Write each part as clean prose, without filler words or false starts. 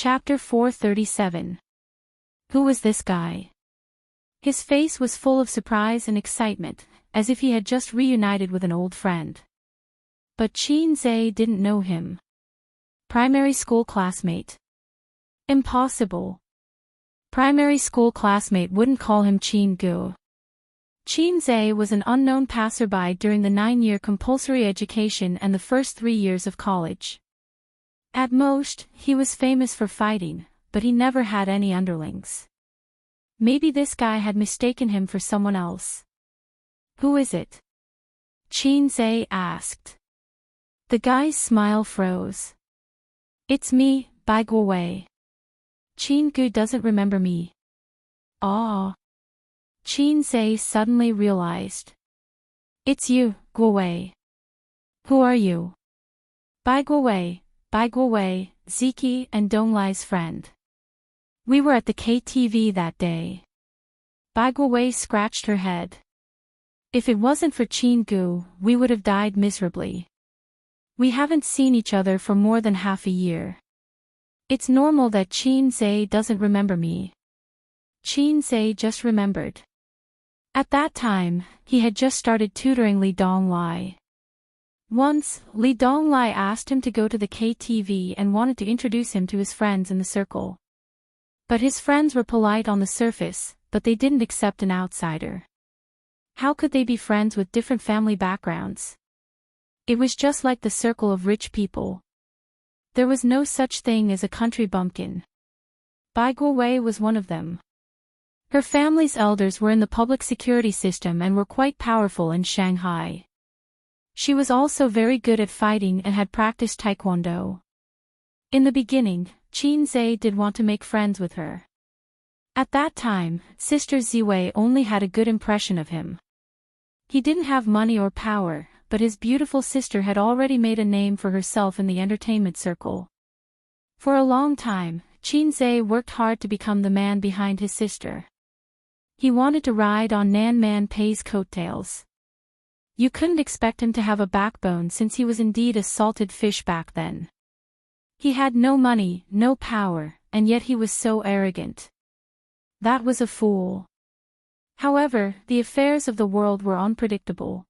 Chapter 437. Who was this guy? His face was full of surprise and excitement, as if he had just reunited with an old friend. But Xianxia didn't know him. Primary school classmate. Impossible. Primary school classmate wouldn't call him Gu. Xianxia was an unknown passerby during the 9-year compulsory education and the first 3 years of college. At most, he was famous for fighting, but he never had any underlings. Maybe this guy had mistaken him for someone else. Who is it? Xianxia asked. The guy's smile froze. It's me, Bai Guowei. Gu doesn't remember me. Ah. Xianxia suddenly realized. It's you, Guowei. Who are you? Bai Guowei, Ziki and Donglai's friend. We were at the KTV that day. Bai Guowei scratched her head. If it wasn't for Gu, we would have died miserably. We haven't seen each other for more than half a year. It's normal that Xianxia doesn't remember me. Xianxia just remembered. At that time, he had just started tutoring Li Donglai. Once, Li Donglai asked him to go to the KTV and wanted to introduce him to his friends in the circle. But his friends were polite on the surface, but they didn't accept an outsider. How could they be friends with different family backgrounds? It was just like the circle of rich people. There was no such thing as a country bumpkin. Bai Guowei was one of them. Her family's elders were in the public security system and were quite powerful in Shanghai. She was also very good at fighting and had practiced taekwondo. In the beginning, Xianxia did want to make friends with her. At that time, Sister Ziwei only had a good impression of him. He didn't have money or power, but his beautiful sister had already made a name for herself in the entertainment circle. For a long time, Xianxia worked hard to become the man behind his sister. He wanted to ride on Nan Man Pei's coattails. You couldn't expect him to have a backbone since he was indeed a salted fish back then. He had no money, no power, and yet he was so arrogant. That was a fool. However, the affairs of the world were unpredictable.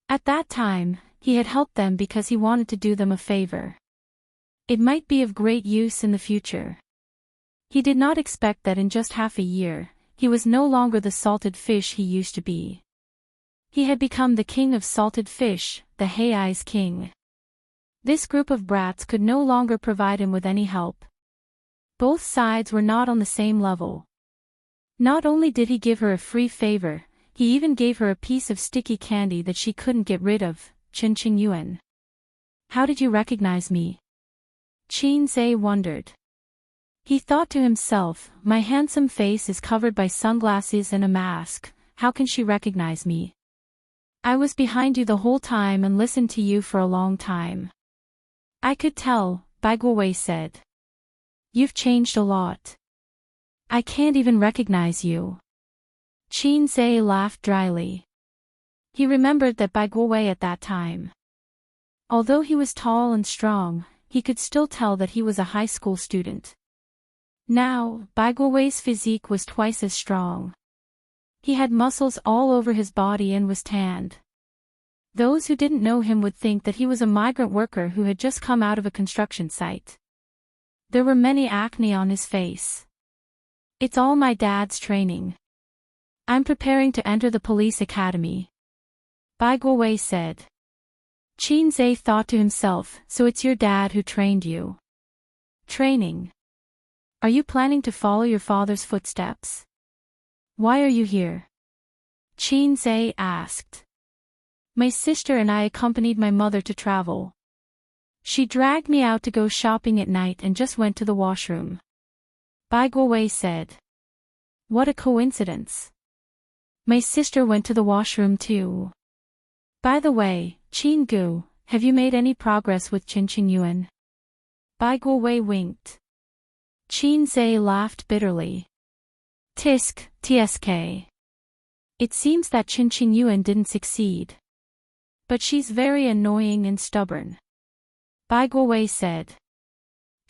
At that time, he had helped them because he wanted to do them a favor. It might be of great use in the future. He did not expect that in just half a year, he was no longer the salted fish he used to be. He had become the king of salted fish, the Hei's king. This group of brats could no longer provide him with any help. Both sides were not on the same level. Not only did he give her a free favor, he even gave her a piece of sticky candy that she couldn't get rid of, Yuan. How did you recognize me? Xianxia wondered. He thought to himself, my handsome face is covered by sunglasses and a mask, how can she recognize me? I was behind you the whole time and listened to you for a long time. I could tell, Bai Guowei said. You've changed a lot. I can't even recognize you. Xianxia laughed dryly. He remembered that Bai Guowei at that time. Although he was tall and strong, he could still tell that he was a high school student. Now, Bai Guowei's physique was twice as strong. He had muscles all over his body and was tanned. Those who didn't know him would think that he was a migrant worker who had just come out of a construction site. There were many acne on his face. It's all my dad's training. I'm preparing to enter the police academy. Bai Guowei said. Xianxia thought to himself, so it's your dad who trained you. Training. Are you planning to follow your father's footsteps? Why are you here? Xianxia asked. My sister and I accompanied my mother to travel. She dragged me out to go shopping at night and just went to the washroom. Bai Guowei said. What a coincidence. My sister went to the washroom too. By the way, Gu, have you made any progress with Yuan? Bai Guowei winked. Xianxia laughed bitterly. Tsk. It seems that Yuan didn't succeed. But she's very annoying and stubborn. Bai Guowei said.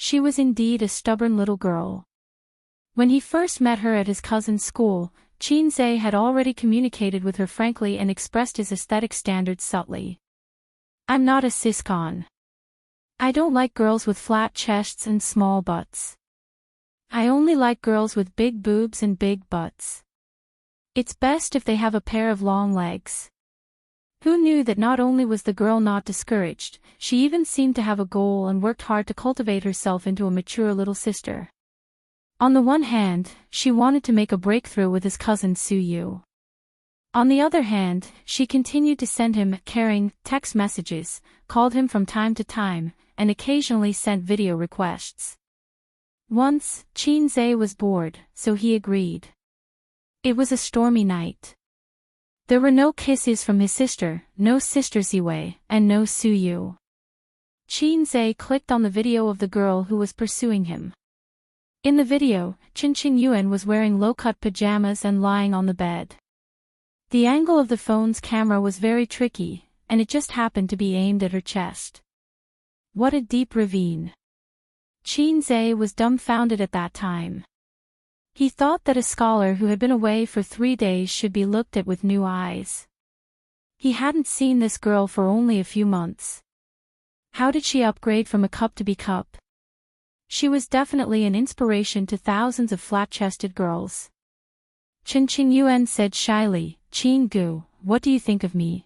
She was indeed a stubborn little girl. When he first met her at his cousin's school, Xianxia had already communicated with her frankly and expressed his aesthetic standards subtly. I'm not a ciscon. I don't like girls with flat chests and small butts. I only like girls with big boobs and big butts. It's best if they have a pair of long legs. Who knew that not only was the girl not discouraged, she even seemed to have a goal and worked hard to cultivate herself into a mature little sister. On the one hand, she wanted to make a breakthrough with his cousin Su Yu. On the other hand, she continued to send him caring text messages, called him from time to time, and occasionally sent video requests. Once, Xianxia was bored, so he agreed. It was a stormy night. There were no kisses from his sister, no Sister Ziwei, and no Su Yu. Xianxia clicked on the video of the girl who was pursuing him. In the video, Yuan was wearing low-cut pajamas and lying on the bed. The angle of the phone's camera was very tricky, and it just happened to be aimed at her chest. What a deep ravine. Xianxia was dumbfounded at that time. He thought that a scholar who had been away for 3 days should be looked at with new eyes. He hadn't seen this girl for only a few months. How did she upgrade from a cup to be cup? She was definitely an inspiration to thousands of flat-chested girls. Yuan said shyly, Gu, what do you think of me?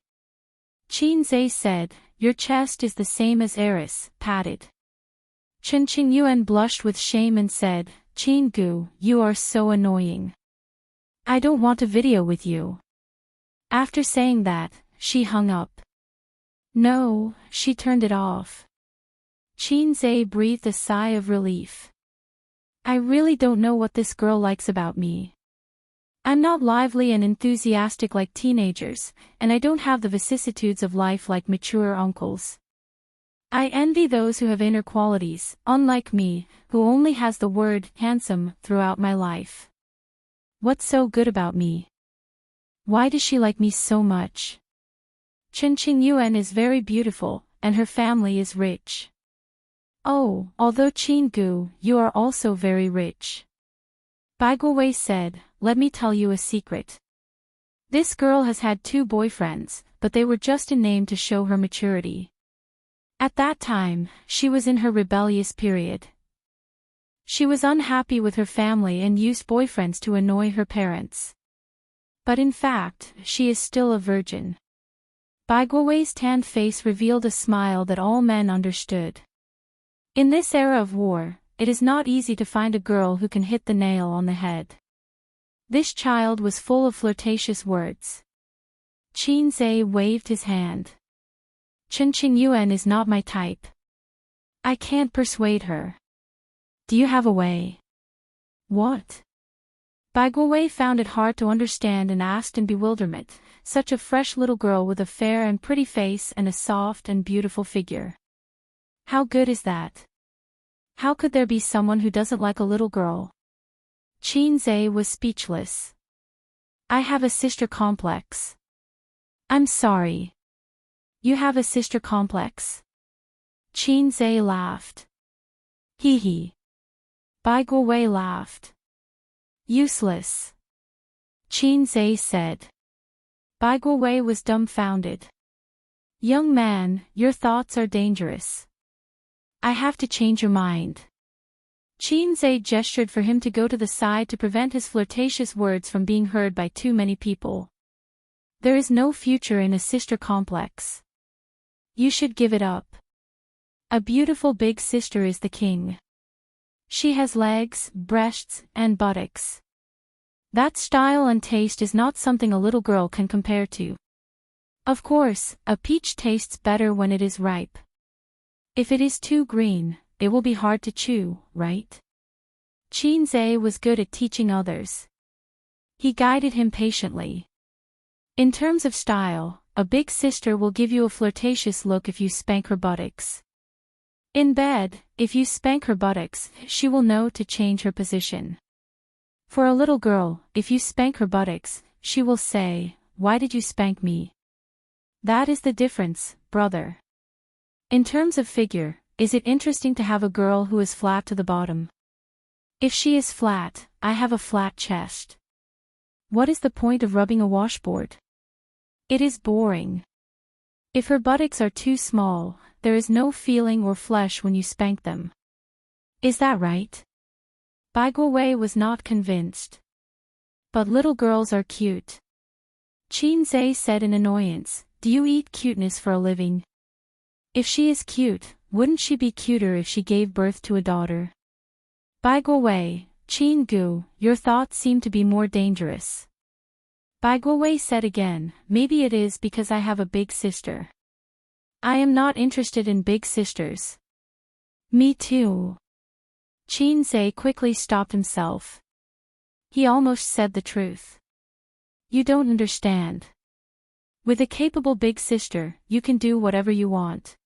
Xianxia said, your chest is the same as Eris, patted. Yuan blushed with shame and said, Gu, you are so annoying. I don't want a video with you. After saying that, she hung up. No, she turned it off. Xianxia breathed a sigh of relief. I really don't know what this girl likes about me. I'm not lively and enthusiastic like teenagers, and I don't have the vicissitudes of life like mature uncles. I envy those who have inner qualities, unlike me, who only has the word handsome throughout my life. What's so good about me? Why does she like me so much? Yuan is very beautiful, and her family is rich. Oh, although Gu, you are also very rich. Bai Guowei said, let me tell you a secret. This girl has had 2 boyfriends, but they were just in name to show her maturity. At that time, she was in her rebellious period. She was unhappy with her family and used boyfriends to annoy her parents. But in fact, she is still a virgin. Bai Guowei's tanned face revealed a smile that all men understood. In this era of war, it is not easy to find a girl who can hit the nail on the head. This child was full of flirtatious words. Xianxia waved his hand. Yuan is not my type. I can't persuade her. Do you have a way? What? Bai Guowei found it hard to understand and asked in bewilderment, such a fresh little girl with a fair and pretty face and a soft and beautiful figure. How good is that? How could there be someone who doesn't like a little girl? Xianxia was speechless. I have a sister complex. I'm sorry. You have a sister complex? Xianxia laughed. Hee hee. Bai Guowei laughed. Useless. Xianxia said. Bai Guowei was dumbfounded. Young man, your thoughts are dangerous. I have to change your mind. Xianxia gestured for him to go to the side to prevent his flirtatious words from being heard by too many people. There is no future in a sister complex. You should give it up. A beautiful big sister is the king. She has legs, breasts, and buttocks. That style and taste is not something a little girl can compare to. Of course, a peach tastes better when it is ripe. If it is too green, it will be hard to chew, right? Xianxia was good at teaching others. He guided him patiently. In terms of style, a big sister will give you a flirtatious look if you spank her buttocks. In bed, if you spank her buttocks, she will know to change her position. For a little girl, if you spank her buttocks, she will say, "Why did you spank me?" That is the difference, brother. In terms of figure, is it interesting to have a girl who is flat to the bottom? If she is flat, I have a flat chest. What is the point of rubbing a washboard? It is boring. If her buttocks are too small, there is no feeling or flesh when you spank them. Is that right? Bai Guowei was not convinced. But little girls are cute. Qin Zhe said in annoyance, do you eat cuteness for a living? If she is cute, wouldn't she be cuter if she gave birth to a daughter? Bai Guowei, Qin Gu, your thoughts seem to be more dangerous. Bai Guowei said again, maybe it is because I have a big sister. I am not interested in big sisters. Me too. Qin Zhe quickly stopped himself. He almost said the truth. You don't understand. With a capable big sister, you can do whatever you want.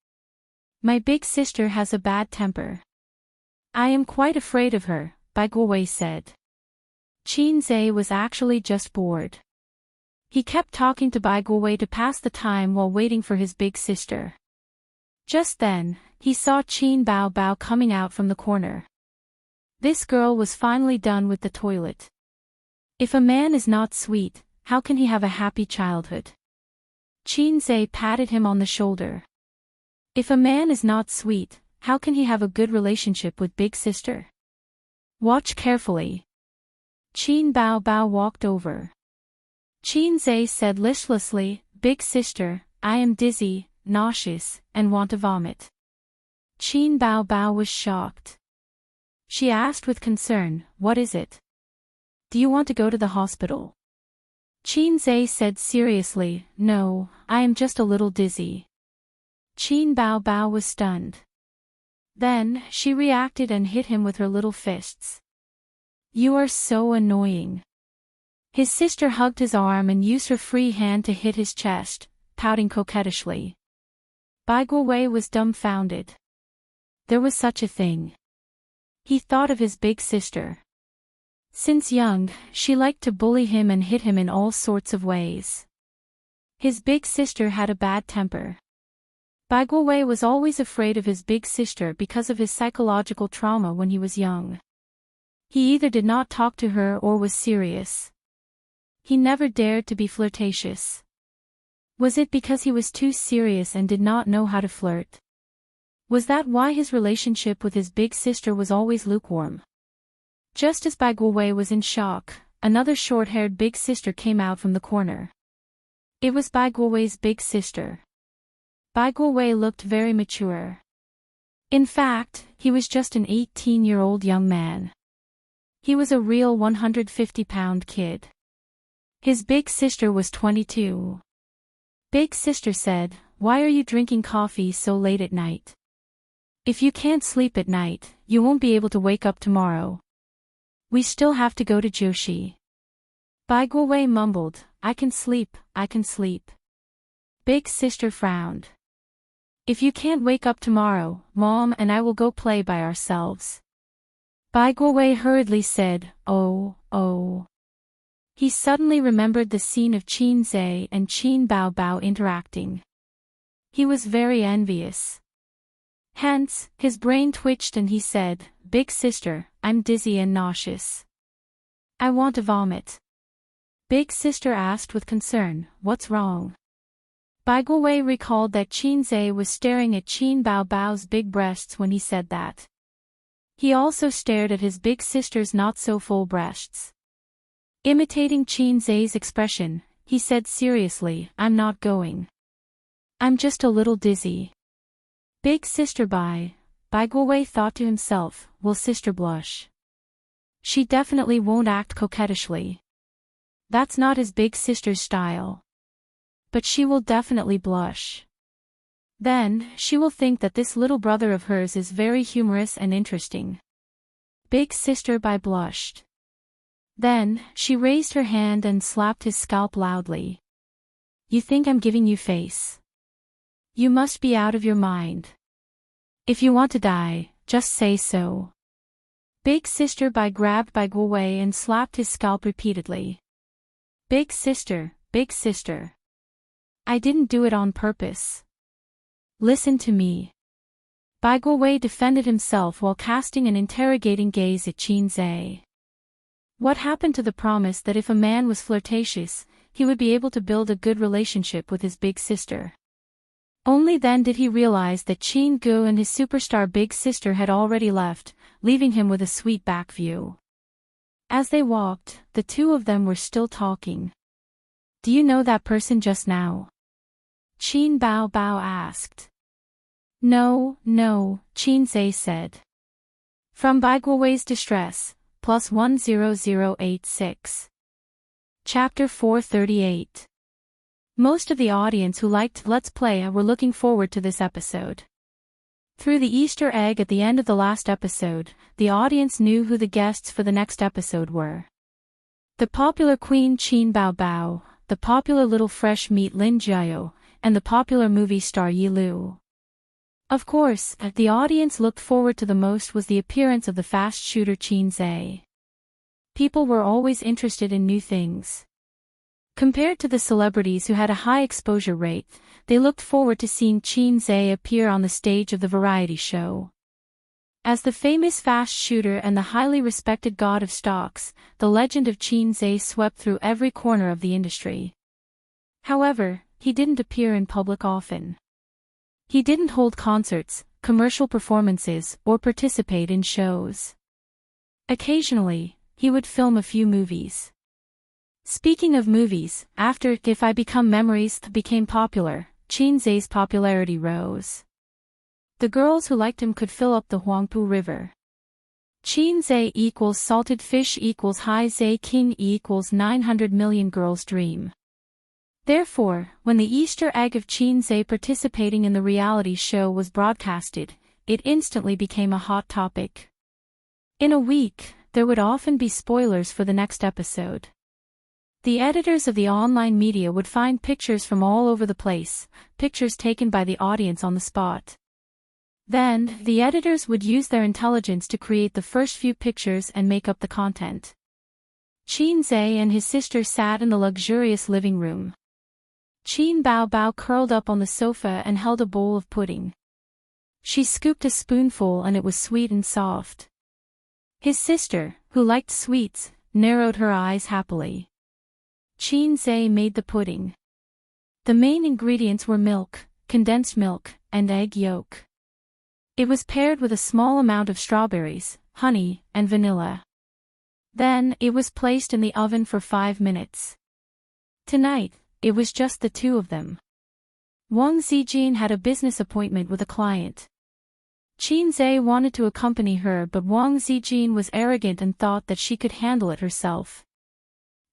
My big sister has a bad temper. I am quite afraid of her, Bai Guowei said. Qin Zhe was actually just bored. He kept talking to Bai Guowei to pass the time while waiting for his big sister. Just then, he saw Qin Bao Bao coming out from the corner. This girl was finally done with the toilet. If a man is not sweet, how can he have a happy childhood? Qin Zhe patted him on the shoulder. If a man is not sweet, how can he have a good relationship with big sister? Watch carefully. Qin Bao Bao walked over. Qin Zhe said listlessly, big sister, I am dizzy, nauseous, and want to vomit. Qin Bao Bao was shocked. She asked with concern, what is it? Do you want to go to the hospital? Qin Zhe said seriously, no, I am just a little dizzy. Qin Bao Bao was stunned. Then, she reacted and hit him with her little fists. You are so annoying. His sister hugged his arm and used her free hand to hit his chest, pouting coquettishly. Bai Guowei was dumbfounded. There was such a thing. He thought of his big sister. Since young, she liked to bully him and hit him in all sorts of ways. His big sister had a bad temper. Bai Guowei was always afraid of his big sister because of his psychological trauma when he was young. He either did not talk to her or was serious. He never dared to be flirtatious. Was it because he was too serious and did not know how to flirt? Was that why his relationship with his big sister was always lukewarm? Just as Bai Guowei was in shock, another short-haired big sister came out from the corner. It was Bai Guowei's big sister. Bai Guowei looked very mature. In fact, he was just an 18-year-old young man. He was a real 150-pound kid. His big sister was 22. Big sister said, why are you drinking coffee so late at night? If you can't sleep at night, you won't be able to wake up tomorrow. We still have to go to Joshi. Bai Guowei mumbled, I can sleep, I can sleep. Big sister frowned. If you can't wake up tomorrow, Mom and I will go play by ourselves. Bai Guowei hurriedly said, oh, oh. He suddenly remembered the scene of Qin Zhe and Qin Bao Bao interacting. He was very envious. Hence, his brain twitched and he said, Big sister, I'm dizzy and nauseous. I want to vomit. Big sister asked with concern, what's wrong? Bai Guowei recalled that Qin Zhe was staring at Qin Bao Bao's big breasts when he said that. He also stared at his big sister's not-so-full breasts. Imitating Qin Zhe's expression, he said seriously, I'm not going. I'm just a little dizzy. Big sister Bai Guowei thought to himself, will sister blush? She definitely won't act coquettishly. That's not his big sister's style. But she will definitely blush. Then, she will think that this little brother of hers is very humorous and interesting. Big sister Bai blushed. Then, she raised her hand and slapped his scalp loudly. You think I'm giving you face? You must be out of your mind. If you want to die, just say so. Big sister Bai grabbed Bai Guowei and slapped his scalp repeatedly. Big sister, big sister. I didn't do it on purpose. Listen to me. Bai Guowei defended himself while casting an interrogating gaze at Qin Zhe. What happened to the promise that if a man was flirtatious, he would be able to build a good relationship with his big sister? Only then did he realize that Qin Gu and his superstar big sister had already left, leaving him with a sweet back view. As they walked, the two of them were still talking. "Do you know that person just now?" Qin Bao Bao asked. No, Qin Zhe said. From Bai Guowei's Distress, plus 10086. Chapter 438. Most of the audience who liked Let's Play were looking forward to this episode. Through the Easter egg at the end of the last episode, the audience knew who the guests for the next episode were. The popular Queen Qin Bao Bao, the popular little fresh meat Lin Jiao, and the popular movie star Yi Lu. Of course, the audience looked forward to the most was the appearance of the fast shooter Qin Zhe. People were always interested in new things. Compared to the celebrities who had a high exposure rate, they looked forward to seeing Qin Zhe appear on the stage of the variety show. As the famous fast shooter and the highly respected god of stocks, the legend of Qin Zhe swept through every corner of the industry. However, he didn't appear in public often. He didn't hold concerts, commercial performances, or participate in shows. Occasionally, he would film a few movies. Speaking of movies, after If I Become Memories became popular, Qin Zhe's popularity rose. The girls who liked him could fill up the Huangpu River. Qin Zhe equals salted fish equals Hai Zhe King equals 900 million girls' dream. Therefore, when the Easter egg of Qin Zhe participating in the reality show was broadcasted, it instantly became a hot topic. In a week, there would often be spoilers for the next episode. The editors of the online media would find pictures from all over the place, pictures taken by the audience on the spot. Then, the editors would use their intelligence to create the first few pictures and make up the content. Qin Zhe and his sister sat in the luxurious living room. Qin Bao Bao curled up on the sofa and held a bowl of pudding. She scooped a spoonful and it was sweet and soft. His sister, who liked sweets, narrowed her eyes happily. Qin Zhe made the pudding. The main ingredients were milk, condensed milk, and egg yolk. It was paired with a small amount of strawberries, honey, and vanilla. Then, it was placed in the oven for 5 minutes. Tonight, it was just the two of them. Wang Zijin had a business appointment with a client. Qin Zhe wanted to accompany her, but Wang Zijin was arrogant and thought that she could handle it herself.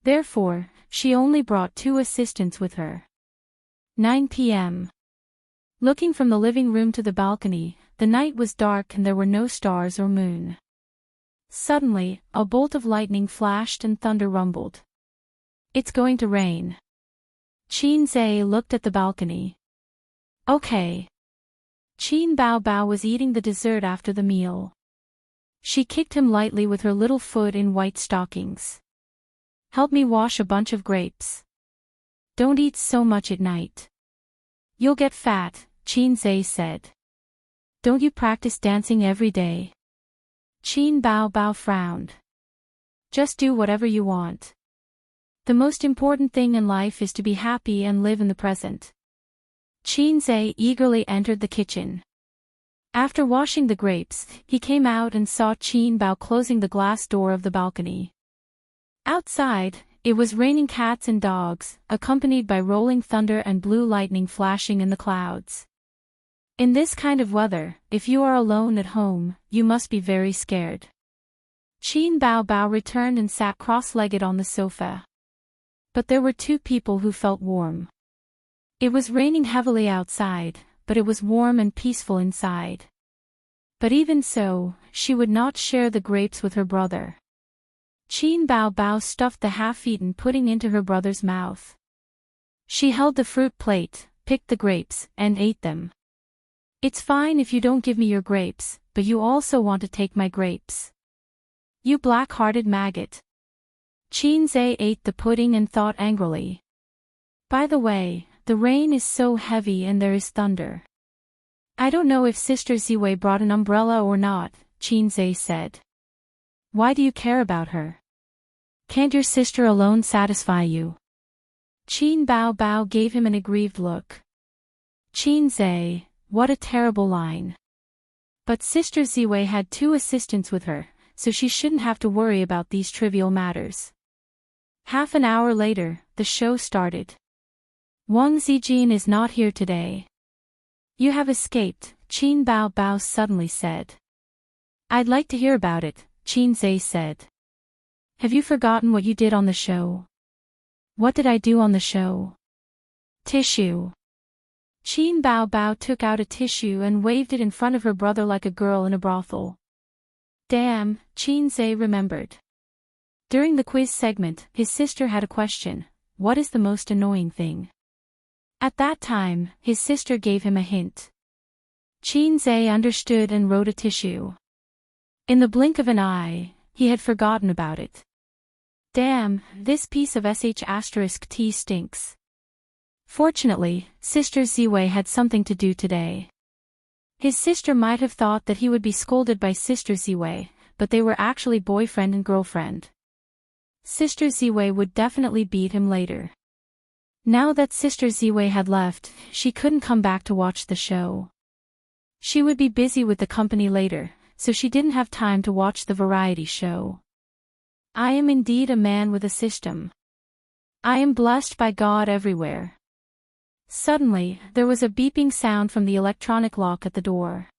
Therefore, she only brought 2 assistants with her. 9 p.m. Looking from the living room to the balcony, the night was dark and there were no stars or moon. Suddenly, a bolt of lightning flashed and thunder rumbled. It's going to rain. Qin Zhe looked at the balcony. Okay. Qin Bao Bao was eating the dessert after the meal. She kicked him lightly with her little foot in white stockings. Help me wash a bunch of grapes. Don't eat so much at night. You'll get fat, Qin Zhe said. Don't you practice dancing every day? Qin Bao Bao frowned. Just do whatever you want. The most important thing in life is to be happy and live in the present. Qin Zhe eagerly entered the kitchen. After washing the grapes, he came out and saw Qin Bao closing the glass door of the balcony. Outside, it was raining cats and dogs, accompanied by rolling thunder and blue lightning flashing in the clouds. In this kind of weather, if you are alone at home, you must be very scared. Qin Bao Bao returned and sat cross-legged on the sofa. But there were 2 people who felt warm. It was raining heavily outside, but it was warm and peaceful inside. But even so, she would not share the grapes with her brother. Qin Bao Bao stuffed the half-eaten pudding into her brother's mouth. She held the fruit plate, picked the grapes, and ate them. It's fine if you don't give me your grapes, but you also want to take my grapes. You black-hearted maggot. Qin Zhe ate the pudding and thought angrily. By the way, the rain is so heavy and there is thunder. I don't know if Sister Ziwei brought an umbrella or not, Qinzhe said. Why do you care about her? Can't your sister alone satisfy you? Qin Bao Bao gave him an aggrieved look. Qinzhe, what a terrible line. But Sister Ziwei had 2 assistants with her, so she shouldn't have to worry about these trivial matters. Half an hour later, the show started. Wang Zijin is not here today. You have escaped, Qin Bao Bao suddenly said. I'd like to hear about it, Qinzhe said. Have you forgotten what you did on the show? What did I do on the show? Tissue. Qin Bao Bao took out a tissue and waved it in front of her brother like a girl in a brothel. Damn, Qinzhe remembered. During the quiz segment, his sister had a question: what is the most annoying thing? At that time, his sister gave him a hint. Qinzhe understood and wrote a tissue. In the blink of an eye, he had forgotten about it. Damn, this piece of sh*t stinks. Fortunately, Sister Ziwei had something to do today. His sister might have thought that he would be scolded by Sister Ziwei, but they were actually boyfriend and girlfriend. Sister Ziwei would definitely beat him later. Now that Sister Ziwei had left, she couldn't come back to watch the show. She would be busy with the company later, so she didn't have time to watch the variety show. I am indeed a man with a system. I am blessed by God everywhere. Suddenly, there was a beeping sound from the electronic lock at the door.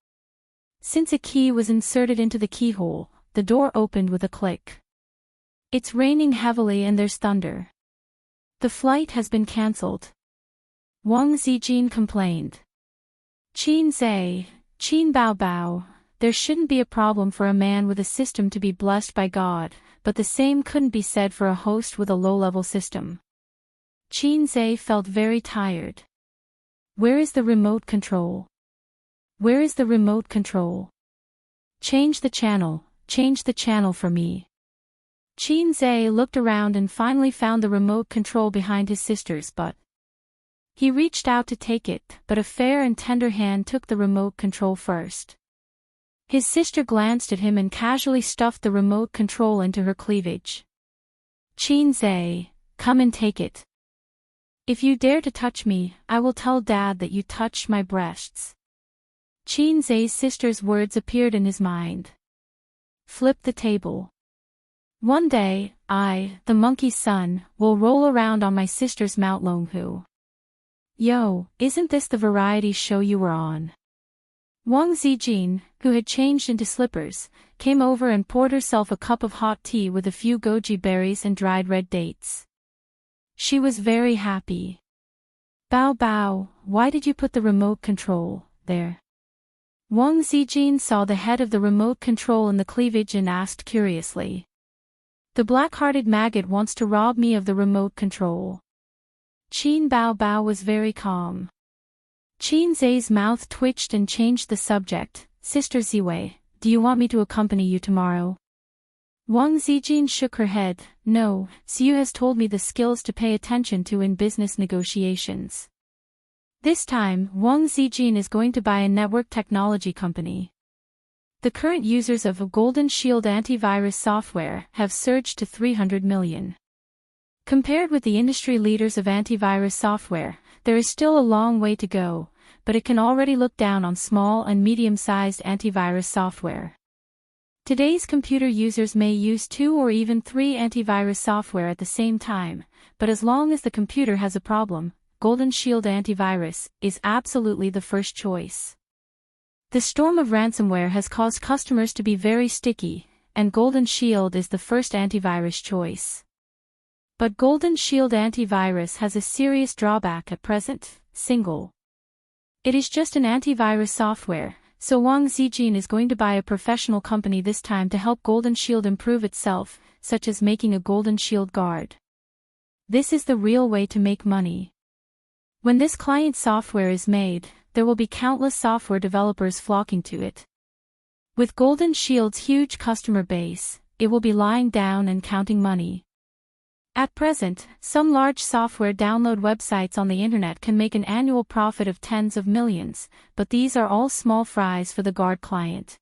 Since a key was inserted into the keyhole, the door opened with a click. It's raining heavily and there's thunder. The flight has been cancelled. Wang Zijin complained. Qin Bao Bao, there shouldn't be a problem for a man with a system to be blessed by God, but the same couldn't be said for a host with a low-level system. Qinzhe felt very tired. Where is the remote control? Where is the remote control? Change the channel for me. Qinzhe looked around and finally found the remote control behind his sister's butt. He reached out to take it, but a fair and tender hand took the remote control first. His sister glanced at him and casually stuffed the remote control into her cleavage. Qinzhe, come and take it. If you dare to touch me, I will tell Dad that you touched my breasts. Qinzhe's sister's words appeared in his mind. Flip the table. One day, I, the monkey's son, will roll around on my sister's Mount Longhu. Yo, isn't this the variety show you were on? Wang Zijin, who had changed into slippers, came over and poured herself a cup of hot tea with a few goji berries and dried red dates. She was very happy. Bao Bao, why did you put the remote control there? Wang Zijin saw the head of the remote control in the cleavage and asked curiously. The black-hearted maggot wants to rob me of the remote control. Qin Bao Bao was very calm. Qinzhe's mouth twitched and changed the subject. Sister Ziwei, do you want me to accompany you tomorrow? Wang Zijin shook her head. No, Xiu has told me the skills to pay attention to in business negotiations. This time, Wang Zijin is going to buy a network technology company. The current users of Golden Shield antivirus software have surged to 300 million. Compared with the industry leaders of antivirus software, there is still a long way to go, but it can already look down on small and medium-sized antivirus software. Today's computer users may use 2 or even 3 antivirus software at the same time, but as long as the computer has a problem, Golden Shield antivirus is absolutely the first choice. The storm of ransomware has caused customers to be very sticky, and Golden Shield is the first antivirus choice. But Golden Shield antivirus has a serious drawback at present: single. It is just an antivirus software, so Wang Zijin is going to buy a professional company this time to help Golden Shield improve itself, such as making a Golden Shield guard. This is the real way to make money. When this client software is made, there will be countless software developers flocking to it. With Golden Shield's huge customer base, it will be lying down and counting money. At present, some large software download websites on the internet can make an annual profit of tens of millions, but these are all small fries for the guard client.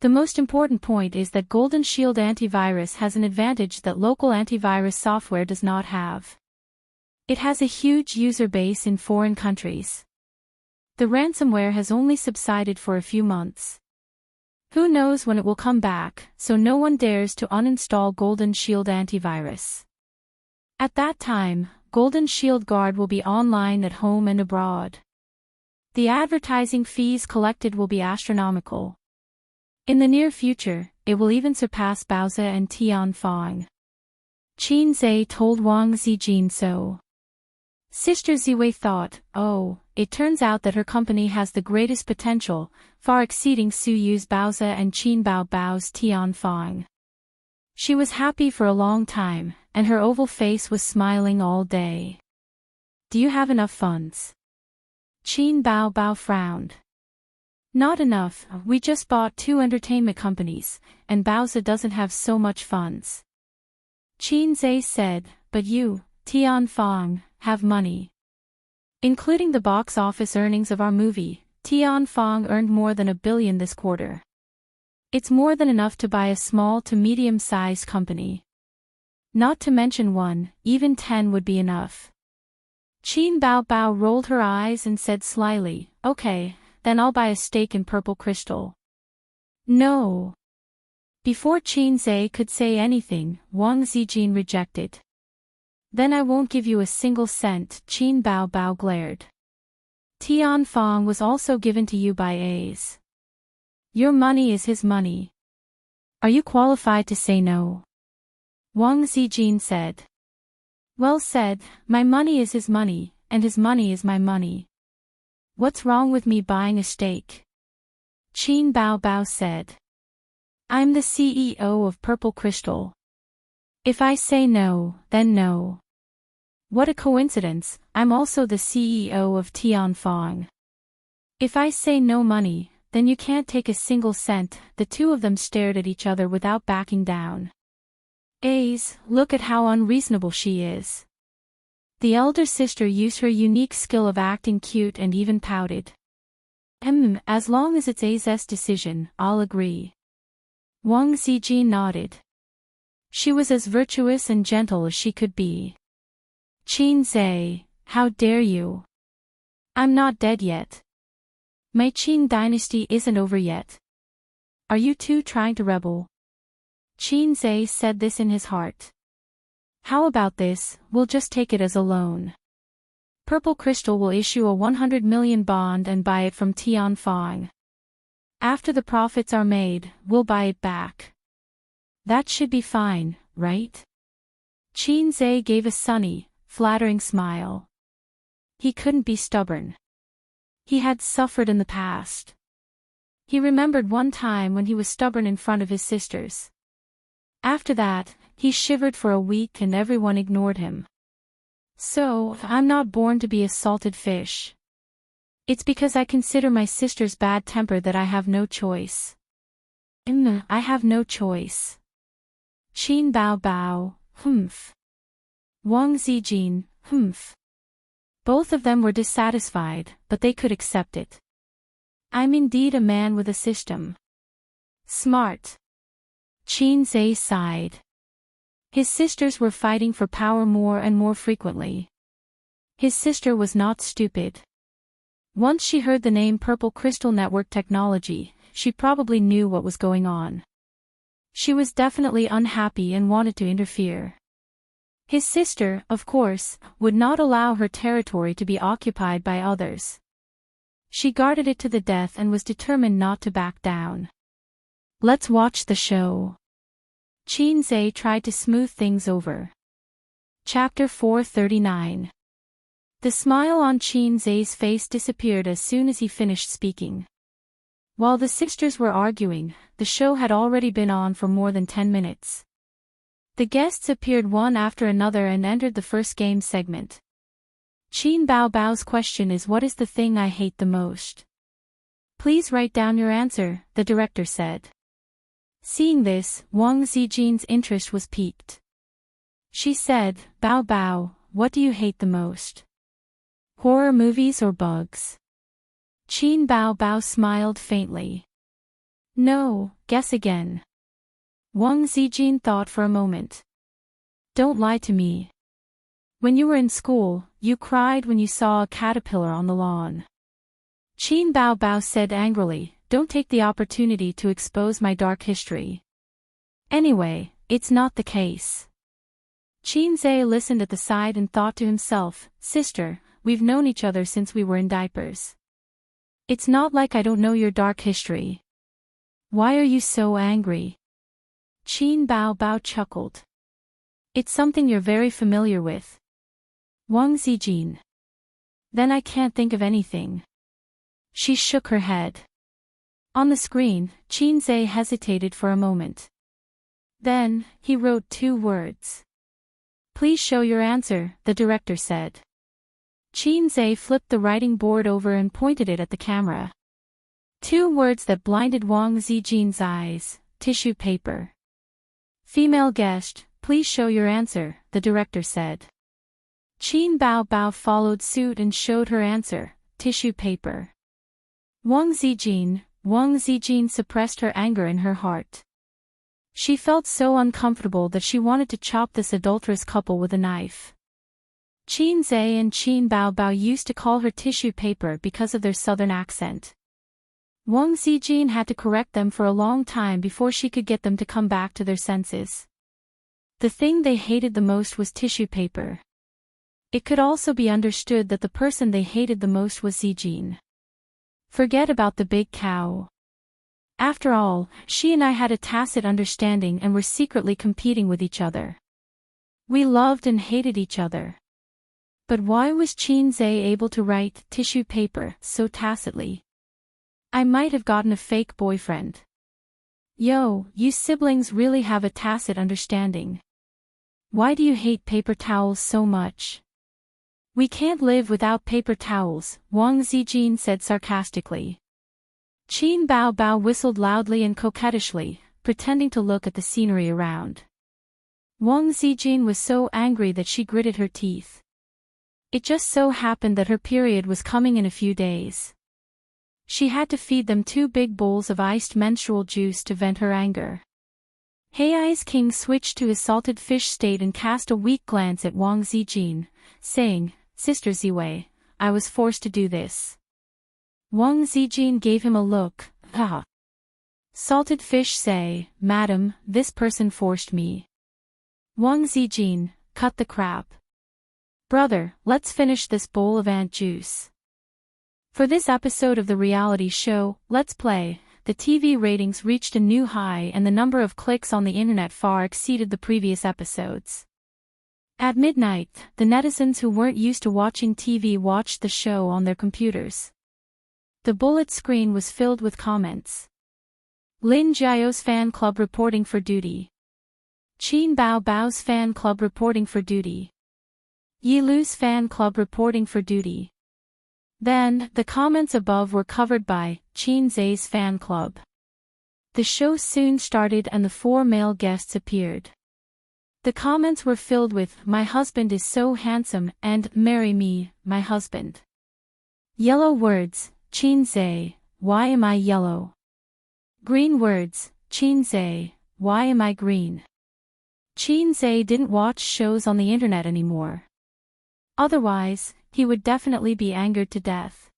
The most important point is that Golden Shield antivirus has an advantage that local antivirus software does not have. It has a huge user base in foreign countries. The ransomware has only subsided for a few months. Who knows when it will come back, so no one dares to uninstall Golden Shield antivirus. At that time, Golden Shield Guard will be online at home and abroad. The advertising fees collected will be astronomical. In the near future, it will even surpass Bowser and Tianfang. Qin Zhe told Wang Zijin so. Sister Ziwei thought, oh, it turns out that her company has the greatest potential, far exceeding Su Yu's Bowser and Qin Bao Bao's Tianfang. She was happy for a long time, and her oval face was smiling all day. Do you have enough funds? Qin Bao Bao frowned. Not enough, we just bought 2 entertainment companies, and Bowser doesn't have so much funds. Qin Zhe said, but you, Tianfang, have money. Including the box office earnings of our movie, Tianfang earned more than $1 billion this quarter. It's more than enough to buy a small to medium-sized company. Not to mention 1, even 10 would be enough. Qin Bao Bao rolled her eyes and said slyly, okay, then I'll buy a stake in Purple Crystal. No. Before Qin Zhe could say anything, Wang Zijin rejected. Then I won't give you a single cent, Qin Bao Bao glared. Tianfang was also given to you by A's. Your money is his money. Are you qualified to say no? Wang Zijin said. Well said, my money is his money, and his money is my money. What's wrong with me buying a stake? Qin Bao Bao said. I'm the CEO of Purple Crystal. If I say no, then no. What a coincidence, I'm also the CEO of Tianfang. If I say no money, then you can't take a single cent. The two of them stared at each other without backing down. Ace, look at how unreasonable she is. The elder sister used her unique skill of acting cute and even pouted. As long as it's A's decision, I'll agree. Wang Zijin nodded. She was as virtuous and gentle as she could be. Qin Zhe, how dare you? I'm not dead yet. My Qin dynasty isn't over yet. Are you two trying to rebel? Qin Zhe said this in his heart. How about this, we'll just take it as a loan. Purple Crystal will issue a 100 million bond and buy it from Tianfang. After the profits are made, we'll buy it back. That should be fine, right? Qin Zhe gave a sunny, flattering smile. He couldn't be stubborn. He had suffered in the past. He remembered one time when he was stubborn in front of his sisters. After that, he shivered for a week and everyone ignored him. So, I'm not born to be a salted fish. It's because I consider my sister's bad temper that I have no choice. I have no choice. Qin Bao Bao, humph. Wang Zijin, humph. Both of them were dissatisfied, but they could accept it. I'm indeed a man with a system. Smart. Qin Zhe sighed. His sisters were fighting for power more and more frequently. His sister was not stupid. Once she heard the name Purple Crystal Network Technology, she probably knew what was going on. She was definitely unhappy and wanted to interfere. His sister, of course, would not allow her territory to be occupied by others. She guarded it to the death and was determined not to back down. Let's watch the show. Qin Zhe tried to smooth things over. Chapter 439. The smile on Qin Zhe's face disappeared as soon as he finished speaking. While the sisters were arguing, the show had already been on for more than 10 minutes. The guests appeared one after another and entered the first game segment. Qin Bao Bao's question is, what is the thing I hate the most? Please write down your answer, the director said. Seeing this, Wang Zijin's interest was piqued. She said, Bao Bao, what do you hate the most? Horror movies or bugs? Qin Bao Bao smiled faintly. No, guess again. Wang Zijin thought for a moment. Don't lie to me. When you were in school, you cried when you saw a caterpillar on the lawn. Qin Bao Bao said angrily, don't take the opportunity to expose my dark history. Anyway, it's not the case. Qin Zhe listened at the side and thought to himself, sister, we've known each other since we were in diapers. It's not like I don't know your dark history. Why are you so angry? Qin Bao Bao chuckled. It's something you're very familiar with. Wang Zijin. Then I can't think of anything. She shook her head. On the screen, Qin Zhe hesitated for a moment. Then, he wrote 2 words. Please show your answer, the director said. Qin Zhe flipped the writing board over and pointed it at the camera. 2 words that blinded Wang Zijin's eyes, tissue paper. Female guest, please show your answer, the director said. Qin Bao Bao followed suit and showed her answer, tissue paper. Wang Zijin suppressed her anger in her heart. She felt so uncomfortable that she wanted to chop this adulterous couple with a knife. Qin Zhe and Qin Bao Bao used to call her tissue paper because of their southern accent. Wang Zijin had to correct them for a long time before she could get them to come back to their senses. The thing they hated the most was tissue paper. It could also be understood that the person they hated the most was Zijin. Forget about the big cow. After all, she and I had a tacit understanding and were secretly competing with each other. We loved and hated each other. But why was Qin Zhe able to write tissue paper so tacitly? I might have gotten a fake boyfriend. Yo, you siblings really have a tacit understanding. Why do you hate paper towels so much? We can't live without paper towels, Wang Zijin said sarcastically. Qin Bao Bao whistled loudly and coquettishly, pretending to look at the scenery around. Wang Zijin was so angry that she gritted her teeth. It just so happened that her period was coming in a few days. She had to feed them 2 big bowls of iced menstrual juice to vent her anger. Hei's king switched to his salted fish state and cast a weak glance at Wang Zijin, saying, Sister Ziwei, I was forced to do this. Wang Zijin gave him a look, ah. Salted fish say, Madam, this person forced me. Wang Zijin, cut the crap. Brother, let's finish this bowl of ant juice. For this episode of the reality show, Let's Play, the TV ratings reached a new high and the number of clicks on the internet far exceeded the previous episodes. At midnight, the netizens who weren't used to watching TV watched the show on their computers. The bullet screen was filled with comments. Lin Jiao's fan club reporting for duty. Qin Bao Bao's fan club reporting for duty. Yi Lu's fan club reporting for duty. Then, the comments above were covered by Qin Zhe's fan club. The show soon started and the 4 male guests appeared. The comments were filled with, My husband is so handsome, and Marry me, my husband. Yellow words, Qin Zhe, why am I yellow? Green words, Qin Zhe, why am I green? Qin Zhe didn't watch shows on the internet anymore. Otherwise, he would definitely be angered to death.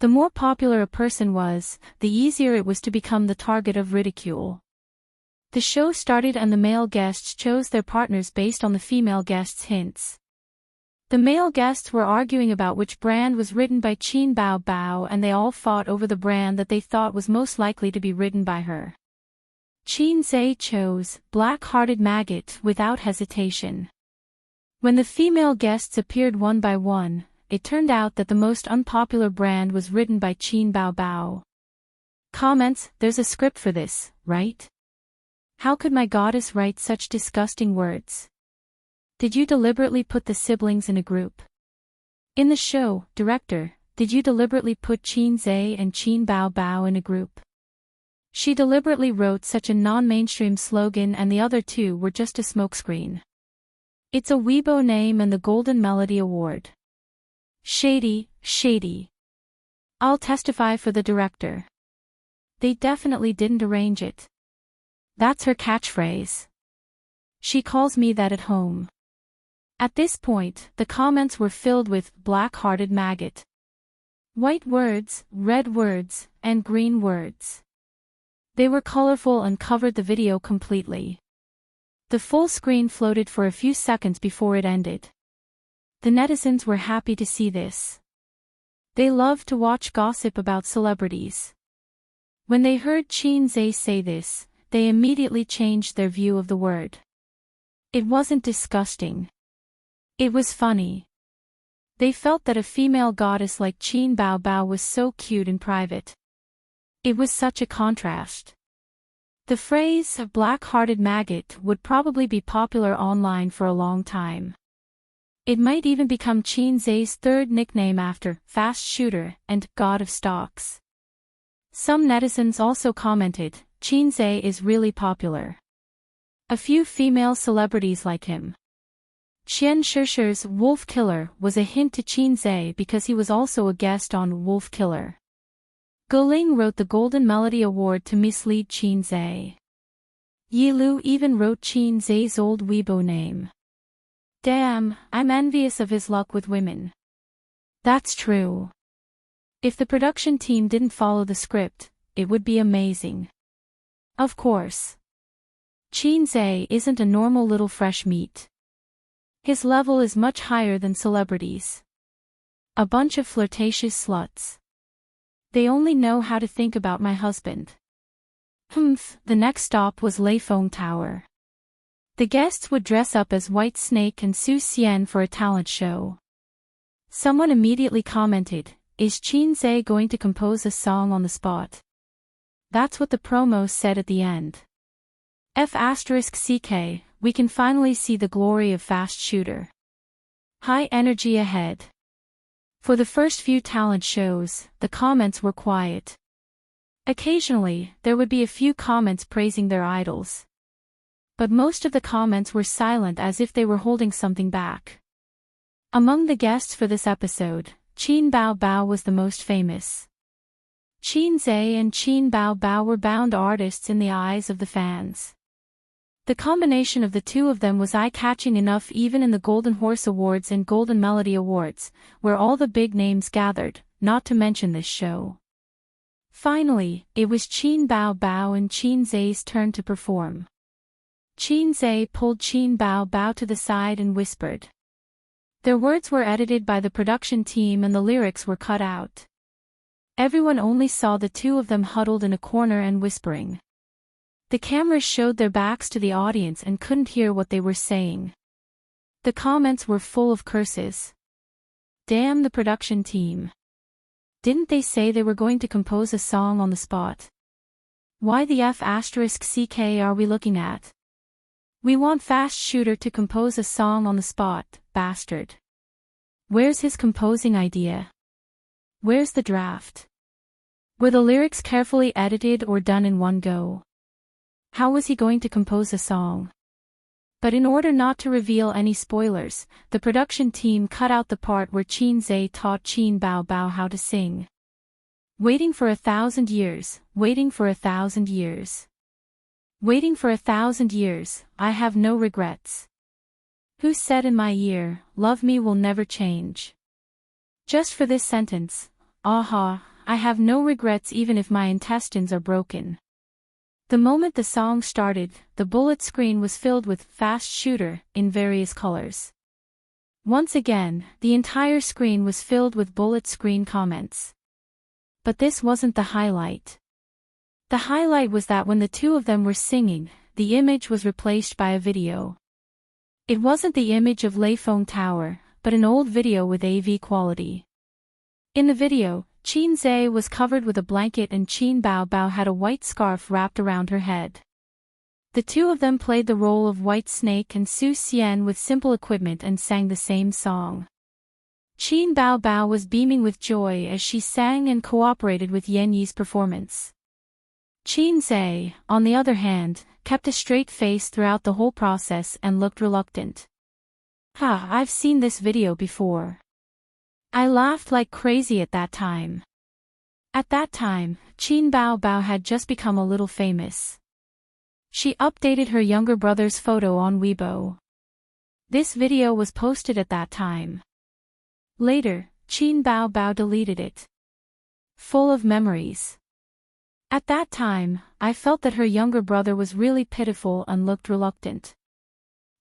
The more popular a person was, the easier it was to become the target of ridicule. The show started and the male guests chose their partners based on the female guests' hints. The male guests were arguing about which brand was written by Qin Bao Bao and they all fought over the brand that they thought was most likely to be written by her. Qin Zhe chose Black-Hearted Maggot without hesitation. When the female guests appeared one by one, it turned out that the most unpopular brand was written by Qin Bao Bao. Comments, there's a script for this, right? How could my goddess write such disgusting words? Did you deliberately put the siblings in a group? In the show, director, did you deliberately put Qin Zhe and Qin Bao Bao in a group? She deliberately wrote such a non-mainstream slogan and the other 2 were just a smokescreen. It's a Weibo name and the Golden Melody Award. Shady, shady. I'll testify for the director. They definitely didn't arrange it. That's her catchphrase. She calls me that at home. At this point, the comments were filled with black-hearted maggot. White words, red words, and green words. They were colorful and covered the video completely. The full screen floated for a few seconds before it ended. The netizens were happy to see this. They loved to watch gossip about celebrities. When they heard Xianxia say this, they immediately changed their view of the word. It wasn't disgusting. It was funny. They felt that a female goddess like Qin Bao Bao was so cute in private. It was such a contrast. The phrase, a black-hearted maggot, would probably be popular online for a long time. It might even become Xianxia's third nickname after Fast Shooter and God of Stocks. Some netizens also commented, Xianxia is really popular. A few female celebrities like him. Chen Shishir's Wolf Killer was a hint to Xianxia because he was also a guest on Wolf Killer. Goling wrote the Golden Melody Award to mislead Xianxia. Yi Lu even wrote Xianxia's old Weibo name. Damn, I'm envious of his luck with women. That's true. If the production team didn't follow the script, it would be amazing. Of course. Xianxia isn't a normal little fresh meat. His level is much higher than celebrities. A bunch of flirtatious sluts. They only know how to think about my husband. The next stop was Leifeng Tower. The guests would dress up as White Snake and Su Xian for a talent show. Someone immediately commented, is Xianxia going to compose a song on the spot? That's what the promo said at the end. F***CK, we can finally see the glory of Fast Shooter. High energy ahead. For the first few talent shows, the comments were quiet. Occasionally, there would be a few comments praising their idols. But most of the comments were silent as if they were holding something back. Among the guests for this episode, Qin Bao Bao was the most famous. Xianxia and Qin Bao Bao were bound artists in the eyes of the fans. The combination of the two of them was eye-catching enough even in the Golden Horse Awards and Golden Melody Awards, where all the big names gathered, not to mention this show. Finally, it was Qin Bao Bao and Xianxia's turn to perform. Xianxia pulled Qin Bao Bao to the side and whispered. Their words were edited by the production team and the lyrics were cut out. Everyone only saw the two of them huddled in a corner and whispering. The cameras showed their backs to the audience and couldn't hear what they were saying. The comments were full of curses. Damn the production team. Didn't they say they were going to compose a song on the spot? Why the F***CK are we looking at? We want Fast Shooter to compose a song on the spot, bastard. Where's his composing idea? Where's the draft? Were the lyrics carefully edited or done in one go? How was he going to compose a song? But in order not to reveal any spoilers, the production team cut out the part where Xianxia taught Qin Bao Bao how to sing. Waiting for 1,000 years, waiting for 1,000 years. Waiting for 1,000 years, I have no regrets. Who said in my ear, love me will never change? Just for this sentence, aha, I have no regrets even if my intestines are broken. The moment the song started, the bullet screen was filled with Fast Shooter in various colors. Once again, the entire screen was filled with bullet screen comments. But this wasn't the highlight. The highlight was that when the two of them were singing, the image was replaced by a video. It wasn't the image of Leifeng Tower, but an old video with AV quality. In the video, Xianxia was covered with a blanket and Qin Bao Bao had a white scarf wrapped around her head. The two of them played the role of White Snake and Su Xian with simple equipment and sang the same song. Qin Bao Bao was beaming with joy as she sang and cooperated with Yan Yi's performance. Xianxia, on the other hand, kept a straight face throughout the whole process and looked reluctant. Ha, I've seen this video before. I laughed like crazy at that time. At that time, Qin Bao Bao had just become a little famous. She updated her younger brother's photo on Weibo. This video was posted at that time. Later, Qin Bao Bao deleted it. Full of memories. At that time, I felt that her younger brother was really pitiful and looked reluctant.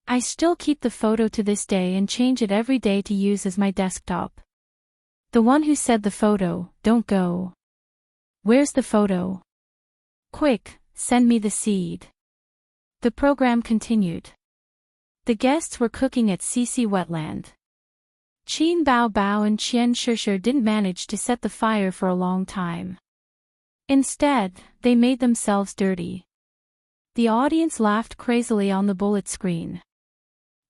I still keep the photo to this day and change it every day to use as my desktop. The one who said the photo, don't go. Where's the photo? Quick, send me the seed. The program continued. The guests were cooking at CC Wetland. Qin Bao Bao and Xianxia didn't manage to set the fire for a long time. Instead, they made themselves dirty. The audience laughed crazily on the bullet screen.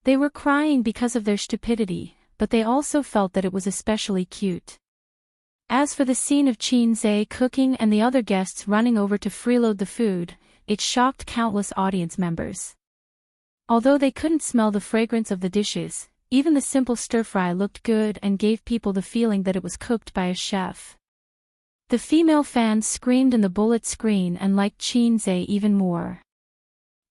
They were crying because of their stupidity, but they also felt that it was especially cute. As for the scene of Qin Zhe cooking and the other guests running over to freeload the food, it shocked countless audience members. Although they couldn't smell the fragrance of the dishes, even the simple stir-fry looked good and gave people the feeling that it was cooked by a chef. The female fans screamed in the bullet screen and liked Qin Zhe even more.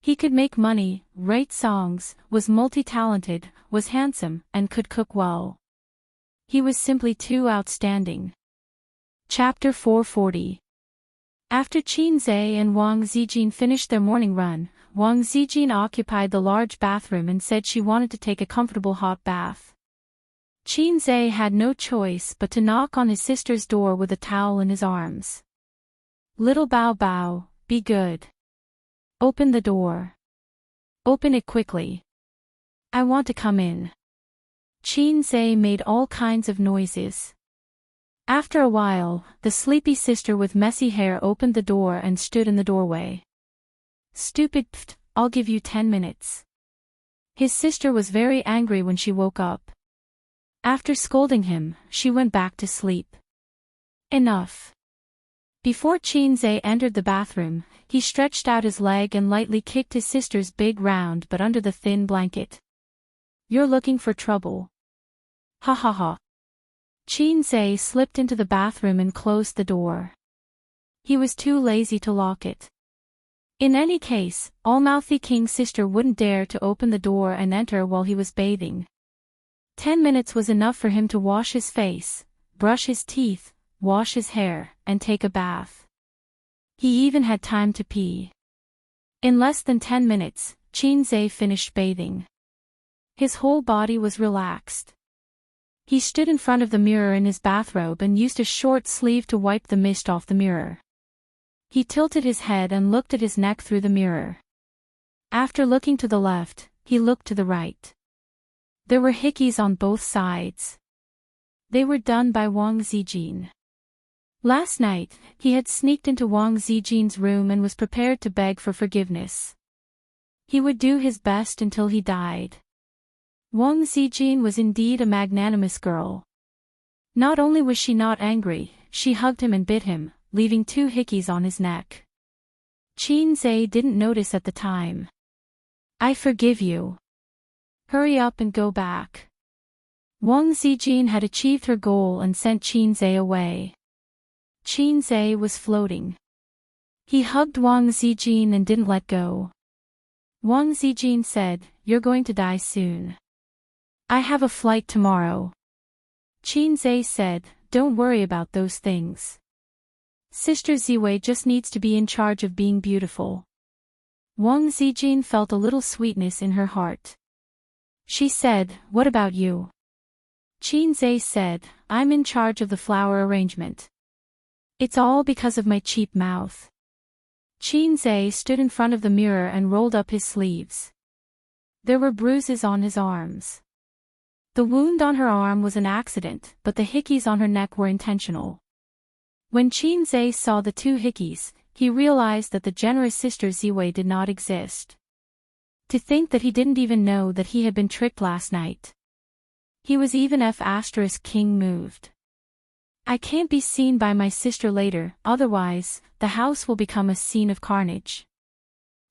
He could make money, write songs, was multi-talented, was handsome, and could cook well. He was simply too outstanding. Chapter 440. After Qin Zhe and Wang Zijin finished their morning run, Wang Zijin occupied the large bathroom and said she wanted to take a comfortable hot bath. Qin Zhe had no choice but to knock on his sister's door with a towel in his arms. Little Bao Bao, be good. Open the door. Open it quickly. I want to come in. Qin Zhe made all kinds of noises. After a while, the sleepy sister with messy hair opened the door and stood in the doorway. Stupid pft, I'll give you 10 minutes. His sister was very angry when she woke up. After scolding him, she went back to sleep. Enough. Before Qin Zhe entered the bathroom, he stretched out his leg and lightly kicked his sister's big round butt under the thin blanket. You're looking for trouble. Ha ha ha. Qin Zhe slipped into the bathroom and closed the door. He was too lazy to lock it. In any case, all-mouthy King's sister wouldn't dare to open the door and enter while he was bathing. 10 minutes was enough for him to wash his face, brush his teeth, wash his hair, and take a bath. He even had time to pee. In less than 10 minutes, Qin Zhe finished bathing. His whole body was relaxed. He stood in front of the mirror in his bathrobe and used a short sleeve to wipe the mist off the mirror. He tilted his head and looked at his neck through the mirror. After looking to the left, he looked to the right. There were hickeys on both sides. They were done by Wang Zijin. Last night, he had sneaked into Wang Zijin's room and was prepared to beg for forgiveness. He would do his best until he died. Wang Zijin was indeed a magnanimous girl. Not only was she not angry, she hugged him and bit him, leaving 2 hickeys on his neck. Qin Zhe didn't notice at the time. I forgive you. Hurry up and go back. Wang Zijin had achieved her goal and sent Qin Zhe away. Qin Zhe was floating. He hugged Wang Zijin and didn't let go. Wang Zijin said, "You're going to die soon. I have a flight tomorrow." Qin Zhe said, "Don't worry about those things. Sister Ziwei just needs to be in charge of being beautiful." Wang Zijin felt a little sweetness in her heart. She said, "What about you?" Qin Zhe said, "I'm in charge of the flower arrangement. It's all because of my cheap mouth." Qin Zhe stood in front of the mirror and rolled up his sleeves. There were bruises on his arms. The wound on her arm was an accident, but the hickeys on her neck were intentional. When Qin Zhe saw the 2 hickeys, he realized that the generous sister Ziwei did not exist. To think that he didn't even know that he had been tricked last night. He was even F***king moved. I can't be seen by my sister later, otherwise, the house will become a scene of carnage.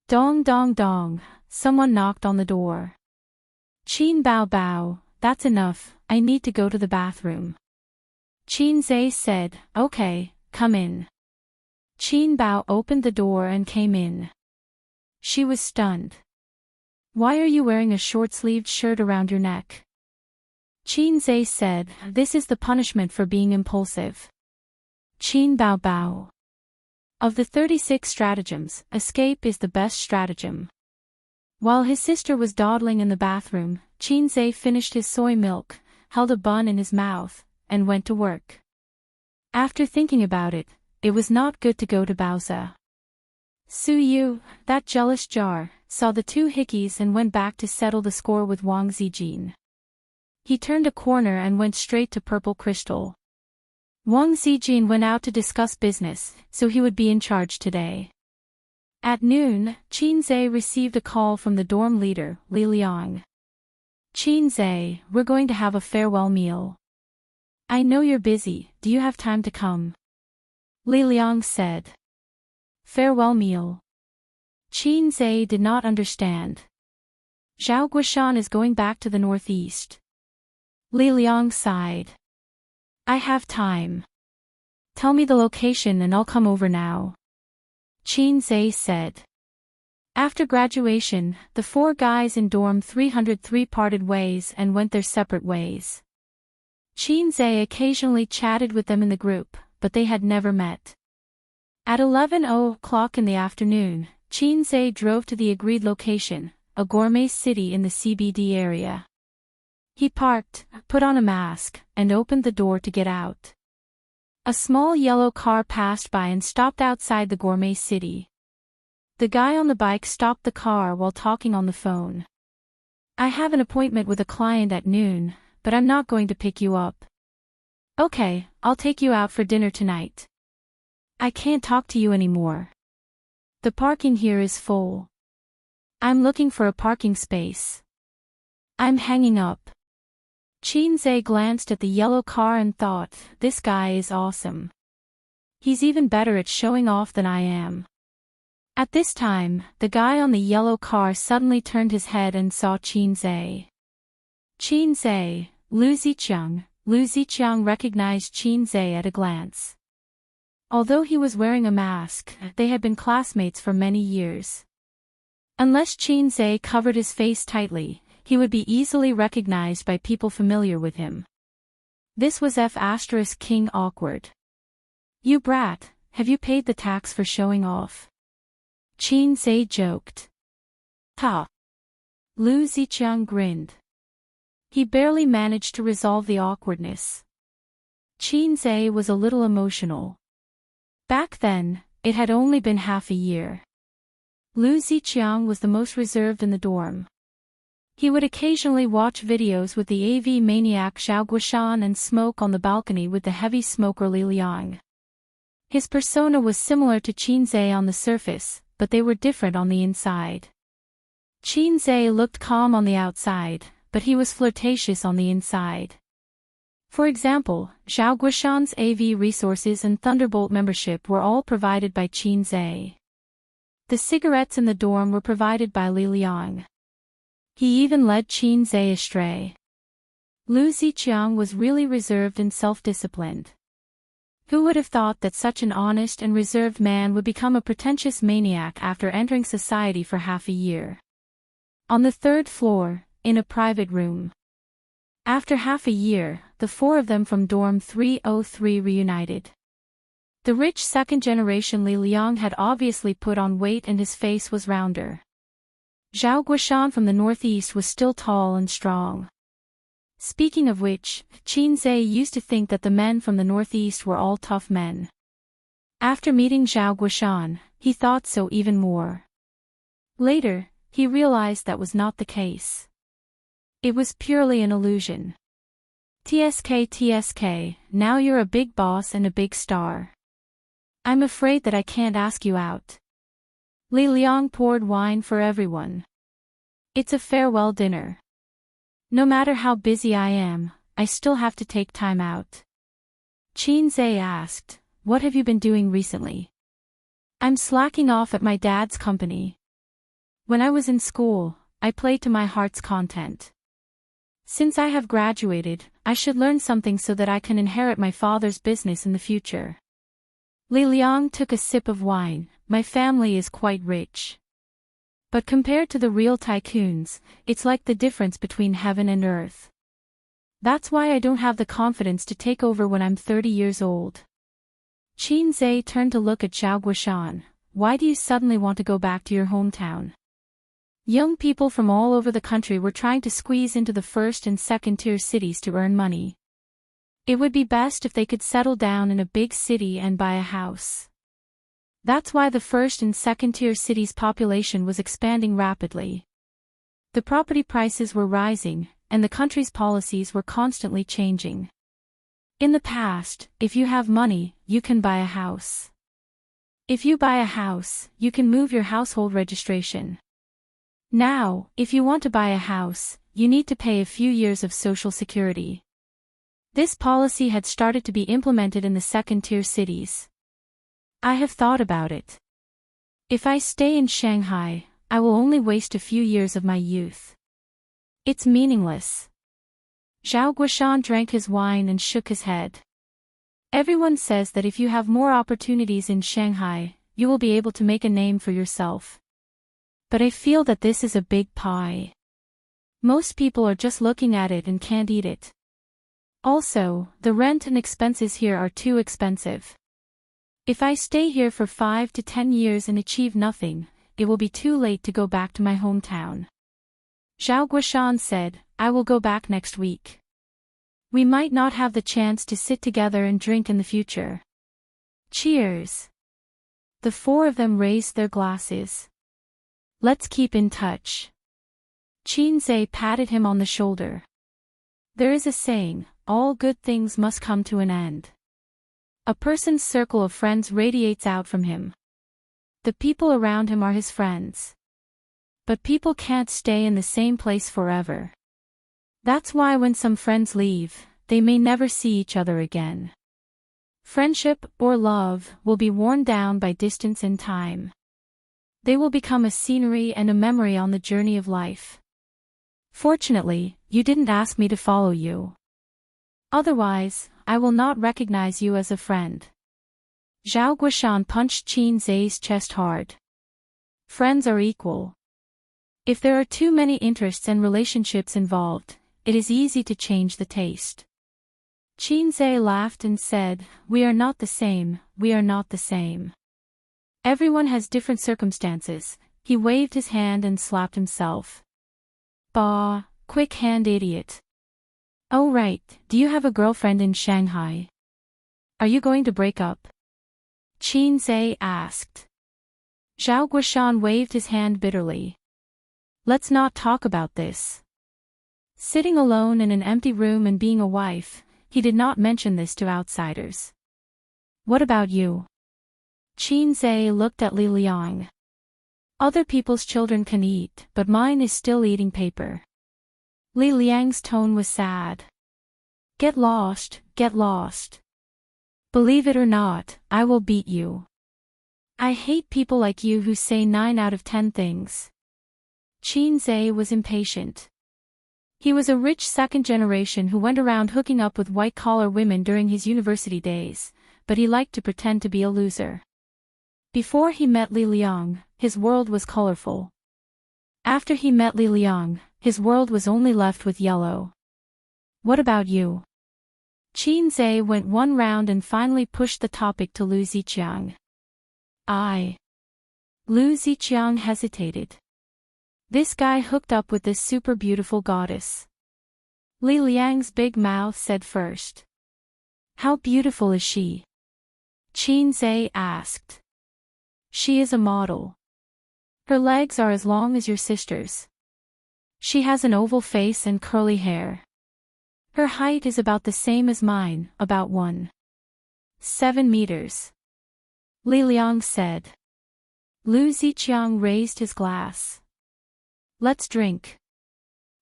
Dong dong dong, someone knocked on the door. Qin Bao Bao, that's enough, I need to go to the bathroom. Qin Zhe said, okay, come in. Qin Bao opened the door and came in. She was stunned. Why are you wearing a short-sleeved shirt around your neck? Qin Zhe said, this is the punishment for being impulsive. Qin Bao Bao. Of the 36 stratagems, escape is the best stratagem. While his sister was dawdling in the bathroom, Qin Zhe finished his soy milk, held a bun in his mouth, and went to work. After thinking about it, it was not good to go to Baozi. Su Yu, that jealous jar, saw the two hickeys and went back to settle the score with Wang Zijin. He turned a corner and went straight to Purple Crystal. Wang Zijin went out to discuss business, so he would be in charge today. At noon, Qin Zhe received a call from the dorm leader, Li Liang. Qin Zhe, we're going to have a farewell meal. I know you're busy, do you have time to come? Li Liang said. Farewell meal. Qin Zhe did not understand. Zhao Guishan is going back to the northeast. Li Liang sighed. I have time. Tell me the location and I'll come over now. Qin Zhe said. After graduation, the four guys in dorm 303 parted ways and went their separate ways. Qin Zhe occasionally chatted with them in the group, but they had never met. At 11:00 in the afternoon, Qin Zhe drove to the agreed location, a gourmet city in the CBD area. He parked, put on a mask, and opened the door to get out. A small yellow car passed by and stopped outside the gourmet city. The guy on the bike stopped the car while talking on the phone. I have an appointment with a client at noon, but I'm not going to pick you up. Okay, I'll take you out for dinner tonight. I can't talk to you anymore. The parking here is full. I'm looking for a parking space. I'm hanging up. Qin Zhe glanced at the yellow car and thought, this guy is awesome. He's even better at showing off than I am. At this time, the guy on the yellow car suddenly turned his head and saw Qin Zhe. Qin Zhe, Lu Ziqiang. Lu Ziqiang recognized Qin Zhe at a glance. Although he was wearing a mask, they had been classmates for many years. Unless Qin Zhe covered his face tightly, he would be easily recognized by people familiar with him. This was King awkward. You brat, have you paid the tax for showing off? Qin Zhe joked. Ha! Lu Ziqiang grinned. He barely managed to resolve the awkwardness. Qin Zhe was a little emotional. Back then, it had only been half a year. Lu Ziqiang was the most reserved in the dorm. He would occasionally watch videos with the AV maniac Zhao Guishan and smoke on the balcony with the heavy smoker Li Liang. His persona was similar to Qin Zhe on the surface, but they were different on the inside. Qin Zhe looked calm on the outside, but he was flirtatious on the inside. For example, Zhao Guishan's AV resources and Thunderbolt membership were all provided by Qin Zhe. The cigarettes in the dorm were provided by Li Liang. He even led Qin Zhe astray. Lu Ziqiang was really reserved and self-disciplined. Who would have thought that such an honest and reserved man would become a pretentious maniac after entering society for half a year? On the third floor, in a private room. After half a year, the four of them from dorm 303 reunited. The rich second-generation Li Liang had obviously put on weight and his face was rounder. Zhao Guishan from the northeast was still tall and strong. Speaking of which, Qin Zhe used to think that the men from the northeast were all tough men. After meeting Zhao Guishan, he thought so even more. Later, he realized that was not the case. It was purely an illusion. TSK, now you're a big boss and a big star. I'm afraid that I can't ask you out. Li Liang poured wine for everyone. It's a farewell dinner. No matter how busy I am, I still have to take time out. Qin Zhe asked, what have you been doing recently? I'm slacking off at my dad's company. When I was in school, I played to my heart's content. Since I have graduated, I should learn something so that I can inherit my father's business in the future. Li Liang took a sip of wine. My family is quite rich. But compared to the real tycoons, it's like the difference between heaven and earth. That's why I don't have the confidence to take over when I'm 30 years old. Qin Zhe turned to look at Zhao Guoshan. Why do you suddenly want to go back to your hometown? Young people from all over the country were trying to squeeze into the first and second tier cities to earn money. It would be best if they could settle down in a big city and buy a house. That's why the first and second tier cities' population was expanding rapidly. The property prices were rising, and the country's policies were constantly changing. In the past, if you have money, you can buy a house. If you buy a house, you can move your household registration. Now, if you want to buy a house, you need to pay a few years of social security. This policy had started to be implemented in the second-tier cities. I have thought about it. If I stay in Shanghai, I will only waste a few years of my youth. It's meaningless. Zhao Guoshan drank his wine and shook his head. Everyone says that if you have more opportunities in Shanghai, you will be able to make a name for yourself. But I feel that this is a big pie. Most people are just looking at it and can't eat it. Also, the rent and expenses here are too expensive. If I stay here for 5 to 10 years and achieve nothing, it will be too late to go back to my hometown. Zhao Guoshan said, I will go back next week. We might not have the chance to sit together and drink in the future. Cheers. The four of them raised their glasses. Let's keep in touch. Qin Zhe patted him on the shoulder. There is a saying, all good things must come to an end. A person's circle of friends radiates out from him. The people around him are his friends. But people can't stay in the same place forever. That's why when some friends leave, they may never see each other again. Friendship, or love, will be worn down by distance and time. They will become a scenery and a memory on the journey of life. Fortunately, you didn't ask me to follow you. Otherwise, I will not recognize you as a friend. Zhao Guoshan punched Qin Zhe's chest hard. Friends are equal. If there are too many interests and relationships involved, it is easy to change the taste. Qin Zhe laughed and said, we are not the same, we are not the same. Everyone has different circumstances. He waved his hand and slapped himself. Bah, quick hand idiot. Oh right, do you have a girlfriend in Shanghai? Are you going to break up? Qin Zhe asked. Zhao Guoshan waved his hand bitterly. Let's not talk about this. Sitting alone in an empty room and being a wife, he did not mention this to outsiders. What about you? Qin Zhe looked at Li Liang. Other people's children can eat, but mine is still eating paper. Li Liang's tone was sad. Get lost, get lost. Believe it or not, I will beat you. I hate people like you who say 9 out of 10 things. Qin Zhe was impatient. He was a rich second generation who went around hooking up with white-collar women during his university days, but he liked to pretend to be a loser. Before he met Li Liang, his world was colorful. After he met Li Liang, his world was only left with yellow. What about you? Qin Zhe went one round and finally pushed the topic to Lu Ziqiang. Lu Ziqiang hesitated. This guy hooked up with this super beautiful goddess. Li Liang's big mouth said first. How beautiful is she? Qin Zhe asked. She is a model. Her legs are as long as your sister's. She has an oval face and curly hair. Her height is about the same as mine, about 1.7 meters. Li Liang said. Lu Ziqiang raised his glass. Let's drink.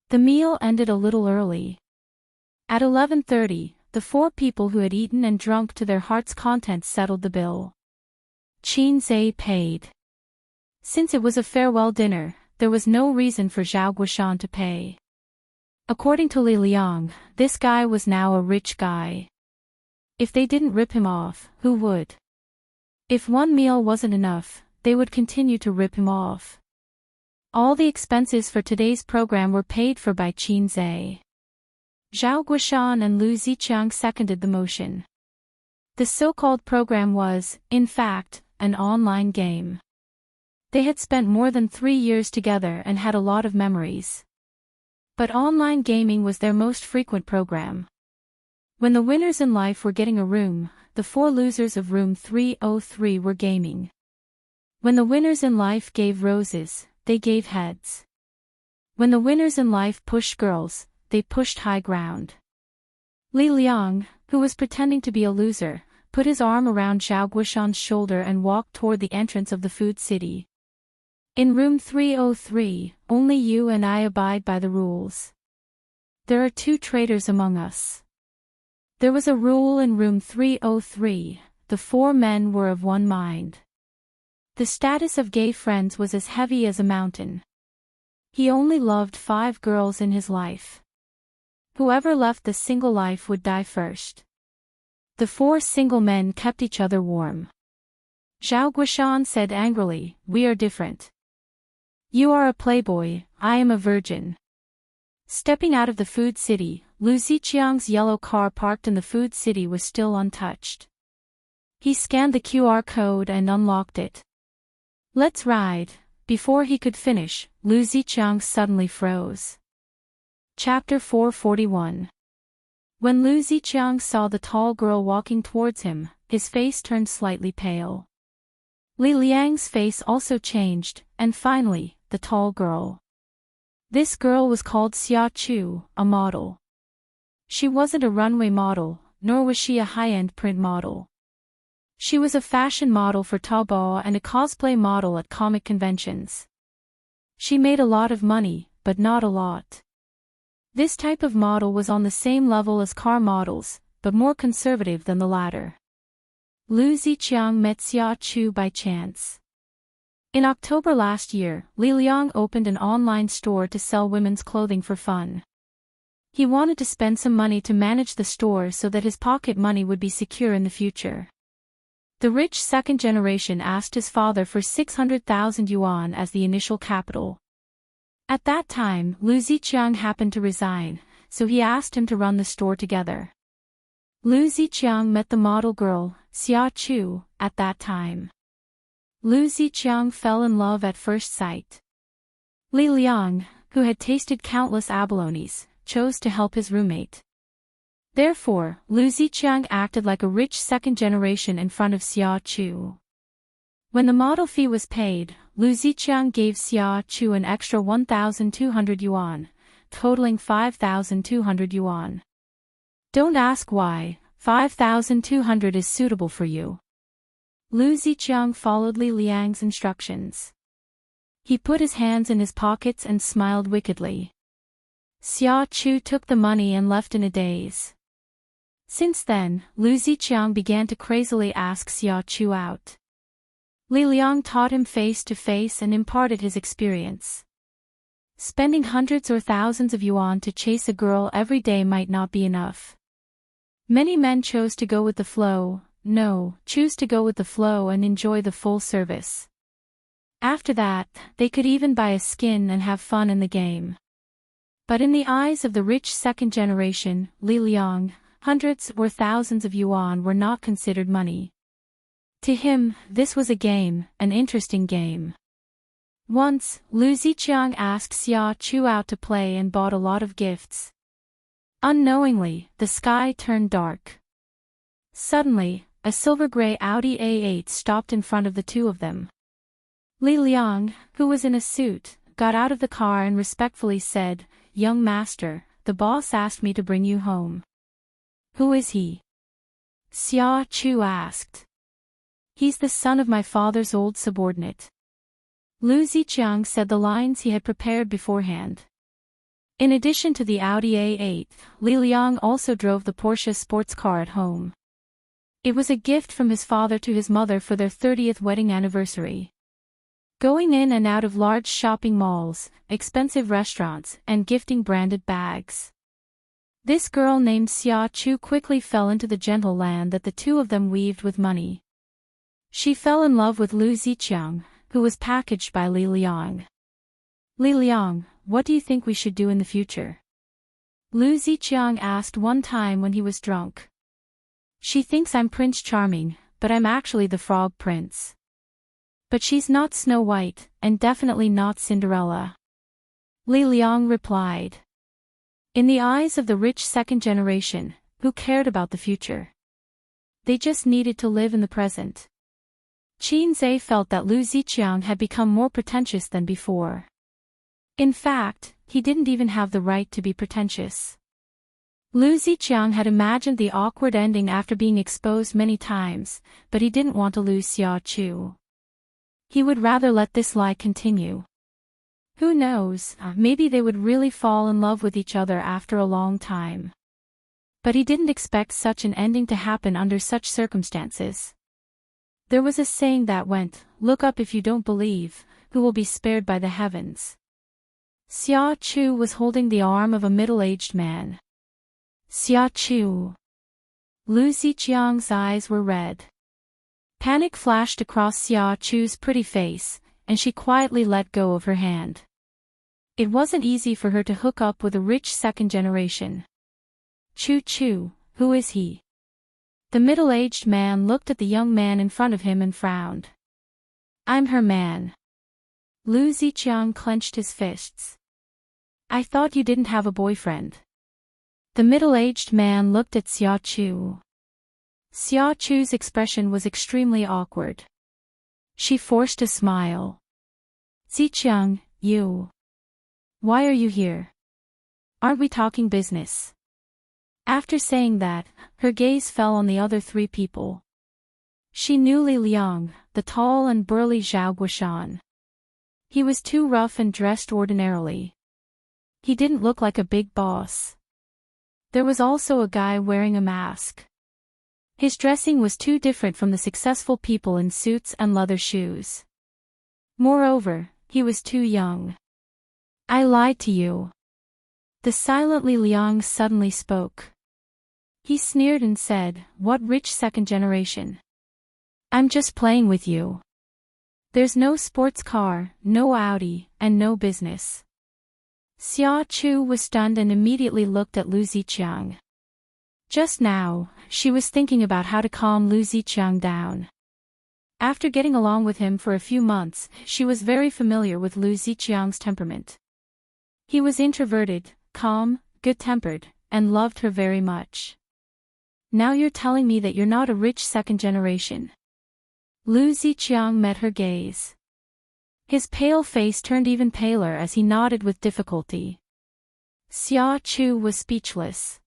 The meal ended a little early. At 11:30, the four people who had eaten and drunk to their heart's content settled the bill. Qin Zhe paid. Since it was a farewell dinner, there was no reason for Zhao Guoshan to pay. According to Li Liang, this guy was now a rich guy. If they didn't rip him off, who would? If one meal wasn't enough, they would continue to rip him off. All the expenses for today's program were paid for by Qin Zhe. Zhao Guishan and Lu Ziqiang seconded the motion. The so-called program was, in fact, an online game. They had spent more than 3 years together and had a lot of memories. But online gaming was their most frequent program. When the winners in life were getting a room, the 4 losers of room 303 were gaming. When the winners in life gave roses, they gave heads. When the winners in life pushed girls, they pushed high ground. Li Liang, who was pretending to be a loser, put his arm around Zhao Guishan's shoulder and walked toward the entrance of the food city. In room 303, only you and I abide by the rules. There are 2 traitors among us. There was a rule in room 303, the 4 men were of one mind. The status of gay friends was as heavy as a mountain. He only loved 5 girls in his life. Whoever left the single life would die first. The 4 single men kept each other warm. Zhao Guishan said angrily, "We are different. You are a playboy, I am a virgin." Stepping out of the food city, Lu Ziqiang's yellow car parked in the food city was still untouched. He scanned the QR code and unlocked it. "Let's ride." Before he could finish, Lu Ziqiang suddenly froze. Chapter 441. When Lu Ziqiang saw the tall girl walking towards him, his face turned slightly pale. Li Liang's face also changed, and finally, the tall girl. This girl was called Xia Chu, a model. She wasn't a runway model, nor was she a high-end print model. She was a fashion model for Taobao and a cosplay model at comic conventions. She made a lot of money, but not a lot. This type of model was on the same level as car models, but more conservative than the latter. Lu Ziqiang met Xia Chu by chance. In October last year, Li Liang opened an online store to sell women's clothing for fun. He wanted to spend some money to manage the store so that his pocket money would be secure in the future. The rich second generation asked his father for 600,000 yuan as the initial capital. At that time, Lu Ziqiang happened to resign, so he asked him to run the store together. Lu Ziqiang met the model girl, Xia Chu, at that time. Lu Ziqiang fell in love at first sight. Li Liang, who had tasted countless abalones, chose to help his roommate. Therefore, Lu Ziqiang acted like a rich second generation in front of Xia Chu. When the model fee was paid, Lu Ziqiang gave Xia Chu an extra 1,200 yuan, totaling 5,200 yuan. Don't ask why, 5,200 is suitable for you. Lu Ziqiang followed Li Liang's instructions. He put his hands in his pockets and smiled wickedly. Xia Chu took the money and left in a daze. Since then, Lu Ziqiang began to crazily ask Xia Chu out. Li Liang taught him face to face and imparted his experience. Spending hundreds or thousands of yuan to chase a girl every day might not be enough. Many men choose to go with the flow and enjoy the full service. After that, they could even buy a skin and have fun in the game. But in the eyes of the rich second generation, Li Liang, hundreds or thousands of yuan were not considered money. To him, this was a game, an interesting game. Once, Lu Ziqiang asked Xia Chu out to play and bought a lot of gifts. Unknowingly, the sky turned dark. Suddenly, a silver-gray Audi A8 stopped in front of the two of them. Li Liang, who was in a suit, got out of the car and respectfully said, "Young master, the boss asked me to bring you home." "Who is he?" Xia Chu asked. "He's the son of my father's old subordinate." Lu Ziqiang said the lines he had prepared beforehand. In addition to the Audi A8, Li Liang also drove the Porsche sports car at home. It was a gift from his father to his mother for their 30th wedding anniversary. going in and out of large shopping malls, expensive restaurants, and gifting branded bags. This girl named Xia Chu quickly fell into the gentle land that the two of them weaved with money. She fell in love with Lu Ziqiang, who was packaged by Li Liang. Li Liang, what do you think we should do in the future? Lu Ziqiang asked one time when he was drunk. She thinks I'm Prince Charming, but I'm actually the Frog Prince. But she's not Snow White, and definitely not Cinderella. Li Liang replied. In the eyes of the rich second generation, who cared about the future? They just needed to live in the present. Qin Zhe felt that Lu Ziqiang had become more pretentious than before. In fact, he didn't even have the right to be pretentious. Lu Ziqiang had imagined the awkward ending after being exposed many times, but he didn't want to lose Xia Chu. He would rather let this lie continue. Who knows, maybe they would really fall in love with each other after a long time. But he didn't expect such an ending to happen under such circumstances. There was a saying that went, "Look up if you don't believe, who will be spared by the heavens." Xia Chu was holding the arm of a middle-aged man. Xia Chu. Lu Ziqiang's eyes were red. Panic flashed across Xia Chu's pretty face, and she quietly let go of her hand. It wasn't easy for her to hook up with a rich second generation. Chu, who is he? The middle-aged man looked at the young man in front of him and frowned. I'm her man. Lu Ziqiang clenched his fists. I thought you didn't have a boyfriend. The middle-aged man looked at Xia Chu. Xia Chu's expression was extremely awkward. She forced a smile. Ziqiang, you. Why are you here? Aren't we talking business? After saying that, her gaze fell on the other three people. She knew Li Liang, the tall and burly Zhao Guoshan. He was too rough and dressed ordinarily. He didn't look like a big boss. There was also a guy wearing a mask. His dressing was too different from the successful people in suits and leather shoes. Moreover, he was too young. I lied to you. The silent Li Liang suddenly spoke. He sneered and said, What rich second generation? I'm just playing with you. There's no sports car, no Audi, and no business. Xia Chu was stunned and immediately looked at Lu Ziqiang. Just now, she was thinking about how to calm Lu Ziqiang down. After getting along with him for a few months, she was very familiar with Lu Ziqiang's temperament. He was introverted, calm, good-tempered, and loved her very much. Now you're telling me that you're not a rich second generation. Lu Ziqiang met her gaze. His pale face turned even paler as he nodded with difficulty. Xia Chu was speechless.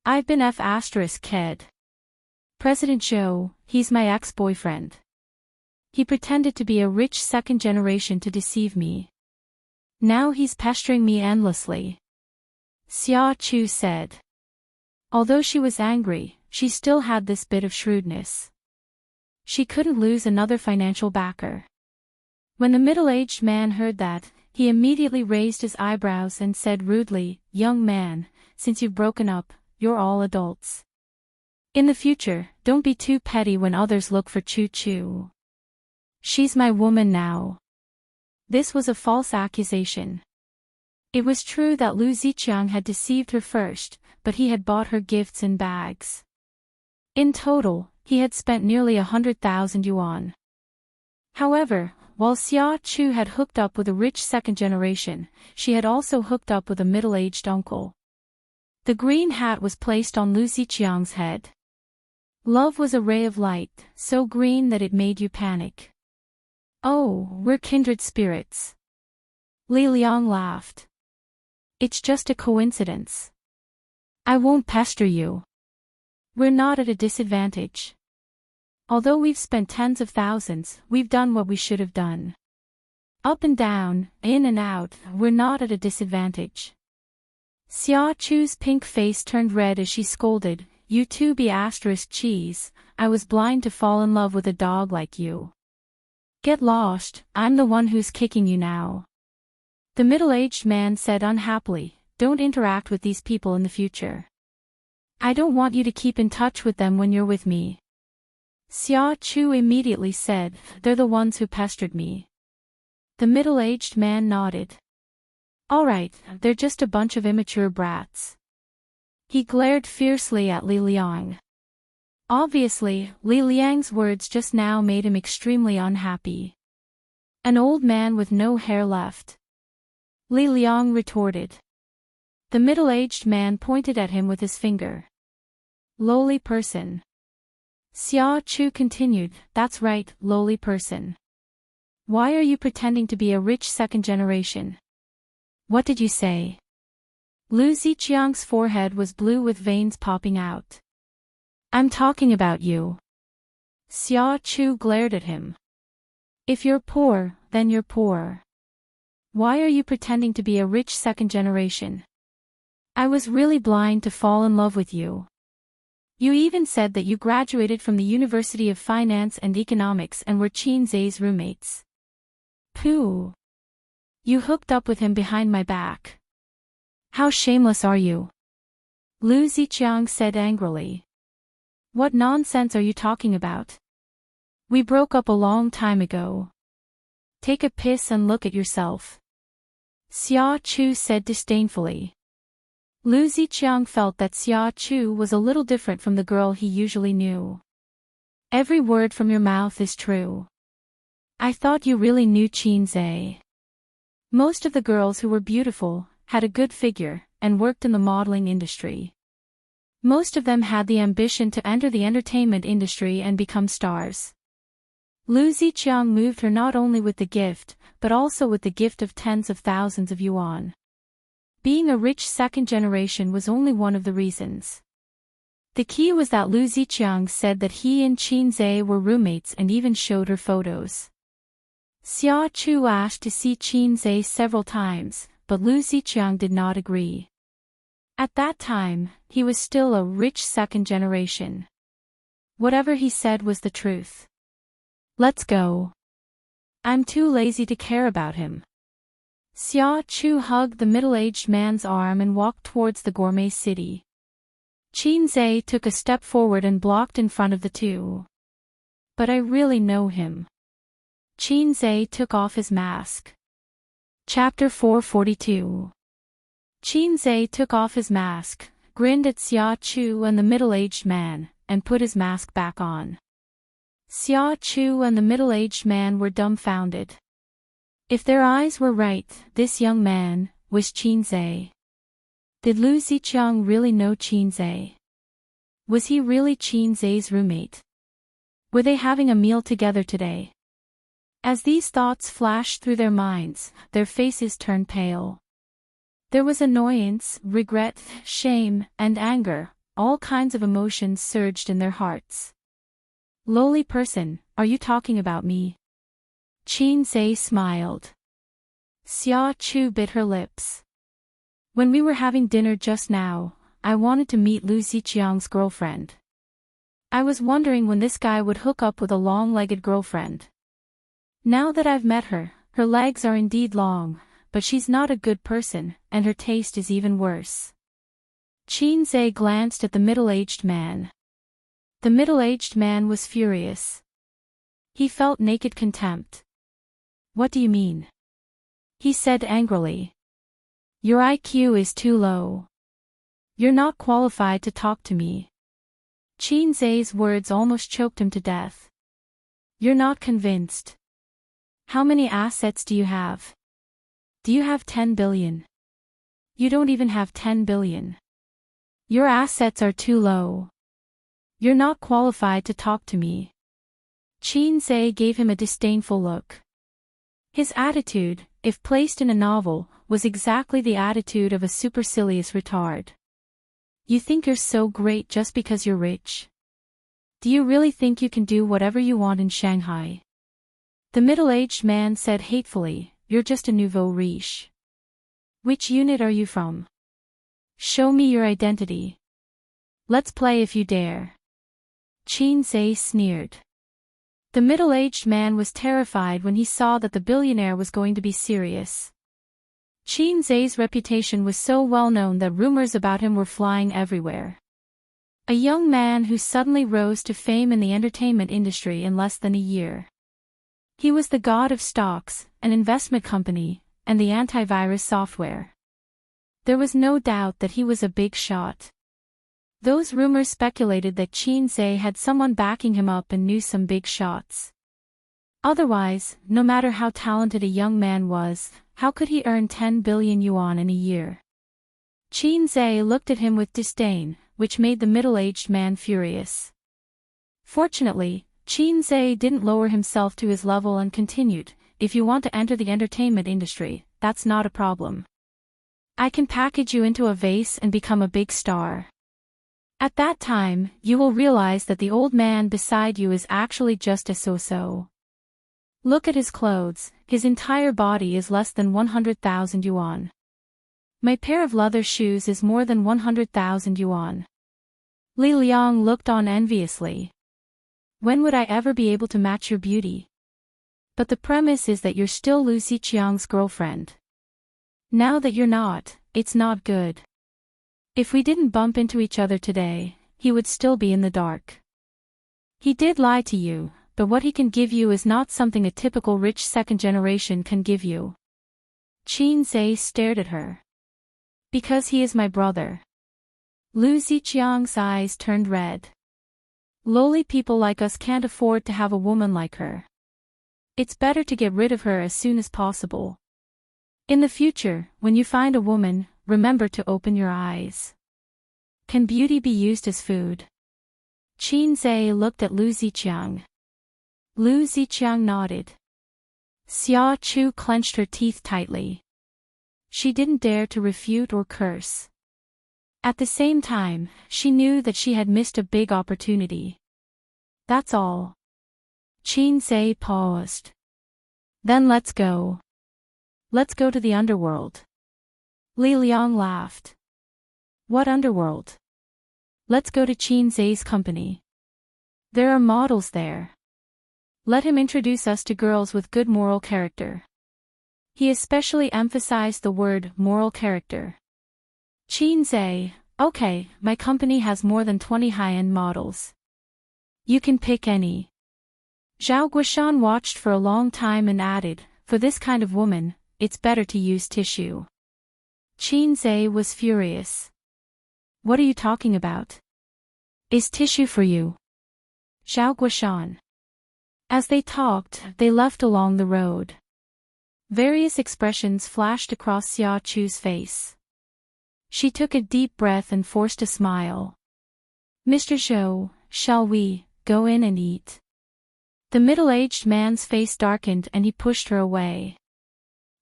I've been F***ed. President Zhou, he's my ex-boyfriend. He pretended to be a rich second generation to deceive me. Now he's pestering me endlessly. Xia Chu said. Although she was angry, she still had this bit of shrewdness. She couldn't lose another financial backer. When the middle-aged man heard that, he immediately raised his eyebrows and said rudely, Young man, since you've broken up, you're all adults. In the future, don't be too petty when others look for Chu. She's my woman now. This was a false accusation. It was true that Lu Ziqiang had deceived her first, but he had bought her gifts in bags. In total, he had spent nearly 100,000 yuan. However, while Xia Chu had hooked up with a rich second generation, she had also hooked up with a middle-aged uncle. The green hat was placed on Lu Ziqiang's head. Love was a ray of light, so green that it made you panic. Oh, we're kindred spirits. Li Liang laughed. It's just a coincidence. I won't pester you. We're not at a disadvantage. Although we've spent tens of thousands, we've done what we should have done. Up and down, in and out, we're not at a disadvantage. Xia Chu's pink face turned red as she scolded, You too be *cheese, I was blind to fall in love with a dog like you. Get lost, I'm the one who's kicking you now. The middle-aged man said unhappily, don't interact with these people in the future. I don't want you to keep in touch with them when you're with me. Xia Chu immediately said, they're the ones who pestered me. The middle-aged man nodded. Alright, they're just a bunch of immature brats. He glared fiercely at Li Liang. Obviously, Li Liang's words just now made him extremely unhappy. An old man with no hair left. Li Liang retorted. The middle-aged man pointed at him with his finger. Lowly person. Xia Chu continued, that's right, lowly person. Why are you pretending to be a rich second generation? What did you say? Lu Ziqiang's forehead was blue with veins popping out. I'm talking about you. Xia Chu glared at him. If you're poor, then you're poor. Why are you pretending to be a rich second generation? I was really blind to fall in love with you. You even said that you graduated from the University of Finance and Economics and were Qin Zai's roommates. Pooh. You hooked up with him behind my back. How shameless are you? Lu Ziqiang said angrily. What nonsense are you talking about? We broke up a long time ago. Take a piss and look at yourself. Xia Chu said disdainfully. Lu Ziqiang felt that Xia Chu was a little different from the girl he usually knew. Every word from your mouth is true. I thought you really knew Qin Zai. Most of the girls who were beautiful, had a good figure, and worked in the modeling industry. Most of them had the ambition to enter the entertainment industry and become stars. Lu Ziqiang moved her not only with the gift, but also with the gift of tens of thousands of yuan. Being a rich second generation was only one of the reasons. The key was that Lu Ziqiang said that he and Qin Zai were roommates and even showed her photos. Xia Chu asked to see Qin Zai several times, but Lu Ziqiang did not agree. At that time, he was still a rich second generation. Whatever he said was the truth. Let's go. I'm too lazy to care about him. Xia Chu hugged the middle-aged man's arm and walked towards the gourmet city. Qin Zai took a step forward and blocked in front of the two. But I really know him. Qin Zai took off his mask. Chapter 442. Qin Zai took off his mask, grinned at Xia Chu and the middle-aged man, and put his mask back on. Xia Chu and the middle-aged man were dumbfounded. If their eyes were right, this young man was Qin Zai. Did Lu Ziqiang really know Qin Zai? Was he really Qin Zai's roommate? Were they having a meal together today? As these thoughts flashed through their minds, their faces turned pale. There was annoyance, regret, shame, and anger, all kinds of emotions surged in their hearts. Lowly person, are you talking about me? Qin Zai smiled. Xia Chu bit her lips. When we were having dinner just now, I wanted to meet Lu Ziqiang's girlfriend. I was wondering when this guy would hook up with a long-legged girlfriend. Now that I've met her, her legs are indeed long, but she's not a good person, and her taste is even worse. Qin Zai glanced at the middle-aged man. The middle-aged man was furious. He felt naked contempt. What do you mean? He said angrily. Your IQ is too low. You're not qualified to talk to me. Qin Zai's words almost choked him to death. You're not convinced. How many assets do you have? Do you have 10 billion? You don't even have 10 billion. Your assets are too low. You're not qualified to talk to me. Qin Zai gave him a disdainful look. His attitude, if placed in a novel, was exactly the attitude of a supercilious retard. You think you're so great just because you're rich? Do you really think you can do whatever you want in Shanghai? The middle-aged man said hatefully, you're just a nouveau riche. Which unit are you from? Show me your identity. Let's play if you dare. Qin Zai sneered. The middle-aged man was terrified when he saw that the billionaire was going to be serious. Qin Zai's reputation was so well known that rumors about him were flying everywhere. A young man who suddenly rose to fame in the entertainment industry in less than a year. He was the god of stocks, an investment company, and the antivirus software. There was no doubt that he was a big shot. Those rumors speculated that Qin Zai had someone backing him up and knew some big shots. Otherwise, no matter how talented a young man was, how could he earn 10 billion yuan in a year? Qin Zai looked at him with disdain, which made the middle-aged man furious. Fortunately, Qin Zai didn't lower himself to his level and continued, "If you want to enter the entertainment industry, that's not a problem. I can package you into a vase and become a big star. At that time, you will realize that the old man beside you is actually just a so-so. Look at his clothes, his entire body is less than 100,000 yuan. My pair of leather shoes is more than 100,000 yuan. Li Liang looked on enviously. When would I ever be able to match your beauty? But the premise is that you're still Lu Ziqiang's girlfriend. Now that you're not, it's not good. If we didn't bump into each other today, he would still be in the dark. He did lie to you, but what he can give you is not something a typical rich second generation can give you. Qin Zai stared at her. Because he is my brother. Lu Ziqiang's eyes turned red. Lowly people like us can't afford to have a woman like her. It's better to get rid of her as soon as possible. In the future, when you find a woman, remember to open your eyes. Can beauty be used as food? Qin Zai looked at Lu Ziqiang. Lu Ziqiang nodded. Xia Chu clenched her teeth tightly. She didn't dare to refute or curse. At the same time, she knew that she had missed a big opportunity. That's all. Qin Zai paused. Then let's go. Let's go to the underworld. Li Liang laughed. What underworld? Let's go to Qin Zai's company. There are models there. Let him introduce us to girls with good moral character. He especially emphasized the word moral character. Qin Zai, okay, my company has more than 20 high-end models. You can pick any. Zhao Guishan watched for a long time and added, for this kind of woman, it's better to use tissue. Qin Zai was furious. What are you talking about? Is tissue for you? Zhao Guishan. As they talked, they left along the road. Various expressions flashed across Xia Chu's face. She took a deep breath and forced a smile. Mr. Zhou, shall we go in and eat? The middle-aged man's face darkened and he pushed her away.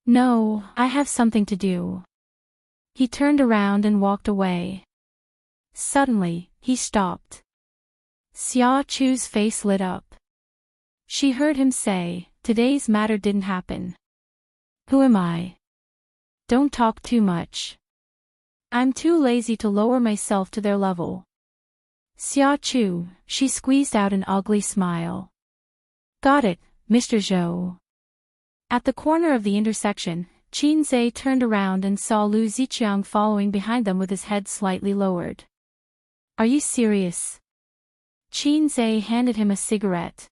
No, I have something to do. He turned around and walked away. Suddenly, he stopped. Xia Chu's face lit up. She heard him say, today's matter didn't happen. Who am I? Don't talk too much. I'm too lazy to lower myself to their level. Xia Chu, she squeezed out an ugly smile. Got it, Mr. Zhou. At the corner of the intersection, Qin Zai turned around and saw Lu Ziqiang following behind them with his head slightly lowered. Are you serious? Qin Zai handed him a cigarette.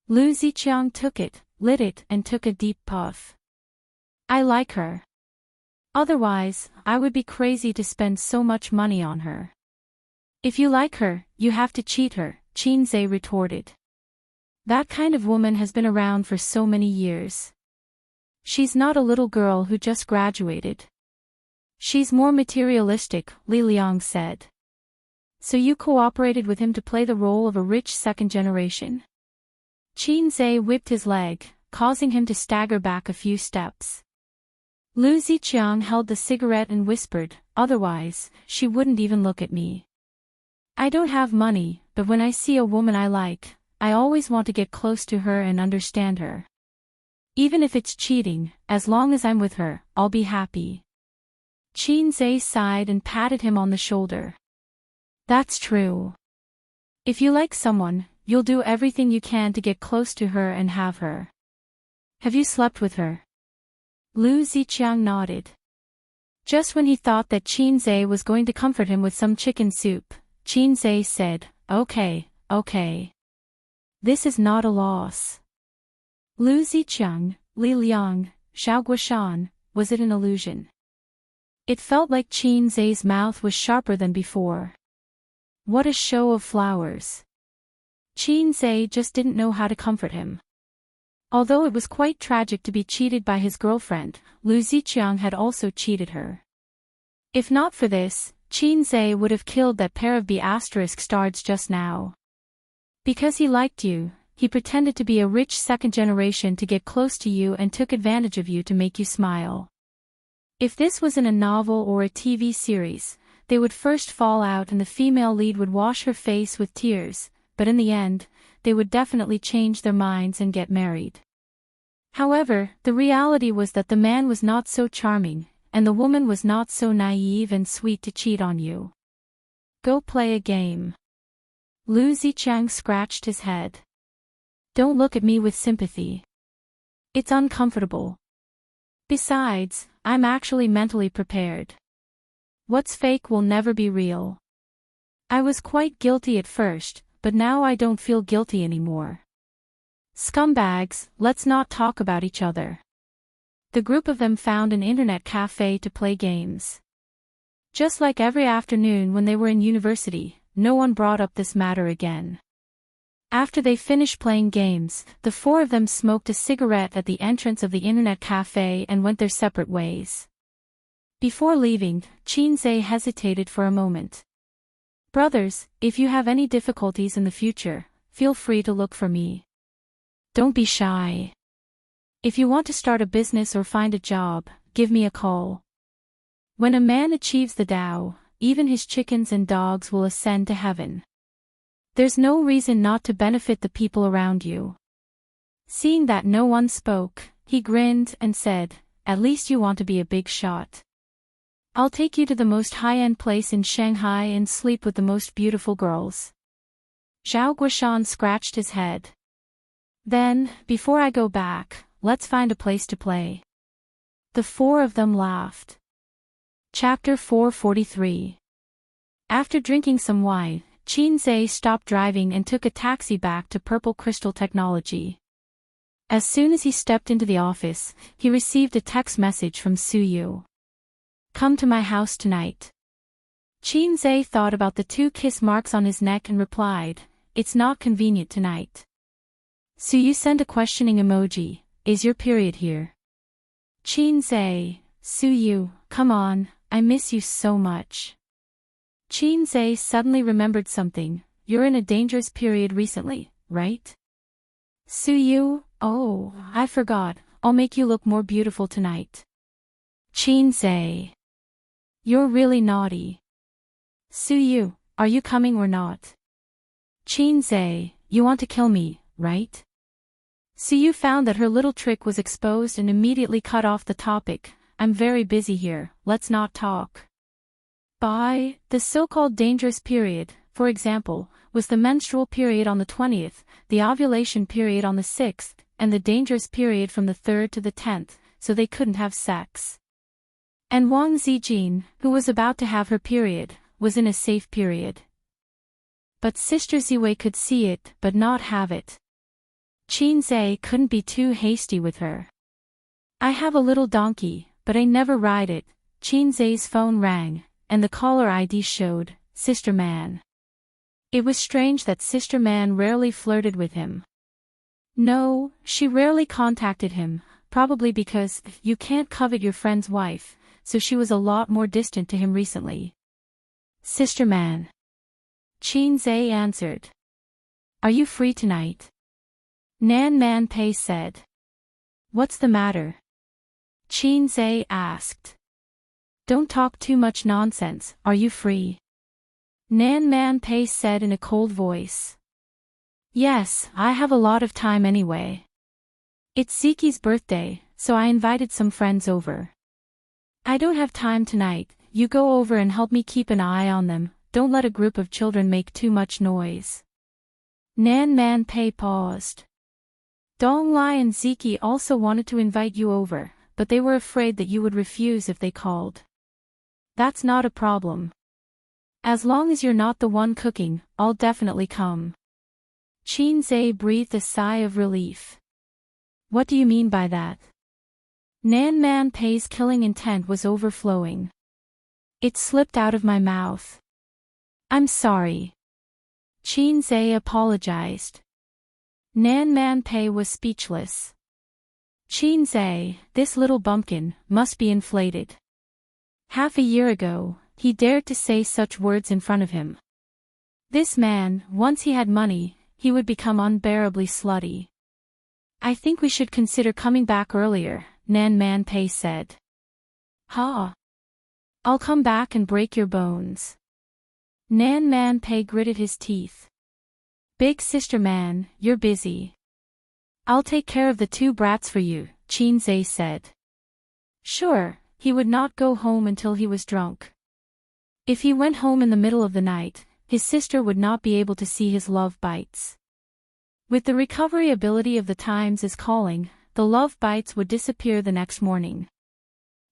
Lu Ziqiang took it, lit it and took a deep puff. I like her. Otherwise, I would be crazy to spend so much money on her. If you like her, you have to cheat her, Qin Zai retorted. That kind of woman has been around for so many years. She's not a little girl who just graduated. She's more materialistic, Li Liang said. So you cooperated with him to play the role of a rich second generation? Qin Zai whipped his leg, causing him to stagger back a few steps. Lu Ziqiang held the cigarette and whispered, otherwise, she wouldn't even look at me. I don't have money, but when I see a woman I like, I always want to get close to her and understand her. Even if it's cheating, as long as I'm with her, I'll be happy. Qin Zai sighed and patted him on the shoulder. That's true. If you like someone, you'll do everything you can to get close to her and have her. Have you slept with her? Lu Ziqiang nodded. Just when he thought that Qinzhe was going to comfort him with some chicken soup, Qinzhe said, Okay. This is not a loss. Lu Ziqiang, Li Liang, Xiaoguoshan, was it an illusion? It felt like Qinzhe's mouth was sharper than before. What a show of flowers. Qinzhe just didn't know how to comfort him. Although it was quite tragic to be cheated by his girlfriend, Lu Ziqiang had also cheated her. If not for this, Qinzhe would have killed that pair of B** stars just now. Because he liked you, he pretended to be a rich second generation to get close to you and took advantage of you to make you smile. If this was in a novel or a TV series, they would first fall out and the female lead would wash her face with tears, but in the end, they would definitely change their minds and get married. However, the reality was that the man was not so charming, and the woman was not so naive and sweet to cheat on you. Go play a game. Lu Ziqiang scratched his head. Don't look at me with sympathy. It's uncomfortable. Besides, I'm actually mentally prepared. What's fake will never be real. I was quite guilty at first, but now I don't feel guilty anymore. Scumbags, let's not talk about each other. The group of them found an internet cafe to play games. Just like every afternoon when they were in university, no one brought up this matter again. After they finished playing games, the four of them smoked a cigarette at the entrance of the internet cafe and went their separate ways. Before leaving, Qinzhe hesitated for a moment. Brothers, if you have any difficulties in the future, feel free to look for me. Don't be shy. If you want to start a business or find a job, give me a call. When a man achieves the Tao, even his chickens and dogs will ascend to heaven. There's no reason not to benefit the people around you. Seeing that no one spoke, he grinned and said, At least you want to be a big shot. I'll take you to the most high-end place in Shanghai and sleep with the most beautiful girls. Zhao Guoshan scratched his head. Then, before I go back, let's find a place to play. The four of them laughed. Chapter 443. After drinking some wine, Qinzhe stopped driving and took a taxi back to Purple Crystal Technology. As soon as he stepped into the office, he received a text message from Su Yu. Come to my house tonight. Qinzhe thought about the 2 kiss marks on his neck and replied, It's not convenient tonight. Su Yu sent a questioning emoji, Is your period here? Qinzhe, Su Yu, come on, I miss you so much. Qinzhe suddenly remembered something, You're in a dangerous period recently, right? Su Yu, oh, I forgot, I'll make you look more beautiful tonight. Qinzhe. You're really naughty. Su Yu, are you coming or not? Qinzhe, you want to kill me, right? Su Yu found that her little trick was exposed and immediately cut off the topic. I'm very busy here, let's not talk. Bye. The so-called dangerous period, for example, was the menstrual period on the 20th, the ovulation period on the 6th, and the dangerous period from the 3rd to the 10th, so they couldn't have sex. And Wang Zijin, who was about to have her period, was in a safe period. But Sister Ziwei could see it, but not have it. Qinzhe couldn't be too hasty with her. I have a little donkey, but I never ride it. Qinzhe's phone rang, and the caller ID showed, Sister Man. It was strange that Sister Man rarely flirted with him. No, she rarely contacted him, probably because you can't covet your friend's wife, so she was a lot more distant to him recently. Sister Man. Qinzhe answered. Are you free tonight? Nan Man Pei said. What's the matter? Qinzhe asked. Don't talk too much nonsense, are you free? Nan Man Pei said in a cold voice. Yes, I have a lot of time anyway. It's Ziki's birthday, so I invited some friends over. I don't have time tonight, you go over and help me keep an eye on them, don't let a group of children make too much noise. Nan Man Pei paused. Dong Lai and Ziki also wanted to invite you over, but they were afraid that you would refuse if they called. That's not a problem. As long as you're not the one cooking, I'll definitely come. Qin Zhe breathed a sigh of relief. What do you mean by that? Nan Man Pei's killing intent was overflowing. It slipped out of my mouth. I'm sorry. Qin Zhe apologized. Nan Man Pei was speechless. Qin Zhe, this little bumpkin, must be inflated. Half a year ago, he dared to say such words in front of him. This man, once he had money, he would become unbearably slutty. I think we should consider coming back earlier, Nan Man Pei said. Ha! I'll come back and break your bones. Nan Man Pei gritted his teeth. Big sister man, you're busy. I'll take care of the two brats for you, Qin Zhe said. Sure, he would not go home until he was drunk. If he went home in the middle of the night, his sister would not be able to see his love bites. With the recovery ability of the times is calling, the love bites would disappear the next morning.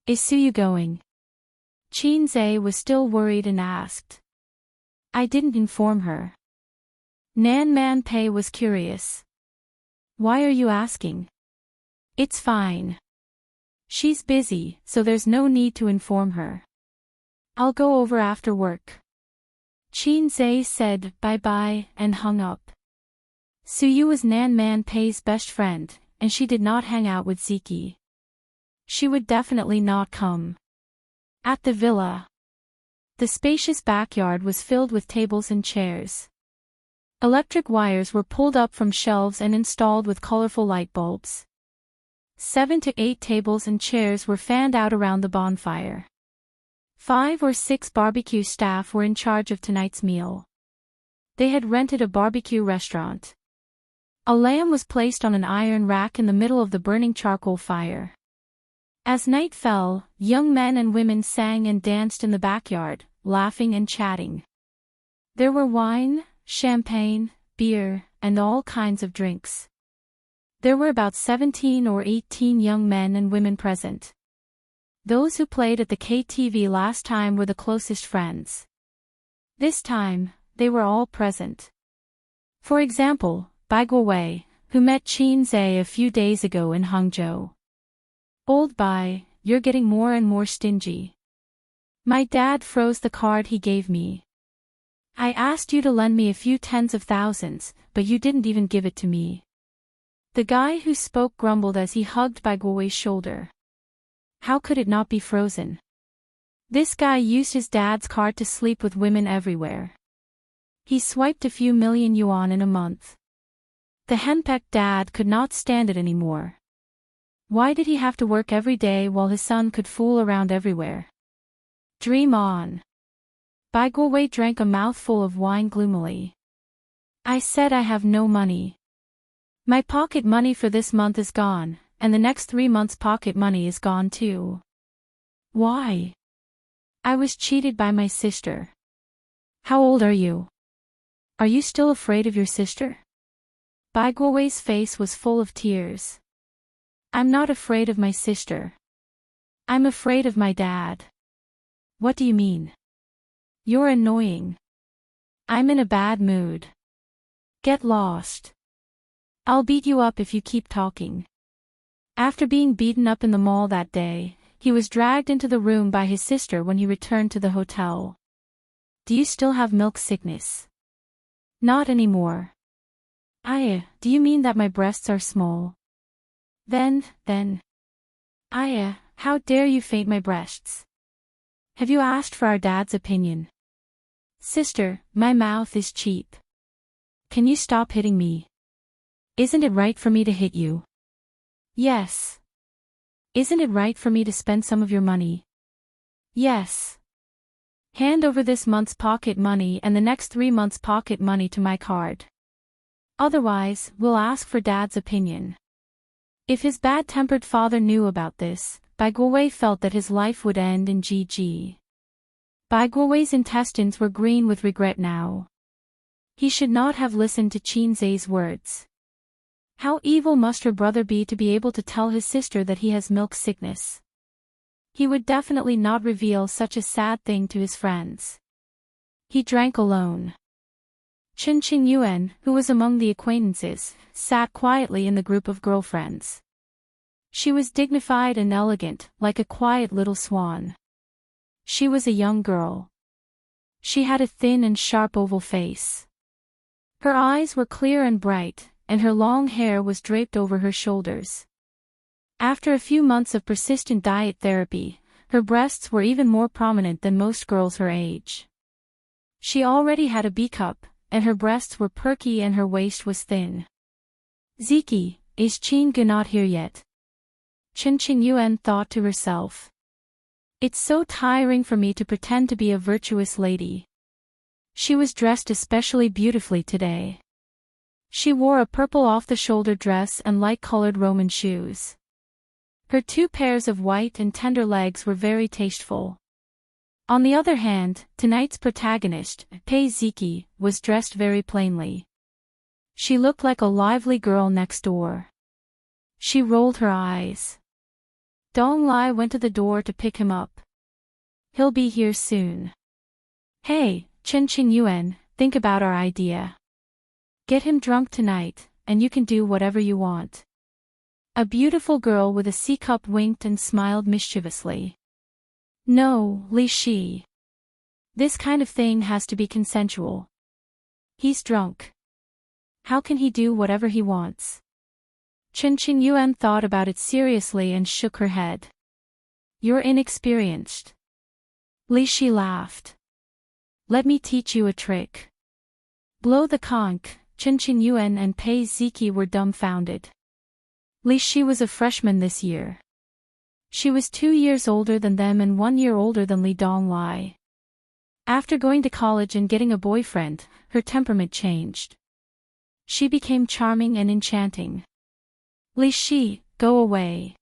Is Suyu going? Qin Zhe was still worried and asked. I didn't inform her. Nan Man Pei was curious. Why are you asking? It's fine. She's busy, so there's no need to inform her. I'll go over after work. Qin Zhe said bye-bye and hung up. Suyu was Nan Man Pei's best friend, and she did not hang out with Ziki. She would definitely not come. At the villa. The spacious backyard was filled with tables and chairs. Electric wires were pulled up from shelves and installed with colorful light bulbs. 7 to 8 tables and chairs were fanned out around the bonfire. 5 or 6 barbecue staff were in charge of tonight's meal. They had rented a barbecue restaurant. A lamb was placed on an iron rack in the middle of the burning charcoal fire. As night fell, young men and women sang and danced in the backyard, laughing and chatting. There were wine, champagne, beer, and all kinds of drinks. There were about 17 or 18 young men and women present. Those who played at the KTV last time were the closest friends. This time, they were all present. For example, Bai Guowei, who met Qin Zhe a few days ago in Hangzhou. Old Bai, you're getting more and more stingy. My dad froze the card he gave me. I asked you to lend me a few tens of thousands, but you didn't even give it to me. The guy who spoke grumbled as he hugged Bai Guowei's shoulder. How could it not be frozen? This guy used his dad's card to sleep with women everywhere. He swiped a few million yuan in a month. The henpecked dad could not stand it anymore. Why did he have to work every day while his son could fool around everywhere? Dream on. Bai Guowei drank a mouthful of wine gloomily. I said I have no money. My pocket money for this month is gone, and the next 3 months' pocket money is gone too. Why? I was cheated by my sister. How old are you? Are you still afraid of your sister? Bai Guowei's face was full of tears. I'm not afraid of my sister. I'm afraid of my dad. What do you mean? You're annoying. I'm in a bad mood. Get lost. I'll beat you up if you keep talking. After being beaten up in the mall that day, he was dragged into the room by his sister when he returned to the hotel. Do you still have milk sickness? Not anymore. Do you mean that my breasts are small? Then, how dare you faint my breasts? Have you asked for our dad's opinion? Sister, my mouth is cheap. Can you stop hitting me? Isn't it right for me to hit you? Yes. Isn't it right for me to spend some of your money? Yes. Hand over this month's pocket money and the next 3 months' pocket money to my card. Otherwise, we'll ask for Dad's opinion. If his bad-tempered father knew about this, Bai Guowei felt that his life would end in GG. Bai Guowei's intestines were green with regret now. He should not have listened to Qinzai's words. How evil must her brother be to be able to tell his sister that he has milk sickness? He would definitely not reveal such a sad thing to his friends. He drank alone. Chen Qingyuan, who was among the acquaintances, sat quietly in the group of girlfriends. She was dignified and elegant, like a quiet little swan. She was a young girl. She had a thin and sharp oval face. Her eyes were clear and bright, and her long hair was draped over her shoulders. After a few months of persistent diet therapy, her breasts were even more prominent than most girls her age. She already had a B-cup, and her breasts were perky and her waist was thin. Ziki, is Qin not here yet? Chen Qingyuan thought to herself. It's so tiring for me to pretend to be a virtuous lady. She was dressed especially beautifully today. She wore a purple off-the-shoulder dress and light-colored Roman shoes. Her 2 pairs of white and tender legs were very tasteful. On the other hand, tonight's protagonist, Pei Ziki, was dressed very plainly. She looked like a lively girl next door. She rolled her eyes. Dong Lai went to the door to pick him up. He'll be here soon. Hey, Chen Qingyuan, think about our idea. Get him drunk tonight, and you can do whatever you want. A beautiful girl with a C-cup winked and smiled mischievously. No, Li Shi. This kind of thing has to be consensual. He's drunk. How can he do whatever he wants? Chen Qingyuan thought about it seriously and shook her head. You're inexperienced. Li Shi laughed. Let me teach you a trick. Blow the conch. Chen Qingyuan and Pei Ziki were dumbfounded. Li Shi was a freshman this year. She was 2 years older than them and 1 year older than Li Donglai. After going to college and getting a boyfriend, her temperament changed. She became charming and enchanting. Li Shi, go away.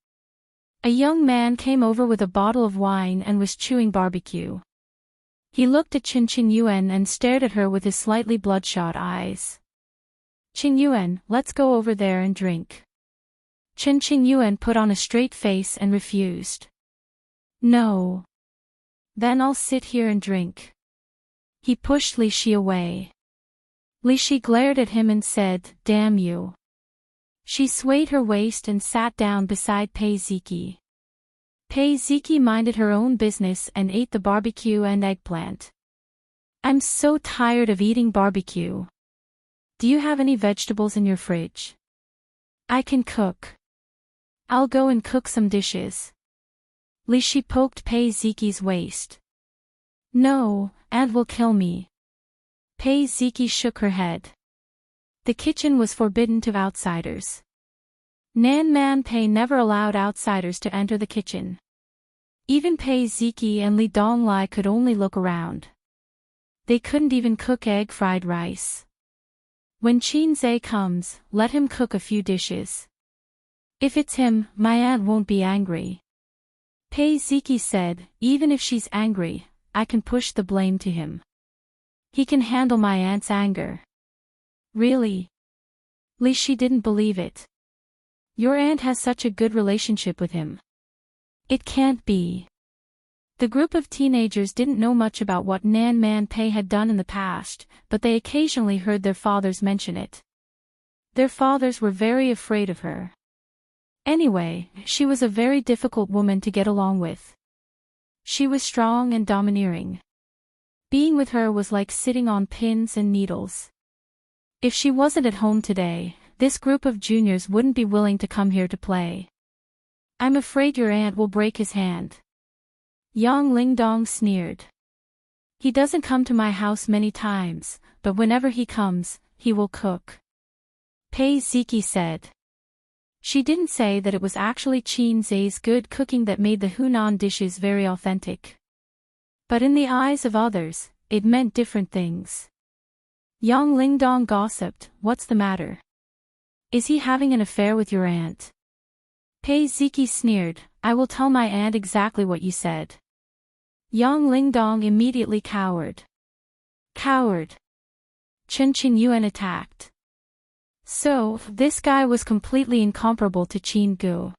A young man came over with a bottle of wine and was chewing barbecue. He looked at Chen Qingyuan and stared at her with his slightly bloodshot eyes. Qingyuan, let's go over there and drink. Chen Qingyuan put on a straight face and refused. No. Then I'll sit here and drink. He pushed Li Shi away. Li Shi glared at him and said, Damn you. She swayed her waist and sat down beside Pei Ziki. Pei Ziki minded her own business and ate the barbecue and eggplant. I'm so tired of eating barbecue. Do you have any vegetables in your fridge? I can cook. I'll go and cook some dishes. Li Shi poked Pei Ziki's waist. No, Aunt will kill me. Pei Ziki shook her head. The kitchen was forbidden to outsiders. Nan Man Pei never allowed outsiders to enter the kitchen. Even Pei Ziki and Li Donglai could only look around. They couldn't even cook egg fried rice. When Qinzai comes, let him cook a few dishes. If it's him, my aunt won't be angry. Pei Ziki said, even if she's angry, I can push the blame to him. He can handle my aunt's anger. Really? Li Shi didn't believe it. Your aunt has such a good relationship with him. It can't be. The group of teenagers didn't know much about what Nan Man Pei had done in the past, but they occasionally heard their fathers mention it. Their fathers were very afraid of her. Anyway, she was a very difficult woman to get along with. She was strong and domineering. Being with her was like sitting on pins and needles. If she wasn't at home today, this group of juniors wouldn't be willing to come here to play. I'm afraid your aunt will break his hand. Yang Lingdong sneered. He doesn't come to my house many times, but whenever he comes, he will cook. Pei Ziki said. She didn't say that it was actually Qinzai's good cooking that made the Hunan dishes very authentic. But in the eyes of others, it meant different things. Yang Lingdong gossiped, what's the matter? Is he having an affair with your aunt? Pei Ziki sneered, I will tell my aunt exactly what you said. Yang Lingdong immediately cowered. Coward. Chen Yuan attacked. So, this guy was completely incomparable to Qin Gu.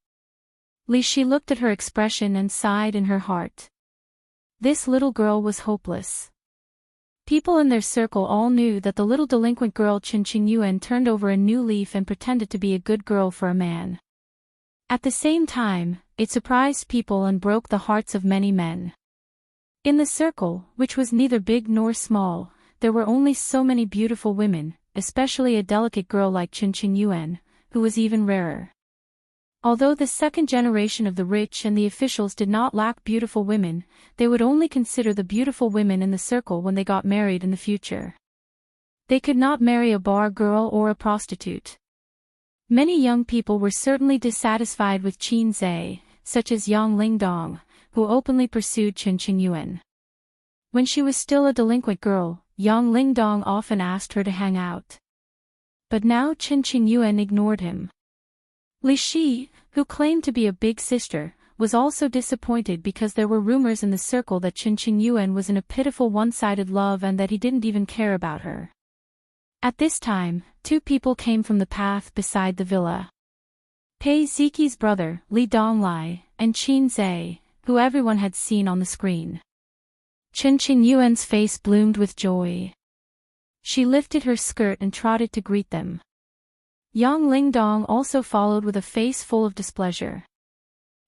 Li Shi looked at her expression and sighed in her heart. This little girl was hopeless. People in their circle all knew that the little delinquent girl Chen Yuan turned over a new leaf and pretended to be a good girl for a man. At the same time, it surprised people and broke the hearts of many men. In the circle, which was neither big nor small, there were only so many beautiful women, especially a delicate girl like Chen Yuan, who was even rarer. Although the second generation of the rich and the officials did not lack beautiful women, they would only consider the beautiful women in the circle when they got married in the future. They could not marry a bar girl or a prostitute. Many young people were certainly dissatisfied with Qin Zhe, such as Yang Lingdong, who openly pursued Chen Yuan. When she was still a delinquent girl, Yang Lingdong often asked her to hang out. But now Chen Yuan ignored him. Li Shi, who claimed to be a big sister, was also disappointed because there were rumors in the circle that Chen Yuan was in a pitiful one-sided love and that he didn't even care about her. At this time, two people came from the path beside the villa. Pei Ziqi's brother, Li Donglai, and Qin Zhe, who everyone had seen on the screen. Chen Yuan's face bloomed with joy. She lifted her skirt and trotted to greet them. Yang Lingdong also followed with a face full of displeasure.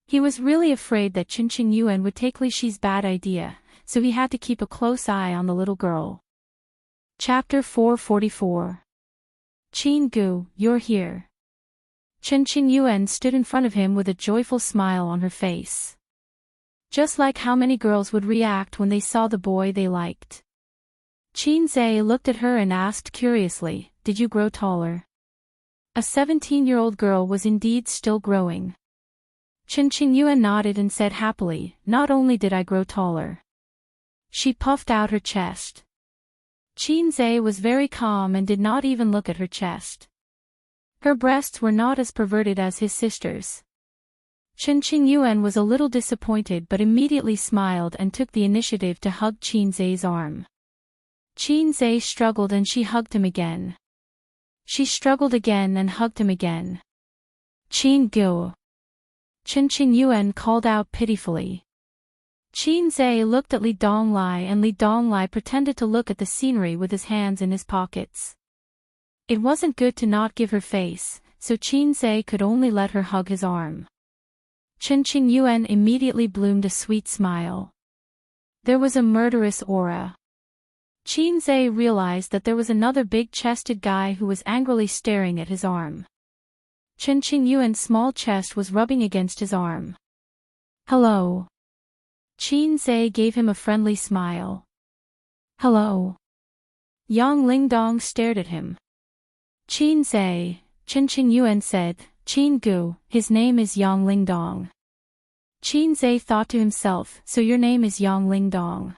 He was really afraid that Chen Yuan would take Li Shi's bad idea, so he had to keep a close eye on the little girl. Chapter 444. Qin Gu, you're here. Chen Yuan stood in front of him with a joyful smile on her face. Just like how many girls would react when they saw the boy they liked. Qin Zhe looked at her and asked curiously, "Did you grow taller?" A 17-year-old girl was indeed still growing. Chen Yuan nodded and said happily, "Not only did I grow taller." She puffed out her chest. Qin Zhe was very calm and did not even look at her chest. Her breasts were not as perverted as his sister's. Chen Yuan was a little disappointed but immediately smiled and took the initiative to hug Qin Zhe's arm. Qin Zhe struggled and she hugged him again. She struggled again and hugged him again. "Qin Gu." Chen Yuan called out pitifully. Qin Zhe looked at Li Donglai and Li Donglai pretended to look at the scenery with his hands in his pockets. It wasn't good to not give her face, so Qin Zhe could only let her hug his arm. Chen Yuan immediately bloomed a sweet smile. There was a murderous aura. Qin Zhe realized that there was another big-chested guy who was angrily staring at his arm. Chen Yuan's small chest was rubbing against his arm. "Hello." Qin Zhe gave him a friendly smile. "Hello." Yang Lingdong stared at him. "Qin Zhe," Chen Yuan said, "Qin Gu, his name is Yang Lingdong." Qin Zhe thought to himself, "So your name is Yang Lingdong.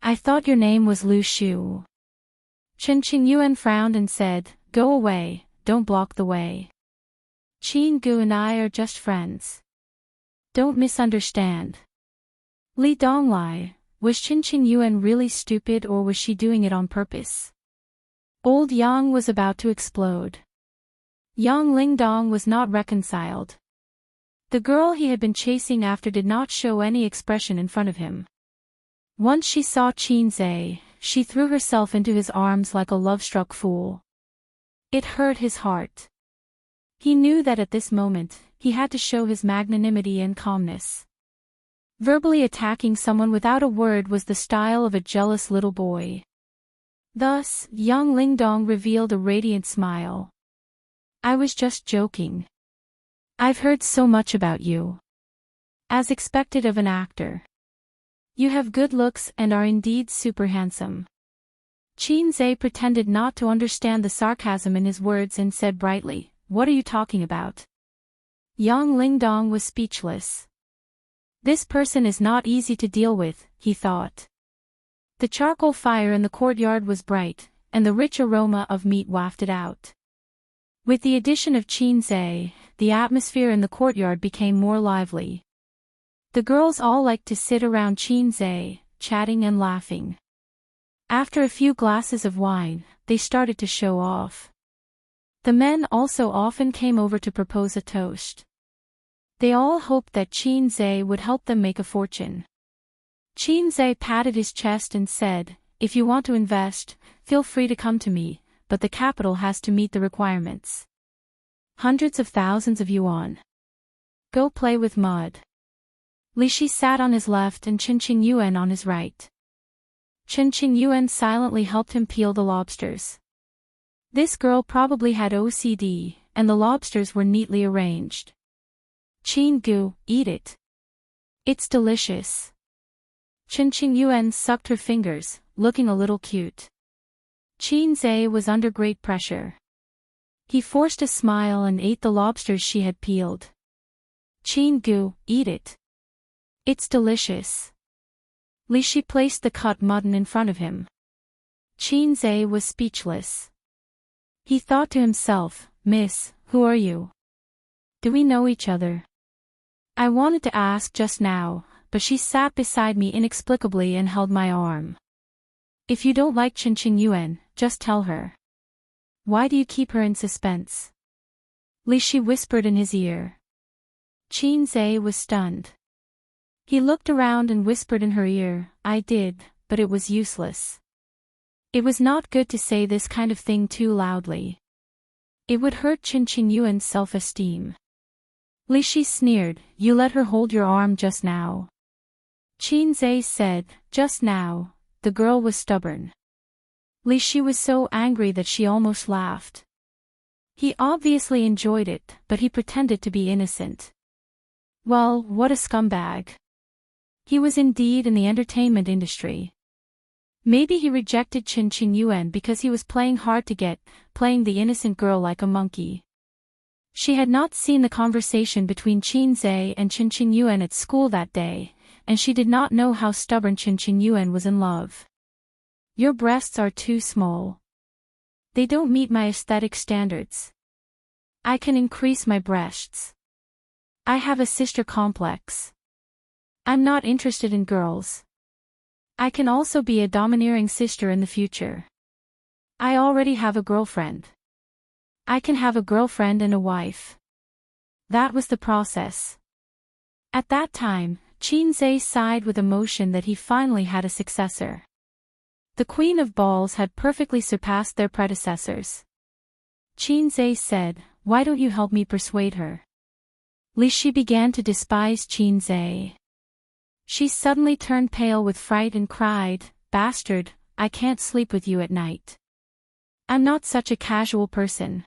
I thought your name was Lu Shu." Chen Yuan frowned and said, "Go away, don't block the way. Qin Gu and I are just friends. Don't misunderstand." Li Donglai, was Chen Yuan really stupid or was she doing it on purpose? Old Yang was about to explode. Yang Lingdong was not reconciled. The girl he had been chasing after did not show any expression in front of him. Once she saw Qin Zhe, she threw herself into his arms like a love-struck fool. It hurt his heart. He knew that at this moment, he had to show his magnanimity and calmness. Verbally attacking someone without a word was the style of a jealous little boy. Thus, Yang Lingdong revealed a radiant smile. "I was just joking. I've heard so much about you. As expected of an actor. You have good looks and are indeed super handsome." Qin Zhe pretended not to understand the sarcasm in his words and said brightly, "What are you talking about?" Yang Lingdong was speechless. This person is not easy to deal with, he thought. The charcoal fire in the courtyard was bright, and the rich aroma of meat wafted out. With the addition of Qin Zhe, the atmosphere in the courtyard became more lively. The girls all liked to sit around Qin Zhe, chatting and laughing. After a few glasses of wine, they started to show off. The men also often came over to propose a toast. They all hoped that Xianxia would help them make a fortune. Xianxia patted his chest and said, "If you want to invest, feel free to come to me, but the capital has to meet the requirements. Hundreds of thousands of yuan. Go play with mud." Li Shi sat on his left and Qin Yuan on his right. Qin Yuan silently helped him peel the lobsters. This girl probably had OCD, and the lobsters were neatly arranged. "Qin Gu, eat it. It's delicious." Qin Yuan sucked her fingers, looking a little cute. Xianxia was under great pressure. He forced a smile and ate the lobsters she had peeled. "Qin Gu, eat it. It's delicious." Li Shi placed the cut mutton in front of him. Xianxia was speechless. He thought to himself, "Miss, who are you? Do we know each other?" I wanted to ask just now, but she sat beside me inexplicably and held my arm. "If you don't like Qin Yuan, just tell her. Why do you keep her in suspense?" Li Shi whispered in his ear. Xianxia was stunned. He looked around and whispered in her ear, "I did, but it was useless. It was not good to say this kind of thing too loudly. It would hurt Qin Yuan's self-esteem." Li Shi sneered, "You let her hold your arm just now." Xianxia said, "Just now." The girl was stubborn. Li Shi was so angry that she almost laughed. He obviously enjoyed it, but he pretended to be innocent. Well, what a scumbag. He was indeed in the entertainment industry. Maybe he rejected Qin Yuan because he was playing hard to get, playing the innocent girl like a monkey. She had not seen the conversation between Xianxia and Qin Yuan at school that day, and she did not know how stubborn Qin Yuan was in love. "Your breasts are too small. They don't meet my aesthetic standards. I can increase my breasts. I have a sister complex. I'm not interested in girls. I can also be a domineering sister in the future. I already have a girlfriend. I can have a girlfriend and a wife." That was the process. At that time, Xianxia sighed with emotion that he finally had a successor. The Queen of Balls had perfectly surpassed their predecessors. Xianxia said, "Why don't you help me persuade her?" Li Shi began to despise Xianxia. She suddenly turned pale with fright and cried, "Bastard, I can't sleep with you at night. I'm not such a casual person."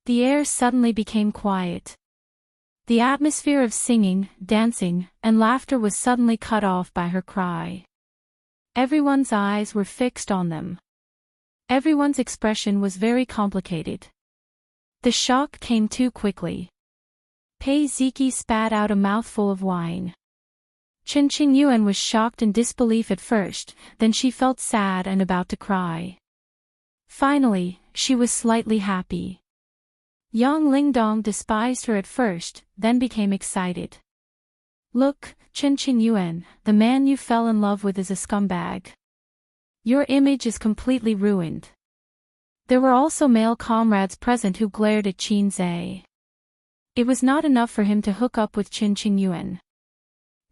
The air suddenly became quiet. The atmosphere of singing, dancing, and laughter was suddenly cut off by her cry. Everyone's eyes were fixed on them. Everyone's expression was very complicated. The shock came too quickly. Pei Ziki spat out a mouthful of wine. Qin Yuan was shocked in disbelief at first, then she felt sad and about to cry. Finally, she was slightly happy. Yang Lingdong despised her at first, then became excited. "Look, Qin Yuan, the man you fell in love with is a scumbag. Your image is completely ruined." There were also male comrades present who glared at Xianxia. It was not enough for him to hook up with Qin Yuan.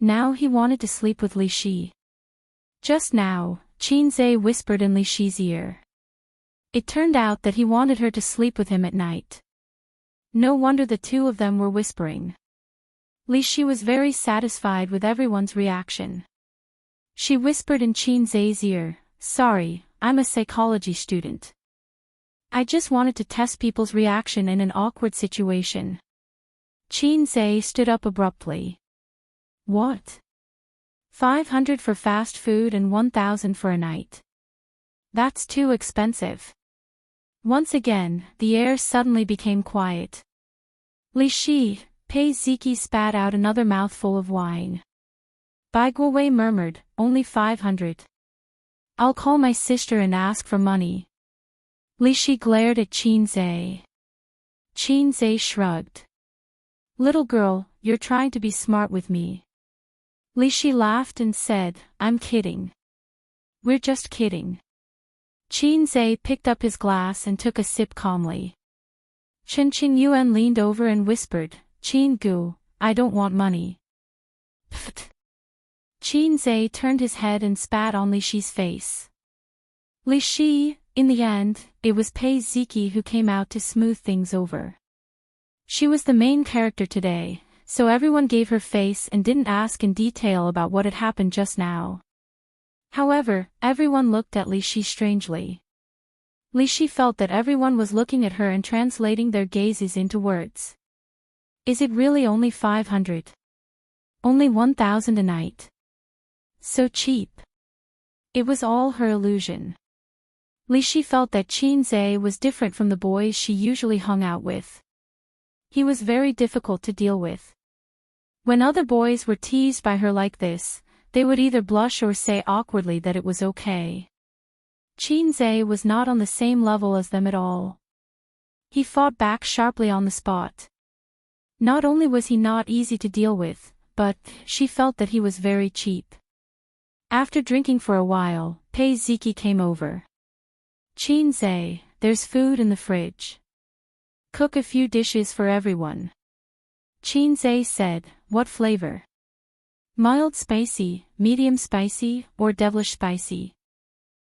Now he wanted to sleep with Li Shi. Just now, Xianxia whispered in Li Shi's ear. It turned out that he wanted her to sleep with him at night. No wonder the two of them were whispering. Li Shi was very satisfied with everyone's reaction. She whispered in Xianxia's ear, "Sorry, I'm a psychology student. I just wanted to test people's reaction in an awkward situation." Xianxia stood up abruptly. "What? 500 for fast food and 1,000 for a night? That's too expensive." Once again, the air suddenly became quiet. Li Shi, Pei Ziki spat out another mouthful of wine. Bai Guowei murmured, "Only 500. I'll call my sister and ask for money." Li Shi glared at Xianxia. Xianxia shrugged. "Little girl, you're trying to be smart with me." Li Shi laughed and said, "I'm kidding. We're just kidding. Qianxia picked up his glass and took a sip calmly. Chen Yuan leaned over and whispered, "Qin Gu, I don't want money." Pfft. Qianxia turned his head and spat on Li Shi's face. Li Shi, in the end, it was Pei Ziki who came out to smooth things over. She was the main character today, so everyone gave her face and didn't ask in detail about what had happened just now. However, everyone looked at Li Shi strangely. Li Shi felt that everyone was looking at her and translating their gazes into words. Is it really only 500? Only 1,000 a night? So cheap. It was all her illusion. Li Shi felt that Qianxia was different from the boys she usually hung out with. He was very difficult to deal with. When other boys were teased by her like this, they would either blush or say awkwardly that it was okay. Qianxia was not on the same level as them at all. He fought back sharply on the spot. Not only was he not easy to deal with, but she felt that he was very cheap. After drinking for a while, Pei Ziki came over. "Qianxia, there's food in the fridge. Cook a few dishes for everyone." Qianxia said, "What flavor? Mild spicy, medium spicy, or devilish spicy?"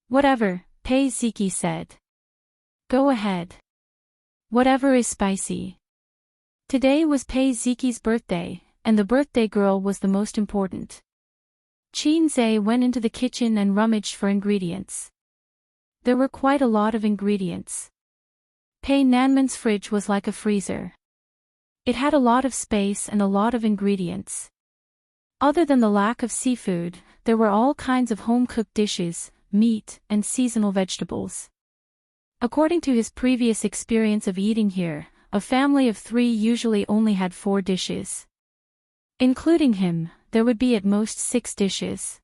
"Whatever," Pei Ziki said. "Go ahead. Whatever is spicy." Today was Pei Ziki's birthday, and the birthday girl was the most important. Qianxia went into the kitchen and rummaged for ingredients. There were quite a lot of ingredients. Pei Nanman's fridge was like a freezer. It had a lot of space and a lot of ingredients. Other than the lack of seafood, there were all kinds of home-cooked dishes, meat, and seasonal vegetables. According to his previous experience of eating here, a family of 3 usually only had 4 dishes. Including him, there would be at most 6 dishes.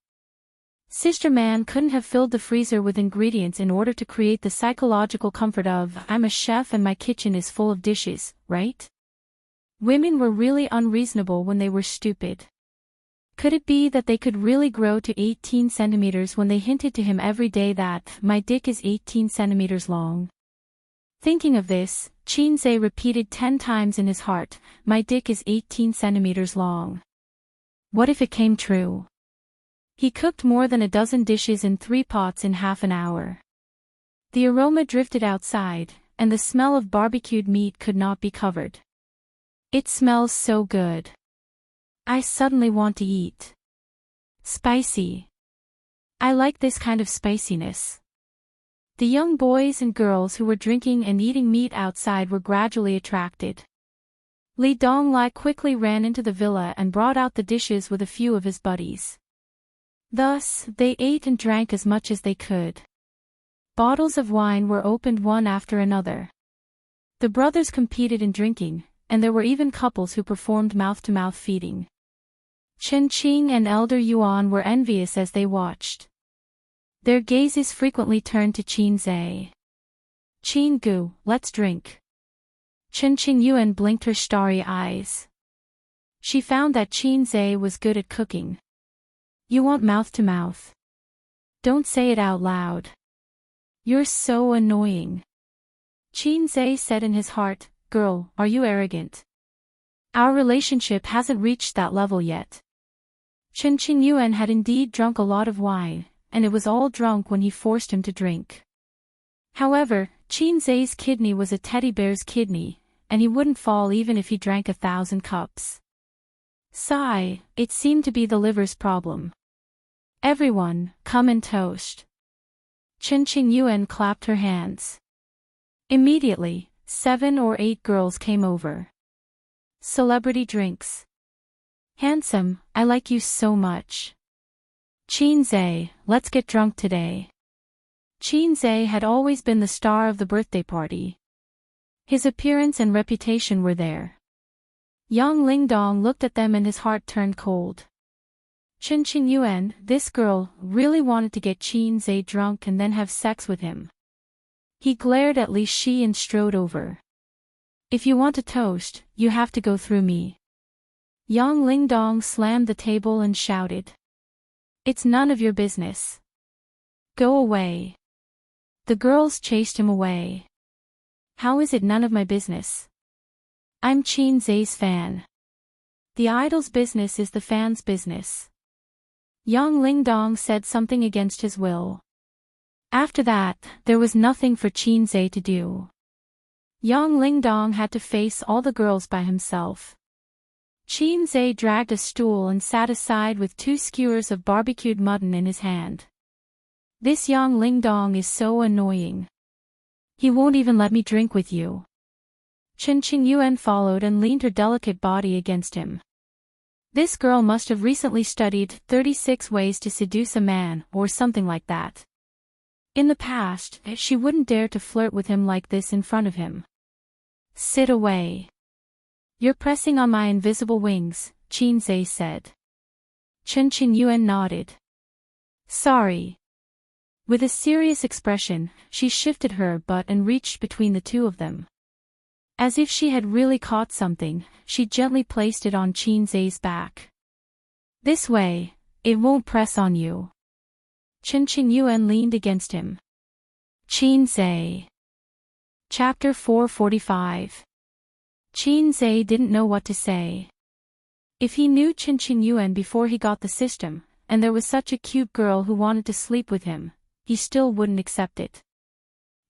Sister Man couldn't have filled the freezer with ingredients in order to create the psychological comfort of, "I'm a chef and my kitchen is full of dishes," right? Women were really unreasonable when they were stupid. Could it be that they could really grow to 18 centimeters when they hinted to him every day that, "My dick is 18 centimeters long"? Thinking of this, Qianxia repeated 10 times in his heart, "My dick is 18 centimeters long." What if it came true? He cooked more than a dozen dishes in 3 pots in half an hour. The aroma drifted outside, and the smell of barbecued meat could not be covered. "It smells so good. I suddenly want to eat. Spicy. I like this kind of spiciness." The young boys and girls who were drinking and eating meat outside were gradually attracted. Li Donglai quickly ran into the villa and brought out the dishes with a few of his buddies. Thus, they ate and drank as much as they could. Bottles of wine were opened one after another. The brothers competed in drinking, and there were even couples who performed mouth-to-mouth feeding. Chen Qing and Elder Yuan were envious as they watched. Their gazes frequently turned to Qianxia. "Qin Gu, let's drink." Chen Yuan blinked her starry eyes. She found that Qianxia was good at cooking. "You want mouth-to-mouth? Don't say it out loud. You're so annoying." Qianxia said in his heart, "Girl, are you arrogant? Our relationship hasn't reached that level yet." Chen Yuan had indeed drunk a lot of wine, and it was all drunk when he forced him to drink. However, Qianxia's kidney was a teddy bear's kidney, and he wouldn't fall even if he drank 1,000 cups. Sigh, it seemed to be the liver's problem. "Everyone, come and toast." Chen Yuan clapped her hands. Immediately, 7 or 8 girls came over. "Celebrity drinks. Handsome, I like you so much. Qianxia, let's get drunk today." Qianxia had always been the star of the birthday party. His appearance and reputation were there. Yang Lingdong looked at them and his heart turned cold. Chen Yuan, this girl, really wanted to get Qianxia drunk and then have sex with him. He glared at Li Shi and strode over. "If you want to toast, you have to go through me." Yang Lingdong slammed the table and shouted. "It's none of your business." Go away. The girls chased him away. How is it none of my business? I'm Qin Zai's fan. The idol's business is the fan's business. Yang Lingdong said something against his will. After that, there was nothing for Qin Zai to do. Yang Lingdong had to face all the girls by himself. Qin Zai dragged a stool and sat aside with 2 skewers of barbecued mutton in his hand. This Yang Lingdong is so annoying. He won't even let me drink with you. Chen Qingyuan followed and leaned her delicate body against him. This girl must have recently studied 36 ways to seduce a man or something like that. In the past, she wouldn't dare to flirt with him like this in front of him. Sit away. You're pressing on my invisible wings, Qin Zai said. Chen Qingyuan nodded. Sorry. With a serious expression, she shifted her butt and reached between the two of them. As if she had really caught something, she gently placed it on Qin Zai's back. This way, it won't press on you. Chen Qingyuan leaned against him. Qin Zai. Chapter 445. Qin Zai didn't know what to say. If he knew Chen Qingyuan before he got the system, and there was such a cute girl who wanted to sleep with him, he still wouldn't accept it.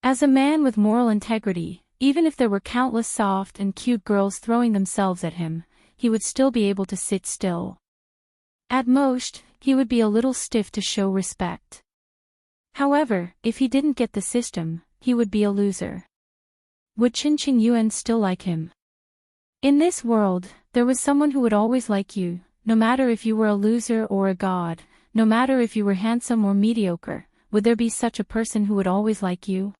As a man with moral integrity, even if there were countless soft and cute girls throwing themselves at him, he would still be able to sit still. At most, he would be a little stiff to show respect. However, if he didn't get the system, he would be a loser. Would Chen Qingyuan still like him? In this world, there was someone who would always like you, no matter if you were a loser or a god, no matter if you were handsome or mediocre. Would there be such a person who would always like you?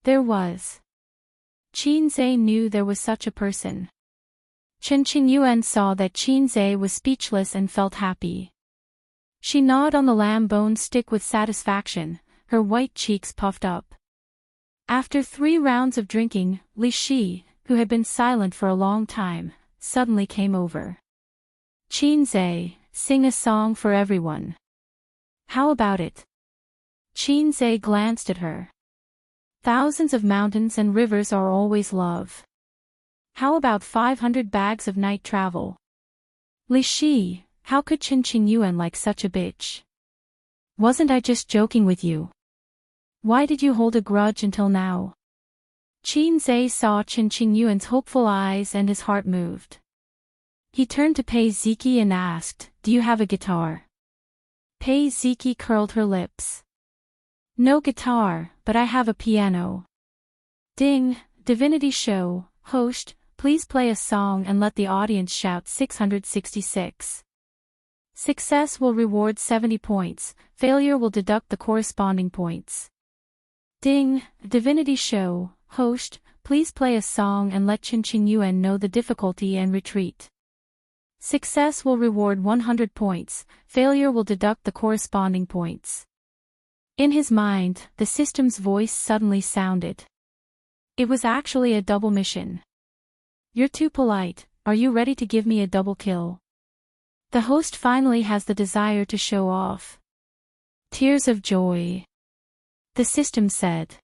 There was. Qin Zai knew there was such a person. Chen Qingyuan saw that Qin Zai was speechless and felt happy. She gnawed on the lamb bone stick with satisfaction, her white cheeks puffed up. After 3 rounds of drinking, Li Shi, who had been silent for a long time, suddenly came over. Qin Zai, sing a song for everyone. How about it? Qin Zai glanced at her. Thousands of mountains and rivers are always love. How about 500 bags of night travel? Li Shi, how could Chen Qingyuan like such a bitch? Wasn't I just joking with you? Why did you hold a grudge until now? Qin Zai saw Chen Qingyuan's hopeful eyes and his heart moved. He turned to Pei Ziki and asked, Do you have a guitar? Pei Ziki curled her lips. No guitar, but I have a piano. Ding, Divinity Show, host, please play a song and let the audience shout 666. Success will reward 70 points, failure will deduct the corresponding points. Ding, Divinity Show, host, please play a song and let Chen Qingyuan know the difficulty and retreat. Success will reward 100 points, failure will deduct the corresponding points. In his mind, the system's voice suddenly sounded. It was actually a double mission. You're too polite, are you ready to give me a double kill? The host finally has the desire to show off. Tears of joy. The system said.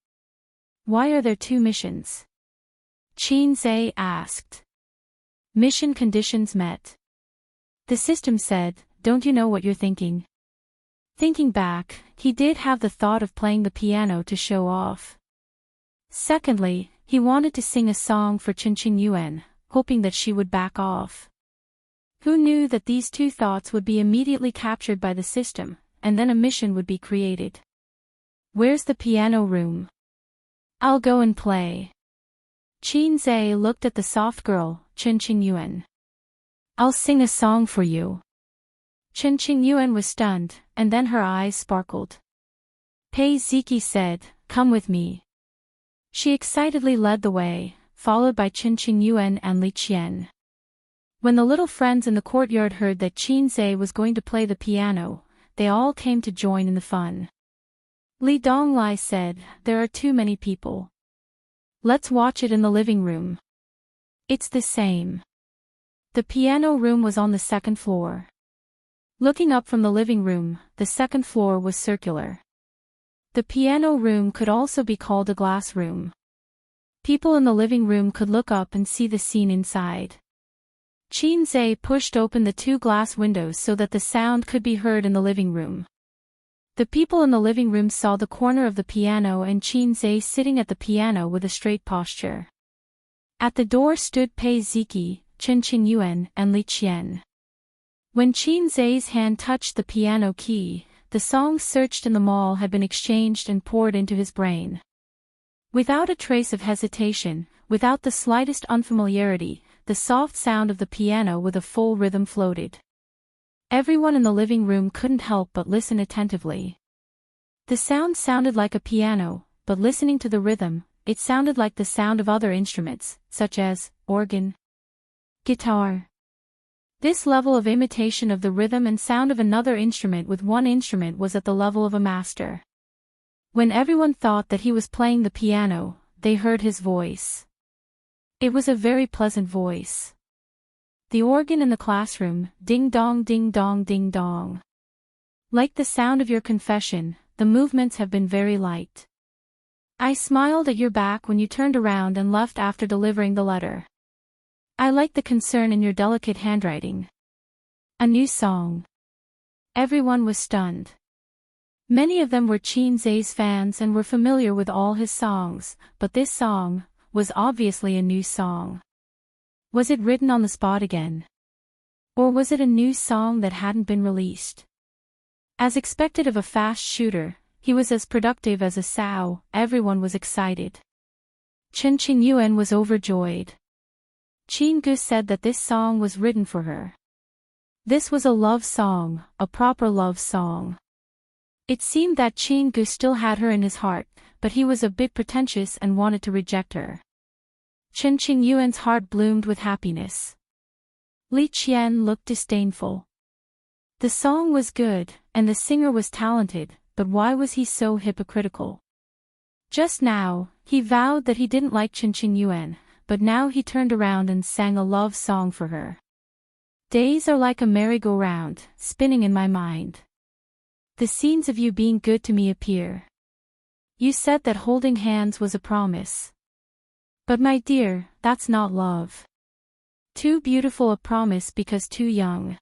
Why are there 2 missions? Qin Zai asked. Mission conditions met. The system said, don't you know what you're thinking? Thinking back, he did have the thought of playing the piano to show off. Secondly, he wanted to sing a song for Chen Qingyuan, hoping that she would back off. Who knew that these 2 thoughts would be immediately captured by the system, and then a mission would be created? Where's the piano room? I'll go and play. Qin Zai looked at the soft girl, Chen Qingyuan. I'll sing a song for you. Chen Qingyuan was stunned, and then her eyes sparkled. Pei Ziki said, come with me. She excitedly led the way, followed by Chen Qingyuan and Li Qian. When the little friends in the courtyard heard that Qin Zai was going to play the piano, they all came to join in the fun. Li Donglai said, there are too many people. Let's watch it in the living room. It's the same. The piano room was on the 2nd floor. Looking up from the living room, the 2nd floor was circular. The piano room could also be called a glass room. People in the living room could look up and see the scene inside. Xianxia pushed open the 2 glass windows so that the sound could be heard in the living room. The people in the living room saw the corner of the piano and Xianxia sitting at the piano with a straight posture. At the door stood Pei Ziki, Chen Qingyuan, and Li Qian. When Xianxia's hand touched the piano key, the songs searched in the mall had been exchanged and poured into his brain. Without a trace of hesitation, without the slightest unfamiliarity, the soft sound of the piano with a full rhythm floated. Everyone in the living room couldn't help but listen attentively. The sound sounded like a piano, but listening to the rhythm, it sounded like the sound of other instruments, such as organ, guitar. This level of imitation of the rhythm and sound of another instrument with one instrument was at the level of a master. When everyone thought that he was playing the piano, they heard his voice. It was a very pleasant voice. The organ in the classroom, ding dong ding dong ding dong. Like the sound of your confession, the movements have been very light. I smiled at your back when you turned around and left after delivering the letter. I like the concern in your delicate handwriting. A new song. Everyone was stunned. Many of them were Xianxia's fans and were familiar with all his songs, but this song was obviously a new song. Was it written on the spot again? Or was it a new song that hadn't been released? As expected of a fast shooter, he was as productive as a sow. Everyone was excited. Chen Qingyuan was overjoyed. Qinggu said that this song was written for her. This was a love song, a proper love song. It seemed that Qinggu still had her in his heart, but he was a bit pretentious and wanted to reject her. Chen Qingyuan's heart bloomed with happiness. Li Qian looked disdainful. The song was good, and the singer was talented, but why was he so hypocritical? Just now, he vowed that he didn't like Chen Qingyuan, but now he turned around and sang a love song for her. Days are like a merry-go-round, spinning in my mind. The scenes of you being good to me appear. You said that holding hands was a promise. But my dear, that's not love. Too beautiful a promise because too young.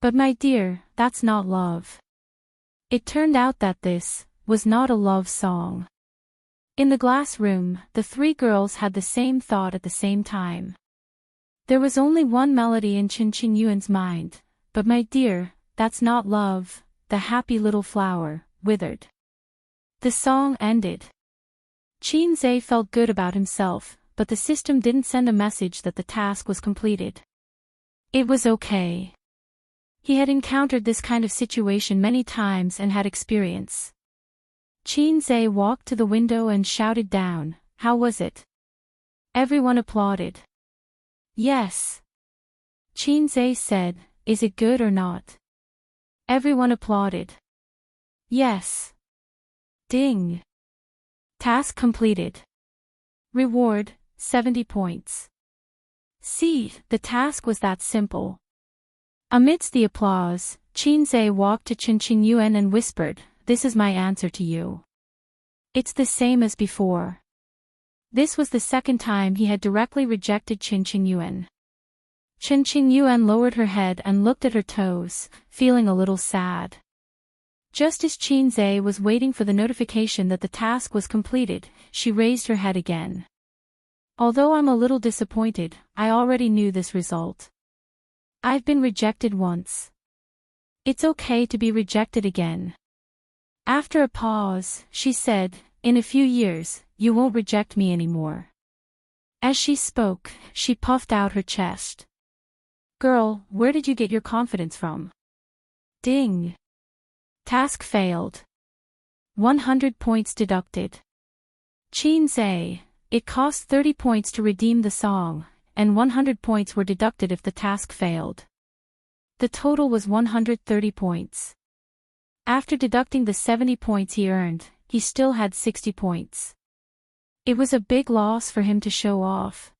But my dear, that's not love. It turned out that this was not a love song. In the glass room, the 3 girls had the same thought at the same time. There was only one melody in Chen Qingyuan's mind, but my dear, that's not love, the happy little flower, withered. The song ended. Xianxia felt good about himself, but the system didn't send a message that the task was completed. It was okay. He had encountered this kind of situation many times and had experience. Xianxia walked to the window and shouted down, "How was it?" Everyone applauded. Yes. Xianxia said, "Is it good or not?" Everyone applauded. Yes. Ding. Task completed. Reward, 70 points. See, the task was that simple. Amidst the applause, Xianxia walked to Chen Qingyuan and whispered, "This is my answer to you. It's the same as before." This was the second time he had directly rejected Chen Qingyuan. Chen Qingyuan lowered her head and looked at her toes, feeling a little sad. Just as Xianxia was waiting for the notification that the task was completed, she raised her head again. Although I'm a little disappointed, I already knew this result. I've been rejected once. It's okay to be rejected again. After a pause, she said, "In a few years, you won't reject me anymore." As she spoke, she puffed out her chest. Girl, where did you get your confidence from? Ding. Task failed. 100 points deducted. Xianxia, it cost 30 points to redeem the song, and 100 points were deducted if the task failed. The total was 130 points. After deducting the 70 points he earned, he still had 60 points. It was a big loss for him to show off.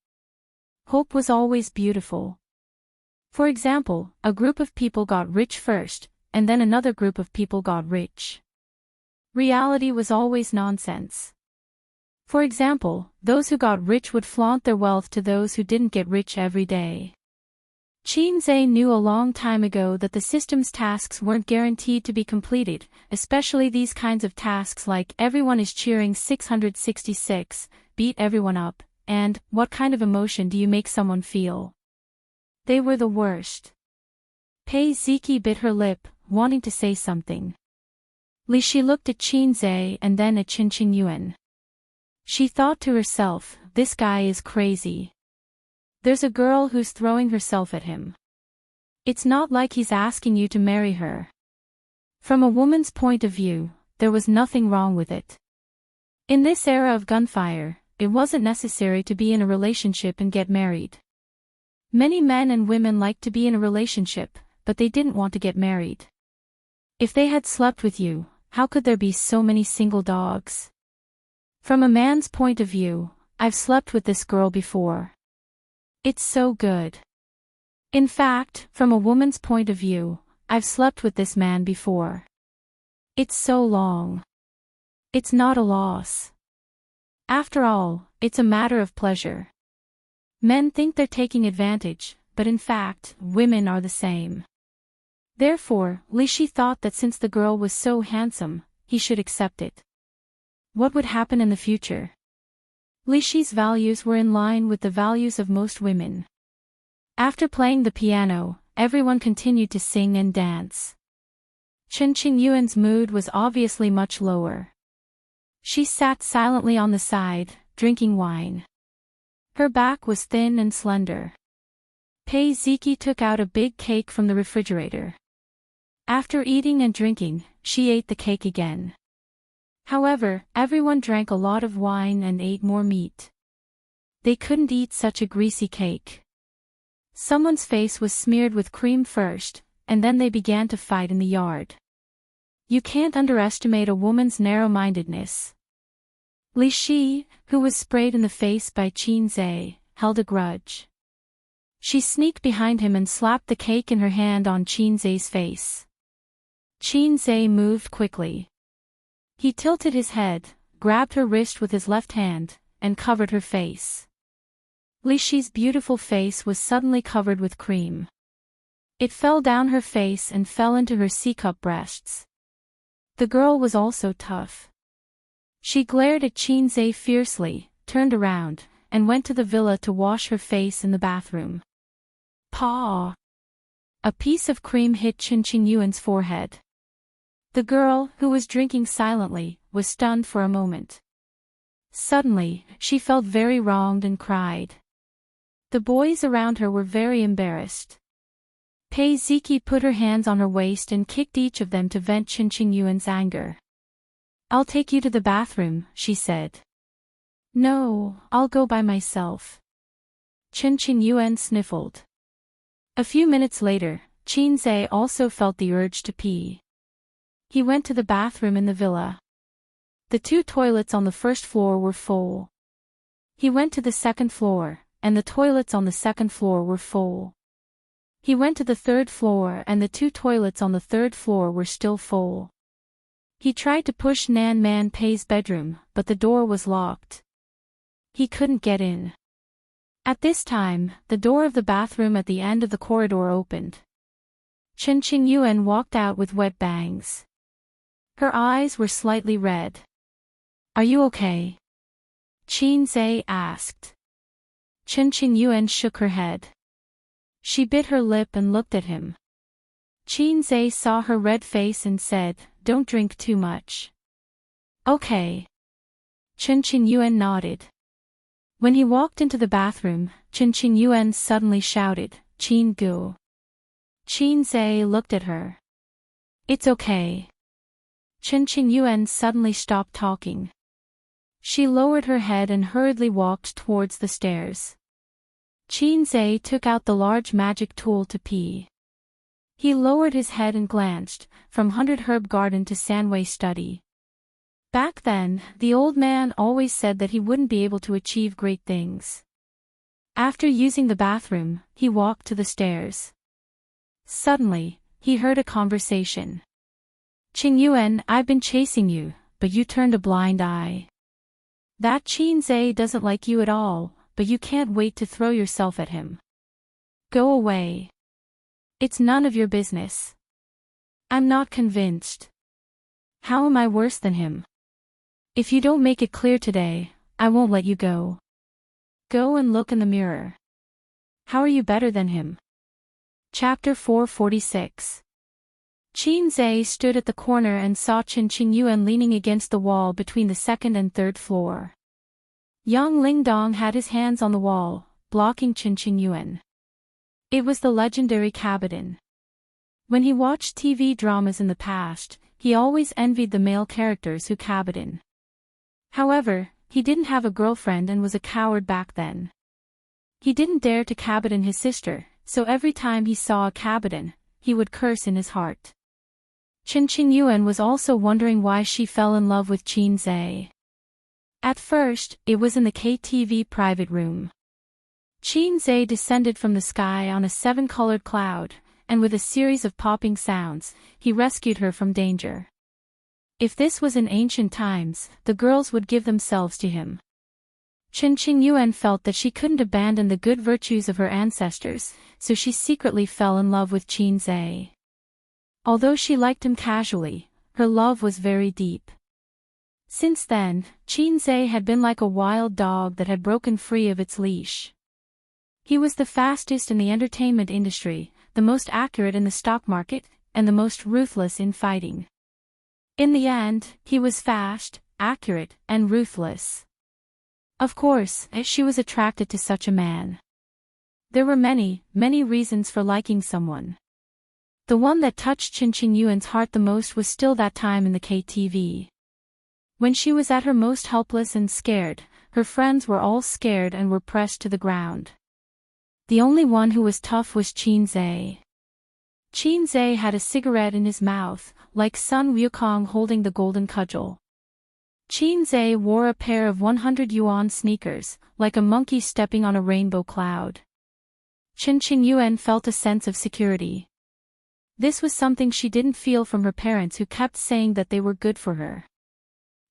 Hope was always beautiful. For example, a group of people got rich first, and then another group of people got rich. Reality was always nonsense. For example, those who got rich would flaunt their wealth to those who didn't get rich every day. Xianxia knew a long time ago that the system's tasks weren't guaranteed to be completed, especially these kinds of tasks like everyone is cheering 666, beat everyone up, and what kind of emotion do you make someone feel? They were the worst. Pei Ziki bit her lip, wanting to say something. Li Shi looked at Xianxia and then at Yuan. She thought to herself, this guy is crazy. There's a girl who's throwing herself at him. It's not like he's asking you to marry her. From a woman's point of view, there was nothing wrong with it. In this era of gunfire, it wasn't necessary to be in a relationship and get married. Many men and women liked to be in a relationship, but they didn't want to get married. If they had slept with you, how could there be so many single dogs? From a man's point of view, I've slept with this girl before. It's so good. In fact, from a woman's point of view, I've slept with this man before. It's so long. It's not a loss. After all, it's a matter of pleasure. Men think they're taking advantage, but in fact, women are the same. Therefore, Li Shi thought that since the girl was so handsome, he should accept it. What would happen in the future? Li Shi's values were in line with the values of most women. After playing the piano, everyone continued to sing and dance. Yuan's mood was obviously much lower. She sat silently on the side, drinking wine. Her back was thin and slender. Pei Ziki took out a big cake from the refrigerator. After eating and drinking, she ate the cake again. However, everyone drank a lot of wine and ate more meat. They couldn't eat such a greasy cake. Someone's face was smeared with cream first, and then they began to fight in the yard. You can't underestimate a woman's narrow-mindedness. Li Shi, who was sprayed in the face by Xianxia, held a grudge. She sneaked behind him and slapped the cake in her hand on Xianxia's face. Xianxia moved quickly. He tilted his head, grabbed her wrist with his left hand, and covered her face. Li Shi's beautiful face was suddenly covered with cream. It fell down her face and fell into her C-cup breasts. The girl was also tough. She glared at Xianxia fiercely, turned around, and went to the villa to wash her face in the bathroom. Paw! A piece of cream hit Yuan's forehead. The girl, who was drinking silently, was stunned for a moment. Suddenly, she felt very wronged and cried. The boys around her were very embarrassed. Pei Ziki put her hands on her waist and kicked each of them to vent Yuan's anger. I'll take you to the bathroom, she said. No, I'll go by myself. Yuan sniffled. A few minutes later, Xianxia also felt the urge to pee. He went to the bathroom in the villa. The 2 toilets on the first floor were full. He went to the second floor, and the toilets on the second floor were full. He went to the third floor and the 2 toilets on the third floor were still full. He tried to push Nan Man Pei's bedroom, but the door was locked. He couldn't get in. At this time, the door of the bathroom at the end of the corridor opened. Yuan walked out with wet bangs. Her eyes were slightly red. Are you okay? Xianxia asked. Yuan shook her head. She bit her lip and looked at him. Xianxia saw her red face and said, don't drink too much. Okay. Yuan nodded. When he walked into the bathroom, Yuan suddenly shouted, Qin Gu. Xianxia looked at her. It's okay. Yuan suddenly stopped talking. She lowered her head and hurriedly walked towards the stairs. Xianxia took out the large magic tool to pee. He lowered his head and glanced, from 100 Herb Garden to Sanwei Study. Back then, the old man always said that he wouldn't be able to achieve great things. After using the bathroom, he walked to the stairs. Suddenly, he heard a conversation. Yuan, I've been chasing you, but you turned a blind eye. That Xianxia doesn't like you at all, but you can't wait to throw yourself at him. Go away. It's none of your business. I'm not convinced. How am I worse than him? If you don't make it clear today, I won't let you go. Go and look in the mirror. How are you better than him? Chapter 446. Xianxia stood at the corner and saw Qinyuan leaning against the wall between the second and third floor. Yang Lingdong had his hands on the wall, blocking Qinyuan. It was the legendary Cabidan. When he watched TV dramas in the past, he always envied the male characters who Cabidan. However, he didn't have a girlfriend and was a coward back then. He didn't dare to Cabidan his sister, so every time he saw a Cabidan, he would curse in his heart. Qinyuan was also wondering why she fell in love with Xianxia. At first, it was in the KTV private room. Xianxia descended from the sky on a 7-colored cloud, and with a series of popping sounds, he rescued her from danger. If this was in ancient times, the girls would give themselves to him. Qinyuan felt that she couldn't abandon the good virtues of her ancestors, so she secretly fell in love with Xianxia. Although she liked him casually, her love was very deep. Since then, Xianxia had been like a wild dog that had broken free of its leash. He was the fastest in the entertainment industry, the most accurate in the stock market, and the most ruthless in fighting. In the end, he was fast, accurate, and ruthless. Of course, she was attracted to such a man. There were many, many reasons for liking someone. The one that touched Qinyuan's heart the most was still that time in the KTV. When she was at her most helpless and scared, her friends were all scared and were pressed to the ground. The only one who was tough was Xianxia. Xianxia had a cigarette in his mouth, like Sun Wukong holding the golden cudgel. Xianxia wore a pair of 100 yuan sneakers, like a monkey stepping on a rainbow cloud. Qinyuan felt a sense of security. This was something she didn't feel from her parents who kept saying that they were good for her.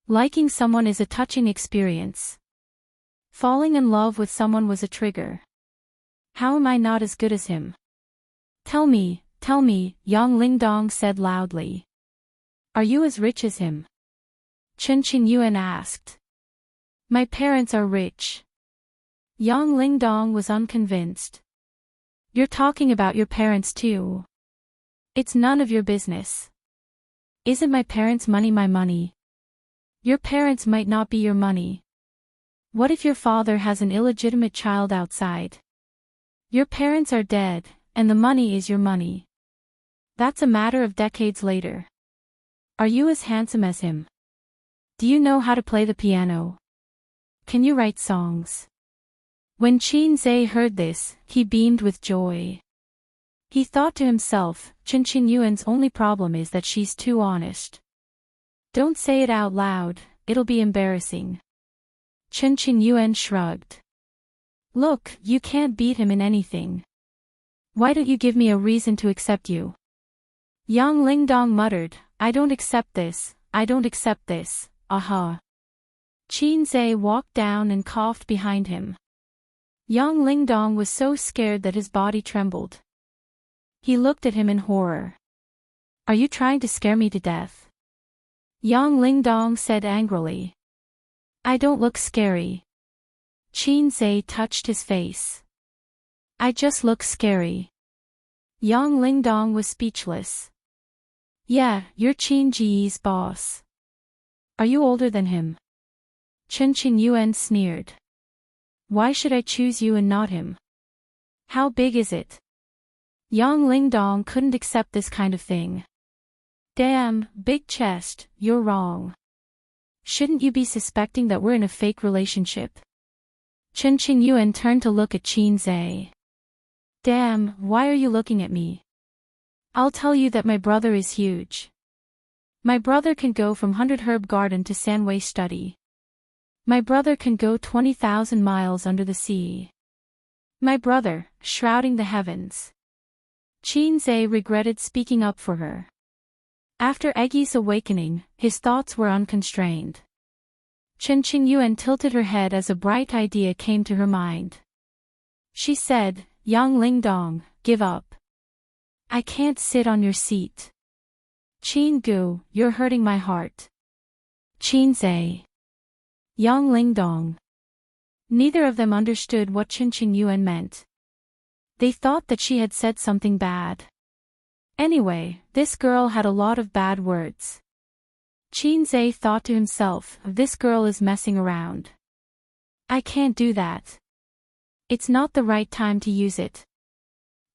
Liking someone is a touching experience. Falling in love with someone was a trigger. How am I not as good as him? Tell me, Yang Lingdong said loudly. Are you as rich as him? Qinyuan asked. My parents are rich. Yang Lingdong was unconvinced. You're talking about your parents too. It's none of your business. Isn't my parents' money my money? Your parents might not be your money. What if your father has an illegitimate child outside? Your parents are dead, and the money is your money. That's a matter of decades later. Are you as handsome as him? Do you know how to play the piano? Can you write songs? When Xianxia heard this, he beamed with joy. He thought to himself, Qinyuan's only problem is that she's too honest. Don't say it out loud, it'll be embarrassing. Qinyuan shrugged. Look, you can't beat him in anything. Why don't you give me a reason to accept you? Yang Lingdong muttered, I don't accept this, aha. Xianxia walked down and coughed behind him. Yang Lingdong was so scared that his body trembled. He looked at him in horror. Are you trying to scare me to death? Yang Lingdong said angrily. I don't look scary. Xianxia touched his face. I just look scary. Yang Lingdong was speechless. Yeah, you're Qinyuan's boss. Are you older than him? Qinyuan sneered. Why should I choose you and not him? How big is it? Yang Lingdong couldn't accept this kind of thing. Damn, big chest, you're wrong. Shouldn't you be suspecting that we're in a fake relationship? Qinyuan turned to look at Xianxia. Damn, why are you looking at me? I'll tell you that my brother is huge. My brother can go from 100 Herb Garden to Sanwei Study. My brother can go 20,000 miles under the sea. My brother, shrouding the heavens. Xianxia regretted speaking up for her. After Eggy's awakening, his thoughts were unconstrained. Chen Qingyuan tilted her head as a bright idea came to her mind. She said, Yang Lingdong, give up. I can't sit on your seat. Qin Gu, you're hurting my heart. Qin Zai. Yang Lingdong. Neither of them understood what Chen Qingyuan meant. They thought that she had said something bad. Anyway, this girl had a lot of bad words. Qin Zai thought to himself, this girl is messing around. I can't do that. It's not the right time to use it.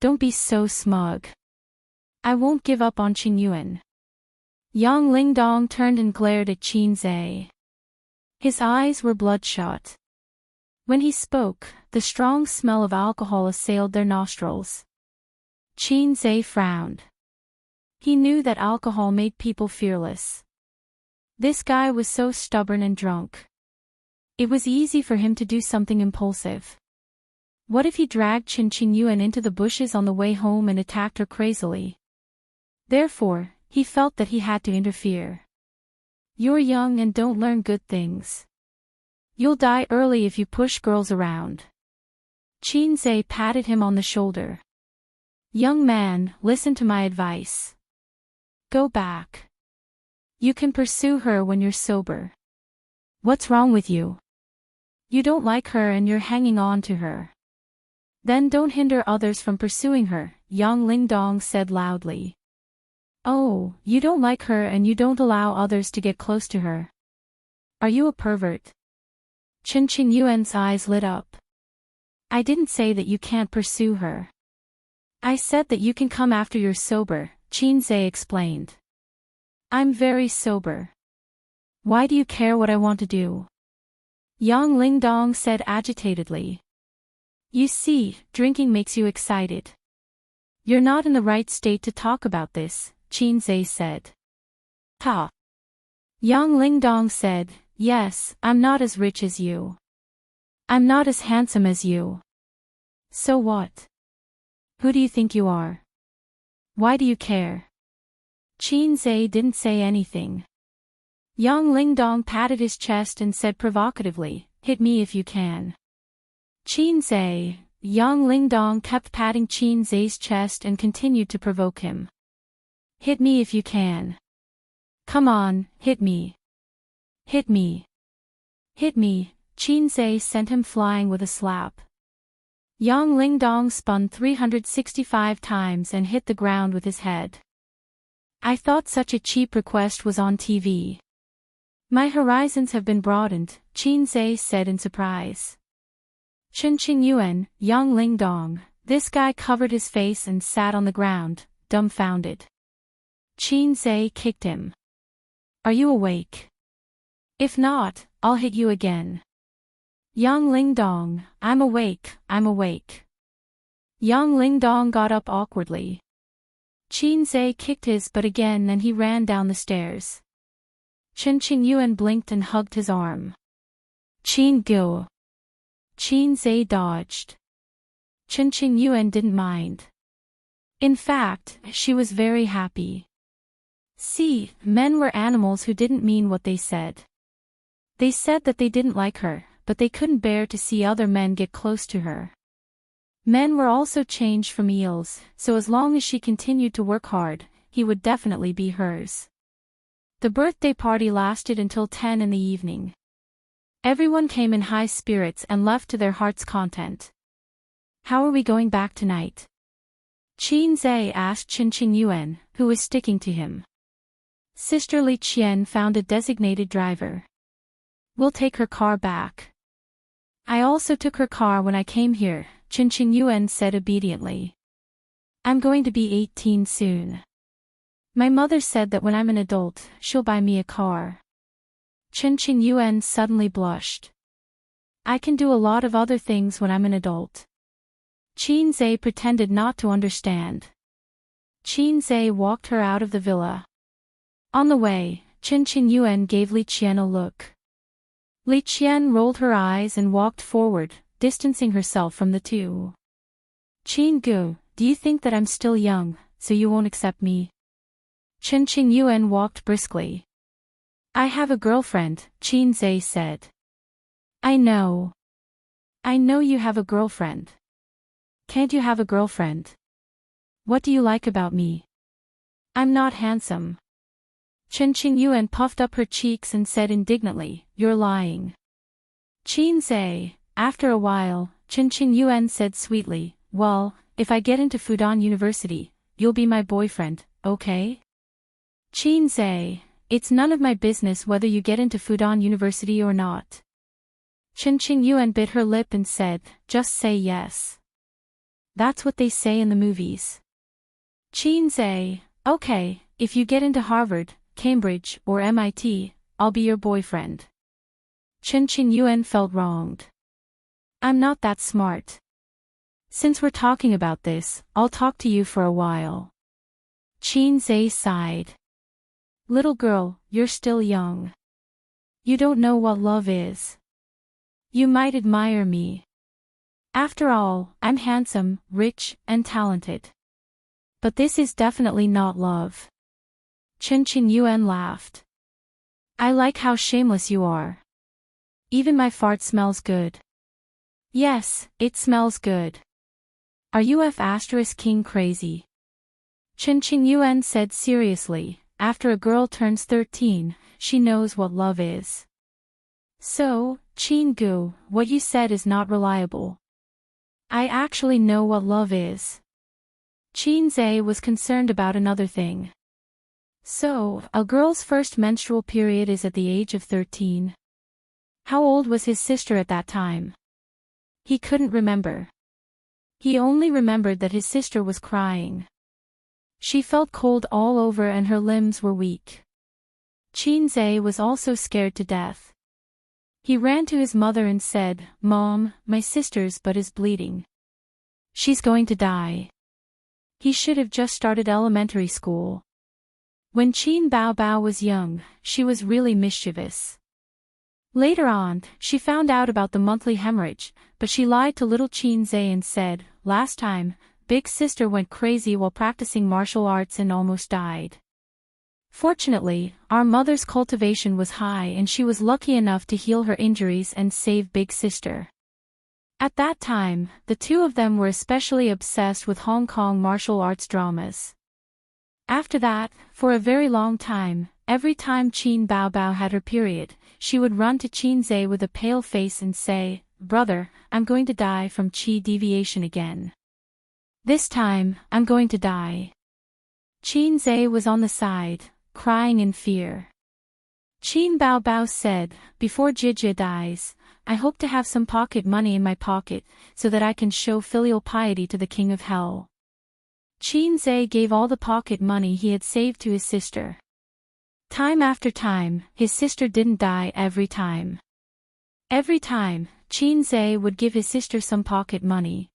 Don't be so smug. I won't give up on Qingyuan. Yang Lingdong turned and glared at Qin Zai. His eyes were bloodshot. When he spoke, the strong smell of alcohol assailed their nostrils. Qin Zai frowned. He knew that alcohol made people fearless. This guy was so stubborn and drunk. It was easy for him to do something impulsive. What if he dragged Chen Qingyuan into the bushes on the way home and attacked her crazily? Therefore, he felt that he had to interfere. You're young and don't learn good things. You'll die early if you push girls around. Qin Zai patted him on the shoulder. Young man, listen to my advice. Go back. You can pursue her when you're sober. What's wrong with you? You don't like her and you're hanging on to her. Then don't hinder others from pursuing her, Yang Lingdong said loudly. Oh, you don't like her and you don't allow others to get close to her. Are you a pervert? Chen Qingyuan's eyes lit up. I didn't say that you can't pursue her. I said that you can come after you're sober, Qin Zai explained. I'm very sober. Why do you care what I want to do? Yang Lingdong said agitatedly. You see, drinking makes you excited. You're not in the right state to talk about this, Qin Zai said. Ha! Yang Lingdong said, yes, I'm not as rich as you. I'm not as handsome as you. So what? Who do you think you are? Why do you care? Qin Zai didn't say anything. Yang Lingdong patted his chest and said provocatively, hit me if you can. Qin Zai, Yang Lingdong kept patting Qin Zai's chest and continued to provoke him. Hit me if you can. Come on, hit me. Hit me. Hit me, Qin Zai sent him flying with a slap. Yang Lingdong spun 365 times and hit the ground with his head. I thought such a cheap request was on TV. My horizons have been broadened, Qin Zai said in surprise. Chen Qingyuan, Yang Lingdong, this guy covered his face and sat on the ground, dumbfounded. Qin Zai kicked him. Are you awake? If not, I'll hit you again. Yang Lingdong, I'm awake, I'm awake. Yang Lingdong got up awkwardly. Qin Zai kicked his butt again and he ran down the stairs. Chen Qingyuan blinked and hugged his arm. Qin Gu. Qin Zai dodged. Chen Qingyuan didn't mind. In fact, she was very happy. See, men were animals who didn't mean what they said. They said that they didn't like her, but they couldn't bear to see other men get close to her. Men were also changed from eels, so as long as she continued to work hard, he would definitely be hers. The birthday party lasted until 10 in the evening. Everyone came in high spirits and left to their heart's content. How are we going back tonight? Qin Zai asked Chen Qingyuan, who was sticking to him. Sister Li Qian found a designated driver. We'll take her car back. I also took her car when I came here, Chen Qingyuan said obediently. I'm going to be 18 soon. My mother said that when I'm an adult, she'll buy me a car. Chen Qingyuan suddenly blushed. I can do a lot of other things when I'm an adult. Qin Zai pretended not to understand. Qin Zai walked her out of the villa. On the way, Chen Qingyuan gave Li Qian a look. Li Qian rolled her eyes and walked forward, distancing herself from the two. Qin Gu, do you think that I'm still young, so you won't accept me? Chen Qingyuan walked briskly. I have a girlfriend, Qin Zhe said. I know. I know you have a girlfriend. Can't you have a girlfriend? What do you like about me? I'm not handsome. Chen Qingyuan puffed up her cheeks and said indignantly, You're lying. Qin Zhe, after a while, Chen Qingyuan said sweetly, Well, if I get into Fudan University, you'll be my boyfriend, okay? Qin Zhe, it's none of my business whether you get into Fudan University or not. Chen Qingyuan bit her lip and said, Just say yes. That's what they say in the movies. Qin Zhe, okay, if you get into Harvard, Cambridge, or MIT, I'll be your boyfriend. Chen Qingyuan felt wronged. I'm not that smart. Since we're talking about this, I'll talk to you for a while. Qin Zhe sighed. Little girl, you're still young. You don't know what love is. You might admire me. After all, I'm handsome, rich, and talented. But this is definitely not love. Chen Qingyuan laughed. I like how shameless you are. Even my fart smells good. Yes, it smells good. Are you F**king crazy? Chen Qingyuan said seriously, after a girl turns 13, she knows what love is. So, Qin Gu, what you said is not reliable. I actually know what love is. Qin Zhe was concerned about another thing. So, a girl's first menstrual period is at the age of 13. How old was his sister at that time? He couldn't remember. He only remembered that his sister was crying. She felt cold all over and her limbs were weak. Qin Zhe was also scared to death. He ran to his mother and said, Mom, my sister's butt is bleeding. She's going to die. He should have just started elementary school. When Qin Baobao was young, she was really mischievous. Later on, she found out about the monthly hemorrhage, but she lied to little Qin Zhe and said, Last time, big sister went crazy while practicing martial arts and almost died. Fortunately, our mother's cultivation was high and she was lucky enough to heal her injuries and save big sister. At that time, the two of them were especially obsessed with Hong Kong martial arts dramas. After that, for a very long time, every time Qin Baobao had her period, she would run to Qin Zhe with a pale face and say, Brother, I'm going to die from qi deviation again. This time, I'm going to die. Qin Zhe was on the side, crying in fear. Qin Baobao said, Before Jijia dies, I hope to have some pocket money in my pocket, so that I can show filial piety to the king of hell. Qin Zhe gave all the pocket money he had saved to his sister. Time after time, his sister didn't die every time. Every time, Qin Zhe would give his sister some pocket money.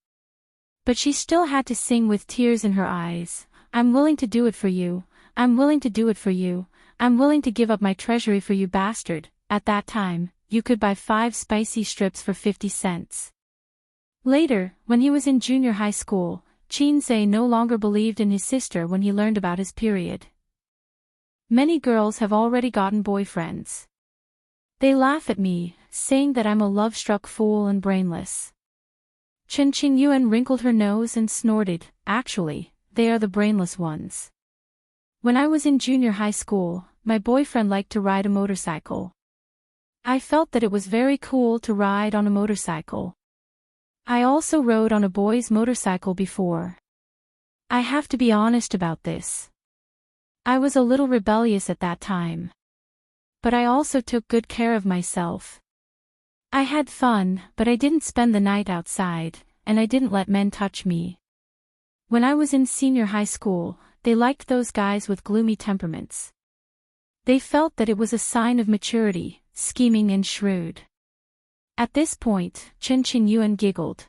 But she still had to sing with tears in her eyes, I'm willing to do it for you, I'm willing to do it for you, I'm willing to give up my treasury for you bastard. At that time, you could buy 5 spicy strips for 50 cents. Later, when he was in junior high school, Qin Zhe no longer believed in his sister when he learned about his period. Many girls have already gotten boyfriends. They laugh at me, saying that I'm a love-struck fool and brainless. Chen Qingyuan wrinkled her nose and snorted, Actually, they are the brainless ones. When I was in junior high school, my boyfriend liked to ride a motorcycle. I felt that it was very cool to ride on a motorcycle. I also rode on a boy's motorcycle before. I have to be honest about this. I was a little rebellious at that time. But I also took good care of myself. I had fun, but I didn't spend the night outside, and I didn't let men touch me. When I was in senior high school, they liked those guys with gloomy temperaments. They felt that it was a sign of maturity, scheming and shrewd. At this point, Chen Qingyuan giggled.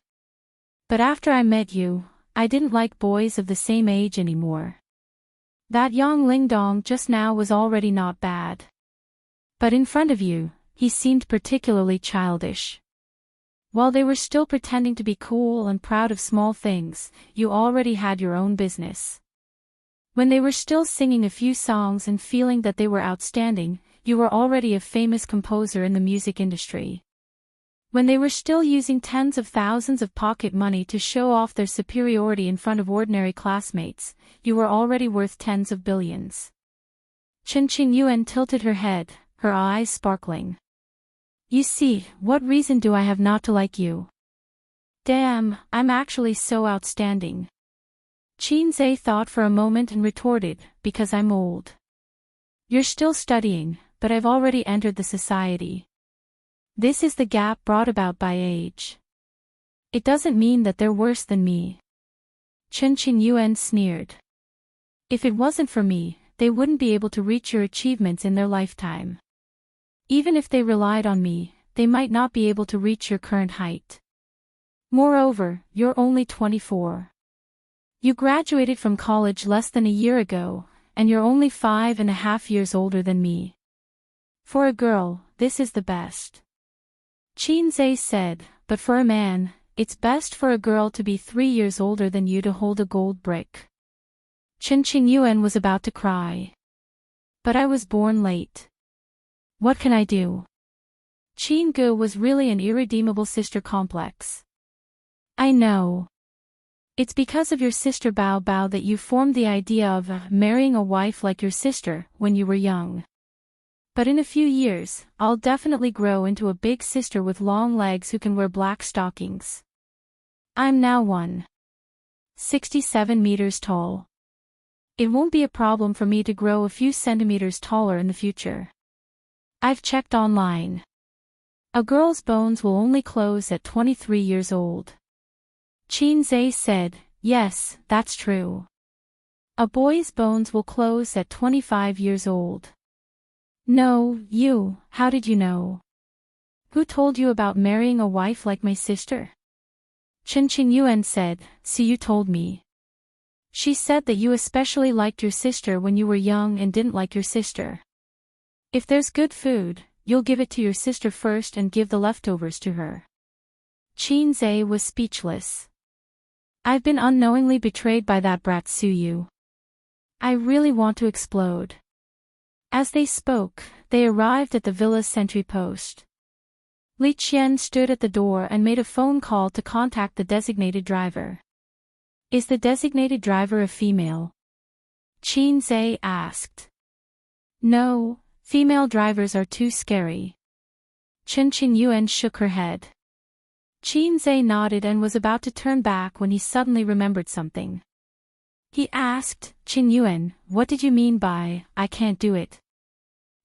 But after I met you, I didn't like boys of the same age anymore. That young Lingdong just now was already not bad. But in front of you, he seemed particularly childish. While they were still pretending to be cool and proud of small things, you already had your own business. When they were still singing a few songs and feeling that they were outstanding, you were already a famous composer in the music industry. When they were still using tens of thousands of pocket money to show off their superiority in front of ordinary classmates, you were already worth tens of billions. Chen Qingyuan tilted her head, her eyes sparkling. You see, what reason do I have not to like you? Damn, I'm actually so outstanding. Qin Zhe thought for a moment and retorted, because I'm old. You're still studying, but I've already entered the society. This is the gap brought about by age. It doesn't mean that they're worse than me. Chen Qingyuan sneered. If it wasn't for me, they wouldn't be able to reach your achievements in their lifetime. Even if they relied on me, they might not be able to reach your current height. Moreover, you're only 24. You graduated from college less than a year ago, and you're only 5.5 years older than me. For a girl, this is the best. Qin Zhe said, but for a man, it's best for a girl to be 3 years older than you to hold a gold brick. Chen Qingyuan was about to cry. But I was born late. What can I do? Qin Gu was really an irredeemable sister complex. I know. It's because of your sister Bao Bao that you formed the idea of marrying a wife like your sister when you were young. But in a few years, I'll definitely grow into a big sister with long legs who can wear black stockings. I'm now 1.67 meters tall. It won't be a problem for me to grow a few centimeters taller in the future. I've checked online. A girl's bones will only close at 23 years old. Qin Zhe said, yes, that's true. A boy's bones will close at 25 years old. No, you, how did you know? Who told you about marrying a wife like my sister? Chen Qingyuan said, see, you told me. She said that you especially liked your sister when you were young and didn't like your sister. If there's good food, you'll give it to your sister first and give the leftovers to her. Qin Zhe was speechless. I've been unknowingly betrayed by that brat Suyu. I really want to explode. As they spoke, they arrived at the villa's sentry post. Li Qian stood at the door and made a phone call to contact the designated driver. Is the designated driver a female? Qin Zhe asked. No, female drivers are too scary. Chen Qingyuan shook her head. Qin Zhe nodded and was about to turn back when he suddenly remembered something. He asked, Qingyuan, what did you mean by, I can't do it?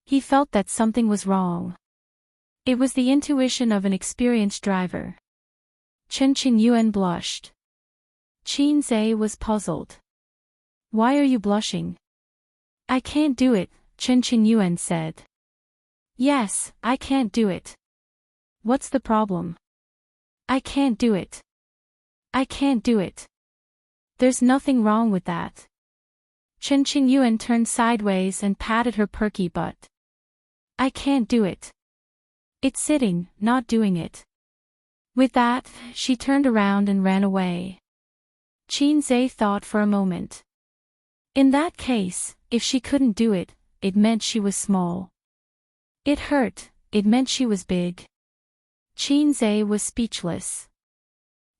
He felt that something was wrong. It was the intuition of an experienced driver. Chen Qingyuan blushed. Qin Zhe was puzzled. Why are you blushing? I can't do it, Chen Qingyuan said. Yes, I can't do it. What's the problem? I can't do it. I can't do it. There's nothing wrong with that. Chen Qingyuan turned sideways and patted her perky butt. I can't do it. It's sitting, not doing it. With that, she turned around and ran away. Qin Zhe thought for a moment. In that case, if she couldn't do it, it meant she was small. It hurt, it meant she was big. Qin Zhe was speechless.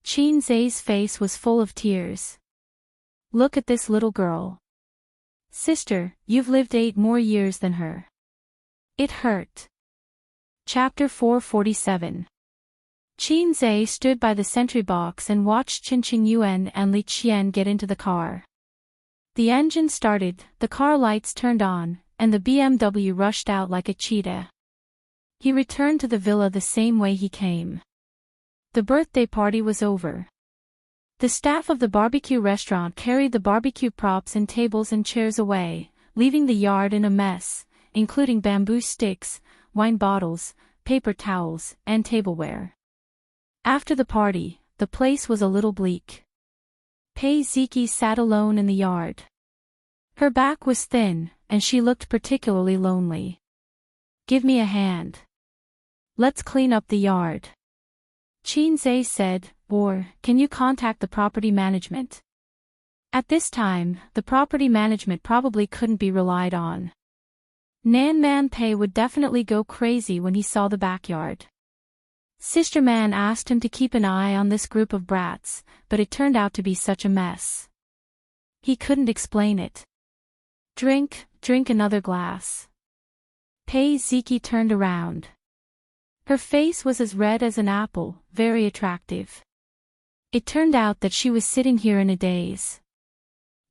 Qin Zhe's face was full of tears. Look at this little girl. Sister, you've lived 8 more years than her. It hurt. Chapter 447. Qin Zhe stood by the sentry box and watched Chen Qingyuan and Li Qian get into the car. The engine started, the car lights turned on, and the BMW rushed out like a cheetah. He returned to the villa the same way he came. The birthday party was over. The staff of the barbecue restaurant carried the barbecue props and tables and chairs away, leaving the yard in a mess, including bamboo sticks, wine bottles, paper towels, and tableware. After the party, the place was a little bleak. Pei Ziki sat alone in the yard. Her back was thin, and she looked particularly lonely. Give me a hand. Let's clean up the yard. Qin Zhe said, or, can you contact the property management? At this time, the property management probably couldn't be relied on. Nan Man Pei would definitely go crazy when he saw the backyard. Sister Man asked him to keep an eye on this group of brats, but it turned out to be such a mess. He couldn't explain it. Drink another glass. Pei Ziki turned around. Her face was as red as an apple, very attractive. It turned out that she was sitting here in a daze.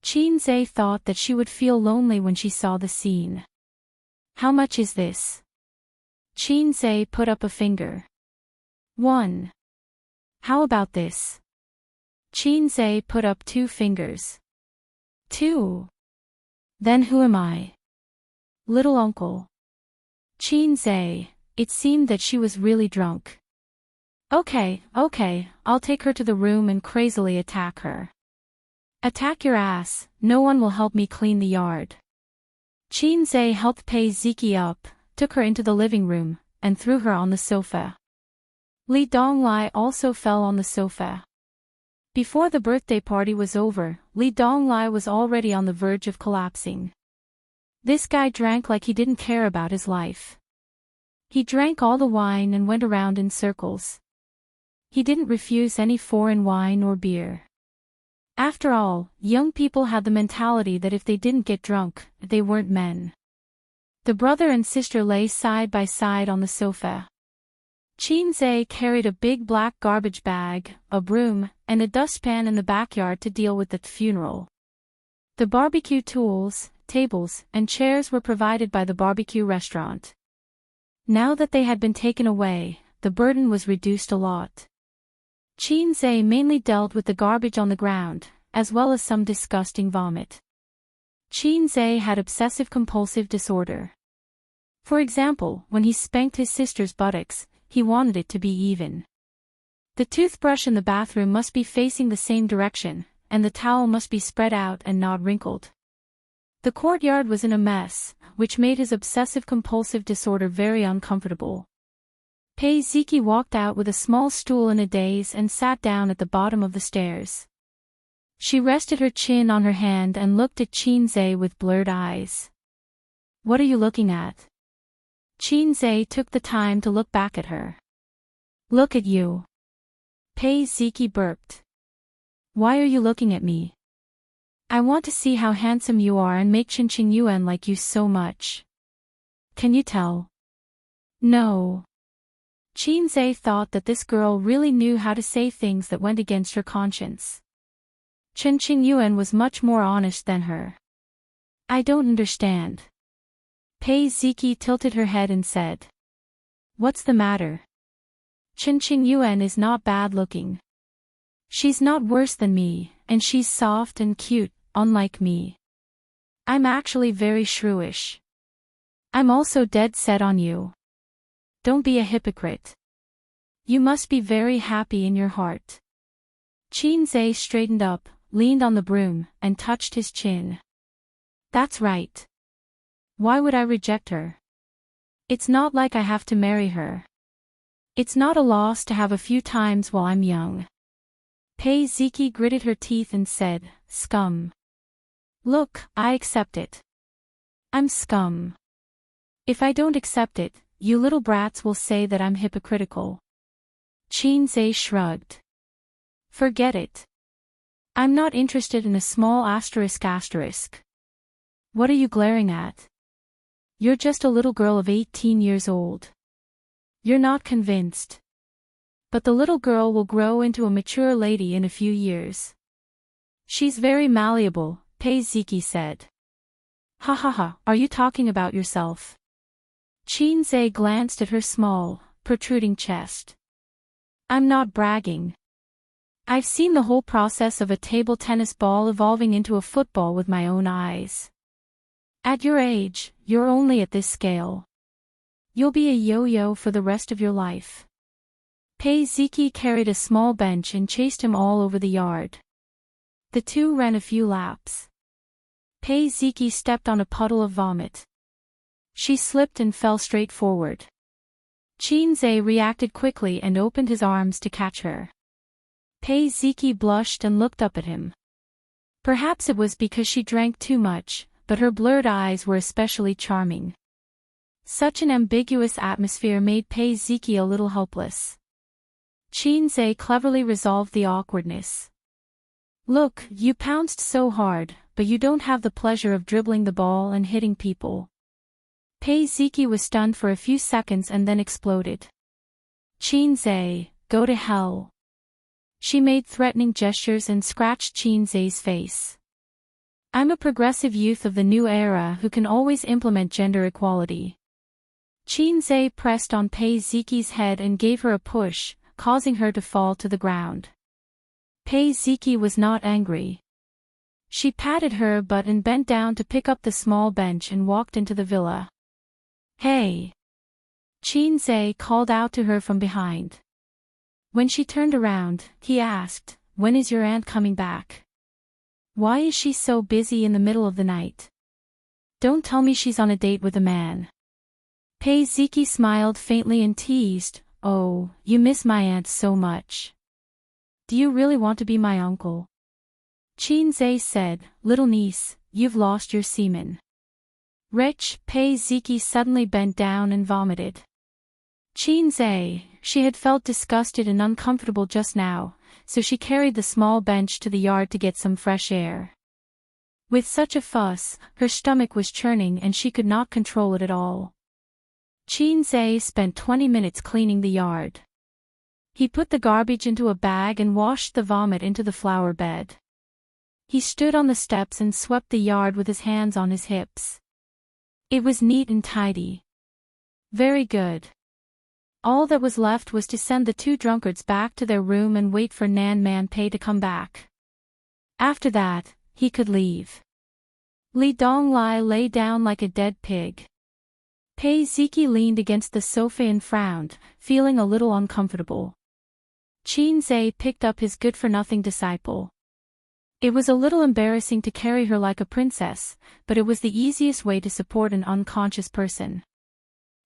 Xianxia thought that she would feel lonely when she saw the scene. How much is this? Xianxia put up a finger. 1. How about this? Xianxia put up 2 fingers. 2. Then who am I? Little uncle. Xianxia, it seemed that she was really drunk. Okay, I'll take her to the room and crazily attack her. Attack your ass, no one will help me clean the yard. Xianxia helped Pei Ziki up, took her into the living room, and threw her on the sofa. Li Donglai also fell on the sofa. Before the birthday party was over, Li Donglai was already on the verge of collapsing. This guy drank like he didn't care about his life. He drank all the wine and went around in circles. He didn't refuse any foreign wine or beer. After all, young people had the mentality that if they didn't get drunk, they weren't men. The brother and sister lay side by side on the sofa. Xianxia carried a big black garbage bag, a broom, and a dustpan in the backyard to deal with the funeral. The barbecue tools, tables, and chairs were provided by the barbecue restaurant. Now that they had been taken away, the burden was reduced a lot. Xianxia mainly dealt with the garbage on the ground, as well as some disgusting vomit. Xianxia had obsessive-compulsive disorder. For example, when he spanked his sister's buttocks, he wanted it to be even. The toothbrush in the bathroom must be facing the same direction, and the towel must be spread out and not wrinkled. The courtyard was in a mess, which made his obsessive-compulsive disorder very uncomfortable. Pei Ziki walked out with a small stool in a daze and sat down at the bottom of the stairs. She rested her chin on her hand and looked at Xianxia with blurred eyes. What are you looking at? Xianxia took the time to look back at her. Look at you. Pei Ziki burped. Why are you looking at me? I want to see how handsome you are and make Qingqing Yuan like you so much. Can you tell? No. Xianxia thought that this girl really knew how to say things that went against her conscience. Qingqing Yuan was much more honest than her. I don't understand. Pei Ziki tilted her head and said. What's the matter? Qingqing Yuan is not bad looking. She's not worse than me, and she's soft and cute, unlike me. I'm actually very shrewish. I'm also dead set on you. Don't be a hypocrite. You must be very happy in your heart. Xianxia straightened up, leaned on the broom, and touched his chin. That's right. Why would I reject her? It's not like I have to marry her. It's not a loss to have a few times while I'm young. Pei Ziki gritted her teeth and said, Scum. Look, I accept it. I'm scum. If I don't accept it, you little brats will say that I'm hypocritical. Xianxia shrugged. Forget it. I'm not interested in a small asterisk. What are you glaring at? You're just a little girl of 18 years old. You're not convinced. But the little girl will grow into a mature lady in a few years. She's very malleable, Pei Ziki said. Ha ha ha, are you talking about yourself? Xianxia glanced at her small, protruding chest. I'm not bragging. I've seen the whole process of a table tennis ball evolving into a football with my own eyes. At your age, you're only at this scale. You'll be a yo-yo for the rest of your life. Pei Ziki carried a small bench and chased him all over the yard. The two ran a few laps. Pei Ziki stepped on a puddle of vomit. She slipped and fell straight forward. Xianxia reacted quickly and opened his arms to catch her. Pei Ziki blushed and looked up at him. Perhaps it was because she drank too much, but her blurred eyes were especially charming. Such an ambiguous atmosphere made Pei Ziki a little helpless. Xianxia cleverly resolved the awkwardness. Look, you pounced so hard, but you don't have the pleasure of dribbling the ball and hitting people. Pei Ziki was stunned for a few seconds and then exploded. Xianxia, go to hell. She made threatening gestures and scratched Xianxia's face. I'm a progressive youth of the new era who can always implement gender equality. Xianxia pressed on Pei Ziki's head and gave her a push, causing her to fall to the ground. Pei Ziki was not angry. She patted her butt and bent down to pick up the small bench and walked into the villa. Hey! Xianxia called out to her from behind. When she turned around, he asked, when is your aunt coming back? Why is she so busy in the middle of the night? Don't tell me she's on a date with a man. Pei Ziki smiled faintly and teased, oh, you miss my aunt so much. Do you really want to be my uncle? Xianxia said, little niece, you've lost your semen. Rich, Pei Ziki suddenly bent down and vomited. Xianxia, she had felt disgusted and uncomfortable just now, so she carried the small bench to the yard to get some fresh air. With such a fuss, her stomach was churning and she could not control it at all. Xianxia spent 20 minutes cleaning the yard. He put the garbage into a bag and washed the vomit into the flower bed. He stood on the steps and swept the yard with his hands on his hips. It was neat and tidy. Very good. All that was left was to send the two drunkards back to their room and wait for Nan Man Pei to come back. After that, he could leave. Li Donglai lay down like a dead pig. Pei Ziki leaned against the sofa and frowned, feeling a little uncomfortable. Xianxia picked up his good-for-nothing disciple. It was a little embarrassing to carry her like a princess, but it was the easiest way to support an unconscious person.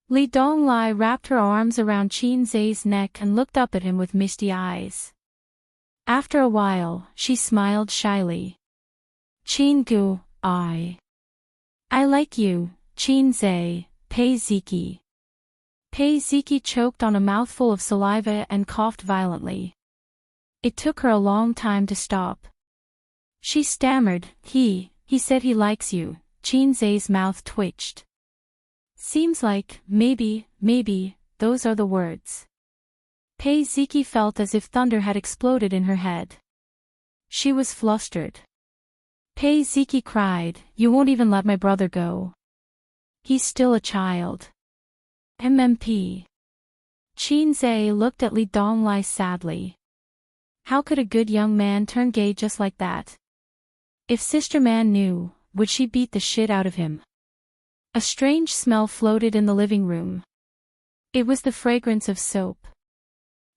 Li Donglai wrapped her arms around Xianxia's neck and looked up at him with misty eyes. After a while, she smiled shyly. Qinggu, I like you, Xianxia, Pei Ziki. Pei Ziki choked on a mouthful of saliva and coughed violently. It took her a long time to stop. She stammered, he said he likes you. Xianxia's mouth twitched. Seems like, maybe, those are the words. Pei Ziki felt as if thunder had exploded in her head. She was flustered. Pei Ziki cried, you won't even let my brother go. He's still a child. MMP. Xianxia looked at Li Donglai sadly. How could a good young man turn gay just like that? If Sister Man knew, would she beat the shit out of him? A strange smell floated in the living room. It was the fragrance of soap.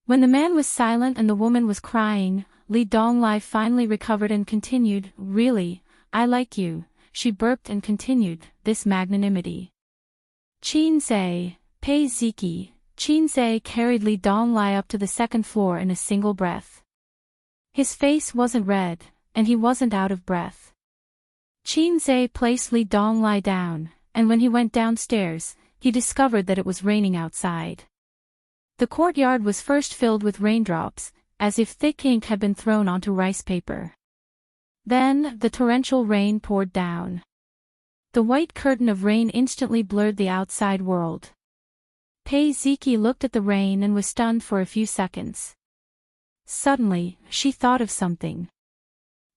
When the man was silent and the woman was crying, Li Donglai finally recovered and continued, really, I like you, she burped and continued, this magnanimity. Xianxia, Pei Ziki, Xianxia carried Li Donglai up to the second floor in a single breath. His face wasn't red, and he wasn't out of breath. Xianxia placed Li Donglai down, and when he went downstairs, he discovered that it was raining outside. The courtyard was first filled with raindrops, as if thick ink had been thrown onto rice paper. Then, the torrential rain poured down. The white curtain of rain instantly blurred the outside world. Pei Ziki looked at the rain and was stunned for a few seconds. Suddenly, she thought of something.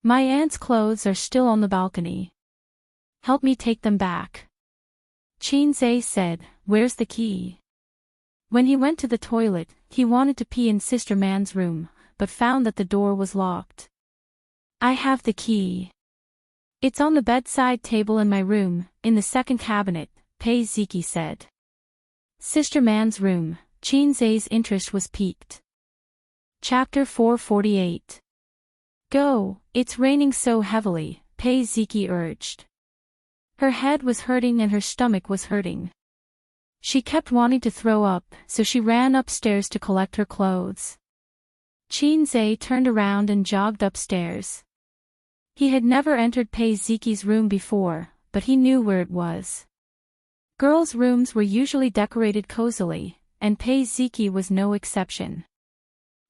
My aunt's clothes are still on the balcony. Help me take them back. Xianxia said, where's the key? When he went to the toilet, he wanted to pee in Sister Man's room, but found that the door was locked. I have the key. It's on the bedside table in my room, in the second cabinet, Pei Ziki said. Sister Man's room, Xianxia's interest was piqued. Chapter 448. Go, it's raining so heavily, Pei Ziki urged. Her head was hurting and her stomach was hurting. She kept wanting to throw up, so she ran upstairs to collect her clothes. Xianxia turned around and jogged upstairs. He had never entered Pei Ziqi's room before, but he knew where it was. Girls' rooms were usually decorated cozily, and Pei Ziqi was no exception.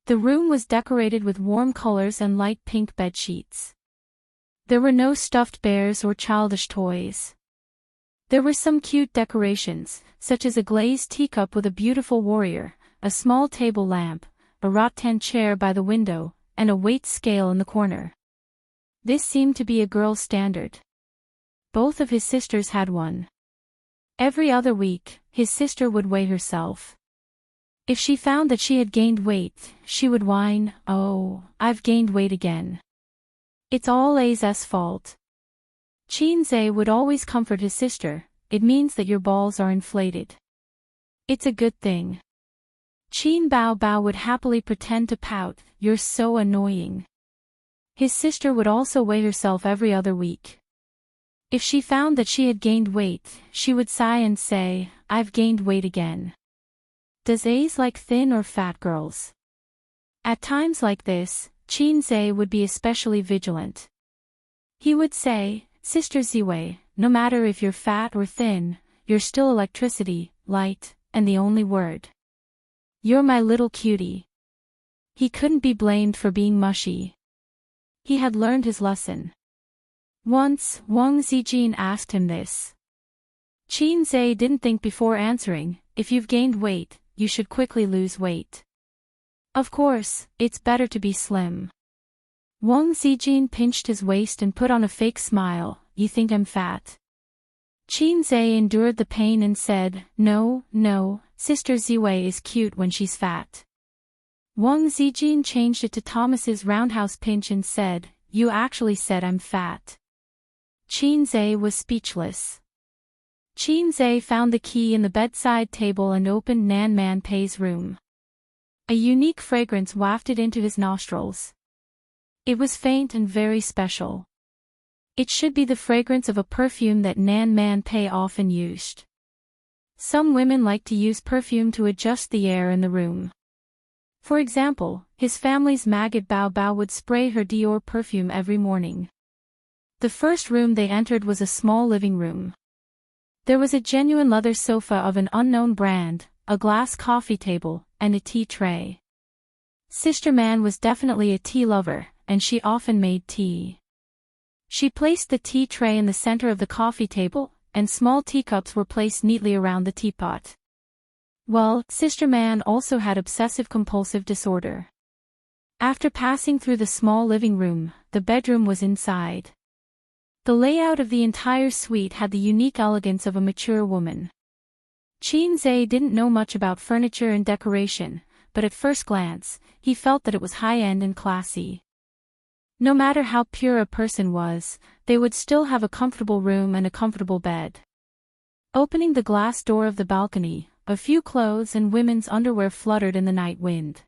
The room was decorated with warm colors and light pink bedsheets. There were no stuffed bears or childish toys. There were some cute decorations, such as a glazed teacup with a beautiful warrior, a small table lamp, a rattan chair by the window, and a weight scale in the corner. This seemed to be a girl's standard. Both of his sisters had one. Every other week, his sister would weigh herself. If she found that she had gained weight, she would whine, "Oh, I've gained weight again. It's all A's fault." Qinze would always comfort his sister, "It means that your balls are inflated. It's a good thing." Qin Bao Bao would happily pretend to pout, "You're so annoying." His sister would also weigh herself every other week. If she found that she had gained weight, she would sigh and say, "I've gained weight again." Does A's like thin or fat girls? At times like this, Qinze would be especially vigilant. He would say, "Sister Ziwei, no matter if you're fat or thin, you're still electricity, light, and the only word. You're my little cutie." He couldn't be blamed for being mushy. He had learned his lesson. Once, Wang Zijin asked him this. Qinze didn't think before answering, "If you've gained weight, you should quickly lose weight. Of course, it's better to be slim." Wang Zijin pinched his waist and put on a fake smile, "You think I'm fat?" Qinze endured the pain and said, No, Sister Ziwei is cute when she's fat." Wang Zijin changed it to Thomas's roundhouse pinch and said, "You actually said I'm fat." Qinze was speechless. Qinze found the key in the bedside table and opened Nan Man Pei's room. A unique fragrance wafted into his nostrils. It was faint and very special. It should be the fragrance of a perfume that Nan Man Pei often used. Some women like to use perfume to adjust the air in the room. For example, his family's maggot Bao Bao would spray her Dior perfume every morning. The first room they entered was a small living room. There was a genuine leather sofa of an unknown brand, a glass coffee table, and a tea tray. Sister Man was definitely a tea lover, and she often made tea. She placed the tea tray in the center of the coffee table, and small teacups were placed neatly around the teapot. Well, Sister Man also had obsessive-compulsive disorder. After passing through the small living room, the bedroom was inside. The layout of the entire suite had the unique elegance of a mature woman. Qinze didn't know much about furniture and decoration, but at first glance, he felt that it was high-end and classy. No matter how pure a person was, they would still have a comfortable room and a comfortable bed. Opening the glass door of the balcony, a few clothes and women's underwear fluttered in the night wind.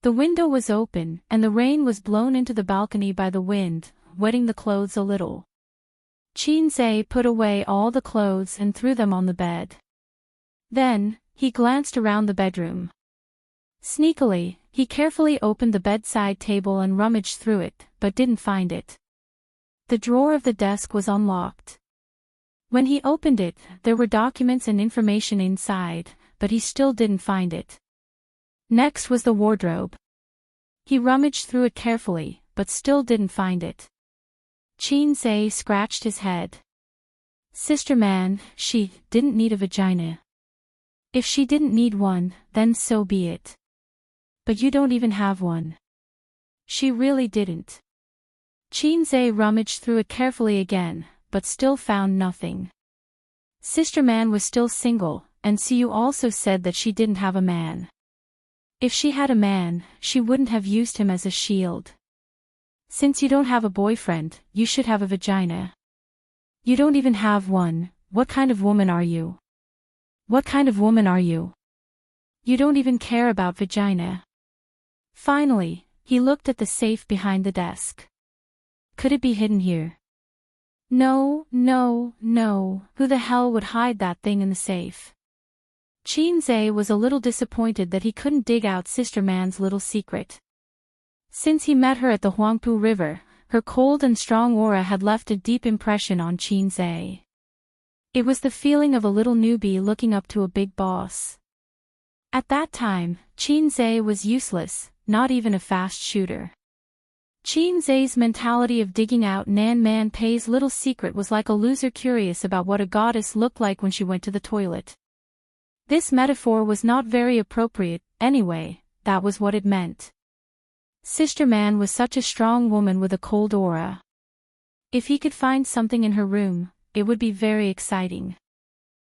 The window was open, and the rain was blown into the balcony by the wind, wetting the clothes a little. Qinze put away all the clothes and threw them on the bed. Then, he glanced around the bedroom. Sneakily, he carefully opened the bedside table and rummaged through it, but didn't find it. The drawer of the desk was unlocked. When he opened it, there were documents and information inside, but he still didn't find it. Next was the wardrobe. He rummaged through it carefully, but still didn't find it. Qinze scratched his head. Sister Man, she didn't need a vagina. If she didn't need one, then so be it. But you don't even have one. She really didn't. Qinze rummaged through it carefully again, but still found nothing. Sister Man was still single, and Siu also said that she didn't have a man. If she had a man, she wouldn't have used him as a shield. Since you don't have a boyfriend, you should have a vagina. You don't even have one. What kind of woman are you? What kind of woman are you? You don't even care about vagina. Finally, he looked at the safe behind the desk. Could it be hidden here? No. Who the hell would hide that thing in the safe? Qinze was a little disappointed that he couldn't dig out Sister Man's little secret. Since he met her at the Huangpu River, her cold and strong aura had left a deep impression on Xianxia. It was the feeling of a little newbie looking up to a big boss. At that time, Xianxia was useless, not even a fast shooter. Xianxia's mentality of digging out Nan Man Pei's little secret was like a loser curious about what a goddess looked like when she went to the toilet. This metaphor was not very appropriate, anyway, that was what it meant. Sister Man was such a strong woman with a cold aura. If he could find something in her room, it would be very exciting.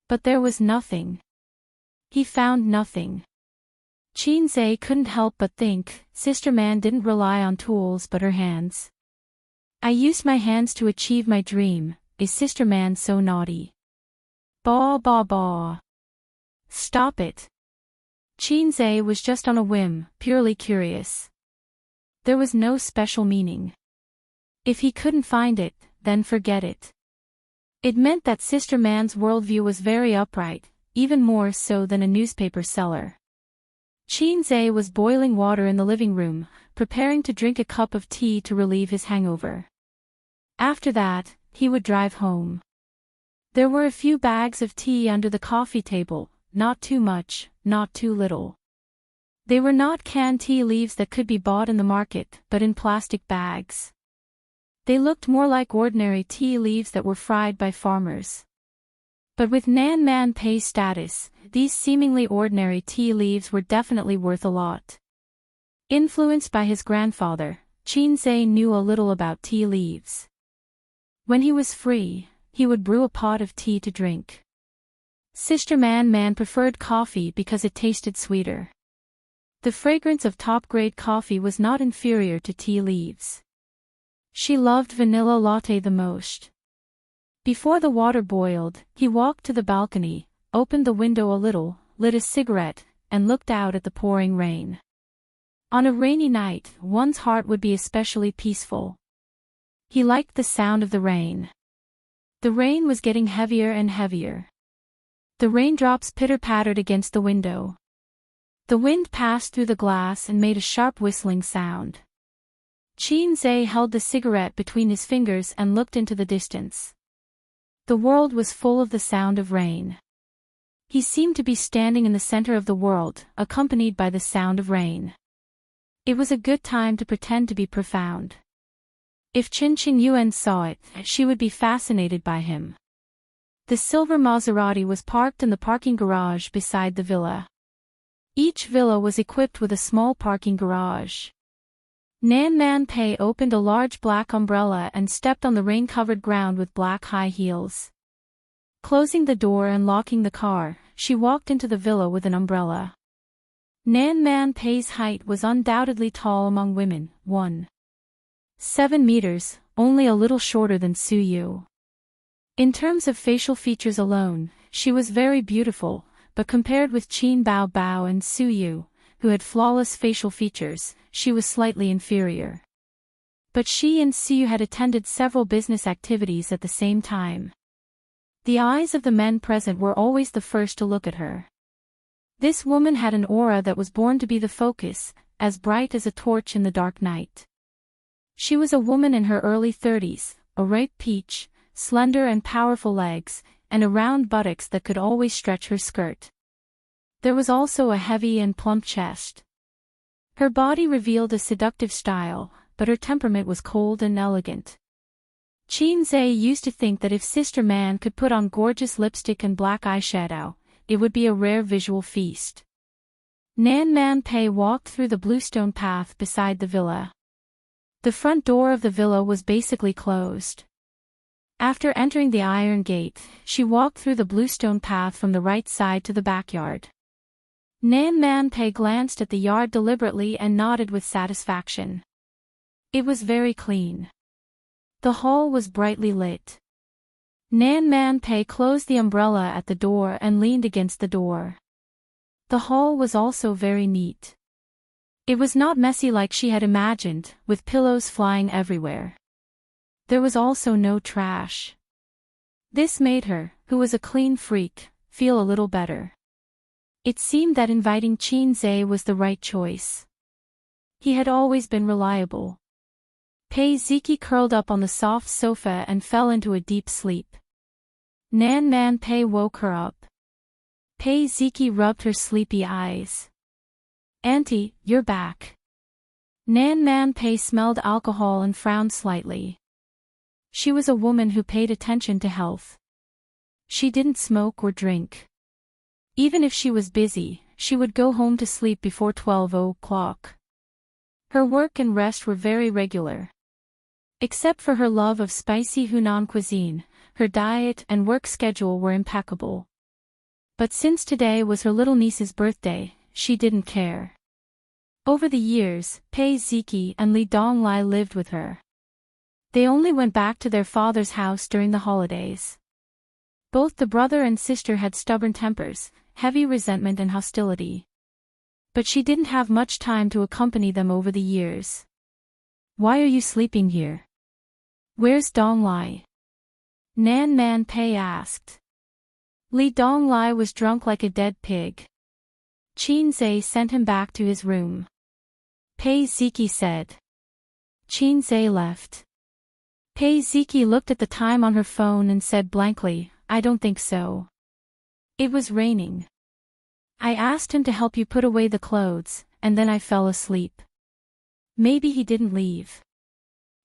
But there was nothing. He found nothing. Xianxia couldn't help but think, Sister Man didn't rely on tools but her hands. I used my hands to achieve my dream, is Sister Man so naughty? Baw baw baw. Stop it. Xianxia was just on a whim, purely curious. There was no special meaning. If he couldn't find it, then forget it. It meant that Sister Man's worldview was very upright, even more so than a newspaper seller. Xianxia was boiling water in the living room, preparing to drink a cup of tea to relieve his hangover. After that, he would drive home. There were a few bags of tea under the coffee table, not too much, not too little. They were not canned tea leaves that could be bought in the market, but in plastic bags. They looked more like ordinary tea leaves that were fried by farmers. But with Nan Man Pei's status, these seemingly ordinary tea leaves were definitely worth a lot. Influenced by his grandfather, Xianxia knew a little about tea leaves. When he was free, he would brew a pot of tea to drink. Sister Man preferred coffee because it tasted sweeter. The fragrance of top-grade coffee was not inferior to tea leaves. She loved vanilla latte the most. Before the water boiled, he walked to the balcony, opened the window a little, lit a cigarette, and looked out at the pouring rain. On a rainy night, one's heart would be especially peaceful. He liked the sound of the rain. The rain was getting heavier and heavier. The raindrops pitter-pattered against the window. The wind passed through the glass and made a sharp whistling sound. Xianxia held the cigarette between his fingers and looked into the distance. The world was full of the sound of rain. He seemed to be standing in the center of the world, accompanied by the sound of rain. It was a good time to pretend to be profound. If Qin Yuan saw it, she would be fascinated by him. The silver Maserati was parked in the parking garage beside the villa. Each villa was equipped with a small parking garage. Nan Man Pei opened a large black umbrella and stepped on the rain-covered ground with black high heels. Closing the door and locking the car, she walked into the villa with an umbrella. Nan Man Pei's height was undoubtedly tall among women, 1.7 meters, only a little shorter than Su Yu. In terms of facial features alone, she was very beautiful, but compared with Qin Bao Bao and Su Yu, who had flawless facial features, she was slightly inferior. But she and Su Yu had attended several business activities at the same time. The eyes of the men present were always the first to look at her. This woman had an aura that was born to be the focus, as bright as a torch in the dark night. She was a woman in her early 30s, a ripe peach, slender and powerful legs, and a round buttocks that could always stretch her skirt. There was also a heavy and plump chest. Her body revealed a seductive style, but her temperament was cold and elegant. Xianxia used to think that if Sister Man could put on gorgeous lipstick and black eyeshadow, it would be a rare visual feast. Nan Man Pei walked through the bluestone path beside the villa. The front door of the villa was basically closed. After entering the iron gate, she walked through the bluestone path from the right side to the backyard. Nan Man Pei glanced at the yard deliberately and nodded with satisfaction. It was very clean. The hall was brightly lit. Nan Man Pei closed the umbrella at the door and leaned against the door. The hall was also very neat. It was not messy like she had imagined, with pillows flying everywhere. There was also no trash. This made her, who was a clean freak, feel a little better. It seemed that inviting Xianxia was the right choice. He had always been reliable. Pei Ziki curled up on the soft sofa and fell into a deep sleep. Nan Man Pei woke her up. Pei Ziki rubbed her sleepy eyes. "Auntie, you're back." Nan Man Pei smelled alcohol and frowned slightly. She was a woman who paid attention to health. She didn't smoke or drink. Even if she was busy, she would go home to sleep before 12 o'clock. Her work and rest were very regular. Except for her love of spicy Hunan cuisine, her diet and work schedule were impeccable. But since today was her little niece's birthday, she didn't care. Over the years, Pei Ziki and Li Donglai lived with her. They only went back to their father's house during the holidays. Both the brother and sister had stubborn tempers, heavy resentment and hostility. But she didn't have much time to accompany them over the years. "Why are you sleeping here? Where's Donglai?" Nan Man Pei asked. Li Donglai was drunk like a dead pig. Qin Zhe sent him back to his room. Pei Ziki said. Qin Zhe left. Pei Ziki looked at the time on her phone and said blankly, "I don't think so. It was raining. I asked him to help you put away the clothes, and then I fell asleep. Maybe he didn't leave.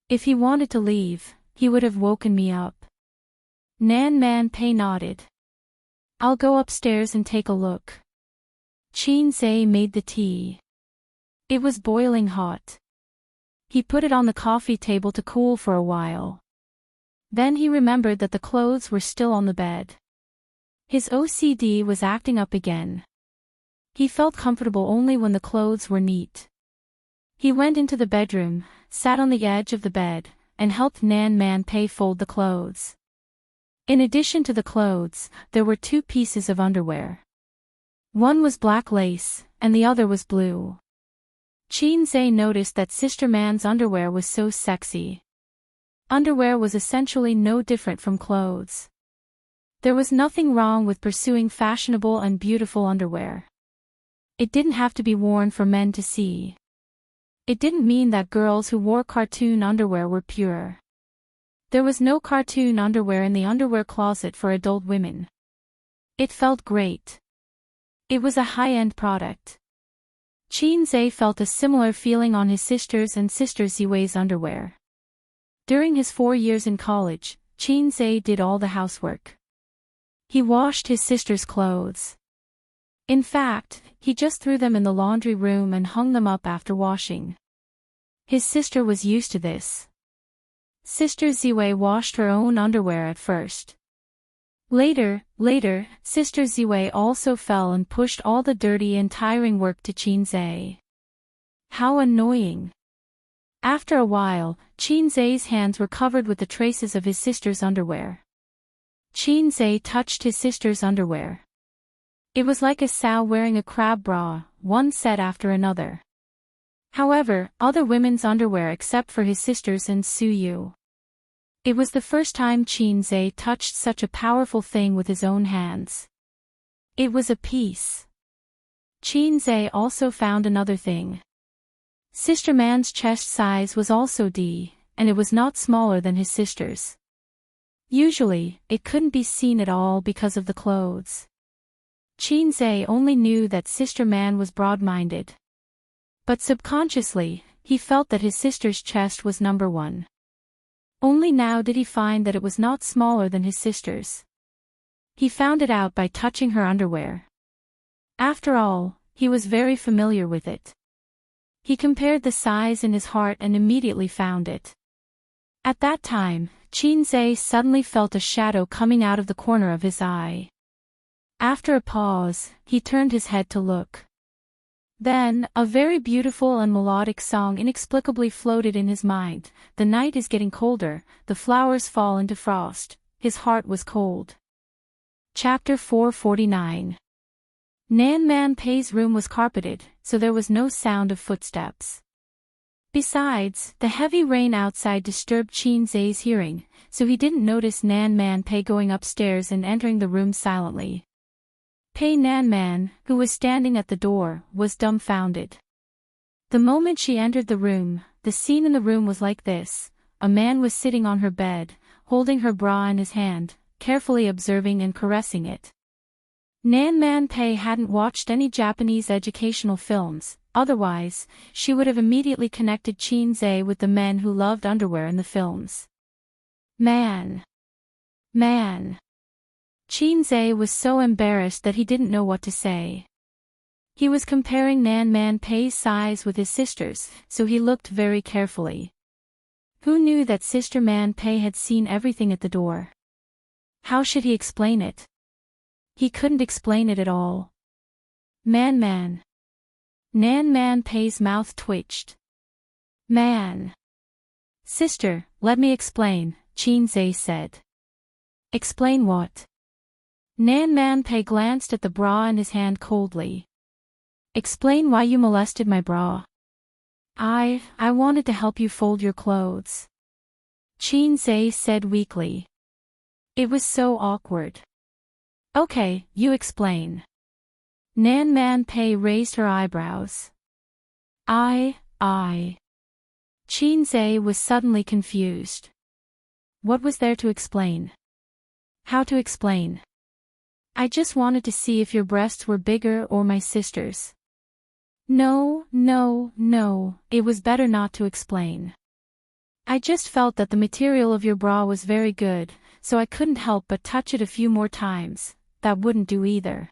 If he wanted to leave, he would have woken me up." Nan Man Pei nodded. "I'll go upstairs and take a look." Qin Zhe made the tea. It was boiling hot. He put it on the coffee table to cool for a while. Then he remembered that the clothes were still on the bed. His OCD was acting up again. He felt comfortable only when the clothes were neat. He went into the bedroom, sat on the edge of the bed, and helped Nan Man Pei fold the clothes. In addition to the clothes, there were 2 pieces of underwear. One was black lace, and the other was blue. Qin Zhe noticed that Sister Man's underwear was so sexy. Underwear was essentially no different from clothes. There was nothing wrong with pursuing fashionable and beautiful underwear. It didn't have to be worn for men to see. It didn't mean that girls who wore cartoon underwear were pure. There was no cartoon underwear in the underwear closet for adult women. It felt great. It was a high-end product. Qin Zhe felt a similar feeling on his sister's and Sister Ziwei's underwear. During his 4 years in college, Qin Zhe did all the housework. He washed his sister's clothes. In fact, he just threw them in the laundry room and hung them up after washing. His sister was used to this. Sister Ziwei washed her own underwear at first. Later, Sister Ziwei also fell and pushed all the dirty and tiring work to Qin Zhe. How annoying. After a while, Qin Zhe's hands were covered with the traces of his sister's underwear. Qin Zhe touched his sister's underwear. It was like a sow wearing a crab bra, one set after another. However, other women's underwear except for his sister's and Su Yu. It was the first time Qin Zhe touched such a powerful thing with his own hands. It was a piece. Qin Zhe also found another thing. Sister Man's chest size was also D, and it was not smaller than his sister's. Usually, it couldn't be seen at all because of the clothes. Qin Zhe only knew that Sister Man was broad-minded. But subconsciously, he felt that his sister's chest was number 1. Only now did he find that it was not smaller than his sister's. He found it out by touching her underwear. After all, he was very familiar with it. He compared the size in his heart and immediately found it. At that time, Qin Zhe suddenly felt a shadow coming out of the corner of his eye. After a pause, he turned his head to look. Then, a very beautiful and melodic song inexplicably floated in his mind. The night is getting colder, the flowers fall into frost. His heart was cold. Chapter 449. Nan Man Pei's room was carpeted, so there was no sound of footsteps. Besides, the heavy rain outside disturbed Qin Zhe's hearing, so he didn't notice Nan Man Pei going upstairs and entering the room silently. Pei Nan Man, who was standing at the door, was dumbfounded. The moment she entered the room, the scene in the room was like this. A man was sitting on her bed, holding her bra in his hand, carefully observing and caressing it. Nan Man Pei hadn't watched any Japanese educational films, otherwise, she would have immediately connected Qin Zhe with the men who loved underwear in the films. Man. Qin Zhe was so embarrassed that he didn't know what to say. He was comparing Nan Man Pei's size with his sister's, so he looked very carefully. Who knew that Sister Man Pei had seen everything at the door? How should he explain it? He couldn't explain it at all. Man. Nan Man Pei's mouth twitched. Man. Sister, let me explain, Qin Zhe said. Explain what? Nan Man Pei glanced at the bra in his hand coldly. Explain why you molested my bra. I wanted to help you fold your clothes. Qin Zhe said weakly. It was so awkward. Okay, you explain. Nan Man Pei raised her eyebrows. I. Qin Zhe was suddenly confused. What was there to explain? How to explain? I just wanted to see if your breasts were bigger or my sister's. No, it was better not to explain. I just felt that the material of your bra was very good, so I couldn't help but touch it a few more times. That wouldn't do either.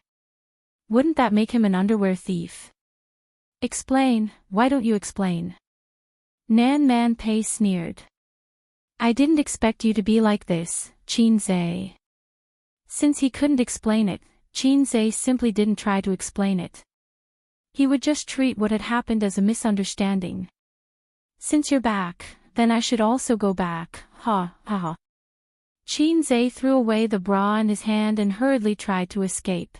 Wouldn't that make him an underwear thief? Explain, why don't you explain? Nan Man Pei sneered. I didn't expect you to be like this, Qin Zhe. Since he couldn't explain it, Qin Zhe simply didn't try to explain it. He would just treat what had happened as a misunderstanding. Since you're back, then I should also go back, ha. Qin Zhe threw away the bra in his hand and hurriedly tried to escape.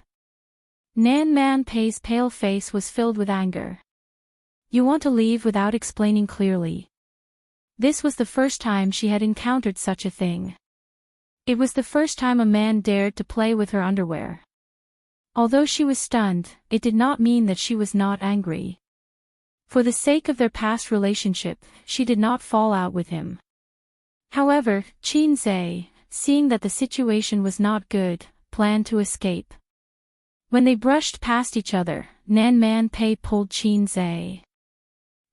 Nan Man Pei's pale face was filled with anger. You want to leave without explaining clearly. This was the first time she had encountered such a thing. It was the first time a man dared to play with her underwear. Although she was stunned, it did not mean that she was not angry. For the sake of their past relationship, she did not fall out with him. However, Qin Zhe, seeing that the situation was not good, planned to escape. When they brushed past each other, Nan Man Pei pulled Qin Zhe.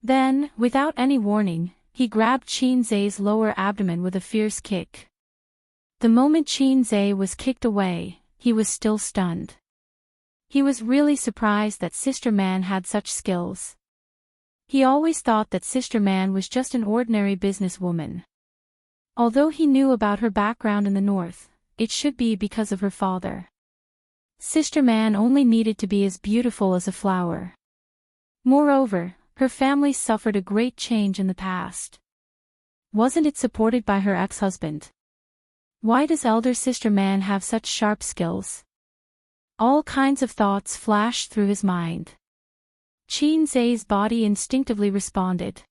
Then, without any warning, he grabbed Qin Zhe's lower abdomen with a fierce kick. The moment Qin Zhe was kicked away, he was still stunned. He was really surprised that Sister Man had such skills. He always thought that Sister Man was just an ordinary businesswoman. Although he knew about her background in the north, it should be because of her father. Sister Man only needed to be as beautiful as a flower. Moreover, her family suffered a great change in the past. Wasn't it supported by her ex-husband? Why does elder Sister Man have such sharp skills? All kinds of thoughts flashed through his mind. Qin Zhe's body instinctively responded.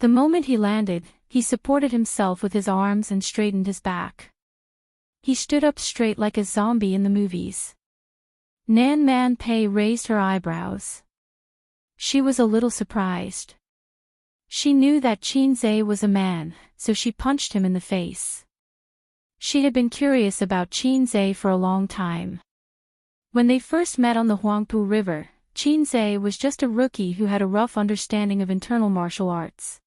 The moment he landed, he supported himself with his arms and straightened his back. He stood up straight like a zombie in the movies. Nan Man Pei raised her eyebrows. She was a little surprised. She knew that Qin Zhe was a man, so she punched him in the face. She had been curious about Qin Zhe for a long time. When they first met on the Huangpu River, Qin Zhe was just a rookie who had a rough understanding of internal martial arts.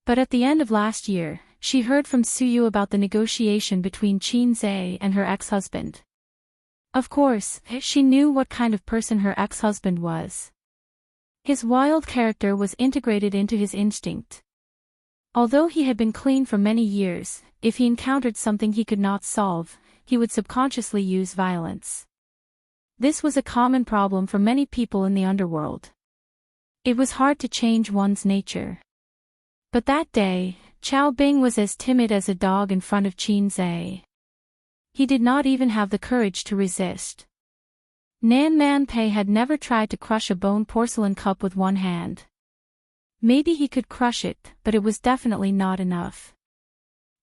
But at the end of last year, she heard from Suyu about the negotiation between Qin Zhe and her ex-husband. Of course, she knew what kind of person her ex-husband was. His wild character was integrated into his instinct. Although he had been clean for many years, if he encountered something he could not solve, he would subconsciously use violence. This was a common problem for many people in the underworld. It was hard to change one's nature. But that day, Chao Bing was as timid as a dog in front of Qin Zhe. He did not even have the courage to resist. Nan Man Pei had never tried to crush a bone porcelain cup with one hand. Maybe he could crush it, but it was definitely not enough.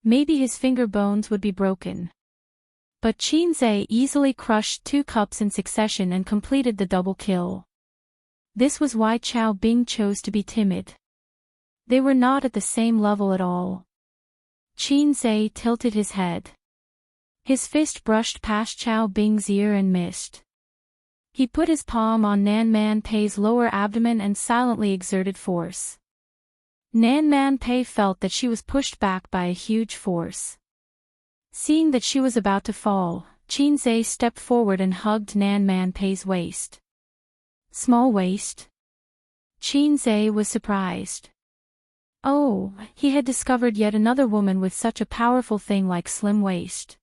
Maybe his finger bones would be broken. But Qin Zhe easily crushed 2 cups in succession and completed the double kill. This was why Chao Bing chose to be timid. They were not at the same level at all. Xianxia tilted his head. His fist brushed past Xiao Bing's ear and missed. He put his palm on Nan Man Pei's lower abdomen and silently exerted force. Nan Man Pei felt that she was pushed back by a huge force. Seeing that she was about to fall, Xianxia stepped forward and hugged Nan Man Pei's waist. Small waist? Xianxia was surprised. Oh, he had discovered yet another woman with such a powerful thing like slim waist.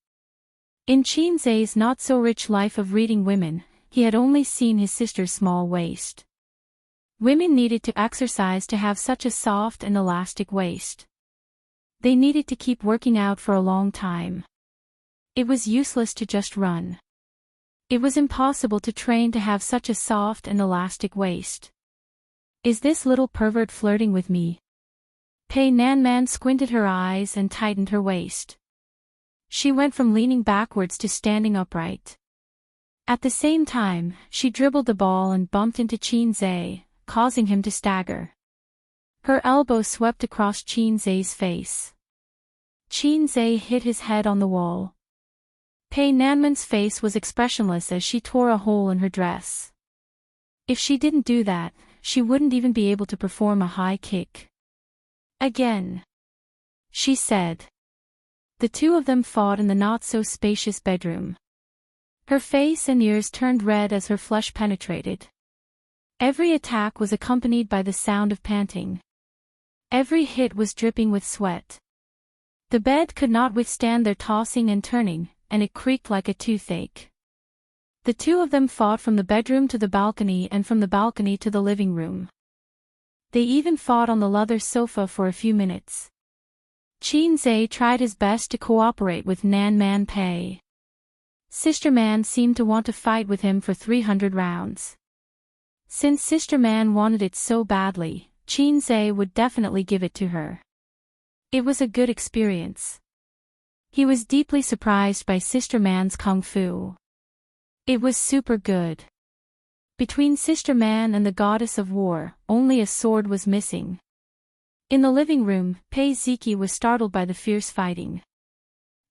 In Xianxia's not-so-rich life of reading women, he had only seen his sister's small waist. Women needed to exercise to have such a soft and elastic waist. They needed to keep working out for a long time. It was useless to just run. It was impossible to train to have such a soft and elastic waist. Is this little pervert flirting with me? Pei Nanman squinted her eyes and tightened her waist. She went from leaning backwards to standing upright. At the same time, she dribbled the ball and bumped into Xianxia, causing him to stagger. Her elbow swept across Xianxia's face. Xianxia hit his head on the wall. Pei Nanman's face was expressionless as she tore a hole in her dress. If she didn't do that, she wouldn't even be able to perform a high kick. Again, she said. The two of them fought in the not-so-spacious bedroom. Her face and ears turned red as her flesh penetrated. Every attack was accompanied by the sound of panting. Every hit was dripping with sweat. The bed could not withstand their tossing and turning, and it creaked like a toothache. The two of them fought from the bedroom to the balcony and from the balcony to the living room. They even fought on the leather sofa for a few minutes. Xianxia tried his best to cooperate with Nan Man Pei. Sister Man seemed to want to fight with him for 300 rounds. Since Sister Man wanted it so badly, Xianxia would definitely give it to her. It was a good experience. He was deeply surprised by Sister Man's kung fu. It was super good. Between Sister Man and the goddess of war, only a sword was missing. In the living room, Pei Ziki was startled by the fierce fighting.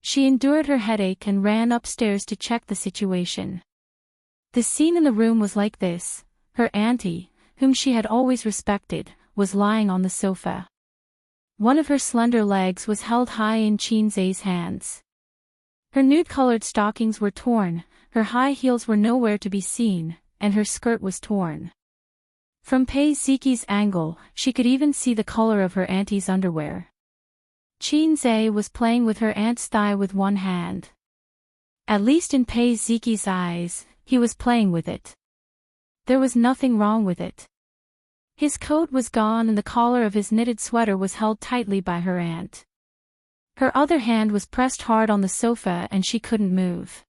She endured her headache and ran upstairs to check the situation. The scene in the room was like this: her auntie, whom she had always respected, was lying on the sofa. One of her slender legs was held high in Xianxia's hands. Her nude-colored stockings were torn, her high heels were nowhere to be seen, and her skirt was torn. From Pei Ziki's angle, she could even see the color of her auntie's underwear. Xianxia was playing with her aunt's thigh with one hand. At least in Pei Ziki's eyes, he was playing with it. There was nothing wrong with it. His coat was gone and the collar of his knitted sweater was held tightly by her aunt. Her other hand was pressed hard on the sofa and she couldn't move.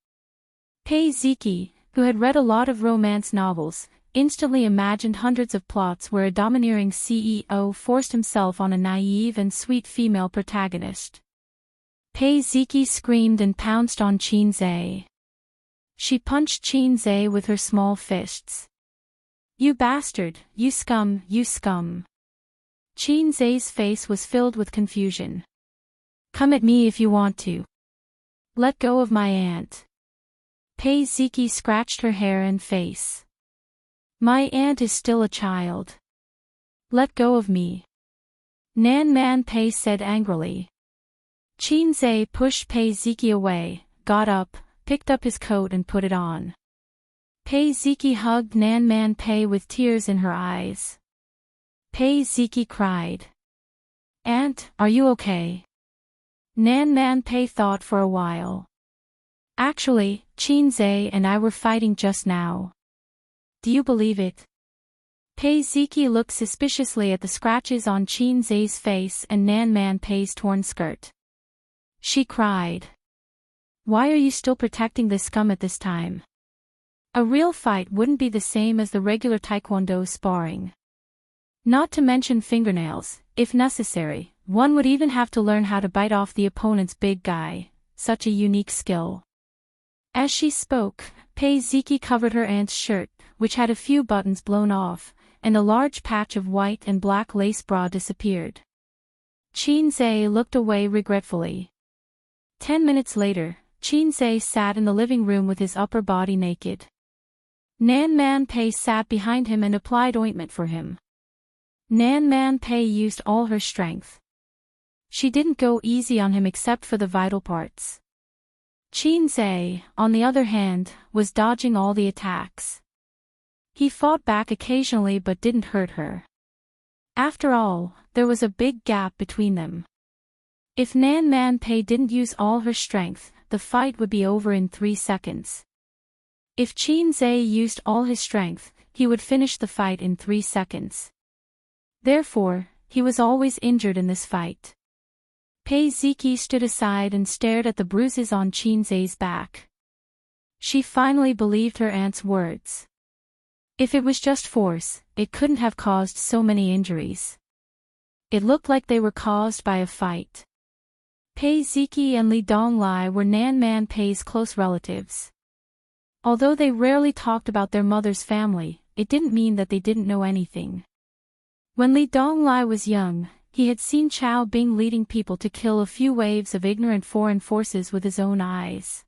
Pei Ziki, who had read a lot of romance novels, instantly imagined hundreds of plots where a domineering CEO forced himself on a naive and sweet female protagonist. Pei Ziki screamed and pounced on Xianxia. She punched Xianxia with her small fists. "You bastard, you scum, you scum." Xianxia's face was filled with confusion. "Come at me if you want to. Let go of my aunt." Pei Ziki scratched her hair and face. "My aunt is still a child. Let go of me," Nan Man Pei said angrily. Xianxia pushed Pei Ziki away, got up, picked up his coat and put it on. Pei Ziki hugged Nan Man Pei with tears in her eyes. Pei Ziki cried. "Aunt, are you okay?" Nan Man Pei thought for a while. "Actually, Xianxia and I were fighting just now." "Do you believe it?" Pei Ziki looked suspiciously at the scratches on Xianxia's face and Nan Man Pei's torn skirt. She cried. "Why are you still protecting this scum at this time? A real fight wouldn't be the same as the regular taekwondo sparring. Not to mention fingernails, if necessary, one would even have to learn how to bite off the opponent's big guy, such a unique skill." As she spoke, Pei Ziki covered her aunt's shirt, which had a few buttons blown off, and a large patch of white and black lace bra disappeared. Xianxia looked away regretfully. 10 minutes later, Xianxia sat in the living room with his upper body naked. Nan Man Pei sat behind him and applied ointment for him. Nan Man Pei used all her strength. She didn't go easy on him except for the vital parts. Xianxia, on the other hand, was dodging all the attacks. He fought back occasionally but didn't hurt her. After all, there was a big gap between them. If Nan Man Pei didn't use all her strength, the fight would be over in 3 seconds. If Xianxia used all his strength, he would finish the fight in 3 seconds. Therefore, he was always injured in this fight. Pei Ziqi stood aside and stared at the bruises on Xianxia's back. She finally believed her aunt's words. If it was just force, it couldn't have caused so many injuries. It looked like they were caused by a fight. Pei Ziqi and Li Donglai were Nan Man Pei's close relatives. Although they rarely talked about their mother's family, it didn't mean that they didn't know anything. When Li Donglai was young, he had seen Chao Bing leading people to kill a few waves of ignorant foreign forces with his own eyes.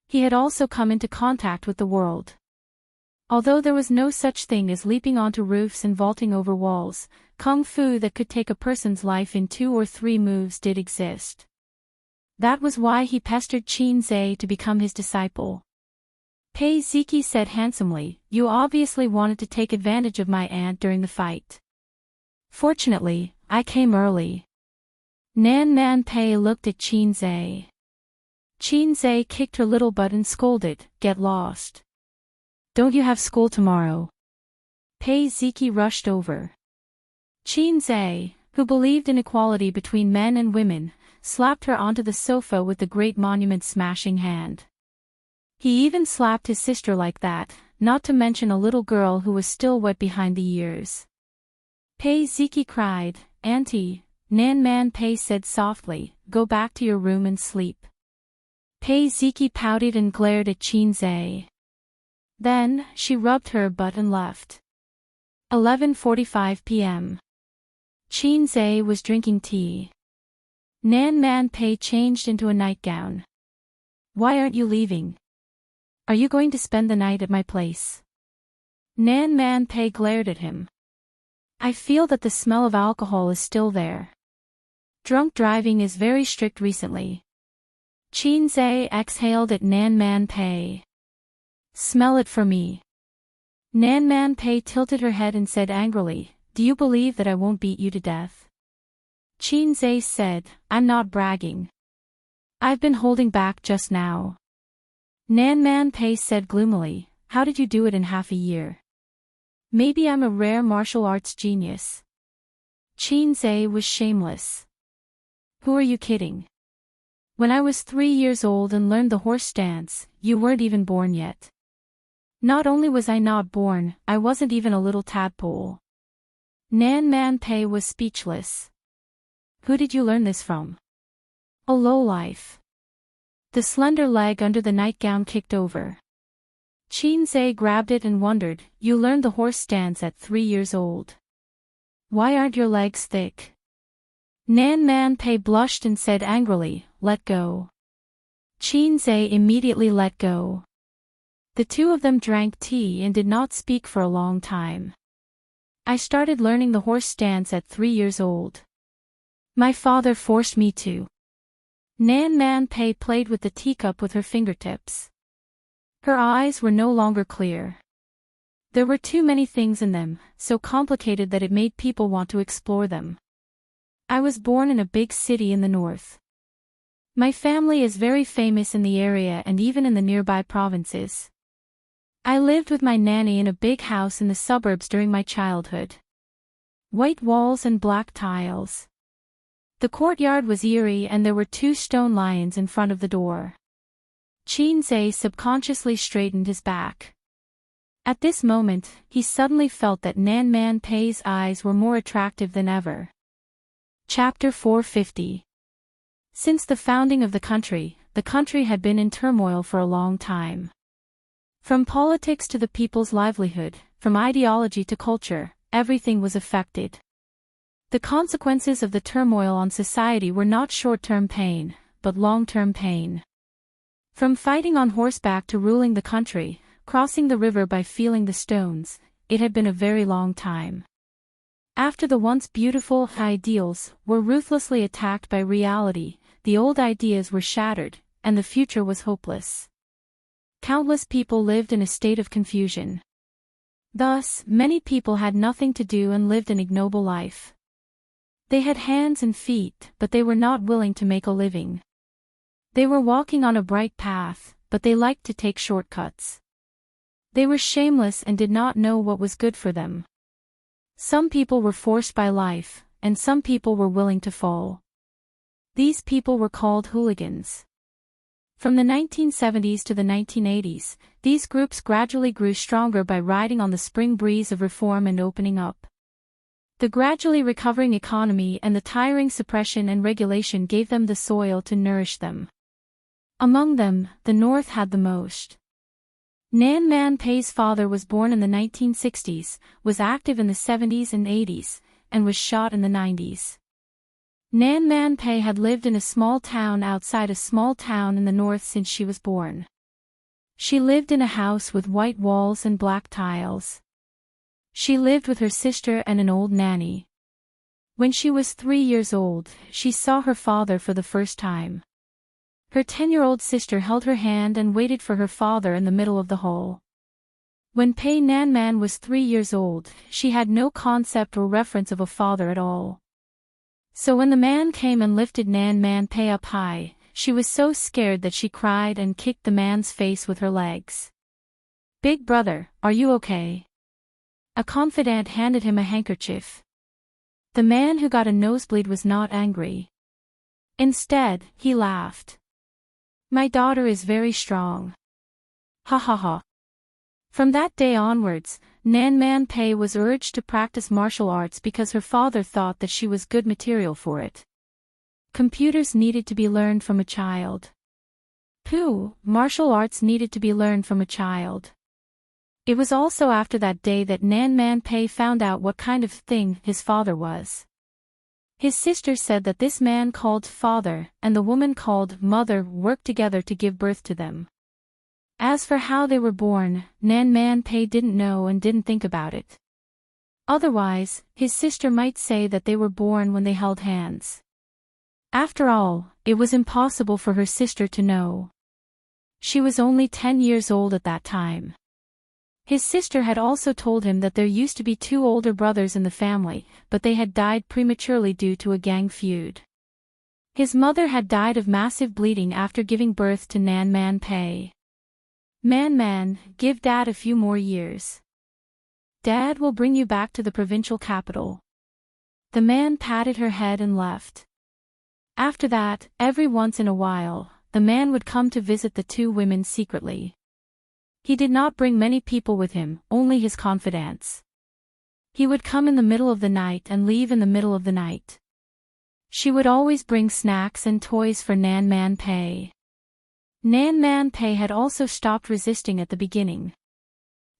He had also come into contact with the world. Although there was no such thing as leaping onto roofs and vaulting over walls, kung fu that could take a person's life in 2 or 3 moves did exist. That was why he pestered Xianxia to become his disciple. Pei Ziqi said handsomely, "You obviously wanted to take advantage of my aunt during the fight. Fortunately, I came early." Nan Man Pei looked at Xianxia. Xianxia kicked her little butt and scolded, "Get lost. Don't you have school tomorrow?" Pei Ziqi rushed over. Xianxia, who believed in equality between men and women, slapped her onto the sofa with the great monument-smashing hand. He even slapped his sister like that, not to mention a little girl who was still wet behind the ears. Pei Ziqi cried, "Auntie," Nan Man Pei said softly, "Go back to your room and sleep." Pei Ziqi pouted and glared at Xianxia. Then, she rubbed her butt and left. 11:45 p.m. Xianxia was drinking tea. Nan Man Pei changed into a nightgown. "Why aren't you leaving? Are you going to spend the night at my place?" Nan Man Pei glared at him. "I feel that the smell of alcohol is still there. Drunk driving is very strict recently." Xianxia exhaled at Nan Man Pei. "Smell it for me." Nan Man Pei tilted her head and said angrily, "Do you believe that I won't beat you to death?" Xianxia said, "I'm not bragging. I've been holding back just now." Nan Man Pei said gloomily, "How did you do it in half a year?" "Maybe I'm a rare martial arts genius." Xianxia was shameless. "Who are you kidding? When I was 3 years old and learned the horse stance, you weren't even born yet." "Not only was I not born, I wasn't even a little tadpole." Nan Man Pei was speechless. "Who did you learn this from?" "A lowlife." The slender leg under the nightgown kicked over. Xianxia grabbed it and wondered, "You learned the horse stance at 3 years old. Why aren't your legs thick?" Nan Man Pei blushed and said angrily, "Let go." Xianxia immediately let go. The two of them drank tea and did not speak for a long time. "I started learning the horse stance at 3 years old. My father forced me to." Nan Man Pei played with the teacup with her fingertips. Her eyes were no longer clear. There were too many things in them, so complicated that it made people want to explore them. "I was born in a big city in the north. My family is very famous in the area and even in the nearby provinces. I lived with my nanny in a big house in the suburbs during my childhood. White walls and black tiles. The courtyard was eerie and there were 2 stone lions in front of the door." Xianxia subconsciously straightened his back. At this moment, he suddenly felt that Nan Man Pei's eyes were more attractive than ever. Chapter 450. Since the founding of the country had been in turmoil for a long time. From politics to the people's livelihood, from ideology to culture, everything was affected. The consequences of the turmoil on society were not short-term pain, but long-term pain. From fighting on horseback to ruling the country, crossing the river by feeling the stones, it had been a very long time. After the once beautiful ideals were ruthlessly attacked by reality, the old ideas were shattered, and the future was hopeless. Countless people lived in a state of confusion. Thus, many people had nothing to do and lived an ignoble life. They had hands and feet, but they were not willing to make a living. They were walking on a bright path, but they liked to take shortcuts. They were shameless and did not know what was good for them. Some people were forced by life, and some people were willing to fall. These people were called hooligans. From the 1970s to the 1980s, these groups gradually grew stronger by riding on the spring breeze of reform and opening up. The gradually recovering economy and the tiring suppression and regulation gave them the soil to nourish them. Among them, the North had the most. Nan Man Pei's father was born in the 1960s, was active in the 70s and 80s, and was shot in the 90s. Nan Man Pei had lived in a small town outside a small town in the north since she was born. She lived in a house with white walls and black tiles. She lived with her sister and an old nanny. When she was 3 years old, she saw her father for the first time. Her 10-year-old sister held her hand and waited for her father in the middle of the hall. When Pei Nan Man was 3 years old, she had no concept or reference of a father at all. So when the man came and lifted Nan Man Pei up high, she was so scared that she cried and kicked the man's face with her legs. "Big brother, are you okay?" A confidant handed him a handkerchief. The man who got a nosebleed was not angry. Instead, he laughed. "My daughter is very strong. Ha ha ha." From that day onwards, Nan Man Pei was urged to practice martial arts because her father thought that she was good material for it. Computers needed to be learned from a child. Pooh, martial arts needed to be learned from a child. It was also after that day that Nan Man Pei found out what kind of thing his father was. His sister said that this man called father and the woman called mother worked together to give birth to them. As for how they were born, Nan Man Pei didn't know and didn't think about it. Otherwise, his sister might say that they were born when they held hands. After all, it was impossible for her sister to know. She was only 10 years old at that time. His sister had also told him that there used to be 2 older brothers in the family, but they had died prematurely due to a gang feud. His mother had died of massive bleeding after giving birth to Nan Man Pei. Man, give Dad a few more years. Dad will bring you back to the provincial capital." The man patted her head and left. After that, every once in a while, the man would come to visit the 2 women secretly. He did not bring many people with him, only his confidants. He would come in the middle of the night and leave in the middle of the night. She would always bring snacks and toys for Nan Man Pei. Nan Man Pei had also stopped resisting at the beginning.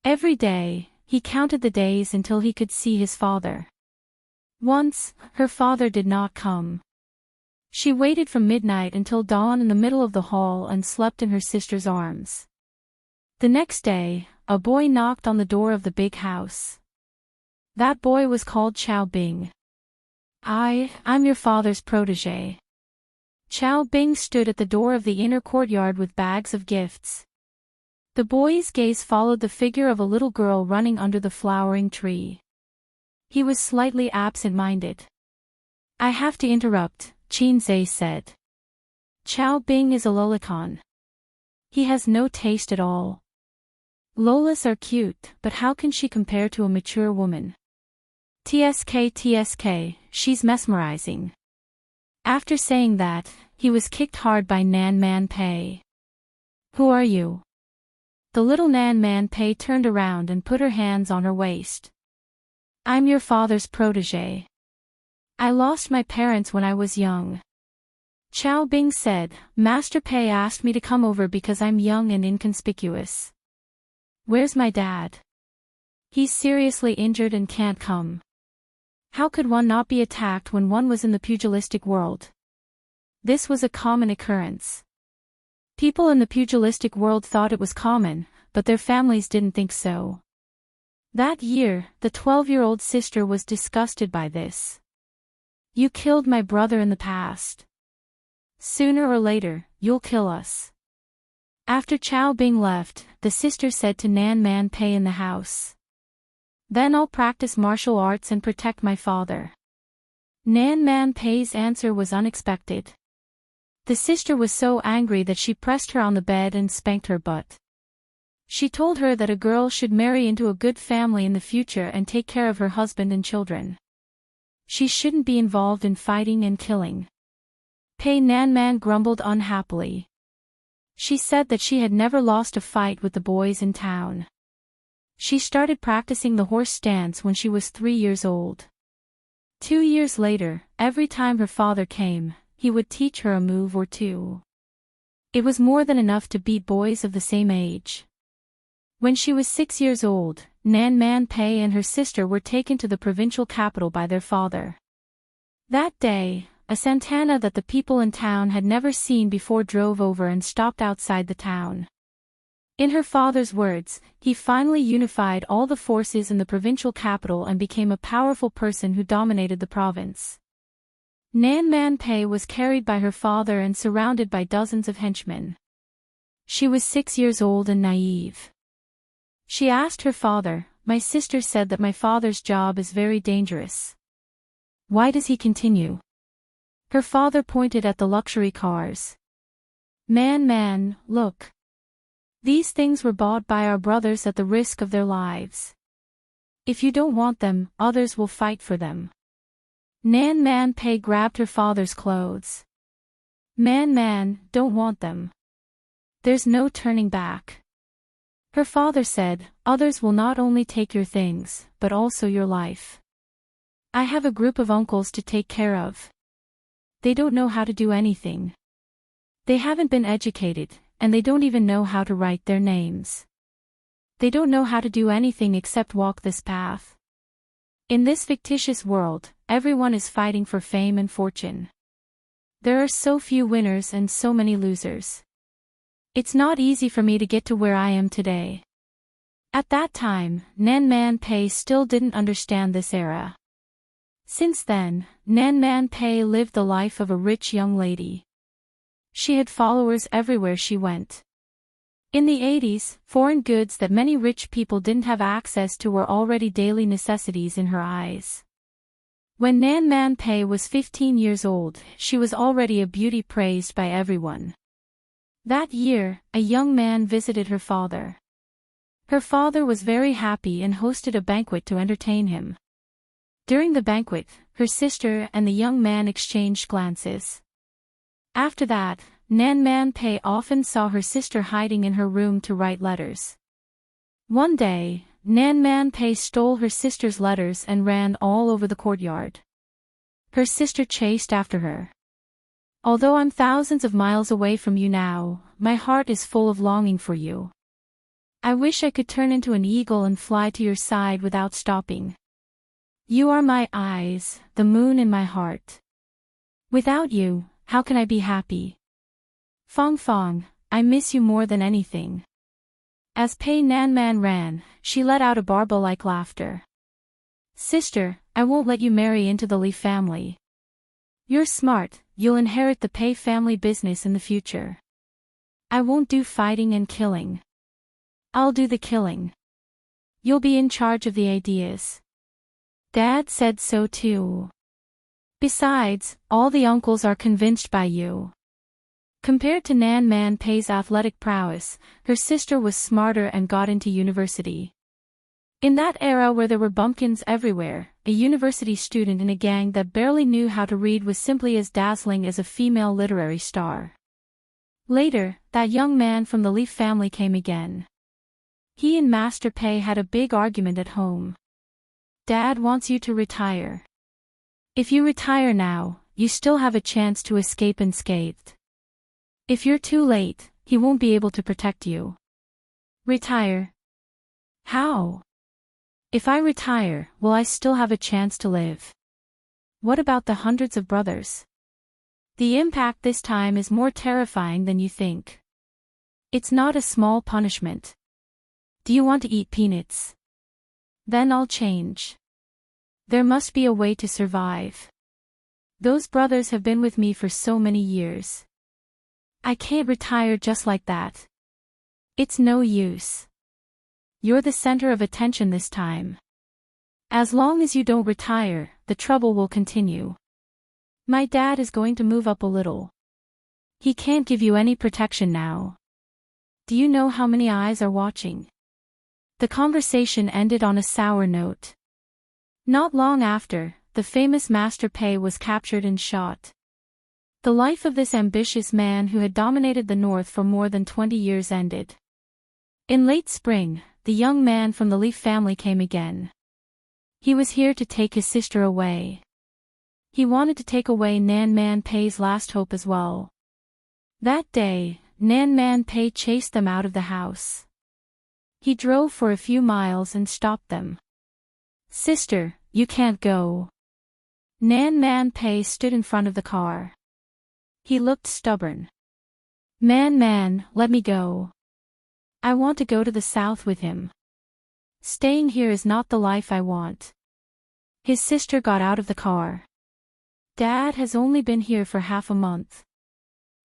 Every day, he counted the days until he could see his father. Once, her father did not come. She waited from midnight until dawn in the middle of the hall and slept in her sister's arms. The next day, a boy knocked on the door of the big house. That boy was called Xiao Bing. I'm your father's protégé." Xiao Bing stood at the door of the inner courtyard with bags of gifts. The boy's gaze followed the figure of a little girl running under the flowering tree. He was slightly absent-minded. "I have to interrupt," Xianxia said. "Xiao Bing is a lolicon. He has no taste at all. Lolas are cute, but how can she compare to a mature woman? TSK, she's mesmerizing." After saying that, he was kicked hard by Nan Man Pei. "Who are you?" The little Nan Man Pei turned around and put her hands on her waist. "I'm your father's protégé. I lost my parents when I was young." Xiao Bing said, "Master Pei asked me to come over because I'm young and inconspicuous." "Where's my dad?" He's seriously injured and can't come. How could one not be attacked when one was in the pugilistic world? This was a common occurrence. People in the pugilistic world thought it was common, but their families didn't think so. That year, the 12-year-old sister was disgusted by this. You killed my brother in the past. Sooner or later, you'll kill us. After Chao Bing left, the sister said to Nan Man Pei in the house. Then I'll practice martial arts and protect my father. Nan Man Pei's answer was unexpected. The sister was so angry that she pressed her on the bed and spanked her butt. She told her that a girl should marry into a good family in the future and take care of her husband and children. She shouldn't be involved in fighting and killing. Pei Nanman grumbled unhappily. She said that she had never lost a fight with the boys in town. She started practicing the horse stance when she was 3 years old. 2 years later, every time her father came, he would teach her a move or two. It was more than enough to beat boys of the same age. When she was 6 years old, Nan Man Pei and her sister were taken to the provincial capital by their father. That day, a Santana that the people in town had never seen before drove over and stopped outside the town. In her father's words, he finally unified all the forces in the provincial capital and became a powerful person who dominated the province. Nan Man Pei was carried by her father and surrounded by dozens of henchmen. She was 6 years old and naive. She asked her father, "My sister said that my father's job is very dangerous. Why does he continue?" Her father pointed at the luxury cars. Man, look. These things were bought by our brothers at the risk of their lives. If you don't want them, others will fight for them. Nan Man Pei grabbed her father's clothes. Man, don't want them. There's no turning back. Her father said, "Others will not only take your things, but also your life. I have a group of uncles to take care of. They don't know how to do anything. They haven't been educated, and they don't even know how to write their names. They don't know how to do anything except walk this path. In this fictitious world, everyone is fighting for fame and fortune. There are so few winners and so many losers. It's not easy for me to get to where I am today." At that time, Nan Man Pei still didn't understand this era. Since then, Nan Man Pei lived the life of a rich young lady. She had followers everywhere she went. In the 80s, foreign goods that many rich people didn't have access to were already daily necessities in her eyes. When Nan Man Pei was 15 years old, she was already a beauty praised by everyone. That year, a young man visited her father. Her father was very happy and hosted a banquet to entertain him. During the banquet, her sister and the young man exchanged glances. After that, Nan Man Pei often saw her sister hiding in her room to write letters. One day, Nan Man Pei stole her sister's letters and ran all over the courtyard. Her sister chased after her. "Although I'm thousands of miles away from you now, my heart is full of longing for you. I wish I could turn into an eagle and fly to your side without stopping. You are my eyes, the moon in my heart. Without you, how can I be happy? Fong, I miss you more than anything." As Pei Nanman ran, she let out a barbel-like laughter. "Sister, I won't let you marry into the Li family. You're smart, you'll inherit the Pei family business in the future. I won't do fighting and killing. I'll do the killing. You'll be in charge of the ideas. Dad said so too. Besides, all the uncles are convinced by you." Compared to Nan Man Pei's athletic prowess, her sister was smarter and got into university. In that era where there were bumpkins everywhere, a university student in a gang that barely knew how to read was simply as dazzling as a female literary star. Later, that young man from the Li family came again. He and Master Pei had a big argument at home. "Dad wants you to retire. If you retire now, you still have a chance to escape unscathed. If you're too late, he won't be able to protect you. Retire." "How? If I retire, will I still have a chance to live? What about the hundreds of brothers? The impact this time is more terrifying than you think. It's not a small punishment. Do you want to eat peanuts? Then I'll change. There must be a way to survive. Those brothers have been with me for so many years. I can't retire just like that. It's no use. You're the center of attention this time. As long as you don't retire, the trouble will continue. My dad is going to move up a little. He can't give you any protection now. Do you know how many eyes are watching? The conversation ended on a sour note. Not long after, the famous Master Pei was captured and shot. The life of this ambitious man who had dominated the north for more than 20 years ended. In late spring, the young man from the Leaf family came again. He was here to take his sister away. He wanted to take away Nan Man Pei's last hope as well. That day, Nan Man Pei chased them out of the house. He drove for a few miles and stopped them. "Sister, you can't go." Nan Man Pei stood in front of the car. He looked stubborn. Man, let me go. I want to go to the south with him. Staying here is not the life I want. His sister got out of the car. Dad has only been here for half a month.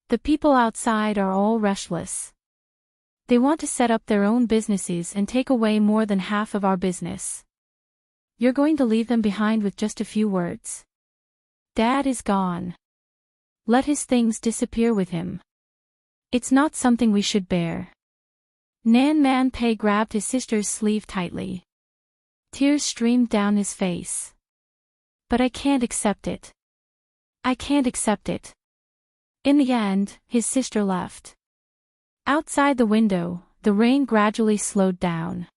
The people outside are all restless. They want to set up their own businesses and take away more than half of our business. You're going to leave them behind with just a few words. Dad is gone. Let his things disappear with him. It's not something we should bear. Nan Man Pei grabbed his sister's sleeve tightly. Tears streamed down his face. But I can't accept it. I can't accept it. In the end, his sister left. Outside the window, the rain gradually slowed down.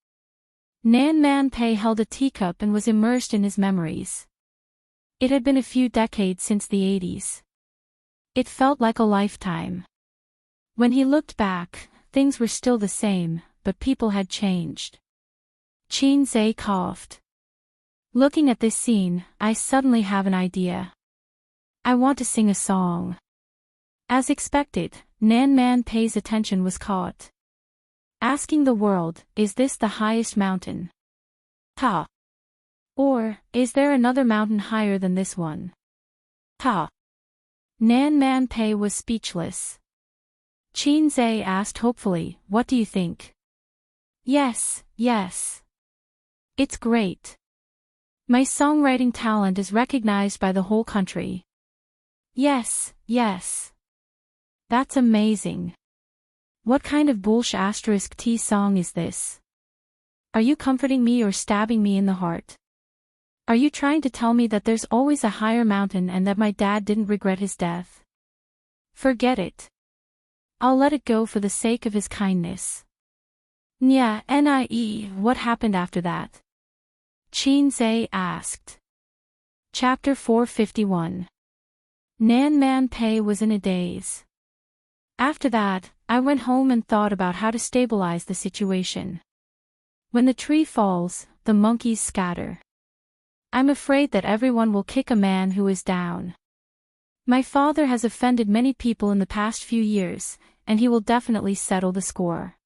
Nan Man Pei held a teacup and was immersed in his memories. It had been a few decades since the 80s. It felt like a lifetime. When he looked back, things were still the same, but people had changed. Xianxia coughed. Looking at this scene, I suddenly have an idea. I want to sing a song. As expected, Nan Man Pei's attention was caught. Asking the world, is this the highest mountain? Ha! Or, is there another mountain higher than this one? Ha! Nan Man Pei was speechless. Xianxia asked hopefully, what do you think? Yes. It's great. My songwriting talent is recognized by the whole country. Yes. That's amazing. What kind of *T song is this? Are you comforting me or stabbing me in the heart? Are you trying to tell me that there's always a higher mountain and that my dad didn't regret his death? Forget it. I'll let it go for the sake of his kindness. What happened after that? Xianxia asked. Chapter 451. Nan Man Pei was in a daze. After that, I went home and thought about how to stabilize the situation. When the tree falls, the monkeys scatter. I'm afraid that everyone will kick a man who is down. My father has offended many people in the past few years, and he will definitely settle the score.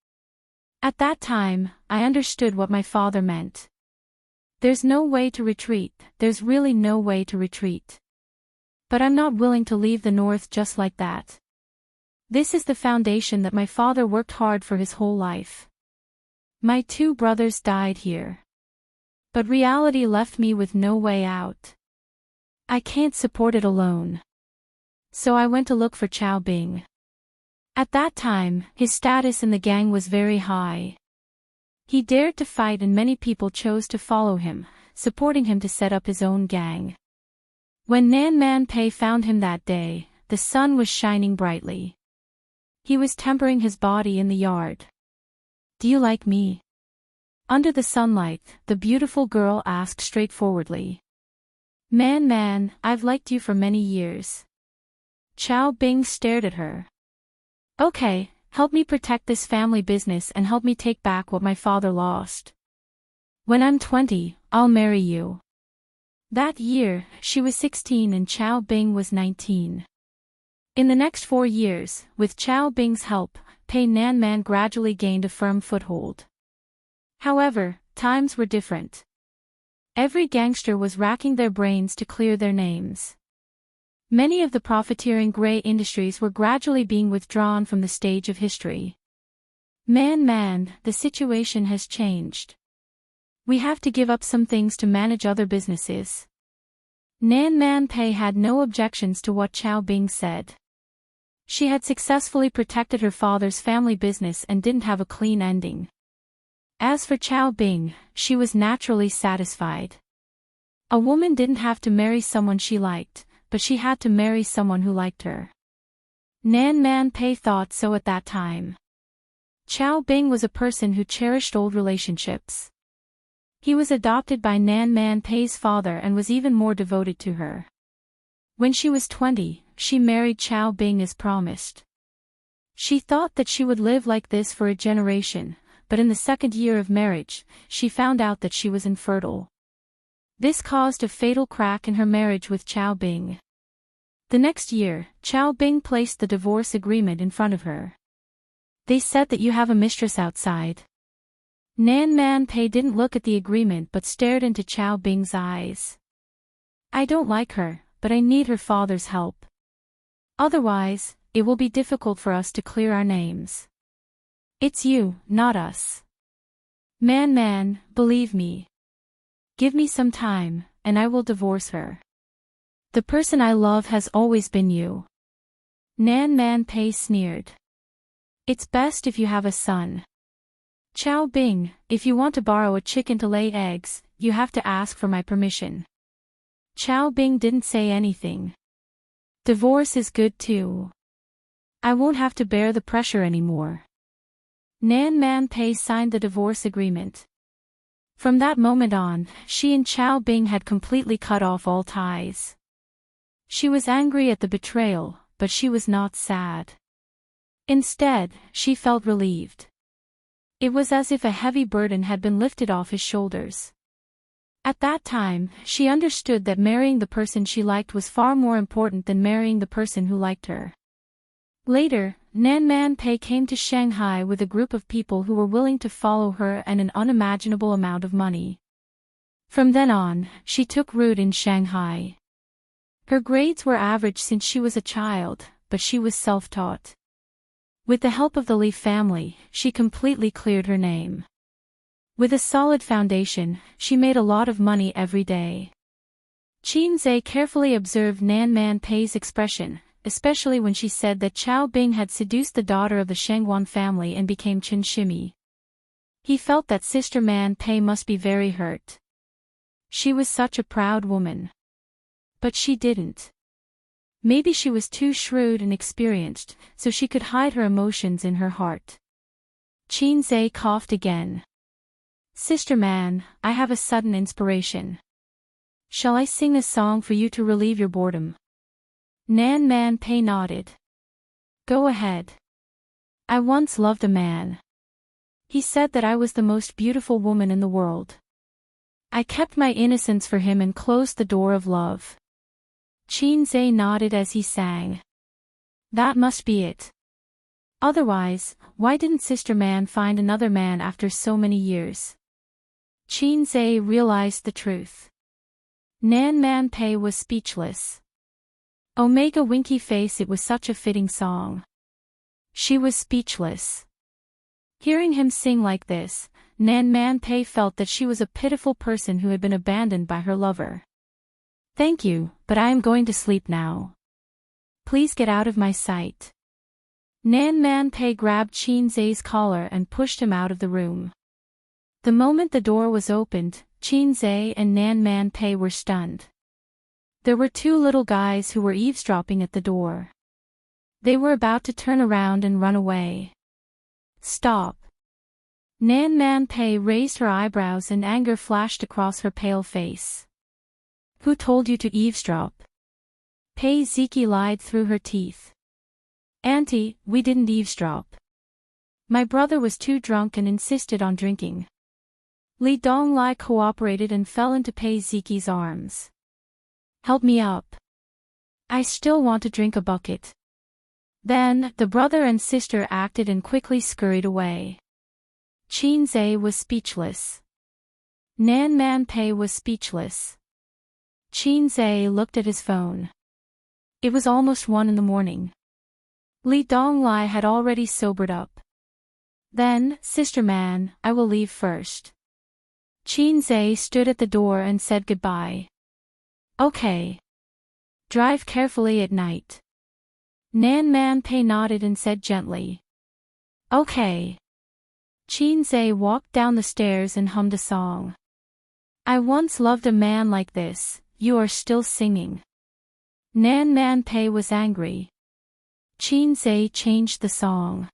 At that time, I understood what my father meant. There's no way to retreat, there's really no way to retreat. But I'm not willing to leave the north just like that. This is the foundation that my father worked hard for his whole life. My 2 brothers died here. But reality left me with no way out. I can't support it alone. So I went to look for Chao Bing. At that time, his status in the gang was very high. He dared to fight and many people chose to follow him, supporting him to set up his own gang. When Nan Man Pei found him that day, the sun was shining brightly. He was tempering his body in the yard. Do you like me? Under the sunlight, the beautiful girl asked straightforwardly. Man, I've liked you for many years. Chao Bing stared at her. Okay, help me protect this family business and help me take back what my father lost. When I'm 20, I'll marry you. That year, she was 16 and Chao Bing was 19. In the next 4 years, with Chao Bing's help, Pei Nanman gradually gained a firm foothold. However, times were different. Every gangster was racking their brains to clear their names. Many of the profiteering gray industries were gradually being withdrawn from the stage of history. Man, the situation has changed. We have to give up some things to manage other businesses. Nanman Pei had no objections to what Chao Bing said. She had successfully protected her father's family business and didn't have a clean ending. As for Chao Bing, she was naturally satisfied. A woman didn't have to marry someone she liked, but she had to marry someone who liked her. Nanman Pei thought so at that time. Chao Bing was a person who cherished old relationships. He was adopted by Nanman Pei's father and was even more devoted to her. When she was 20, she married Chao Bing as promised. She thought that she would live like this for a generation, but in the second year of marriage, she found out that she was infertile. This caused a fatal crack in her marriage with Chao Bing. The next year, Chao Bing placed the divorce agreement in front of her. They said that you have a mistress outside. Nanman Pei didn't look at the agreement but stared into Chao Bing's eyes. I don't like her, but I need her father's help. Otherwise, it will be difficult for us to clear our names. It's you, not us. Man, believe me. Give me some time, and I will divorce her. The person I love has always been you. Nanman Pei sneered. It's best if you have a son. Chao Bing, if you want to borrow a chicken to lay eggs, you have to ask for my permission. Chao Bing didn't say anything. Divorce is good too. I won't have to bear the pressure anymore. Nanman Pei signed the divorce agreement. From that moment on, she and Chao Bing had completely cut off all ties. She was angry at the betrayal, but she was not sad. Instead, she felt relieved. It was as if a heavy burden had been lifted off his shoulders. At that time, she understood that marrying the person she liked was far more important than marrying the person who liked her. Later, Nanman Pei came to Shanghai with a group of people who were willing to follow her and an unimaginable amount of money. From then on, she took root in Shanghai. Her grades were average since she was a child, but she was self-taught. With the help of the Li family, she completely cleared her name. With a solid foundation, she made a lot of money every day. Xianxia carefully observed Nanman Pei's expression, especially when she said that Chao Bing had seduced the daughter of the Shengguan family and became Chen Shimi. He felt that Sister Man Pei must be very hurt. She was such a proud woman. But she didn't. Maybe she was too shrewd and experienced, so she could hide her emotions in her heart. Xianxia coughed again. Sister Man, I have a sudden inspiration. Shall I sing a song for you to relieve your boredom? Nanman Pei nodded. Go ahead. I once loved a man. He said that I was the most beautiful woman in the world. I kept my innocence for him and closed the door of love. Xianxia nodded as he sang. That must be it. Otherwise, why didn't Sister Man find another man after so many years? Xianxia realized the truth. Nanman Pei was speechless. Omega winky face, it was such a fitting song. She was speechless. Hearing him sing like this, Nanman Pei felt that she was a pitiful person who had been abandoned by her lover. Thank you, but I am going to sleep now. Please get out of my sight. Nanman Pei grabbed Xianxia's collar and pushed him out of the room. The moment the door was opened, Xianxia and Nanman Pei were stunned. There were two little guys who were eavesdropping at the door. They were about to turn around and run away. Stop. Nanman Pei raised her eyebrows and anger flashed across her pale face. Who told you to eavesdrop? Pei Ziki lied through her teeth. Auntie, we didn't eavesdrop. My brother was too drunk and insisted on drinking. Li Donglai cooperated and fell into Pei Ziqi's arms. "Help me up. I still want to drink a bucket." Then, the brother and sister acted and quickly scurried away. Qin Zhe was speechless. Nan Man Pei was speechless. Qin Zhe looked at his phone. It was almost 1 a.m. Li Donglai had already sobered up. "Then, Sister Man, I will leave first." Qin Zhe stood at the door and said goodbye. "Okay. Drive carefully at night." Nan Man Pei nodded and said gently, "Okay." Qin Zhe walked down the stairs and hummed a song. "I once loved a man like this, you are still singing." Nan Man Pei was angry. Qin Zhe changed the song.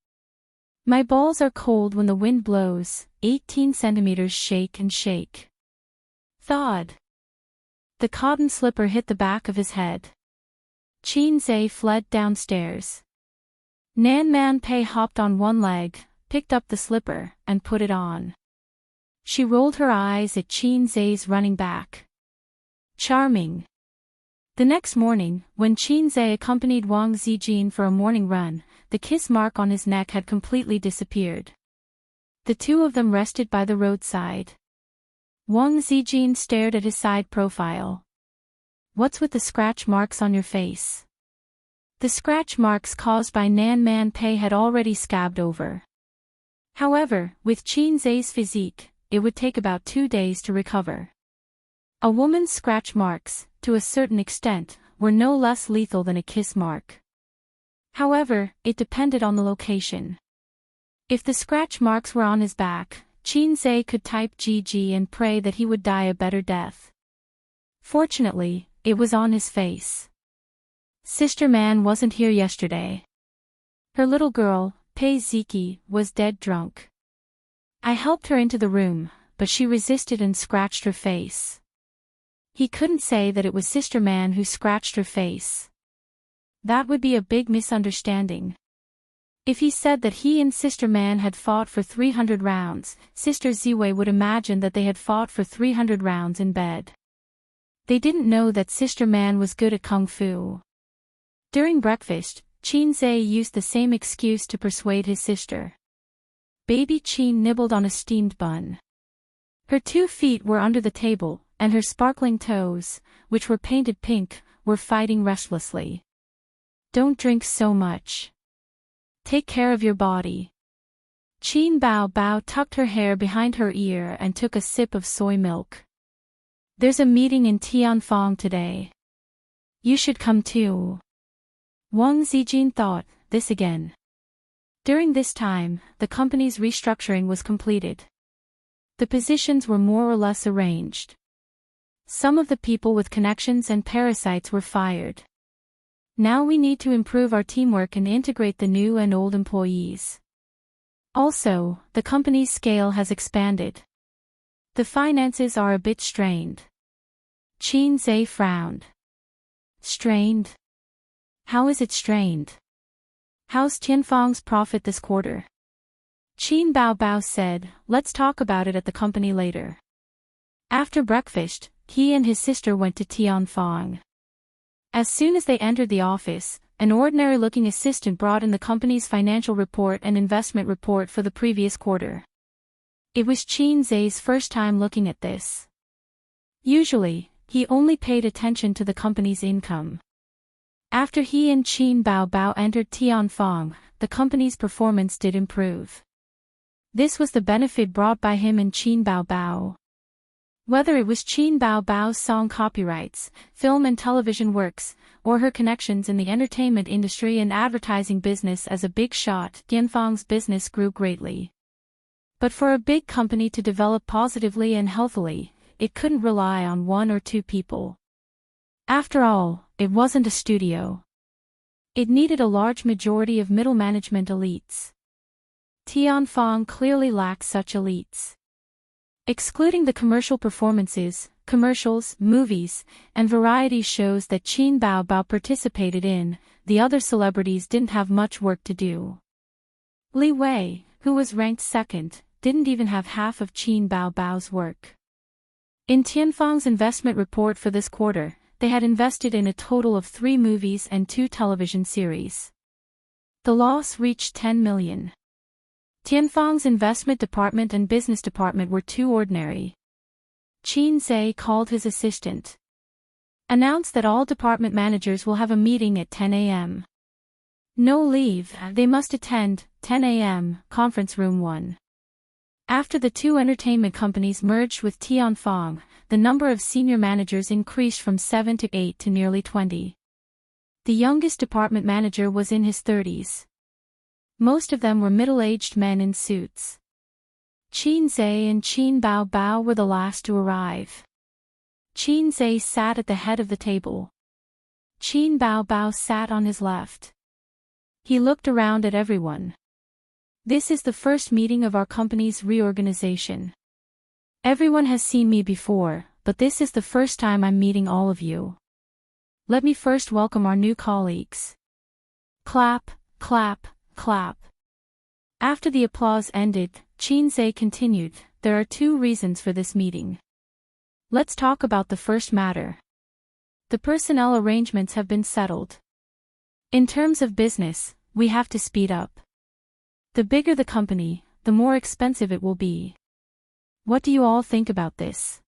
"My balls are cold when the wind blows, 18 centimeters shake and shake." Thud. The cotton slipper hit the back of his head. Qin Zhe fled downstairs. Nan Man Pei hopped on one leg, picked up the slipper, and put it on. She rolled her eyes at Qin Zhe's running back. Charming. The next morning, when Qin Zhe accompanied Wang Zijin for a morning run, the kiss mark on his neck had completely disappeared. The two of them rested by the roadside. Wang Zijin stared at his side profile. "What's with the scratch marks on your face?" The scratch marks caused by Nan Man Pei had already scabbed over. However, with Qin Zhe's physique, it would take about 2 days to recover. A woman's scratch marks, to a certain extent, were no less lethal than a kiss mark. However, it depended on the location. If the scratch marks were on his back, Qin Zhe could type GG and pray that he would die a better death. Fortunately, it was on his face. Sister Man wasn't here yesterday. Her little girl, Pei Ziqi, was dead drunk. I helped her into the room, but she resisted and scratched her face. He couldn't say that it was Sister Man who scratched her face. That would be a big misunderstanding. If he said that he and Sister Man had fought for 300 rounds, Sister Ziwei would imagine that they had fought for 300 rounds in bed. They didn't know that Sister Man was good at kung fu. During breakfast, Qin Zhe used the same excuse to persuade his sister. Baby Qin nibbled on a steamed bun. Her 2 feet were under the table, and her sparkling toes, which were painted pink, were fighting restlessly. "Don't drink so much. Take care of your body." Qin Bao Bao tucked her hair behind her ear and took a sip of soy milk. "There's a meeting in Tianfang today. You should come too." Wang Zijin thought, this again. During this time, the company's restructuring was completed. The positions were more or less arranged. Some of the people with connections and parasites were fired. Now we need to improve our teamwork and integrate the new and old employees. Also, the company's scale has expanded. The finances are a bit strained. Qin Zhe frowned. Strained? How is it strained? How's Tianfang's profit this quarter? Qin Bao Bao said, "Let's talk about it at the company later." After breakfast, he and his sister went to Tianfang. As soon as they entered the office, an ordinary-looking assistant brought in the company's financial report and investment report for the previous quarter. It was Qin Zhe's first time looking at this. Usually, he only paid attention to the company's income. After he and Qin Bao Bao entered Tianfang, the company's performance did improve. This was the benefit brought by him and Qin Bao Bao. Whether it was Qin Bao Bao's song copyrights, film and television works, or her connections in the entertainment industry and advertising business as a big shot, Tianfang's business grew greatly. But for a big company to develop positively and healthily, it couldn't rely on 1 or 2 people. After all, it wasn't a studio. It needed a large majority of middle management elites. Tianfang clearly lacked such elites. Excluding the commercial performances, commercials, movies, and variety shows that Qin Bao Bao participated in, the other celebrities didn't have much work to do. Li Wei, who was ranked second, didn't even have half of Qin Baobao's work. In Tianfang's investment report for this quarter, they had invested in a total of 3 movies and 2 television series. The loss reached 10 million. Tianfang's investment department and business department were too ordinary. Qin Zhe called his assistant. Announced that all department managers will have a meeting at 10 a.m. No leave, they must attend, 10 a.m., conference room 1. After the 2 entertainment companies merged with Tianfang, the number of senior managers increased from 7 to 8 to nearly 20. The youngest department manager was in his 30s. Most of them were middle-aged men in suits. Qin Zhe and Qin Baobao were the last to arrive. Qin Zhe sat at the head of the table. Qin Baobao sat on his left. He looked around at everyone. This is the first meeting of our company's reorganization. Everyone has seen me before, but this is the first time I'm meeting all of you. Let me first welcome our new colleagues. Clap, clap, clap. After the applause ended, Qin Zhe continued, there are 2 reasons for this meeting. Let's talk about the first matter. The personnel arrangements have been settled. In terms of business, we have to speed up. The bigger the company, the more expensive it will be. What do you all think about this?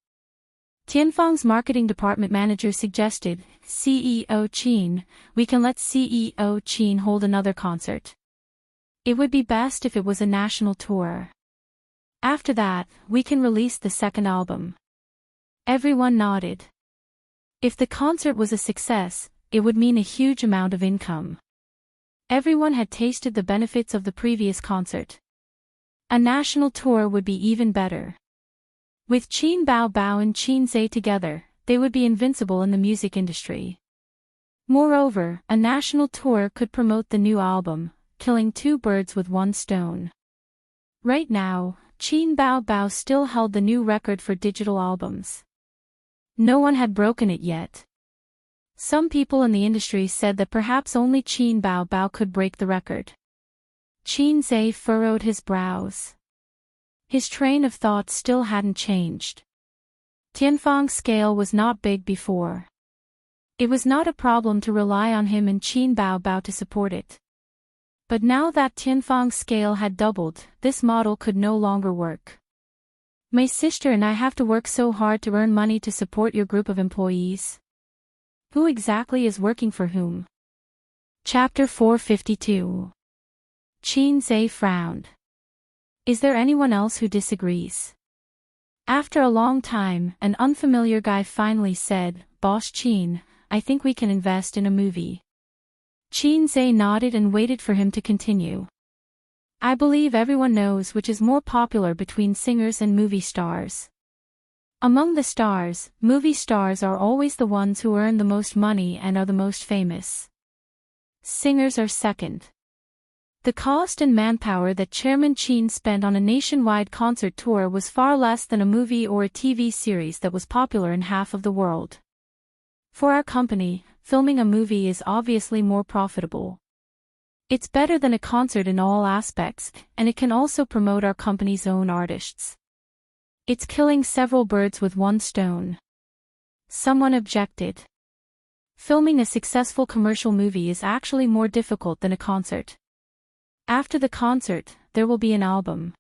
Tianfang's marketing department manager suggested, CEO Qin, we can let CEO Qin hold another concert. It would be best if it was a national tour. After that, we can release the second album. Everyone nodded. If the concert was a success, it would mean a huge amount of income. Everyone had tasted the benefits of the previous concert. A national tour would be even better. With Qin Baobao and Qin Zhe together, they would be invincible in the music industry. Moreover, a national tour could promote the new album, killing 2 birds with 1 stone. Right now, Qin Baobao still held the new record for digital albums. No one had broken it yet. Some people in the industry said that perhaps only Qin Baobao could break the record. Qin Zhe furrowed his brows. His train of thought still hadn't changed. Tianfang's scale was not big before. It was not a problem to rely on him and Qin Baobao to support it. But now that Tianfang's scale had doubled, this model could no longer work. My sister and I have to work so hard to earn money to support your group of employees. Who exactly is working for whom? Chapter 452. Qin Zhe frowned. Is there anyone else who disagrees? After a long time, an unfamiliar guy finally said, Boss Qin, I think we can invest in a movie. Qin Zhe nodded and waited for him to continue. I believe everyone knows which is more popular between singers and movie stars. Among the stars, movie stars are always the ones who earn the most money and are the most famous. Singers are second. The cost and manpower that Chairman Qin spent on a nationwide concert tour was far less than a movie or a TV series that was popular in half of the world. For our company, filming a movie is obviously more profitable. It's better than a concert in all aspects, and it can also promote our company's own artists. It's killing several birds with 1 stone. Someone objected. Filming a successful commercial movie is actually more difficult than a concert. After the concert, there will be an album.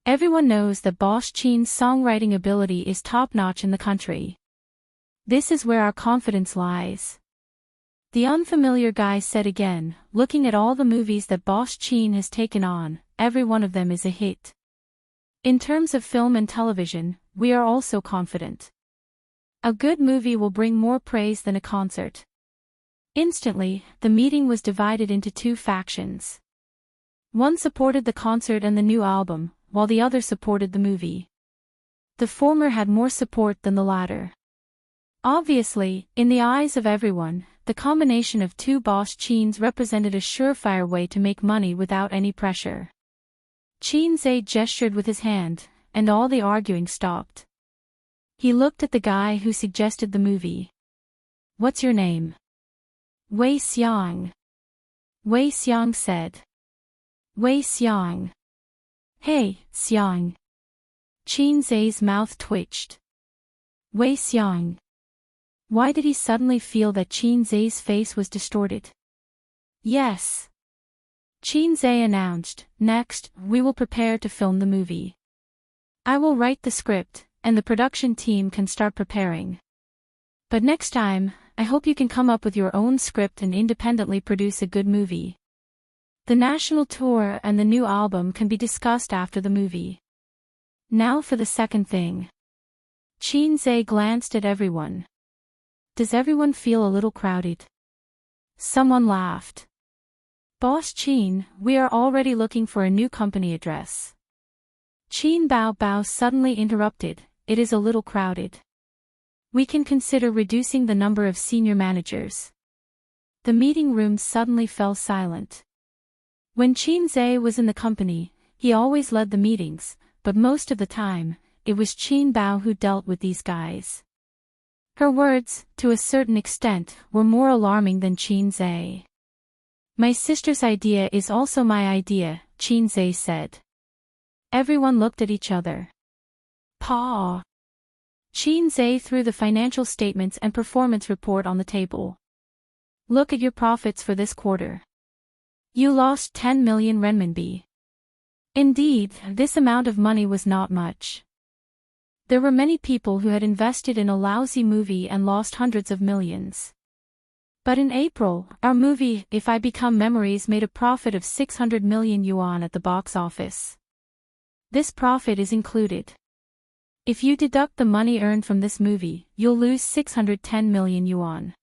Everyone knows that Boss Qin's songwriting ability is top-notch in the country. This is where our confidence lies. The unfamiliar guy said again, looking at all the movies that Boss Qin has taken on, every one of them is a hit. In terms of film and television, we are also confident. A good movie will bring more praise than a concert. Instantly, the meeting was divided into 2 factions. One supported the concert and the new album, while the other supported the movie. The former had more support than the latter. Obviously, in the eyes of everyone, the combination of 2 Boss Qins represented a surefire way to make money without any pressure. Qin Zhe gestured with his hand, and all the arguing stopped. He looked at the guy who suggested the movie. What's your name? Wei Xiang. Wei Xiang said. Wei Xiang. Hey, Xiang. Qin Zai's mouth twitched. Wei Xiang. Why did he suddenly feel that Qin Zai's face was distorted? Yes. Qin Zai announced, next, we will prepare to film the movie. I will write the script, and the production team can start preparing. But next time, I hope you can come up with your own script and independently produce a good movie. The national tour and the new album can be discussed after the movie. Now for the second thing. Qin Zai glanced at everyone. Does everyone feel a little crowded? Someone laughed. Boss Qin, we are already looking for a new company address. Qin Bao Bao suddenly interrupted, it is a little crowded. We can consider reducing the number of senior managers. The meeting room suddenly fell silent. When Qin Zai was in the company, he always led the meetings, but most of the time, it was Qin Bao who dealt with these guys. Her words, to a certain extent, were more alarming than Qin Zai. My sister's idea is also my idea, Qin Zai said. Everyone looked at each other. Pa. Qin Zai threw the financial statements and performance report on the table. Look at your profits for this quarter. You lost 10 million renminbi. Indeed, this amount of money was not much. There were many people who had invested in a lousy movie and lost hundreds of millions. But in April, our movie, If I Become Memories, made a profit of 600 million yuan at the box office. This profit is included. If you deduct the money earned from this movie, you'll lose 610 million yuan.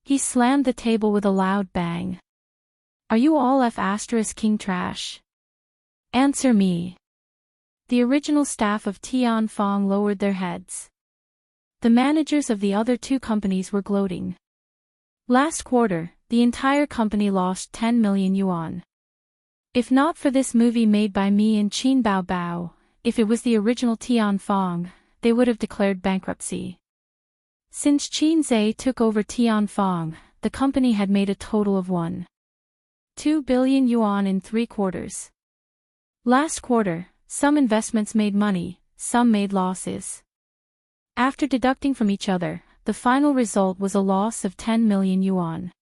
He slammed the table with a loud bang. Are you all F***ing trash? Answer me. The original staff of Tianfang lowered their heads. The managers of the other two companies were gloating. Last quarter, the entire company lost 10 million yuan. If not for this movie made by me and Qin Bao Bao, if it was the original Tianfang, they would have declared bankruptcy. Since Qin Zai took over Tianfang, the company had made a total of 1.2 billion yuan in 3 quarters. Last quarter, some investments made money, some made losses. After deducting from each other, the final result was a loss of 10 million yuan.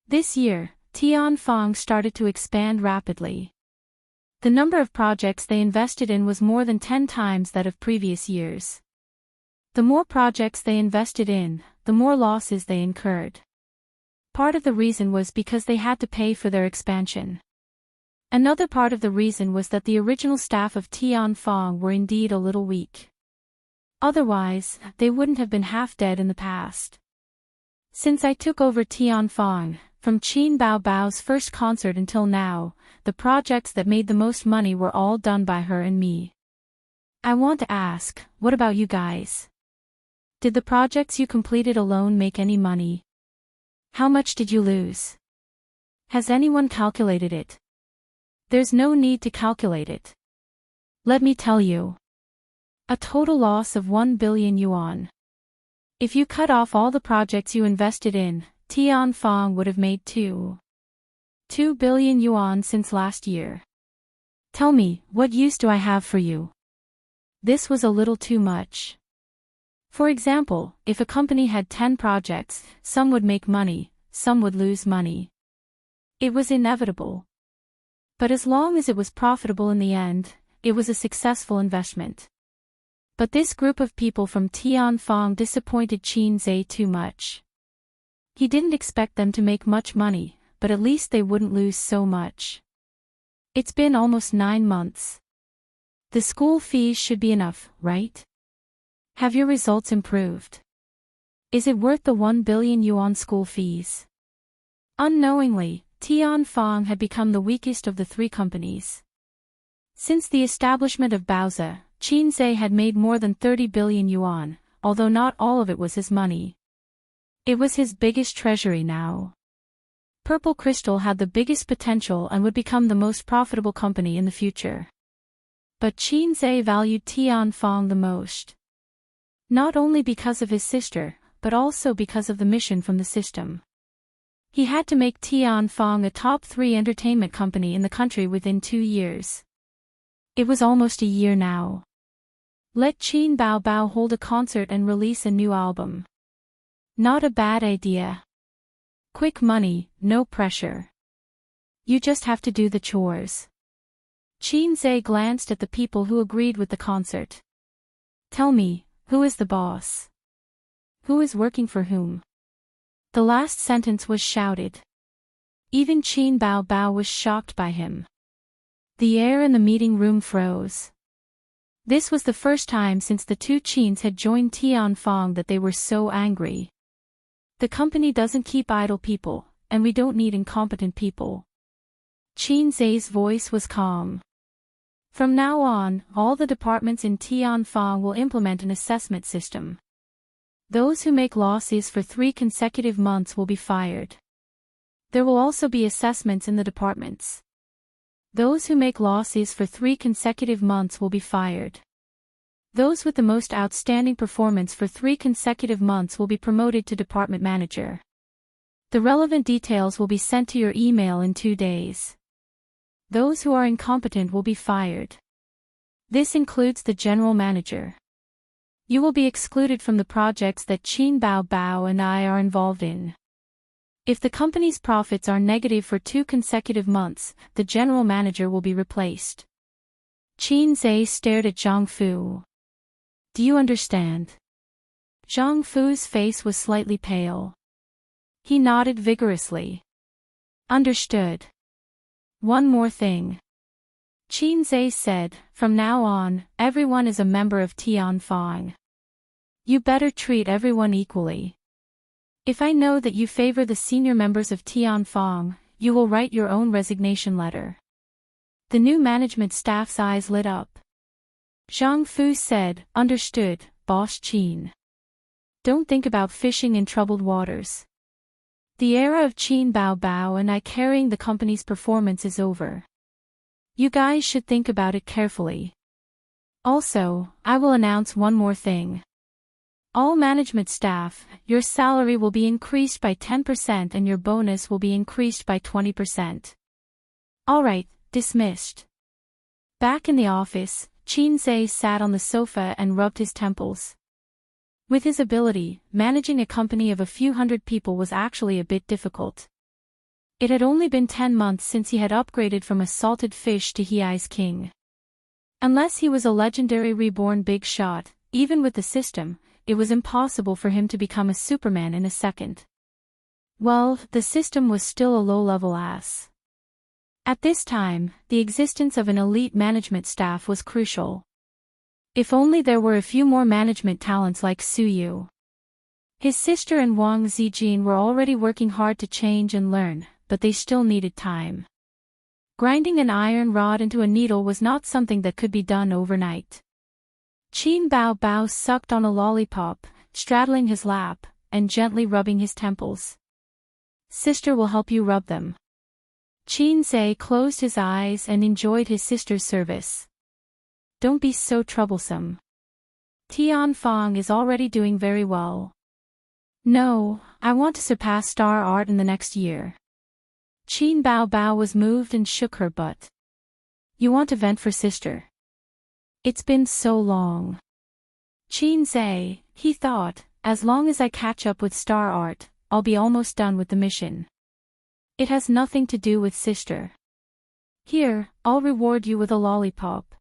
This year, Tianfang started to expand rapidly. The number of projects they invested in was more than 10 times that of previous years. The more projects they invested in, the more losses they incurred. Part of the reason was because they had to pay for their expansion. Another part of the reason was that the original staff of Tianfang were indeed a little weak. Otherwise, they wouldn't have been half dead in the past. Since I took over Tianfang, from Qin Bao Bao's first concert until now, the projects that made the most money were all done by her and me. I want to ask, what about you guys? Did the projects you completed alone make any money? How much did you lose? Has anyone calculated it? There's no need to calculate it. Let me tell you. A total loss of 1 billion yuan. If you cut off all the projects you invested in, Tianfang would have made 2 billion yuan since last year. Tell me, what use do I have for you? This was a little too much. For example, if a company had 10 projects, some would make money, some would lose money. It was inevitable. But as long as it was profitable in the end, it was a successful investment. But this group of people from Tianfang disappointed Qin Zai too much. He didn't expect them to make much money, but at least they wouldn't lose so much. It's been almost 9 months. The school fees should be enough, right? Have your results improved? Is it worth the 1 billion yuan school fees? Unknowingly, Tianfang had become the weakest of the 3 companies. Since the establishment of Baozi, Qin Zai had made more than 30 billion yuan, although not all of it was his money. It was his biggest treasury now. Purple Crystal had the biggest potential and would become the most profitable company in the future. But Qin Zai valued Tianfang the most. Not only because of his sister, but also because of the mission from the system. He had to make Tianfang a top 3 entertainment company in the country within 2 years. It was almost a year now. Let Qin Bao Bao hold a concert and release a new album. Not a bad idea. Quick money, no pressure. You just have to do the chores. Qin Zhe glanced at the people who agreed with the concert. Tell me, who is the boss? Who is working for whom? The last sentence was shouted. Even Qin Bao Bao was shocked by him. The air in the meeting room froze. This was the first time since the two Qins had joined Tianfang that they were so angry. The company doesn't keep idle people, and we don't need incompetent people. Qin Zhe's voice was calm. From now on, all the departments in Tianfang will implement an assessment system. Those who make losses for 3 consecutive months will be fired. There will also be assessments in the departments. Those who make losses for 3 consecutive months will be fired. Those with the most outstanding performance for 3 consecutive months will be promoted to department manager. The relevant details will be sent to your email in 2 days. Those who are incompetent will be fired. This includes the general manager. You will be excluded from the projects that Qin Bao Bao and I are involved in. If the company's profits are negative for 2 consecutive months, the general manager will be replaced. Qin Zhe stared at Zhang Fu. Do you understand? Zhang Fu's face was slightly pale. He nodded vigorously. Understood. One more thing. Qin Zhe said, from now on, everyone is a member of Tianfang. You better treat everyone equally. If I know that you favor the senior members of Tianfang, you will write your own resignation letter. The new management staff's eyes lit up. Zhang Fu said, understood, Boss Qin. Don't think about fishing in troubled waters. The era of Qin Bao Bao and I carrying the company's performance is over. You guys should think about it carefully. Also, I will announce one more thing. All management staff, your salary will be increased by 10% and your bonus will be increased by 20%. Alright, dismissed. Back in the office, Qin Zhe sat on the sofa and rubbed his temples. With his ability, managing a company of a few hundred people was actually a bit difficult. It had only been 10 months since he had upgraded from a salted fish to Hei's king. Unless he was a legendary reborn big shot, even with the system, it was impossible for him to become a Superman in a second. Well, the system was still a low-level ass. At this time, the existence of an elite management staff was crucial. If only there were a few more management talents like Su Yu. His sister and Wang Zijin were already working hard to change and learn, but they still needed time. Grinding an iron rod into a needle was not something that could be done overnight. Qin Bao Bao sucked on a lollipop, straddling his lap, and gently rubbing his temples. Sister will help you rub them. Qin Zhe closed his eyes and enjoyed his sister's service. Don't be so troublesome. Tianfang is already doing very well. No, I want to surpass Star Art in the next year. Qin Bao Bao was moved and shook her butt. You want to vent for sister? It's been so long. Qin Zhe, he thought, as long as I catch up with Star Art, I'll be almost done with the mission. It has nothing to do with sister. Here, I'll reward you with a lollipop.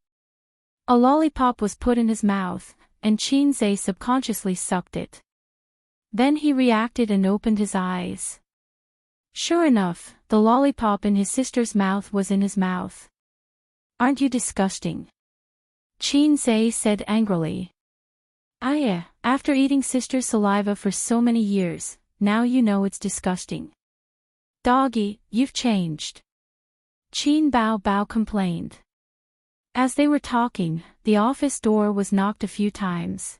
A lollipop was put in his mouth, and Qin Zhe subconsciously sucked it. Then he reacted and opened his eyes. Sure enough, the lollipop in his sister's mouth was in his mouth. Aren't you disgusting? Qin Zhe said angrily. After eating sister's saliva for so many years, now you know it's disgusting. Doggy, you've changed. Qin Bao Bao complained. As they were talking, the office door was knocked a few times.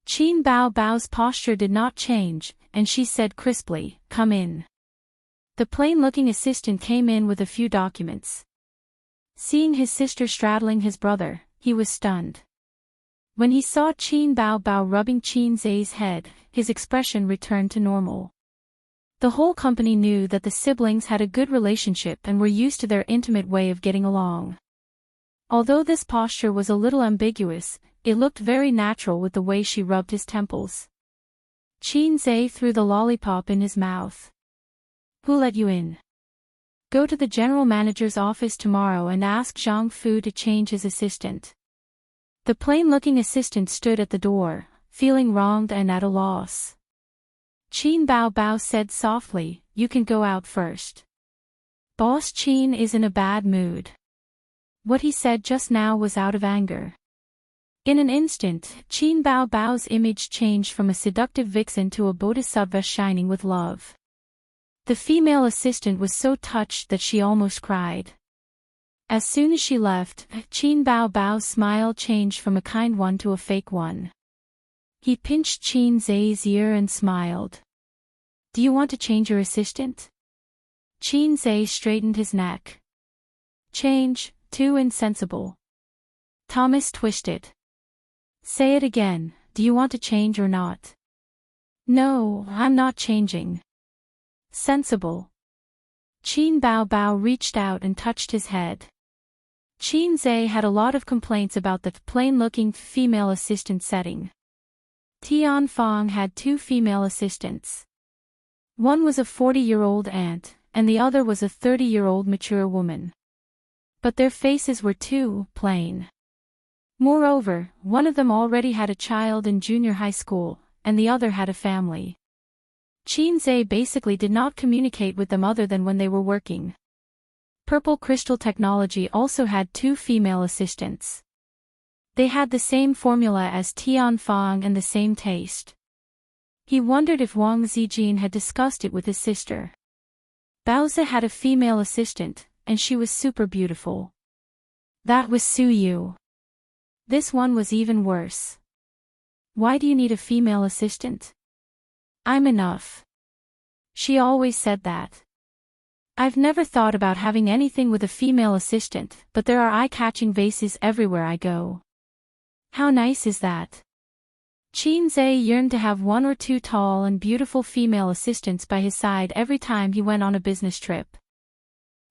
Qin Bao Bao's posture did not change, and she said crisply, "Come in." The plain-looking assistant came in with a few documents. Seeing his sister straddling his brother, he was stunned. When he saw Qin Bao Bao rubbing Qin Zhe's head, his expression returned to normal. The whole company knew that the siblings had a good relationship and were used to their intimate way of getting along. Although this posture was a little ambiguous, it looked very natural with the way she rubbed his temples. Qin Zhe threw the lollipop in his mouth. Who let you in? Go to the general manager's office tomorrow and ask Zhang Fu to change his assistant. The plain-looking assistant stood at the door, feeling wronged and at a loss. Qin Bao Bao said softly, "You can go out first. Boss Qin is in a bad mood." What he said just now was out of anger. In an instant, Qin Bao Bao's image changed from a seductive vixen to a bodhisattva shining with love. The female assistant was so touched that she almost cried. As soon as she left, Qin Bao Bao's smile changed from a kind one to a fake one. He pinched Qin Zhe's ear and smiled. "Do you want to change your assistant?" Qin Zhe straightened his neck. "Change, too insensible." Thomas twisted. "Say it again, do you want to change or not?" "No, I'm not changing." "Sensible." Qin Bao Bao reached out and touched his head. Qin Zhe had a lot of complaints about the plain-looking female assistant setting. Tian Fong had 2 female assistants. One was a 40-year-old aunt, and the other was a 30-year-old mature woman. But their faces were too plain. Moreover, one of them already had a child in junior high school, and the other had a family. Qin Zhe basically did not communicate with them other than when they were working. Purple Crystal Technology also had 2 female assistants. They had the same formula as Tian Fong and the same taste. He wondered if Wang Zijin had discussed it with his sister. Baozi had a female assistant, and she was super beautiful. That was Su Yu. This one was even worse. "Why do you need a female assistant?" "I'm enough." She always said that. "I've never thought about having anything with a female assistant, but there are eye-catching vases everywhere I go." "How nice is that?" Qin Zhe yearned to have 1 or 2 tall and beautiful female assistants by his side every time he went on a business trip.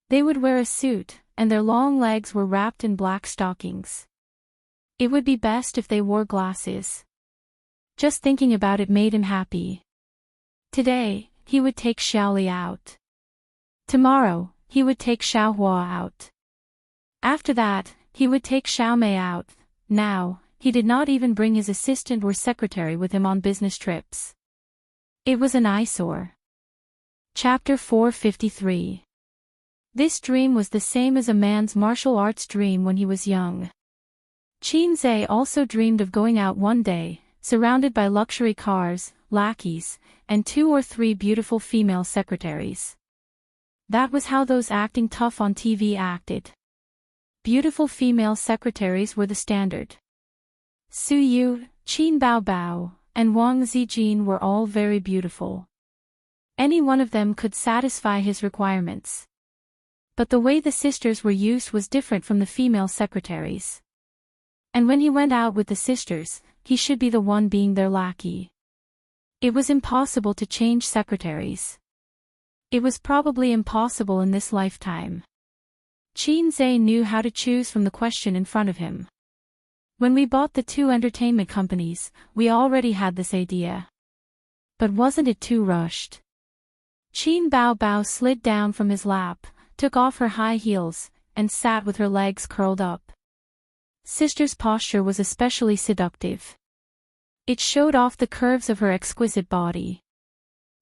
They would wear a suit, and their long legs were wrapped in black stockings. It would be best if they wore glasses. Just thinking about it made him happy. Today, he would take Xiaoli out. Tomorrow, he would take Xiaohua out. After that, he would take Xiaomei out. Now, he did not even bring his assistant or secretary with him on business trips. It was an eyesore. Chapter 453. This dream was the same as a man's martial arts dream when he was young. Qin Zhe also dreamed of going out one day, surrounded by luxury cars, lackeys, and 2 or 3 beautiful female secretaries. That was how those acting tough on TV acted. Beautiful female secretaries were the standard. Su Yu, Qin Bao Bao, and Wang Zijin were all very beautiful. Any one of them could satisfy his requirements. But the way the sisters were used was different from the female secretaries. And when he went out with the sisters, he should be the one being their lackey. It was impossible to change secretaries. It was probably impossible in this lifetime. Qin Zhe knew how to choose from the question in front of him. When we bought the 2 entertainment companies, we already had this idea. But wasn't it too rushed? Qin Bao Bao slid down from his lap, took off her high heels, and sat with her legs curled up. Sister's posture was especially seductive. It showed off the curves of her exquisite body.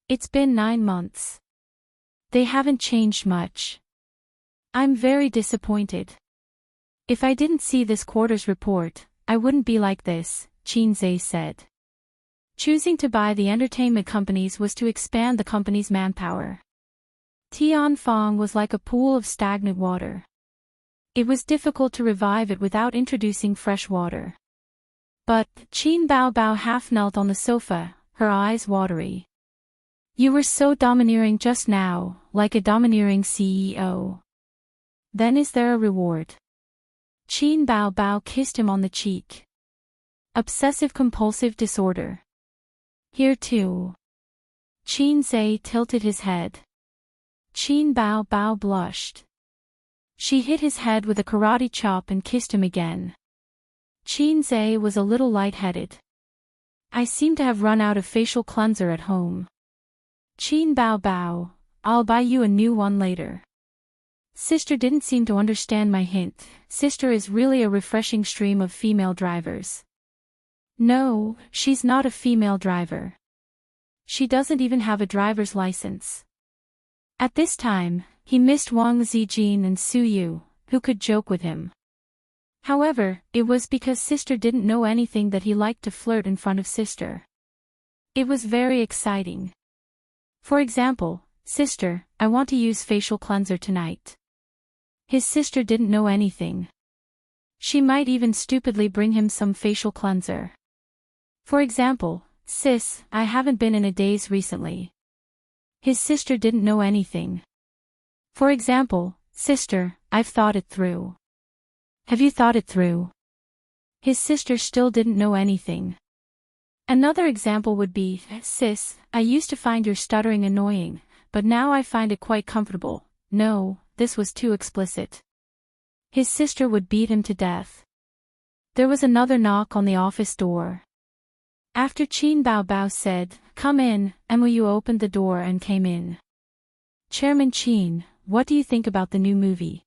"It's been 9 months. They haven't changed much. I'm very disappointed. If I didn't see this quarter's report, I wouldn't be like this," Qin Zhe said. Choosing to buy the entertainment companies was to expand the company's manpower. Tian Fong was like a pool of stagnant water. It was difficult to revive it without introducing fresh water. But Qin Bao Bao half knelt on the sofa, her eyes watery. "You were so domineering just now, like a domineering CEO. Then is there a reward?" Qin Bao Bao kissed him on the cheek. "Obsessive-compulsive disorder. Here too." Qin Zhe tilted his head. Qin Bao Bao blushed. She hit his head with a karate chop and kissed him again. Xianxia was a little lightheaded. I seem to have run out of facial cleanser at home. Qin bao bao, I'll buy you a new one later. Sister didn't seem to understand my hint. Sister is really a refreshing stream of female drivers. No, she's not a female driver. She doesn't even have a driver's license. At this time, he missed Wang Zijin and Su Yu, who could joke with him. However, it was because Sister didn't know anything that he liked to flirt in front of Sister. It was very exciting. For example, Sister, I want to use facial cleanser tonight. His sister didn't know anything. She might even stupidly bring him some facial cleanser. For example, Sis, I haven't been in a daze recently. His sister didn't know anything. For example, Sister, I've thought it through. Have you thought it through? His sister still didn't know anything. Another example would be, Sis, I used to find your stuttering annoying, but now I find it quite comfortable. No, this was too explicit. His sister would beat him to death. There was another knock on the office door. After Qin Bao Bao said, "Come in," Mu opened the door and came in. "Chairman Qin, what do you think about the new movie?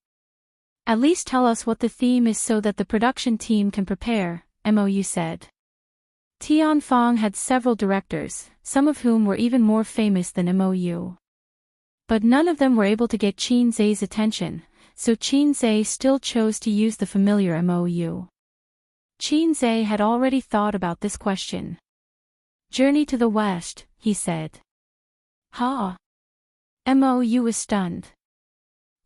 At least tell us what the theme is so that the production team can prepare," Mu said. Tianfang had several directors, some of whom were even more famous than Mu. But none of them were able to get Qin Zai's attention, so Qin Zai still chose to use the familiar Mu. Qin Zai had already thought about this question. "Journey to the West," he said. "Ha!" Mu was stunned.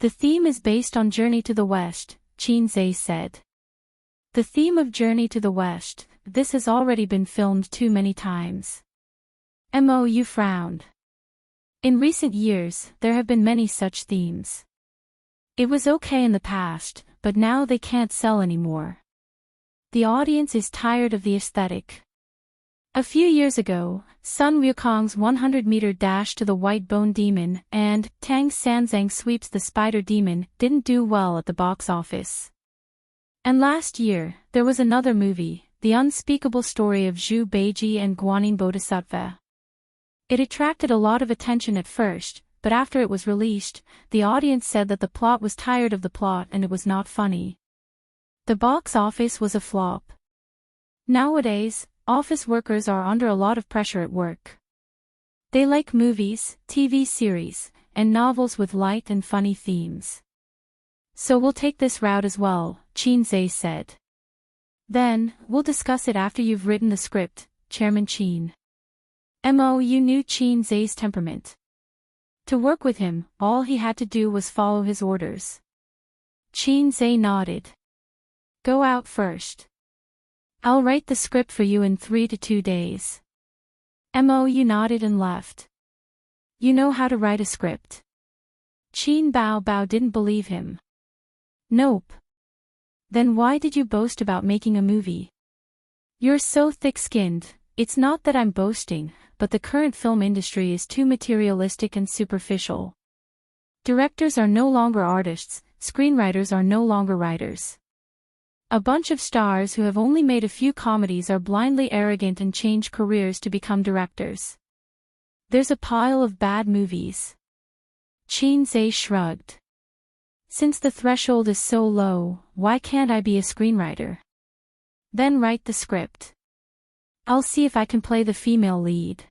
"The theme is based on Journey to the West," Qin Zai said. "The theme of Journey to the West, this has already been filmed too many times." Mu frowned. In recent years, there have been many such themes. It was okay in the past, but now they can't sell anymore. The audience is tired of the aesthetic. A few years ago, Sun Wukong's 100-meter dash to the White Bone Demon and Tang Sanzang sweeps the Spider Demon didn't do well at the box office. And last year, there was another movie, The Unspeakable Story of Zhu Beiji and Guanyin Bodhisattva. It attracted a lot of attention at first, but after it was released, the audience said that the plot was tired of the plot and it was not funny. The box office was a flop. Nowadays, office workers are under a lot of pressure at work. They like movies, TV series, and novels with light and funny themes. "So we'll take this route as well," Qin Zai said. "Then, we'll discuss it after you've written the script, Chairman Qin." Mu knew Qin Zai's temperament. To work with him, all he had to do was follow his orders. Qin Zai nodded. "Go out first. I'll write the script for you in 3 to 2 days." Mu nodded and left. "You know how to write a script?" Qin Bao Bao didn't believe him. "Nope." "Then why did you boast about making a movie? You're so thick-skinned." "It's not that I'm boasting, but the current film industry is too materialistic and superficial. Directors are no longer artists, screenwriters are no longer writers. A bunch of stars who have only made a few comedies are blindly arrogant and change careers to become directors. There's a pile of bad movies." Qin Zai shrugged. "Since the threshold is so low, why can't I be a screenwriter? Then write the script. I'll see if I can play the female lead."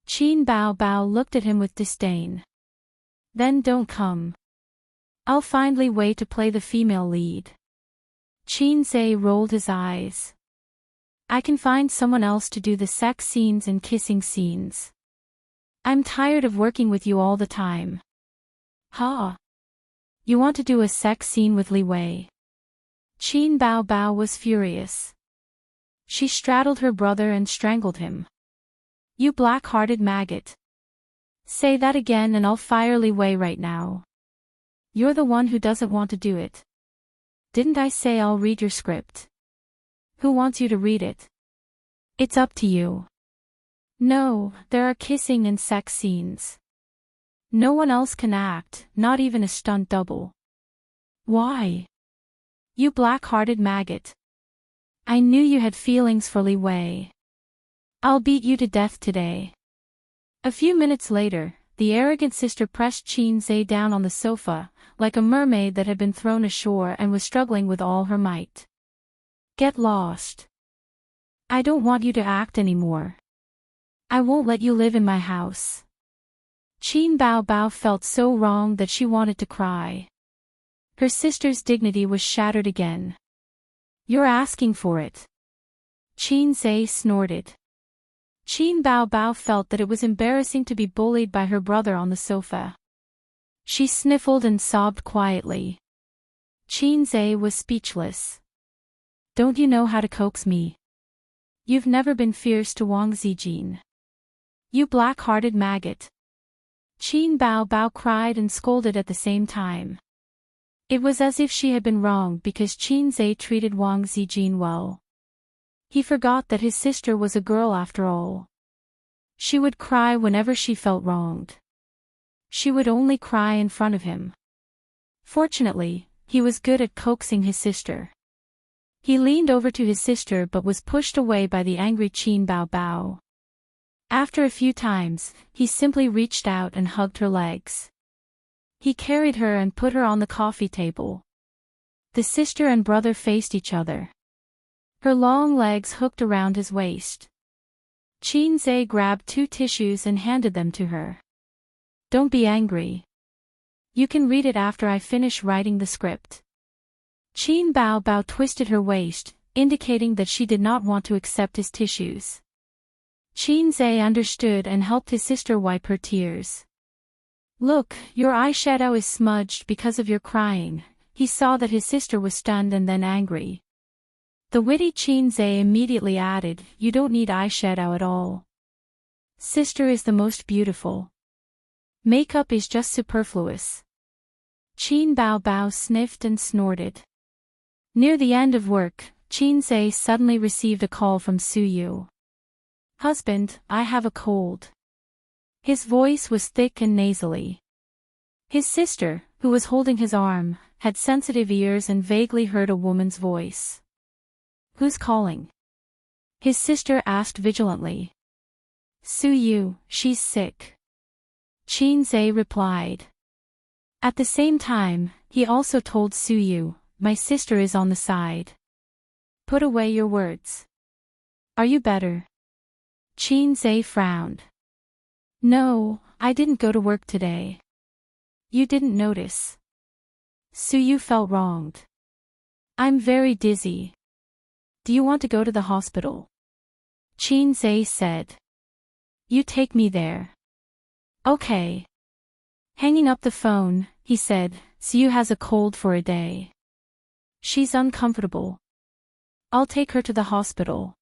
Qin Bao Bao looked at him with disdain. "Then don't come. I'll find Li Wei to play the female lead." Qin Zai rolled his eyes. "I can find someone else to do the sex scenes and kissing scenes. I'm tired of working with you all the time." "Ha! You want to do a sex scene with Li Wei?" Qin Bao Bao was furious. She straddled her brother and strangled him. "You black-hearted maggot. Say that again and I'll fire Li Wei right now. You're the one who doesn't want to do it. Didn't I say I'll read your script? Who wants you to read it? It's up to you." "No, there are kissing and sex scenes. No one else can act, not even a stunt double." Why? You black-hearted maggot. I knew you had feelings for Li Wei. I'll beat you to death today. A few minutes later, the arrogant sister pressed Qin Zhe down on the sofa, like a mermaid that had been thrown ashore and was struggling with all her might. Get lost. I don't want you to act anymore. I won't let you live in my house. Qin Bao Bao felt so wrong that she wanted to cry. Her sister's dignity was shattered again. You're asking for it. Qin Zhe snorted. Qin Bao Bao felt that it was embarrassing to be bullied by her brother on the sofa. She sniffled and sobbed quietly. Qin Zhe was speechless. Don't you know how to coax me? You've never been fierce to Wang Zijin. You black-hearted maggot. Qin Bao Bao cried and scolded at the same time. It was as if she had been wronged because Qin Zhe treated Wang Zijin well. He forgot that his sister was a girl after all. She would cry whenever she felt wronged. She would only cry in front of him. Fortunately, he was good at coaxing his sister. He leaned over to his sister but was pushed away by the angry Qin Bao Bao. After a few times, he simply reached out and hugged her legs. He carried her and put her on the coffee table. The sister and brother faced each other. Her long legs hooked around his waist. Qin Zhe grabbed 2 tissues and handed them to her. Don't be angry. You can read it after I finish writing the script. Qin Bao Bao twisted her waist, indicating that she did not want to accept his tissues. Qin Zhe understood and helped his sister wipe her tears. Look, your eyeshadow is smudged because of your crying. He saw that his sister was stunned and then angry. The witty Qin Zhe immediately added, you don't need eyeshadow at all. Sister is the most beautiful. Makeup is just superfluous. Qin Bao Bao sniffed and snorted. Near the end of work, Qin Zhe suddenly received a call from Su Yu. Husband, I have a cold. His voice was thick and nasally. His sister, who was holding his arm, had sensitive ears and vaguely heard a woman's voice. Who's calling? His sister asked vigilantly. Su Yu, she's sick. Qin Zhe replied. At the same time, he also told Su Yu, my sister is on the side. Put away your words. Are you better? Qin Zhe frowned. No, I didn't go to work today. You didn't notice. Su Yu felt wronged. I'm very dizzy. Do you want to go to the hospital? Qin Zhe said. You take me there. Okay. Hanging up the phone, he said, Su Yu has a cold for a day. She's uncomfortable. I'll take her to the hospital.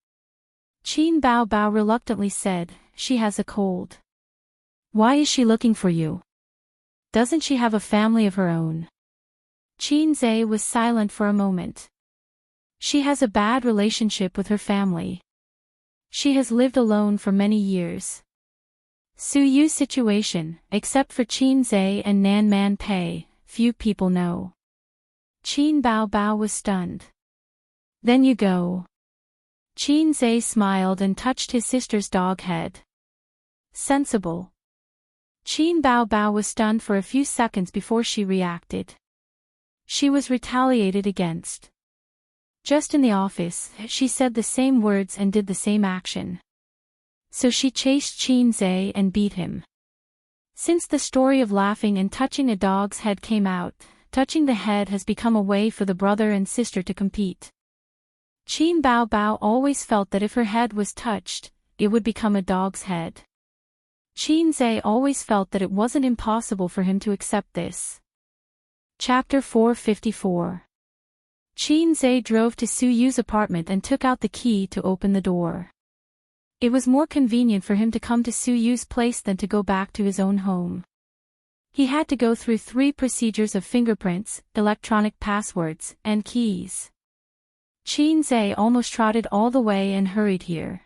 Qin Bao Bao reluctantly said, she has a cold. Why is she looking for you? Doesn't she have a family of her own? Qin Zhe was silent for a moment. She has a bad relationship with her family. She has lived alone for many years. Su Yu's situation, except for Qin Zhe and Nan Man Pei, few people know. Qin Bao Bao was stunned. Then you go. Qin Zhe smiled and touched his sister's dog head. Sensible. Qin Bao Bao was stunned for a few seconds before she reacted. She was retaliated against. Just in the office, she said the same words and did the same action. So she chased Qin Zhe and beat him. Since the story of laughing and touching a dog's head came out, touching the head has become a way for the brother and sister to compete. Qin Bao Bao always felt that if her head was touched, it would become a dog's head. Qin Zhe always felt that it wasn't impossible for him to accept this. Chapter 454. Qin Zhe drove to Su Yu's apartment and took out the key to open the door. It was more convenient for him to come to Su Yu's place than to go back to his own home. He had to go through 3 procedures of fingerprints, electronic passwords, and keys. Qin Zhe almost trotted all the way and hurried here.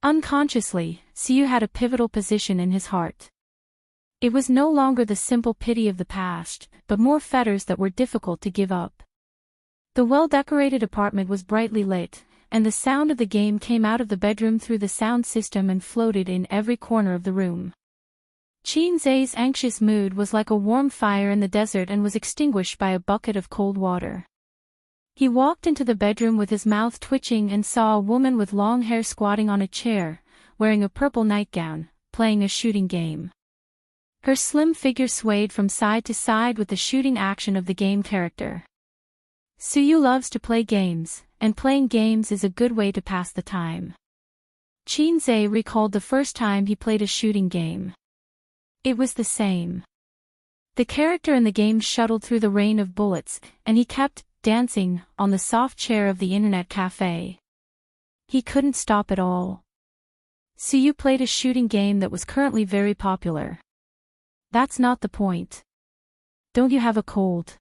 Unconsciously, Su Yu had a pivotal position in his heart. It was no longer the simple pity of the past, but more fetters that were difficult to give up. The well-decorated apartment was brightly lit, and the sound of the game came out of the bedroom through the sound system and floated in every corner of the room. Xianxia's anxious mood was like a warm fire in the desert and was extinguished by a bucket of cold water. He walked into the bedroom with his mouth twitching and saw a woman with long hair squatting on a chair, wearing a purple nightgown, playing a shooting game. Her slim figure swayed from side to side with the shooting action of the game character. Suyu loves to play games, and playing games is a good way to pass the time. Xianxia recalled the first time he played a shooting game. It was the same. The character in the game shuttled through the rain of bullets, and he kept dancing on the soft chair of the internet cafe. He couldn't stop at all. Suyu played a shooting game that was currently very popular. That's not the point. Don't you have a cold?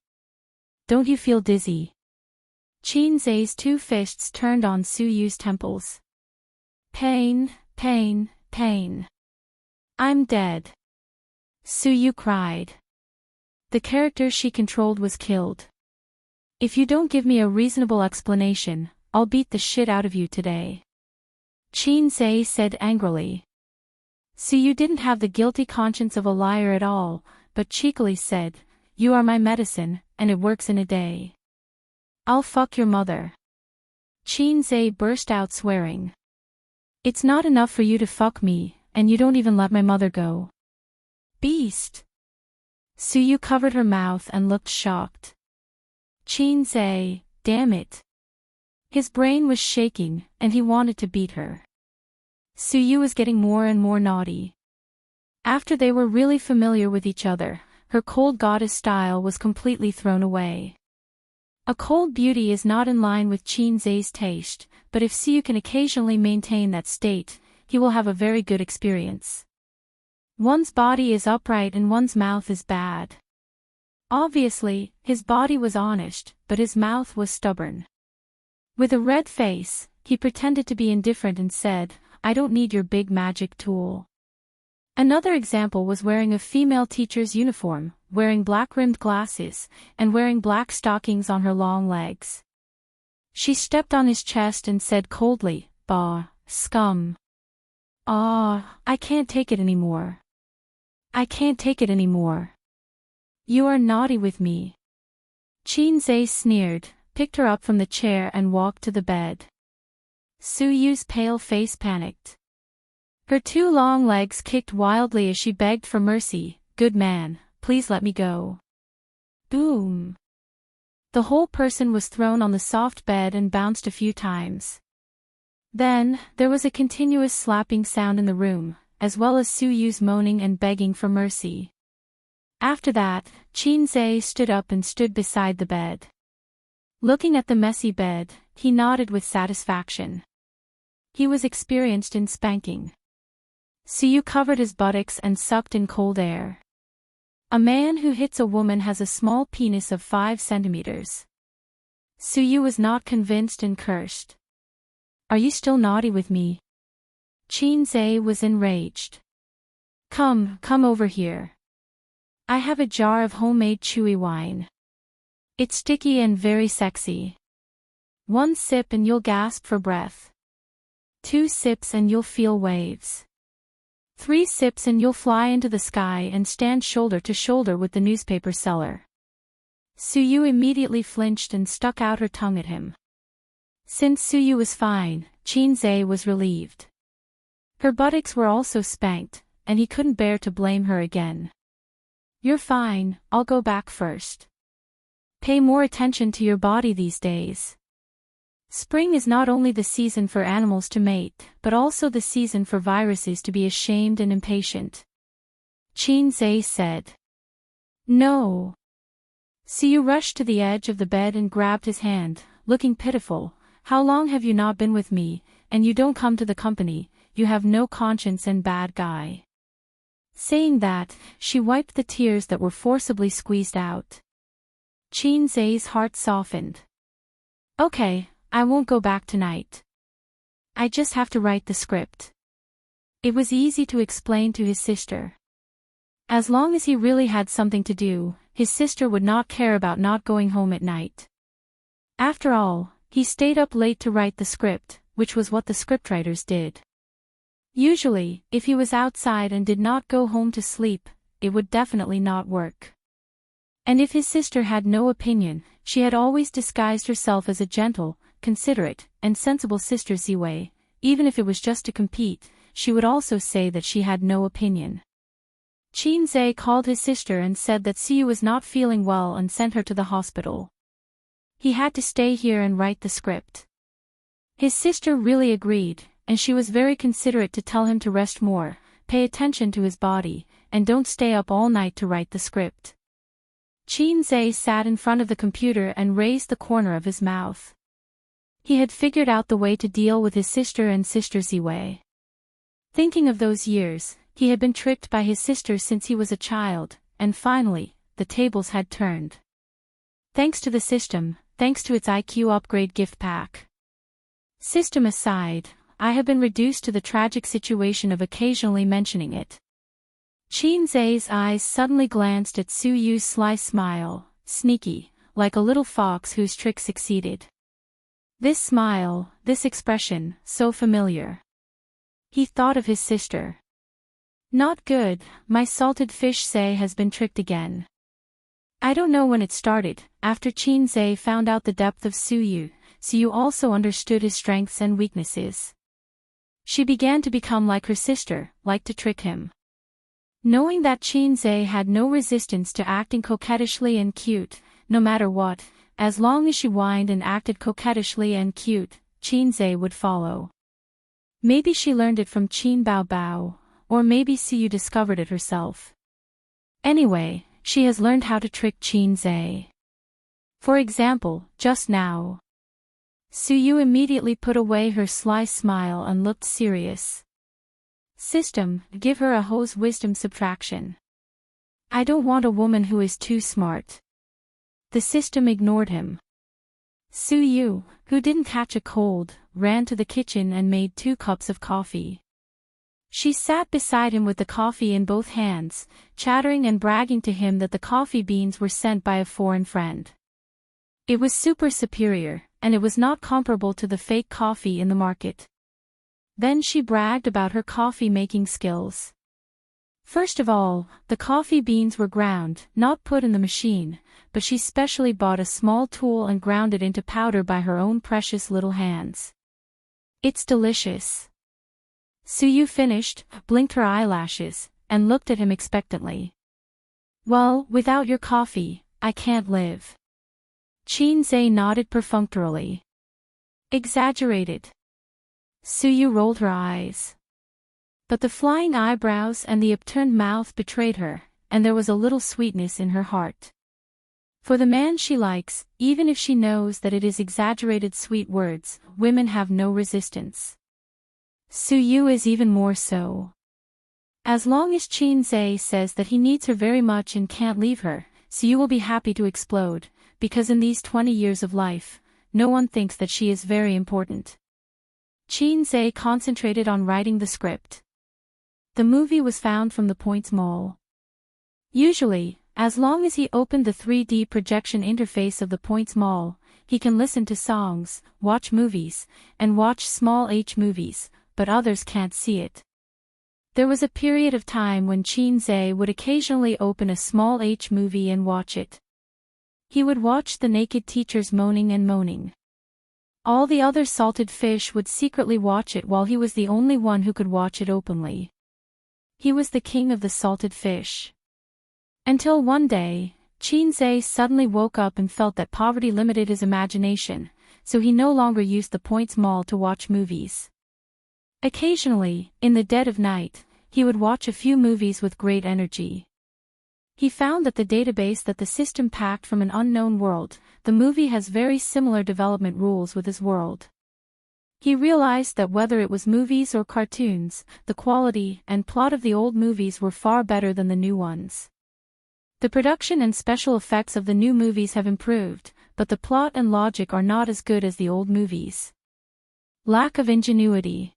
Don't you feel dizzy? Xianxia's two fists turned on Suyu's temples. Pain, pain, pain. I'm dead. Suyu cried. The character she controlled was killed. If you don't give me a reasonable explanation, I'll beat the shit out of you today. Xianxia said angrily. Suyu didn't have the guilty conscience of a liar at all, but cheekily said, "You are my medicine, and it works in a day. I'll fuck your mother." Xianxia burst out swearing. It's not enough for you to fuck me, and you don't even let my mother go. Beast! Suyu covered her mouth and looked shocked. Xianxia, damn it. His brain was shaking, and he wanted to beat her. Suyu was getting more and more naughty. After they were really familiar with each other, her cold goddess style was completely thrown away. A cold beauty is not in line with Xianxia's taste, but if Suyu can occasionally maintain that state, he will have a very good experience. One's body is upright and one's mouth is bad. Obviously, his body was honest, but his mouth was stubborn. With a red face, he pretended to be indifferent and said, "I don't need your big magic tool." Another example was wearing a female teacher's uniform, wearing black-rimmed glasses, and wearing black stockings on her long legs. She stepped on his chest and said coldly, "Bah, scum. Ah, I can't take it anymore. I can't take it anymore. You are naughty with me." Xianxia sneered, picked her up from the chair and walked to the bed. Suyu's pale face panicked. Her two long legs kicked wildly as she begged for mercy, "Good man, please let me go." Boom! The whole person was thrown on the soft bed and bounced a few times. Then, there was a continuous slapping sound in the room, as well as Suyu's moaning and begging for mercy. After that, Xianxia stood up and stood beside the bed. Looking at the messy bed, he nodded with satisfaction. He was experienced in spanking. Suyu covered his buttocks and sucked in cold air. A man who hits a woman has a small penis of 5 centimeters. Suyu was not convinced and cursed. "Are you still naughty with me?" Xianxia was enraged. Come over here. I have a jar of homemade chewy wine. It's sticky and very sexy. 1 sip and you'll gasp for breath. 2 sips and you'll feel waves. 3 sips and you'll fly into the sky and stand shoulder to shoulder with the newspaper seller. Suyu immediately flinched and stuck out her tongue at him. Since Suyu was fine, Xianxia was relieved. Her buttocks were also spanked, and he couldn't bear to blame her again. "You're fine, I'll go back first. Pay more attention to your body these days. Spring is not only the season for animals to mate, but also the season for viruses to be ashamed and impatient." Xianxia said. "No." Suyu rushed to the edge of the bed and grabbed his hand, looking pitiful. "How long have you not been with me, and you don't come to the company? You have no conscience and bad guy." Saying that, she wiped the tears that were forcibly squeezed out. Xianxia's heart softened. "Okay, I won't go back tonight. I just have to write the script." It was easy to explain to his sister. As long as he really had something to do, his sister would not care about not going home at night. After all, he stayed up late to write the script, which was what the scriptwriters did. Usually, if he was outside and did not go home to sleep, it would definitely not work. And if his sister had no opinion, she had always disguised herself as a gentle, considerate, and sensible sister Ziwei. Even if it was just to compete, she would also say that she had no opinion. Qin Zhe called his sister and said that Siyu was not feeling well and sent her to the hospital. He had to stay here and write the script. His sister really agreed, and she was very considerate to tell him to rest more, pay attention to his body, and don't stay up all night to write the script. Qin Zhe sat in front of the computer and raised the corner of his mouth. He had figured out the way to deal with his sister and sister Ziwei. Thinking of those years, he had been tricked by his sister since he was a child, and finally, the tables had turned. Thanks to the system, thanks to its IQ upgrade gift pack. System aside, I have been reduced to the tragic situation of occasionally mentioning it. Qin Zhe's eyes suddenly glanced at Su Yu's sly smile, sneaky, like a little fox whose trick succeeded. This smile, this expression, so familiar. He thought of his sister. Not good, my salted fish Zhe has been tricked again. I don't know when it started. After Qin Zhe found out the depth of Su Yu also understood his strengths and weaknesses. She began to become like her sister, like to trick him. Knowing that Qin Zhe had no resistance to acting coquettishly and cute, no matter what, as long as she whined and acted coquettishly and cute, Qin Zhe would follow. Maybe she learned it from Qin Bao Bao, or maybe Siyu discovered it herself. Anyway, she has learned how to trick Qin Zhe. For example, just now. Su Yu immediately put away her sly smile and looked serious. System, give her a hose wisdom subtraction. I don't want a woman who is too smart. The system ignored him. Su Yu, who didn't catch a cold, ran to the kitchen and made 2 cups of coffee. She sat beside him with the coffee in both hands, chattering and bragging to him that the coffee beans were sent by a foreign friend. It was super superior, and it was not comparable to the fake coffee in the market. Then she bragged about her coffee-making skills. First of all, the coffee beans were ground, not put in the machine, but she specially bought a small tool and ground it into powder by her own precious little hands. It's delicious. Su Yu finished, blinked her eyelashes, and looked at him expectantly. Well, without your coffee, I can't live. Qin Zhe nodded perfunctorily. Exaggerated. Su Yu rolled her eyes. But the flying eyebrows and the upturned mouth betrayed her, and there was a little sweetness in her heart. For the man she likes, even if she knows that it is exaggerated sweet words, women have no resistance. Su Yu is even more so. As long as Qin Zhe says that he needs her very much and can't leave her, Su Yu will be happy to explode, because in these 20 years of life, no one thinks that she is very important. Qin Zhe concentrated on writing the script. The movie was found from the Points Mall. Usually, as long as he opened the 3D projection interface of the Points Mall, he can listen to songs, watch movies, and watch small H movies, but others can't see it. There was a period of time when Qin Zhe would occasionally open a small H movie and watch it. He would watch the naked teachers moaning and moaning. All the other salted fish would secretly watch it while he was the only one who could watch it openly. He was the king of the salted fish. Until one day, Qin Zhe suddenly woke up and felt that poverty limited his imagination, so he no longer used the Points Mall to watch movies. Occasionally, in the dead of night, he would watch a few movies with great energy. He found that the database that the system packed from an unknown world, the movie has very similar development rules with his world. He realized that whether it was movies or cartoons, the quality and plot of the old movies were far better than the new ones. The production and special effects of the new movies have improved, but the plot and logic are not as good as the old movies. Lack of ingenuity.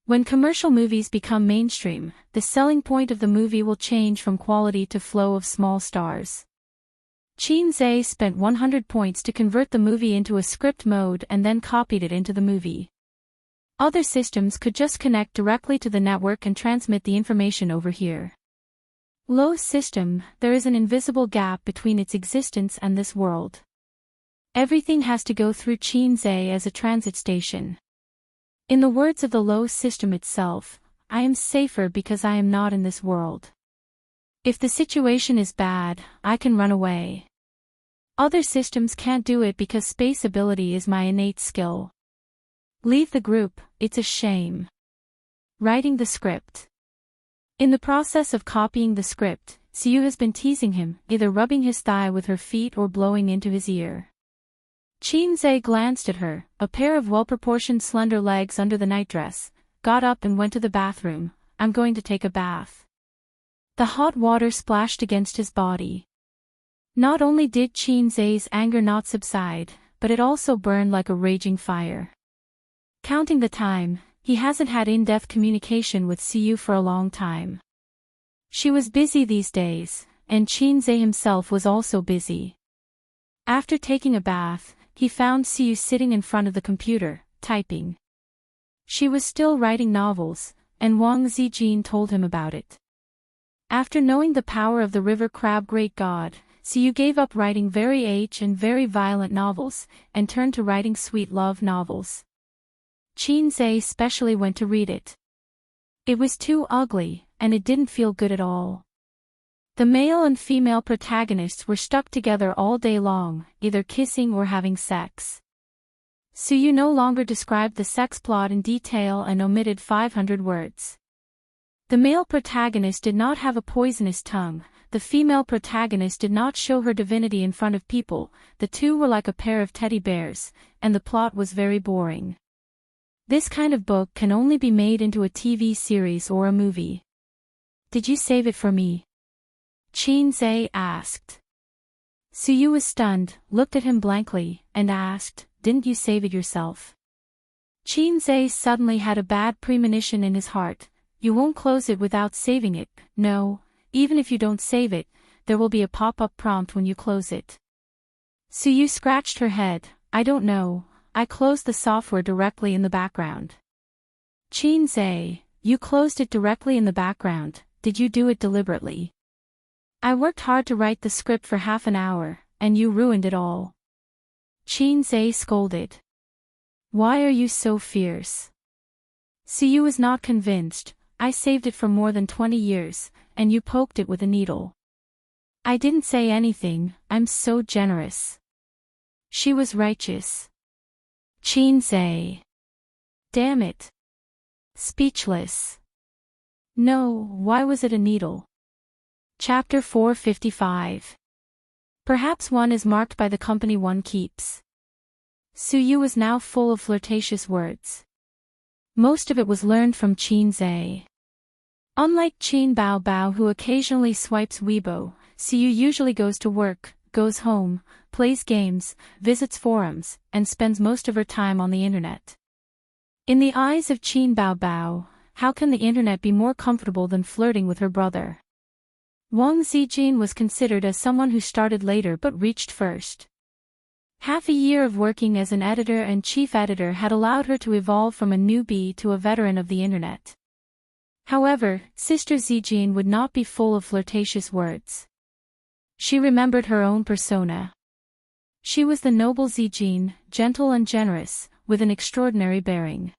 When commercial movies become mainstream, the selling point of the movie will change from quality to flow of small stars. Xianxia spent 100 points to convert the movie into a script mode and then copied it into the movie. Other systems could just connect directly to the network and transmit the information over here. Low system, there is an invisible gap between its existence and this world. Everything has to go through Xianxia as a transit station. In the words of the low system itself, I am safer because I am not in this world. If the situation is bad, I can run away. Other systems can't do it because space ability is my innate skill. Leave the group, it's a shame. Writing the script. In the process of copying the script, Xiu has been teasing him, either rubbing his thigh with her feet or blowing into his ear. Xianxia glanced at her, a pair of well-proportioned slender legs under the nightdress, got up and went to the bathroom. I'm going to take a bath. The hot water splashed against his body. Not only did Xianxia's anger not subside, but it also burned like a raging fire. Counting the time, he hasn't had in-depth communication with Xiu for a long time. She was busy these days, and Xianxia himself was also busy. After taking a bath, he found Xiu sitting in front of the computer, typing. She was still writing novels, and Wang Zijin told him about it. After knowing the power of the river crab great god, Xiu gave up writing very violent novels, and turned to writing sweet love novels. Xianxia especially went to read it. It was too ugly, and it didn't feel good at all. The male and female protagonists were stuck together all day long, either kissing or having sex. Xiu no longer described the sex plot in detail and omitted 500 words. The male protagonist did not have a poisonous tongue, the female protagonist did not show her divinity in front of people, the two were like a pair of teddy bears, and the plot was very boring. This kind of book can only be made into a TV series or a movie. Did you save it for me? Xianxia asked. Xiu was stunned, looked at him blankly, and asked, didn't you save it yourself? Xianxia suddenly had a bad premonition in his heart. You won't close it without saving it. No, even if you don't save it, there will be a pop-up prompt when you close it. Xiu scratched her head. I don't know. I closed the software directly in the background. Xianxia, you closed it directly in the background. Did you do it deliberately? I worked hard to write the script for half an hour, and you ruined it all. Xianxia scolded. Why are you so fierce? Xiu was not convinced. I saved it for more than 20 years, and you poked it with a needle. I didn't say anything, I'm so generous. She was righteous. Xianxia. Damn it. Speechless. No, why was it a needle? Chapter 455. Perhaps one is marked by the company one keeps. Xiu was now full of flirtatious words. Most of it was learned from Xianxia. Unlike Qin Bao Bao who occasionally swipes Weibo, Xiu usually goes to work, goes home, plays games, visits forums, and spends most of her time on the internet. In the eyes of Qin Bao Bao, how can the internet be more comfortable than flirting with her brother? Wang Zijin was considered as someone who started later but reached first. Half a year of working as an editor and chief editor had allowed her to evolve from a newbie to a veteran of the internet. However, Sister Zijin would not be full of flirtatious words. She remembered her own persona. She was the noble Zijin, gentle and generous, with an extraordinary bearing.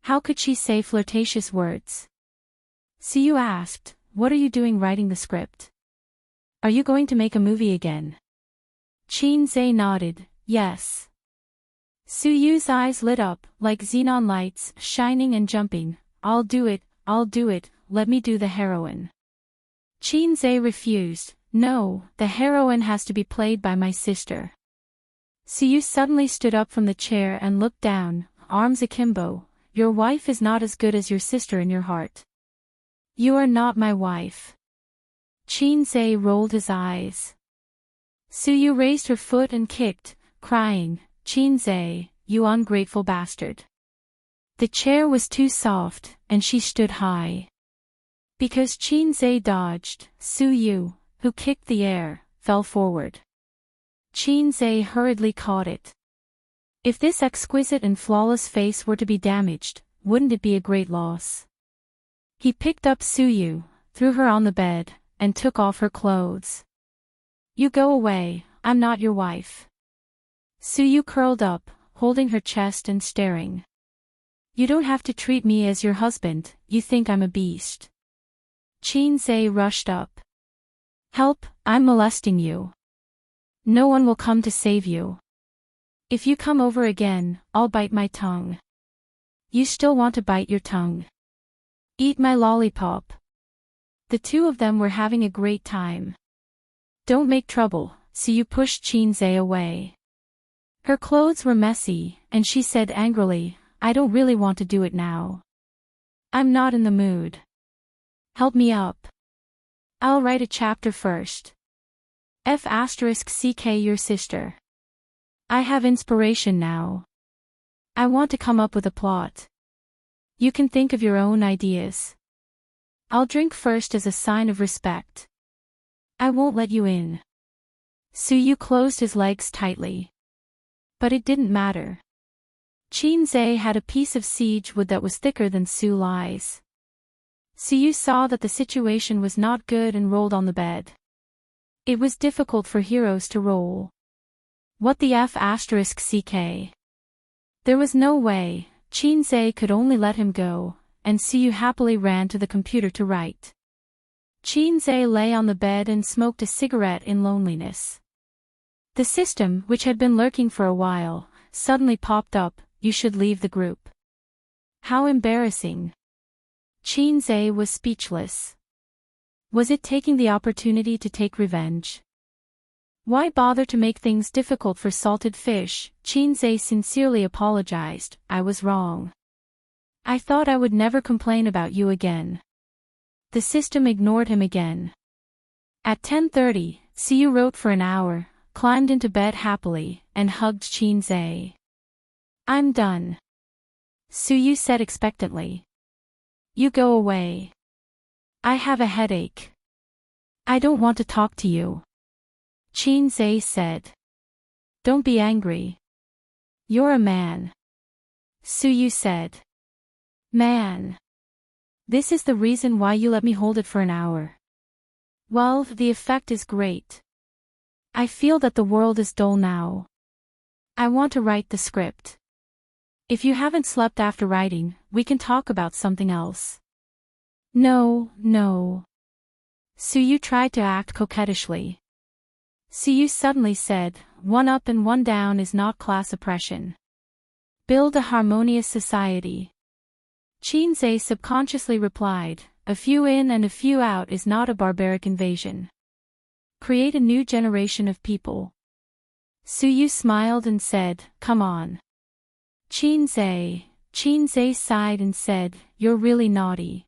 How could she say flirtatious words? Xiu asked, what are you doing writing the script? Are you going to make a movie again? Xianxia nodded, yes. Xuyu's eyes lit up, like xenon lights, shining and jumping. I'll do it, let me do the heroine. Xianxia refused, no, the heroine has to be played by my sister. Xiu suddenly stood up from the chair and looked down, arms akimbo. Your wife is not as good as your sister in your heart. You are not my wife. Xianxia rolled his eyes. Xiu raised her foot and kicked, crying, Xianxia, you ungrateful bastard. The chair was too soft, and she stood high. Because Qinzhe dodged, Su Yu, who kicked the air, fell forward. Qinzhe hurriedly caught it. If this exquisite and flawless face were to be damaged, wouldn't it be a great loss? He picked up Su Yu, threw her on the bed, and took off her clothes. You go away, I'm not your wife. Su Yu curled up, holding her chest and staring. You don't have to treat me as your husband, you think I'm a beast. Qinzhe rushed up. Help, I'm molesting you. No one will come to save you. If you come over again, I'll bite my tongue. You still want to bite your tongue? Eat my lollipop. The two of them were having a great time. Don't make trouble, so you pushed Qinzhe away. Her clothes were messy, and she said angrily, I don't really want to do it now. I'm not in the mood. Help me up. I'll write a chapter first. F***ck your sister. I have inspiration now. I want to come up with a plot. You can think of your own ideas. I'll drink first as a sign of respect. I won't let you in. Su Yu closed his legs tightly. But it didn't matter. Qinzhe had a piece of siege wood that was thicker than Su Li's. Su Yu saw that the situation was not good and rolled on the bed. It was difficult for heroes to roll. What the F***ck? There was no way, Qinzhe could only let him go, and Su Yu happily ran to the computer to write. Qinzhe lay on the bed and smoked a cigarette in loneliness. The system, which had been lurking for a while, suddenly popped up, you should leave the group. How embarrassing. Qinzhe was speechless. Was it taking the opportunity to take revenge? Why bother to make things difficult for salted fish? Qinzhe sincerely apologized, I was wrong. I thought I would never complain about you again. The system ignored him again. At 10:30, Su Yu wrote for an hour, climbed into bed happily, and hugged Qinzhe. I'm done. Su Yu said expectantly. You go away. I have a headache. I don't want to talk to you. Qinzhe said. Don't be angry. You're a man. Su Yu said. Man. This is the reason why you let me hold it for an hour. Well, the effect is great. I feel that the world is dull now. I want to write the script. If you haven't slept after writing, we can talk about something else. No, no. Su Yu tried to act coquettishly. Su Yu suddenly said, one up and one down is not class oppression. Build a harmonious society. Qinzhe subconsciously replied, a few in and a few out is not a barbaric invasion. Create a new generation of people. Su Yu smiled and said, come on. Qinzhe sighed and said, you're really naughty.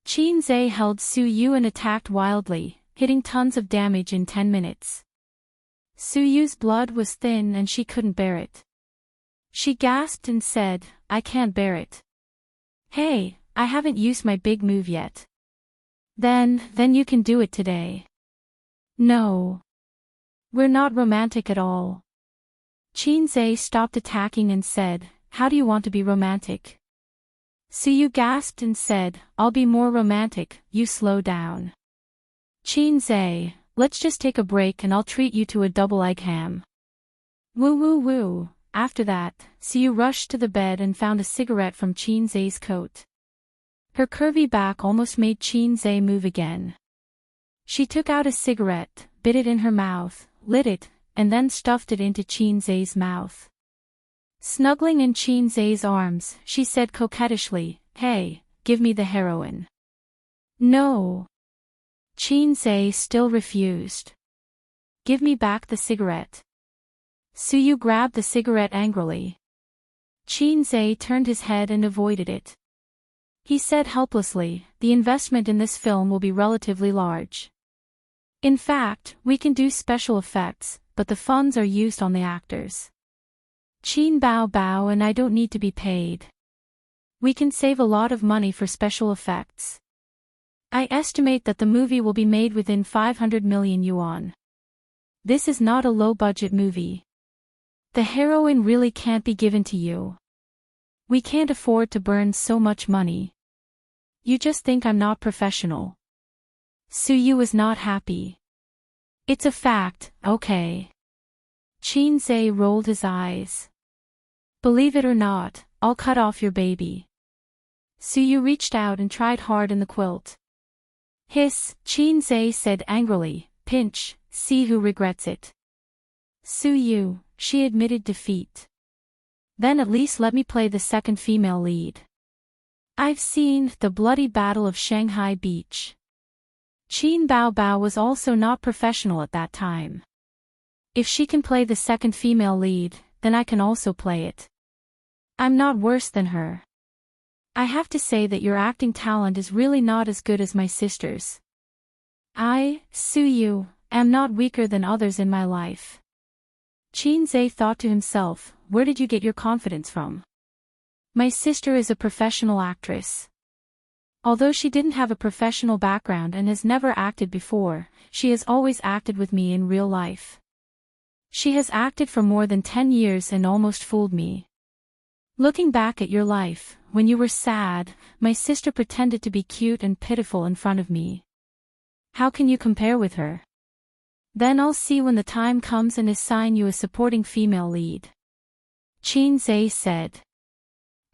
Qinzhe held Su Yu and attacked wildly, hitting tons of damage in 10 minutes. Su Yu's blood was thin and she couldn't bear it. She gasped and said, I can't bear it. Hey, I haven't used my big move yet. Then you can do it today. No. We're not romantic at all. Qinzhe stopped attacking and said, how do you want to be romantic? Su Yu gasped and said, I'll be more romantic, you slow down. Qinzhe, let's just take a break and I'll treat you to a double egg ham. Woo woo woo. After that, Su Yu rushed to the bed and found a cigarette from Qinzhe's coat. Her curvy back almost made Qinzhe move again. She took out a cigarette, bit it in her mouth, lit it, and then stuffed it into Qinzhe's mouth. Snuggling in Qinzhe's arms, she said coquettishly, hey, give me the heroin. No. Qinzhe still refused. Give me back the cigarette. Su Yu grabbed the cigarette angrily. Qinzhe turned his head and avoided it. He said helplessly, the investment in this film will be relatively large. In fact, we can do special effects, but the funds are used on the actors. Qin bao bao and I don't need to be paid. We can save a lot of money for special effects. I estimate that the movie will be made within 500 million yuan. This is not a low-budget movie. The heroine really can't be given to you. We can't afford to burn so much money. You just think I'm not professional. Su Yu was not happy. It's a fact, okay. Qin Zhe rolled his eyes. Believe it or not, I'll cut off your baby. Su Yu reached out and tried hard in the quilt. Hiss, Qin Zhe said angrily, pinch, see who regrets it. Su Yu, she admitted defeat. Then at least let me play the second female lead. I've seen The Bloody Battle of Shanghai Beach. Qin Bao was also not professional at that time. If she can play the second female lead, then I can also play it. I'm not worse than her. I have to say that your acting talent is really not as good as my sister's. I, Su Yu, am not weaker than others in my life. Qin Zhe thought to himself, where did you get your confidence from? My sister is a professional actress. Although she didn't have a professional background and has never acted before, she has always acted with me in real life. She has acted for more than 10 years and almost fooled me. Looking back at your life, when you were sad, my sister pretended to be cute and pitiful in front of me. How can you compare with her? Then I'll see when the time comes and assign you a supporting female lead. Qin Zhe said.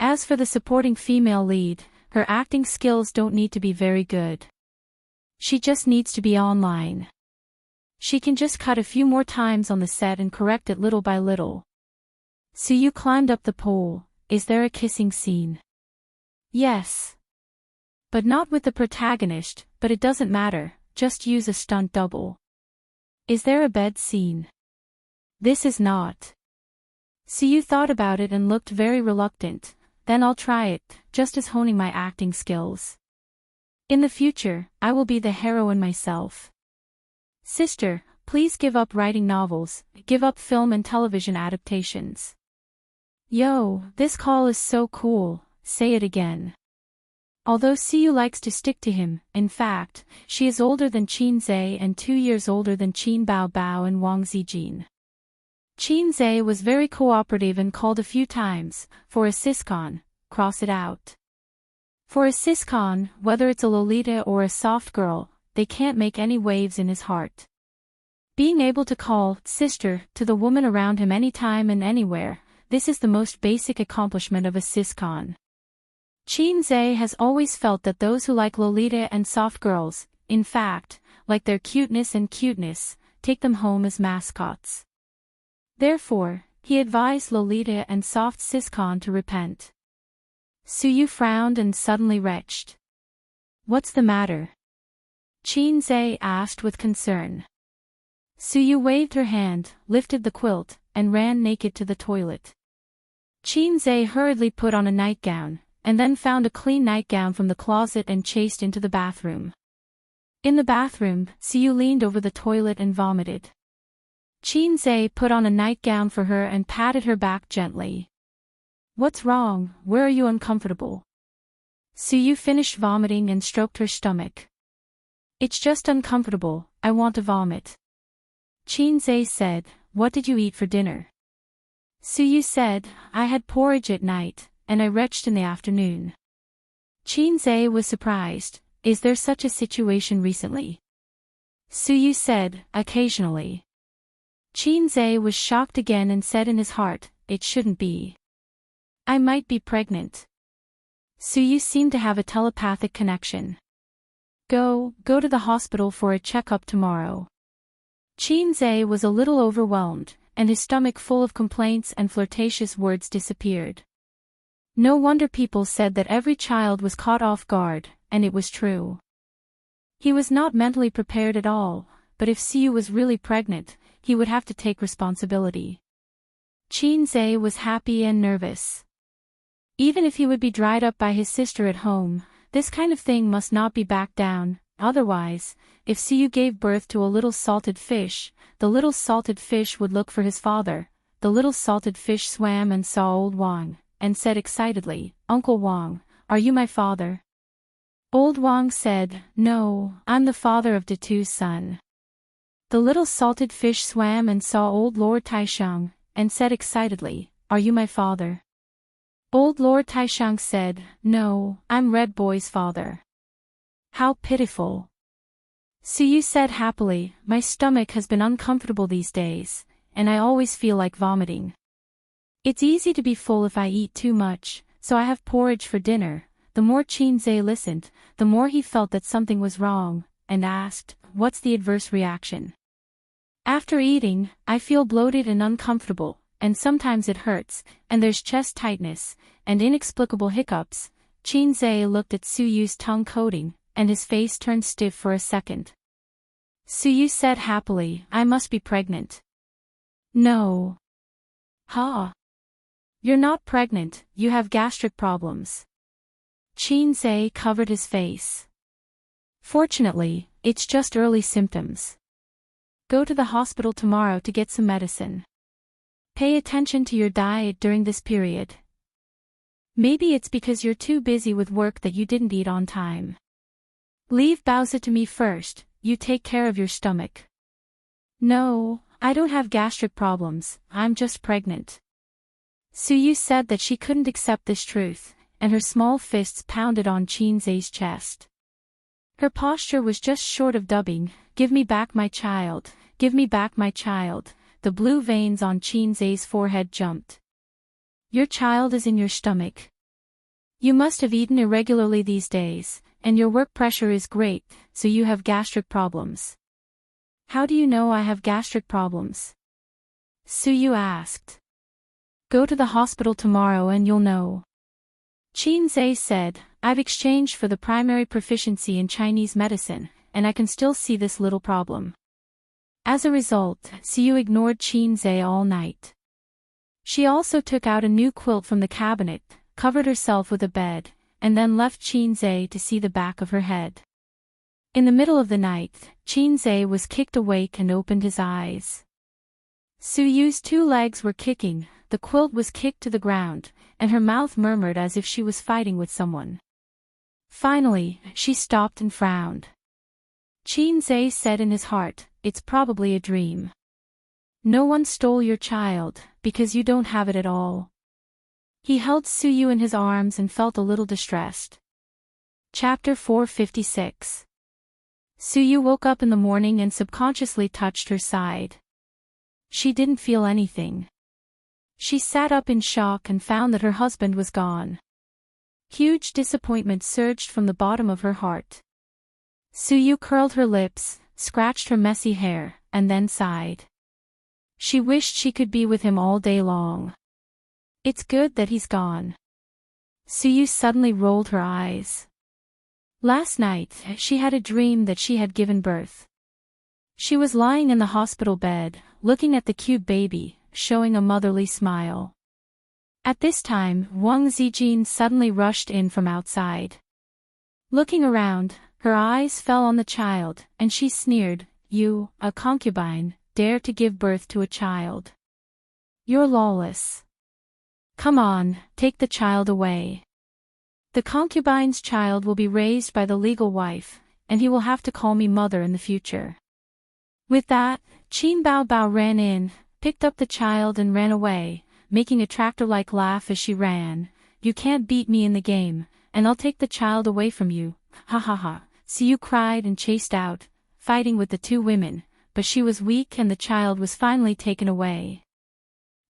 As for the supporting female lead, her acting skills don't need to be very good. She just needs to be online. She can just cut a few more times on the set and correct it little by little. Su Yu climbed up the pole. Is there a kissing scene? Yes. But not with the protagonist, but it doesn't matter, just use a stunt double. Is there a bed scene? This is not. Su Yu thought about it and looked very reluctant. Then I'll try it, just as honing my acting skills. In the future, I will be the heroine myself. Sister, please give up writing novels, give up film and television adaptations. Yo, this call is so cool, say it again. Although Su Yu likes to stick to him, in fact, she is older than Qin Zhe and 2 years older than Qin Bao and Wang Zijin. Qin Zhe was very cooperative and called a few times, for a siscon, cross it out. For a siscon, whether it's a Lolita or a soft girl, they can't make any waves in his heart. Being able to call sister to the woman around him anytime and anywhere, this is the most basic accomplishment of a siscon. Qin Zhe has always felt that those who like Lolita and soft girls, in fact, like their cuteness, take them home as mascots. Therefore, he advised Lolita and soft siscon to repent. Su Yu frowned and suddenly retched. What's the matter? Qin Zhe asked with concern. Su Yu waved her hand, lifted the quilt, and ran naked to the toilet. Qin Zhe hurriedly put on a nightgown, and then found a clean nightgown from the closet and chased into the bathroom. In the bathroom, Su Yu leaned over the toilet and vomited. Qin Zhe put on a nightgown for her and patted her back gently. What's wrong, where are you uncomfortable? Su Yu finished vomiting and stroked her stomach. It's just uncomfortable, I want to vomit. Qin Zhe said, what did you eat for dinner? Su Yu said, I had porridge at night, and I retched in the afternoon. Qin Zhe was surprised, is there such a situation recently? Su Yu said, occasionally. Qin Zhe was shocked again and said in his heart, it shouldn't be. I might be pregnant. Su Yu seemed to have a telepathic connection. Go to the hospital for a checkup tomorrow. Qin Zhe was a little overwhelmed, and his stomach full of complaints and flirtatious words disappeared. No wonder people said that every child was caught off guard, and it was true. He was not mentally prepared at all, but if Su Yu was really pregnant, he would have to take responsibility. Qin Zhe was happy and nervous. Even if he would be dried up by his sister at home, this kind of thing must not be backed down, otherwise, if Su Yu gave birth to a little salted fish, the little salted fish would look for his father. The little salted fish swam and saw old Wang, and said excitedly, Uncle Wang, are you my father? Old Wang said, no, I'm the father of Datu's son. The little salted fish swam and saw old Lord Taisheng, and said excitedly, are you my father? Old Lord Taisheng said, no, I'm Red Boy's father. How pitiful. Suyu said happily, my stomach has been uncomfortable these days, and I always feel like vomiting. It's easy to be full if I eat too much, so I have porridge for dinner. The more Qinzhe listened, the more he felt that something was wrong, and asked, what's the adverse reaction? After eating, I feel bloated and uncomfortable, and sometimes it hurts, and there's chest tightness, and inexplicable hiccups. Qinzhe looked at Suyu's tongue coating, and his face turned stiff for a second. Suyu said happily, I must be pregnant. No. Ha. You're not pregnant, you have gastric problems. Qinzhe covered his face. Fortunately, it's just early symptoms. Go to the hospital tomorrow to get some medicine. Pay attention to your diet during this period. Maybe it's because you're too busy with work that you didn't eat on time. Leave Baozi to me first, you take care of your stomach. No, I don't have gastric problems, I'm just pregnant. Suyu said that she couldn't accept this truth, and her small fists pounded on Qinzhe's chest. Her posture was just short of dubbing, give me back my child, give me back my child. The blue veins on Qinzhe's forehead jumped. Your child is in your stomach. You must have eaten irregularly these days, and your work pressure is great, so you have gastric problems. How do you know I have gastric problems? Suyu asked. Go to the hospital tomorrow and you'll know. Qinzhe said, I've exchanged for the primary proficiency in Chinese medicine, and I can still see this little problem. As a result, Suyu ignored Qinzhe all night. She also took out a new quilt from the cabinet, covered herself with a bed, and then left Qinzhe to see the back of her head. In the middle of the night, Qinzhe was kicked awake and opened his eyes. Suyu's two legs were kicking, the quilt was kicked to the ground, and her mouth murmured as if she was fighting with someone. Finally, she stopped and frowned. Qinzhe said in his heart, it's probably a dream. No one stole your child, because you don't have it at all. He held Suyu in his arms and felt a little distressed. Chapter 456. Suyu woke up in the morning and subconsciously touched her side. She didn't feel anything. She sat up in shock and found that her husband was gone. Huge disappointment surged from the bottom of her heart. Suyu curled her lips, scratched her messy hair, and then sighed. She wished she could be with him all day long. It's good that he's gone. Suyu suddenly rolled her eyes. Last night, she had a dream that she had given birth. She was lying in the hospital bed, looking at the cute baby, showing a motherly smile. At this time, Wang Zijin suddenly rushed in from outside. Looking around, her eyes fell on the child, and she sneered, you, a concubine, dare to give birth to a child. You're lawless. Come on, take the child away. The concubine's child will be raised by the legal wife, and he will have to call me mother in the future. With that, Qin Bao Bao ran in, picked up the child and ran away, making a tractor-like laugh as she ran. You can't beat me in the game, and I'll take the child away from you, ha ha ha. Suyu cried and chased out, fighting with the two women, but she was weak and the child was finally taken away.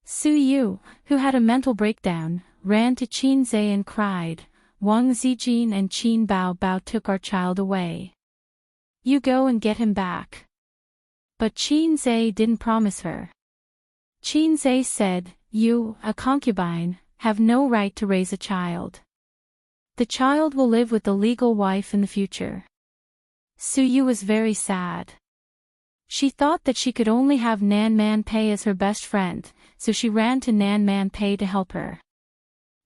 Suyu, who had a mental breakdown, ran to Qinzhe and cried, Wang Zijin and Qin Bao Bao took our child away. You go and get him back. But Qinzhe didn't promise her. Qinzhe said, you, a concubine, have no right to raise a child. The child will live with the legal wife in the future. Suyu was very sad. She thought that she could only have Nan Man Pei as her best friend, so she ran to Nan Man Pei to help her.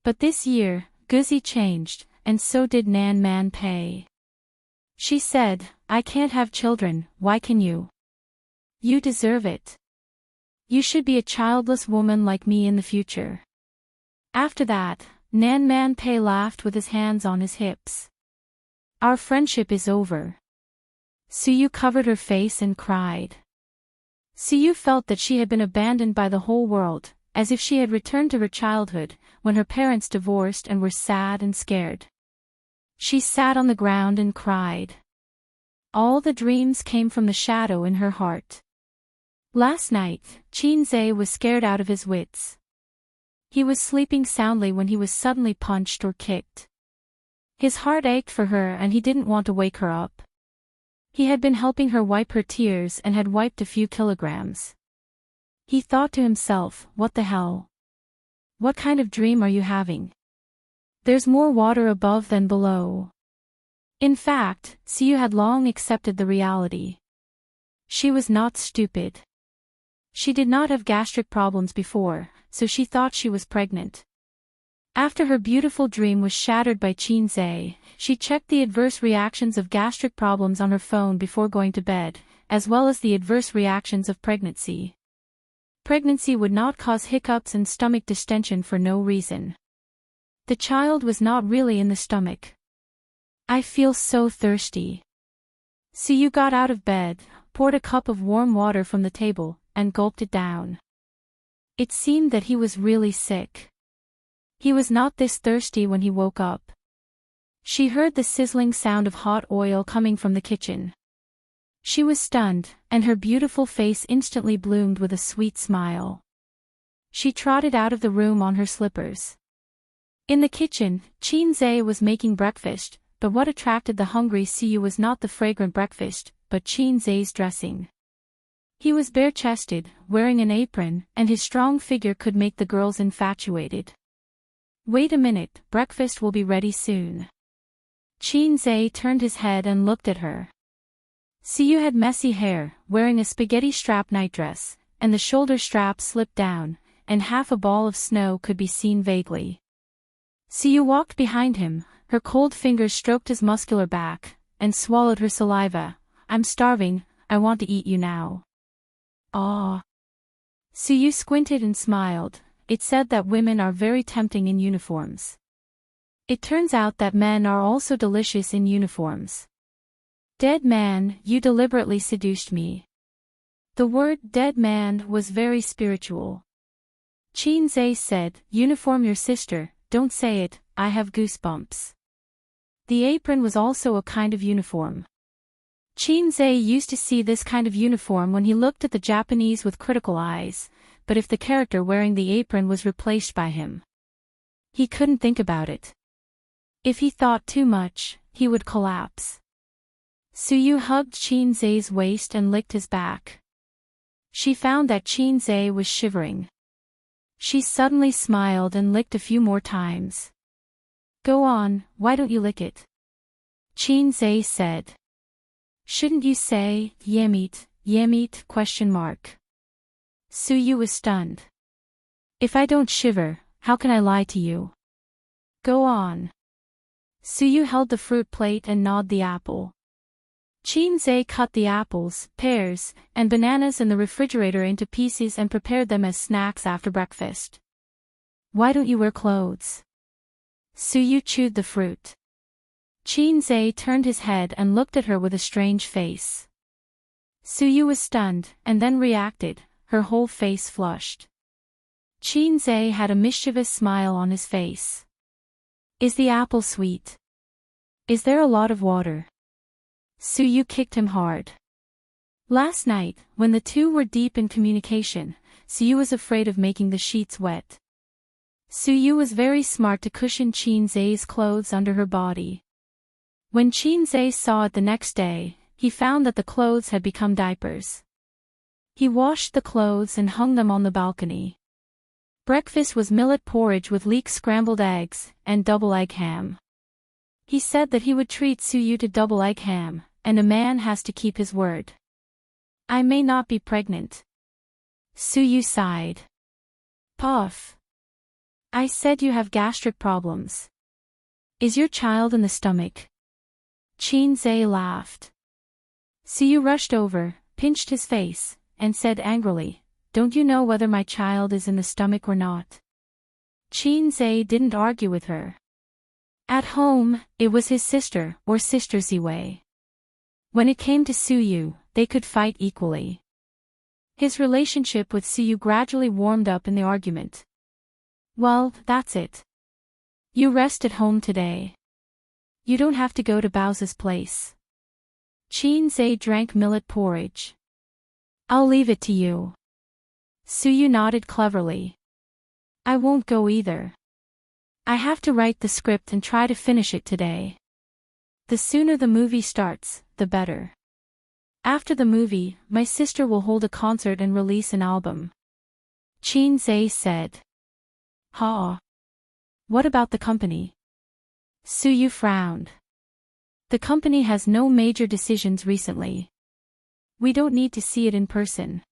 But this year, Guzi changed, and so did Nan Man Pei. She said, I can't have children, why can you? You deserve it. You should be a childless woman like me in the future. After that, Nan Man Pei laughed with his hands on his hips. Our friendship is over. Suyu covered her face and cried. Suyu felt that she had been abandoned by the whole world, as if she had returned to her childhood, when her parents divorced and were sad and scared. She sat on the ground and cried. All the dreams came from the shadow in her heart. Last night, Qinzhe was scared out of his wits. He was sleeping soundly when he was suddenly punched or kicked. His heart ached for her and he didn't want to wake her up. He had been helping her wipe her tears and had wiped a few kilograms. He thought to himself, what the hell? What kind of dream are you having? There's more water above than below. In fact, Suyu had long accepted the reality. She was not stupid. She did not have gastric problems before, so she thought she was pregnant. After her beautiful dream was shattered by Qinzhe, she checked the adverse reactions of gastric problems on her phone before going to bed, as well as the adverse reactions of pregnancy. Pregnancy would not cause hiccups and stomach distension for no reason. The child was not really in the stomach. I feel so thirsty. Suyu got out of bed, poured a cup of warm water from the table, and gulped it down. It seemed that he was really sick. He was not this thirsty when he woke up. She heard the sizzling sound of hot oil coming from the kitchen. She was stunned, and her beautiful face instantly bloomed with a sweet smile. She trotted out of the room on her slippers. In the kitchen, Qinzhe was making breakfast, but what attracted the hungry Suyu was not the fragrant breakfast, but Qinzhe's dressing. He was bare-chested, wearing an apron, and his strong figure could make the girls infatuated. Wait a minute, breakfast will be ready soon. Qinzhe turned his head and looked at her. Suyu had messy hair, wearing a spaghetti strap nightdress, and the shoulder strap slipped down, and half a ball of snow could be seen vaguely. Suyu walked behind him, her cold fingers stroked his muscular back, and swallowed her saliva. I'm starving, I want to eat you now. Ah. Suyu squinted and smiled. It said that women are very tempting in uniforms. It turns out that men are also delicious in uniforms. Dead man, you deliberately seduced me. The word dead man was very spiritual. Qinzhe said, uniform your sister, don't say it, I have goosebumps. The apron was also a kind of uniform. Qinzhe used to see this kind of uniform when he looked at the Japanese with critical eyes, but if the character wearing the apron was replaced by him, he couldn't think about it. If he thought too much, he would collapse. Suyu hugged Qinzhe's waist and licked his back. She found that Qinzhe was shivering. She suddenly smiled and licked a few more times. Go on, why don't you lick it? Qinzhe said. Shouldn't you say, yemit, yemit, ? Suyu was stunned. If I don't shiver, how can I lie to you? Go on. Suyu held the fruit plate and gnawed the apple. Qinzhe cut the apples, pears, and bananas in the refrigerator into pieces and prepared them as snacks after breakfast. Why don't you wear clothes? Suyu chewed the fruit. Qinzhe turned his head and looked at her with a strange face. Suyu was stunned, and then reacted, her whole face flushed. Qinzhe had a mischievous smile on his face. Is the apple sweet? Is there a lot of water? Suyu kicked him hard. Last night, when the two were deep in communication, Suyu was afraid of making the sheets wet. Suyu was very smart to cushion Qinzhe's clothes under her body. When Qinzhe saw it the next day, he found that the clothes had become diapers. He washed the clothes and hung them on the balcony. Breakfast was millet porridge with leek scrambled eggs, and double egg ham. He said that he would treat Suyu to double egg ham, and a man has to keep his word. I may not be pregnant. Suyu sighed. Puff. I said you have gastric problems. Is your child in the stomach? Qinzhe laughed. Suyu rushed over, pinched his face, and said angrily, don't you know whether my child is in the stomach or not? Xianxia didn't argue with her. At home, it was his sister, or sister Ziwei. When it came to Suyu, they could fight equally. His relationship with Suyu gradually warmed up in the argument. Well, that's it. You rest at home today. You don't have to go to Bao's place. Xianxia drank millet porridge. I'll leave it to you. Suyu nodded cleverly. I won't go either. I have to write the script and try to finish it today. The sooner the movie starts, the better. After the movie, my sister will hold a concert and release an album. Xianxia said. Ha. What about the company? Suyu frowned. The company has no major decisions recently. We don't need to see it in person.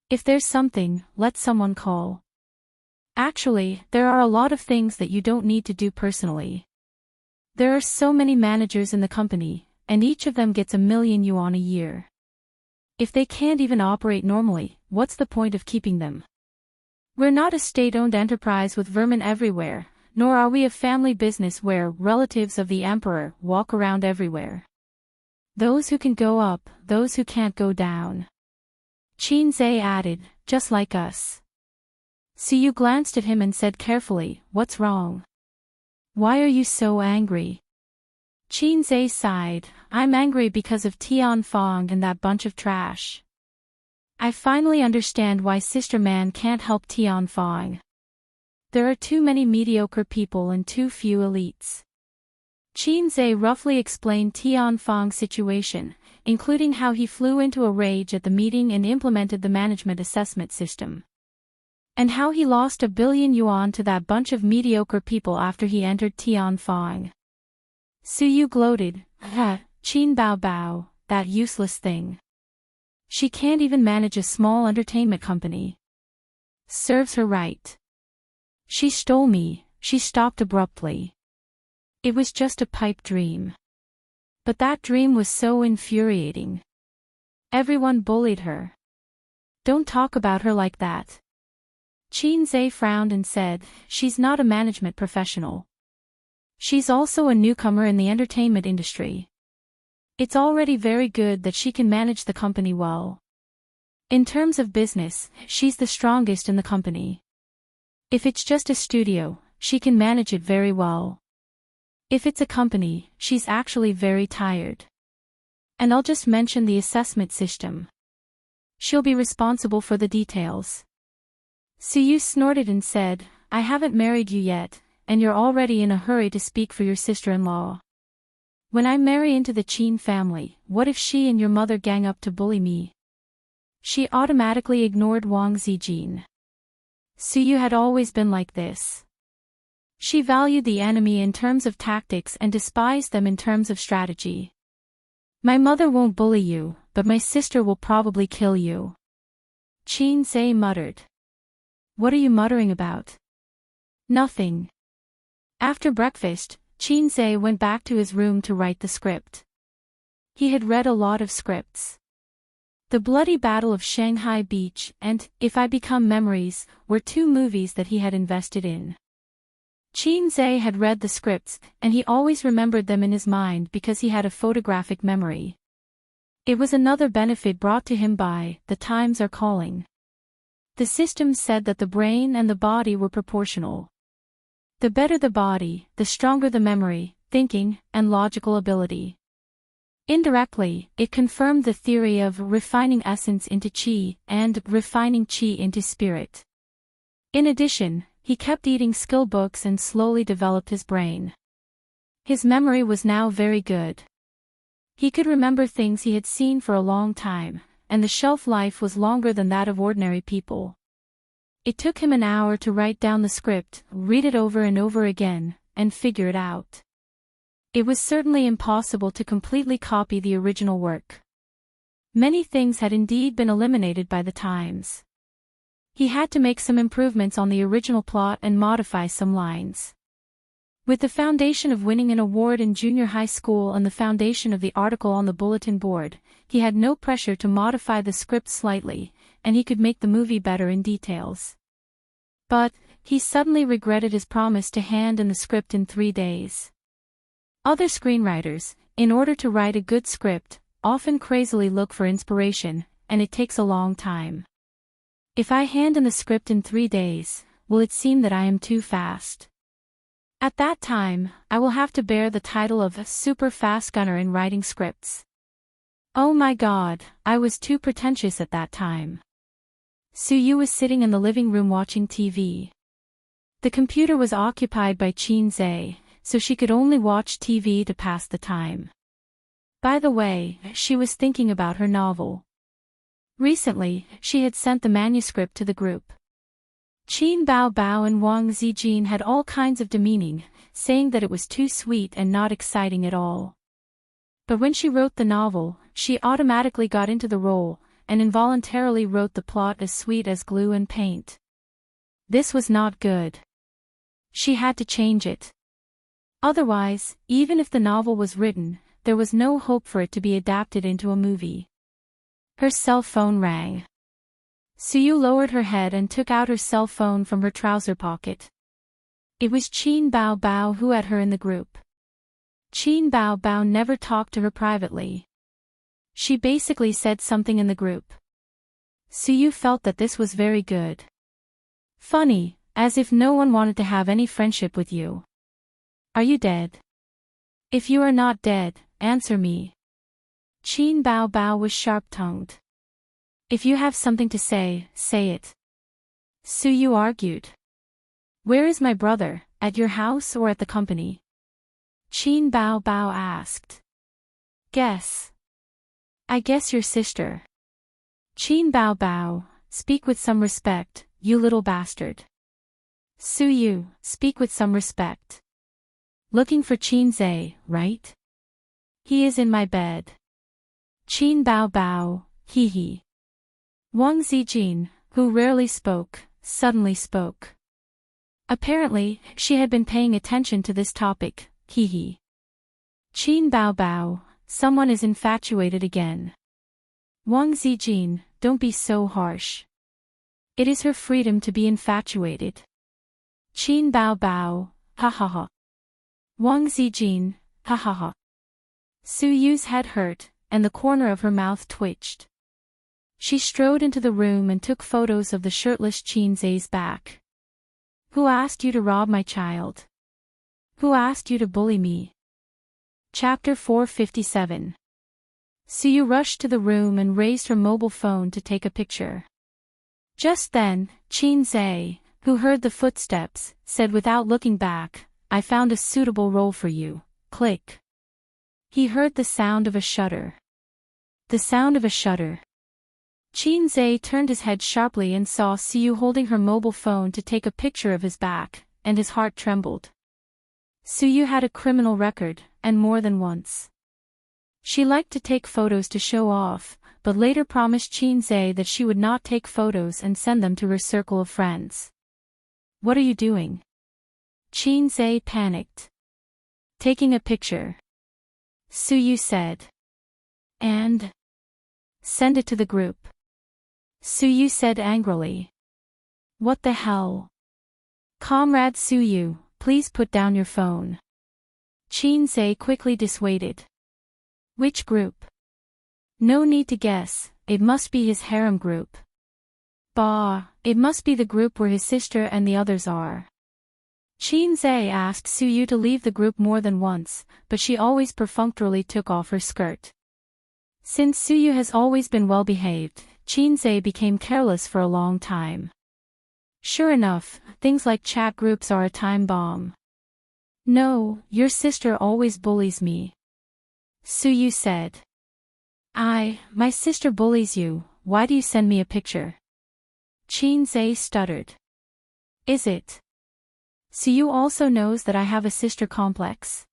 If there's something, let someone call. Actually, there are a lot of things that you don't need to do personally. There are so many managers in the company, and each of them gets 1,000,000 yuan a year. If they can't even operate normally, what's the point of keeping them? We're not a state-owned enterprise with vermin everywhere, nor are we a family business where relatives of the emperor walk around everywhere. Those who can go up, those who can't go down. Xianxia added, just like us. Suyu glanced at him and said carefully, what's wrong? Why are you so angry? Xianxia sighed, I'm angry because of Tianfang and that bunch of trash. I finally understand why Sister Man can't help Tianfang. There are too many mediocre people and too few elites. Xianxia roughly explained Tianfang's situation, including how he flew into a rage at the meeting and implemented the management assessment system. And how he lost 1,000,000,000 yuan to that bunch of mediocre people after he entered Tianfang. Suyu gloated, Qin Bao Bao, that useless thing. She can't even manage a small entertainment company. Serves her right. She stole me, she stopped abruptly. It was just a pipe dream. But that dream was so infuriating. Everyone bullied her. Don't talk about her like that. Xianxia frowned and said, she's not a management professional. She's also a newcomer in the entertainment industry. It's already very good that she can manage the company well. In terms of business, she's the strongest in the company. If it's just a studio, she can manage it very well. If it's a company, she's actually very tired. And I'll just mention the assessment system. She'll be responsible for the details. Suyu snorted and said, I haven't married you yet, and you're already in a hurry to speak for your sister-in-law. When I marry into the Qin family, what if she and your mother gang up to bully me? She automatically ignored Wang Zijin. Suyu had always been like this. She valued the enemy in terms of tactics and despised them in terms of strategy. My mother won't bully you, but my sister will probably kill you. Xianxia muttered. What are you muttering about? Nothing. After breakfast, Xianxia went back to his room to write the script. He had read a lot of scripts. The Bloody Battle of Shanghai Beach and If I Become Memories were two movies that he had invested in. Xianxia had read the scripts, and he always remembered them in his mind because he had a photographic memory. It was another benefit brought to him by The Times Are Calling. The system said that the brain and the body were proportional. The better the body, the stronger the memory, thinking, and logical ability. Indirectly, it confirmed the theory of refining essence into qi and refining qi into spirit. In addition, he kept eating skill books and slowly developed his brain. His memory was now very good. He could remember things he had seen for a long time, and the shelf life was longer than that of ordinary people. It took him an hour to write down the script, read it over and over again, and figure it out. It was certainly impossible to completely copy the original work. Many things had indeed been eliminated by the times. He had to make some improvements on the original plot and modify some lines. With the foundation of winning an award in junior high school and the foundation of the article on the bulletin board, he had no pressure to modify the script slightly, and he could make the movie better in details. But, he suddenly regretted his promise to hand in the script in 3 days. Other screenwriters, in order to write a good script, often crazily look for inspiration, and it takes a long time. If I hand in the script in 3 days, will it seem that I am too fast? At that time, I will have to bear the title of super fast gunner in writing scripts. Oh my God, I was too pretentious at that time. Suyu was sitting in the living room watching TV. The computer was occupied by Qinze, so she could only watch TV to pass the time. By the way, she was thinking about her novel. Recently, she had sent the manuscript to the group. Qin Bao Bao and Wang Zijin had all kinds of demeaning, saying that it was too sweet and not exciting at all. But when she wrote the novel, she automatically got into the role, and involuntarily wrote the plot as sweet as glue and paint. This was not good. She had to change it. Otherwise, even if the novel was written, there was no hope for it to be adapted into a movie. Her cell phone rang. Suyu lowered her head and took out her cell phone from her trouser pocket. It was Qin Bao Bao who had her in the group. Qin Bao Bao never talked to her privately. She basically said something in the group. Suyu felt that this was very good. Funny, as if no one wanted to have any friendship with you. Are you dead? If you are not dead, answer me. Qin Bao Bao was sharp-tongued. If you have something to say, say it. Suyu argued. Where is my brother, at your house or at the company? Qin Bao Bao asked. Guess. I guess your sister. Qin Bao Bao, speak with some respect, you little bastard. Suyu, speak with some respect. Looking for Qinze, right? He is in my bed. Qin Bao Bao, hee hee. Wang Zijin, who rarely spoke, suddenly spoke. Apparently, she had been paying attention to this topic, hee hee. Qin Bao Bao, someone is infatuated again. Wang Zijin, don't be so harsh. It is her freedom to be infatuated. Qin Bao Bao, ha ha ha. Wang Zijin, ha ha ha. Suyu's head hurt, and the corner of her mouth twitched. She strode into the room and took photos of the shirtless Qinze's back. Who asked you to rob my child? Who asked you to bully me? Chapter 457. Suyu rushed to the room and raised her mobile phone to take a picture. Just then, Qinze, who heard the footsteps, said without looking back, I found a suitable role for you. Click. He heard the sound of a shutter. The sound of a shutter. Qinze turned his head sharply and saw Suyu holding her mobile phone to take a picture of his back, and his heart trembled. Suyu had a criminal record, and more than once. She liked to take photos to show off, but later promised Qinze that she would not take photos and send them to her circle of friends. What are you doing? Qinze panicked. Taking a picture. Suyu said. And? Send it to the group. Suyu said angrily. What the hell? Comrade Suyu, please put down your phone. Qinze quickly dissuaded. Which group? No need to guess, it must be his harem group. Bah, it must be the group where his sister and the others are. Qinze asked Suyu to leave the group more than once, but she always perfunctorily took off her skirt. Since Suyu has always been well-behaved, Qinze became careless for a long time. Sure enough, things like chat groups are a time bomb. No, your sister always bullies me. Suyu said. My sister bullies you, why do you send me a picture? Qinze stuttered. Is it? Suyu also knows that I have a sister complex.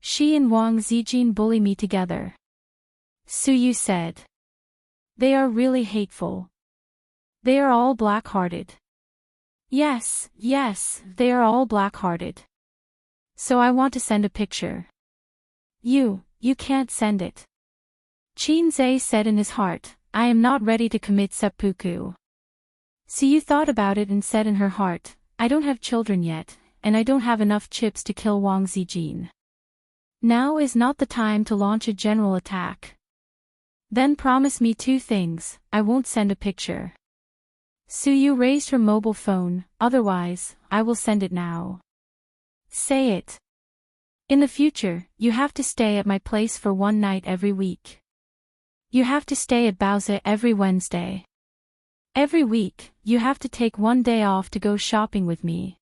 She and Wang Zijin bully me together. Suyu said. They are really hateful. They are all black-hearted. Yes, they are all black-hearted. So I want to send a picture. You can't send it. Qinze said in his heart, I am not ready to commit seppuku. Suyu thought about it and said in her heart, I don't have children yet, and I don't have enough chips to kill Wang Zijin. Now is not the time to launch a general attack. Then promise me 2 things, I won't send a picture. Suyu raised her mobile phone, otherwise, I will send it now. Say it. In the future, you have to stay at my place for 1 night every week. You have to stay at Baozi every Wednesday. Every week, you have to take 1 day off to go shopping with me.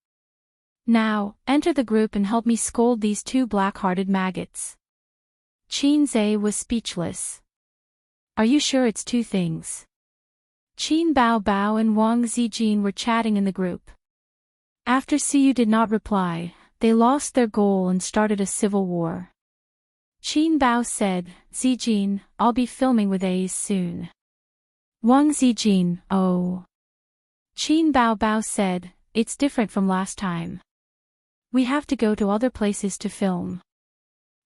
Now, enter the group and help me scold these 2 black-hearted maggots. Qin Zhe was speechless. Are you sure it's 2 things? Qin Bao Bao and Wang Zijin were chatting in the group. After Suyu did not reply, they lost their goal and started a civil war. Qin Bao said, Zijin, I'll be filming with A's soon. Wang Zijin, oh. Qin Bao Bao said, it's different from last time. We have to go to other places to film.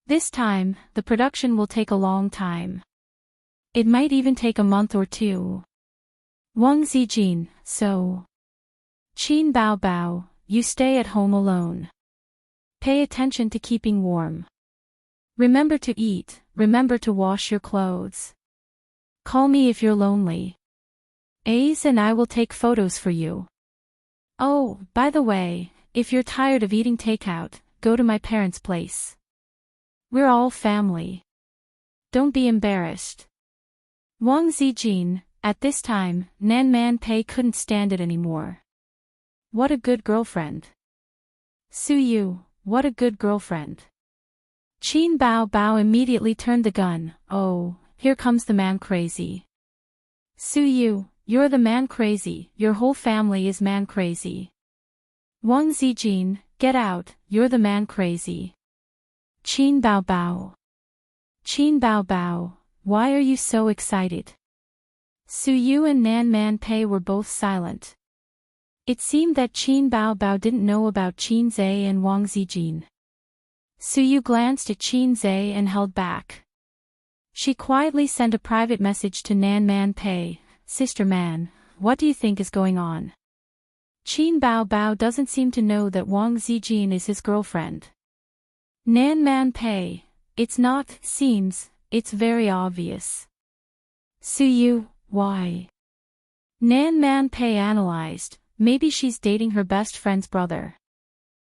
This time, the production will take a long time. It might even take a month or 2. Wang Zijin, so. Qin Bao Bao, you stay at home alone. Pay attention to keeping warm. Remember to eat, remember to wash your clothes. Call me if you're lonely. Ace and I will take photos for you. Oh, by the way, if you're tired of eating takeout, go to my parents' place. We're all family. Don't be embarrassed. Wang Zijin, at this time, Nan Man Pei couldn't stand it anymore. What a good girlfriend. Suyu, what a good girlfriend. Qin Bao Bao immediately turned the gun. Oh, here comes the man crazy. Suyu, you're the man crazy, your whole family is man crazy. Wang Zijin, get out, you're the man crazy. Qin Bao Bao. Qin Bao Bao, why are you so excited? Suyu and Nan Man Pei were both silent. It seemed that Qin Bao Bao didn't know about Qin Zhe and Wang Zijin. Suyu glanced at Qin Zhe and held back. She quietly sent a private message to Nan Man Pei, Sister Man, what do you think is going on? Qin Bao Bao doesn't seem to know that Wang Zijin is his girlfriend. Nan Man Pei, it's not, seems, it's very obvious. Suyu, why? Nan Man Pei analyzed, maybe she's dating her best friend's brother.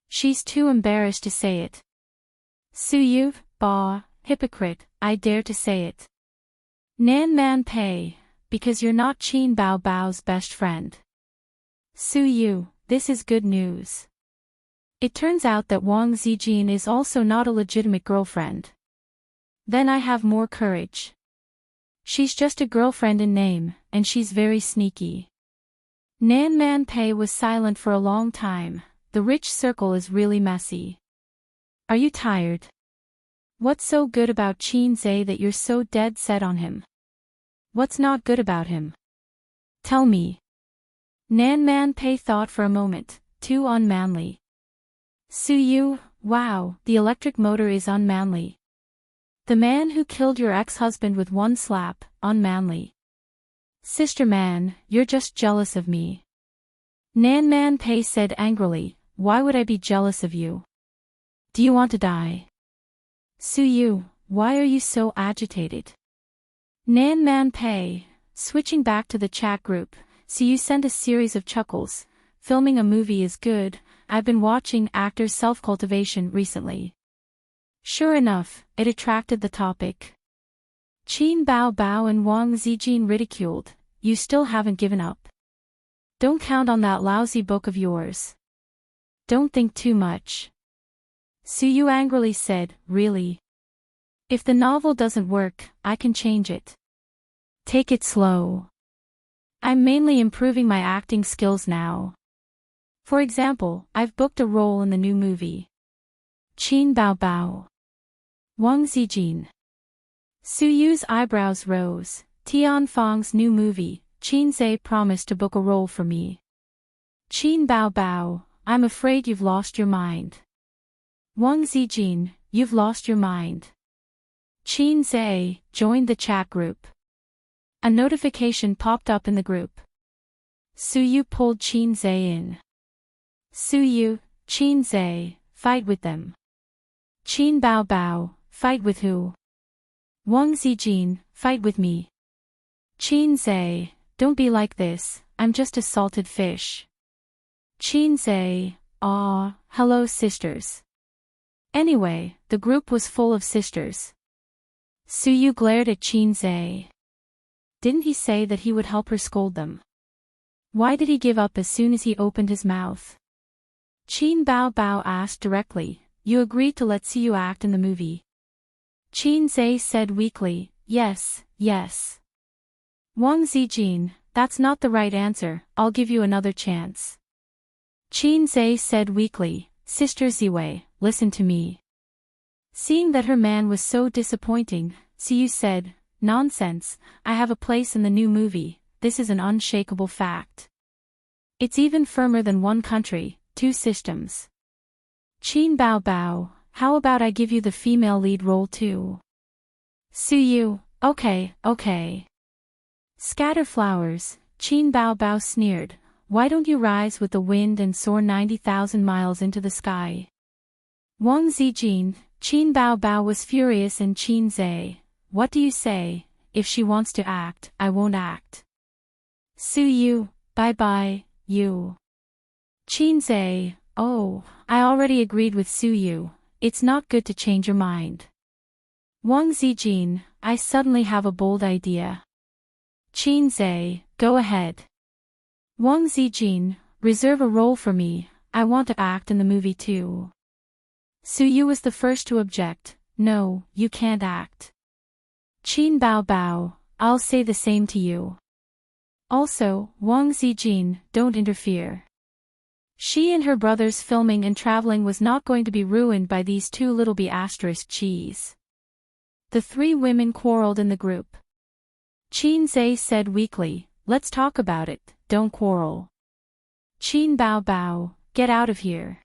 She's too embarrassed to say it. Suyu, bah, hypocrite, I dare to say it. Nan Man Pei, because you're not Qin Bao Bao's best friend. Suyu, this is good news. It turns out that Wang Zijin is also not a legitimate girlfriend. Then I have more courage. She's just a girlfriend in name, and she's very sneaky. Nan Man Pei was silent for a long time. The rich circle is really messy. Are you tired? What's so good about Qin Zhe that you're so dead set on him? What's not good about him? Tell me. Nan Man Pei thought for a moment, too unmanly. Suyu, wow, the electric motor is unmanly. The man who killed your ex-husband with 1 slap, unmanly. Sister Man, you're just jealous of me. Nan Man Pei said angrily, why would I be jealous of you? Do you want to die? Suyu, why are you so agitated? Nan Man Pei, switching back to the chat group, Suyu sent a series of chuckles. Filming a movie is good, I've been watching actors' self-cultivation recently. Sure enough, it attracted the topic. Qin Bao Bao and Wang Zijin ridiculed, you still haven't given up. Don't count on that lousy book of yours. Don't think too much. Suyu angrily said, really? If the novel doesn't work, I can change it. Take it slow. I'm mainly improving my acting skills now. For example, I've booked a role in the new movie. Qin Bao Bao. Wang Zijin. Suyu's eyebrows rose. Tianfang's new movie, Qin Zhe promised to book a role for me. Qin Bao Bao, I'm afraid you've lost your mind. Wang Zijin, you've lost your mind. Qin Zhe joined the chat group. A notification popped up in the group. Suyu pulled Qin Zhe in. Suyu, Qin Zhe, fight with them. Qin Bao Bao, fight with who? Wang Zijin, fight with me. Qin Zhe, don't be like this, I'm just a salted fish. Qin Zhe, aw, hello sisters. Anyway, the group was full of sisters. Suyu glared at Qin Zhe. Didn't he say that he would help her scold them? Why did he give up as soon as he opened his mouth? Qin Bao Bao asked directly, you agreed to let Suyu act in the movie. Qin Zhe said weakly, yes, yes. Wang Zijin, that's not the right answer, I'll give you another chance. Qin Zhe said weakly, Sister Ziwei, listen to me. Seeing that her man was so disappointing, Suyu said, nonsense, I have a place in the new movie, this is an unshakable fact. It's even firmer than one country, two systems. Qin Bao Bao, how about I give you the female lead role too? Suyu, okay, okay. Scatter flowers, Qin Bao Bao sneered, why don't you rise with the wind and soar 90,000 miles into the sky? Wang Zijin, Qin Bao Bao was furious and Qin Zhe, what do you say, if she wants to act, I won't act. Suyu, bye-bye, you. Qin Zhe, oh, I already agreed with Suyu, it's not good to change your mind. Wang Zijin, I suddenly have a bold idea. Qin Zhe, go ahead. Wang Zijin, reserve a role for me, I want to act in the movie too. Suyu was the first to object, no, you can't act. Qin Bao Bao, I'll say the same to you. Also, Wang Zijin, don't interfere. She and her brother's filming and traveling was not going to be ruined by these two little cheese. The three women quarreled in the group. Qin Zhe said weakly, let's talk about it, don't quarrel. Qin Bao Bao, get out of here.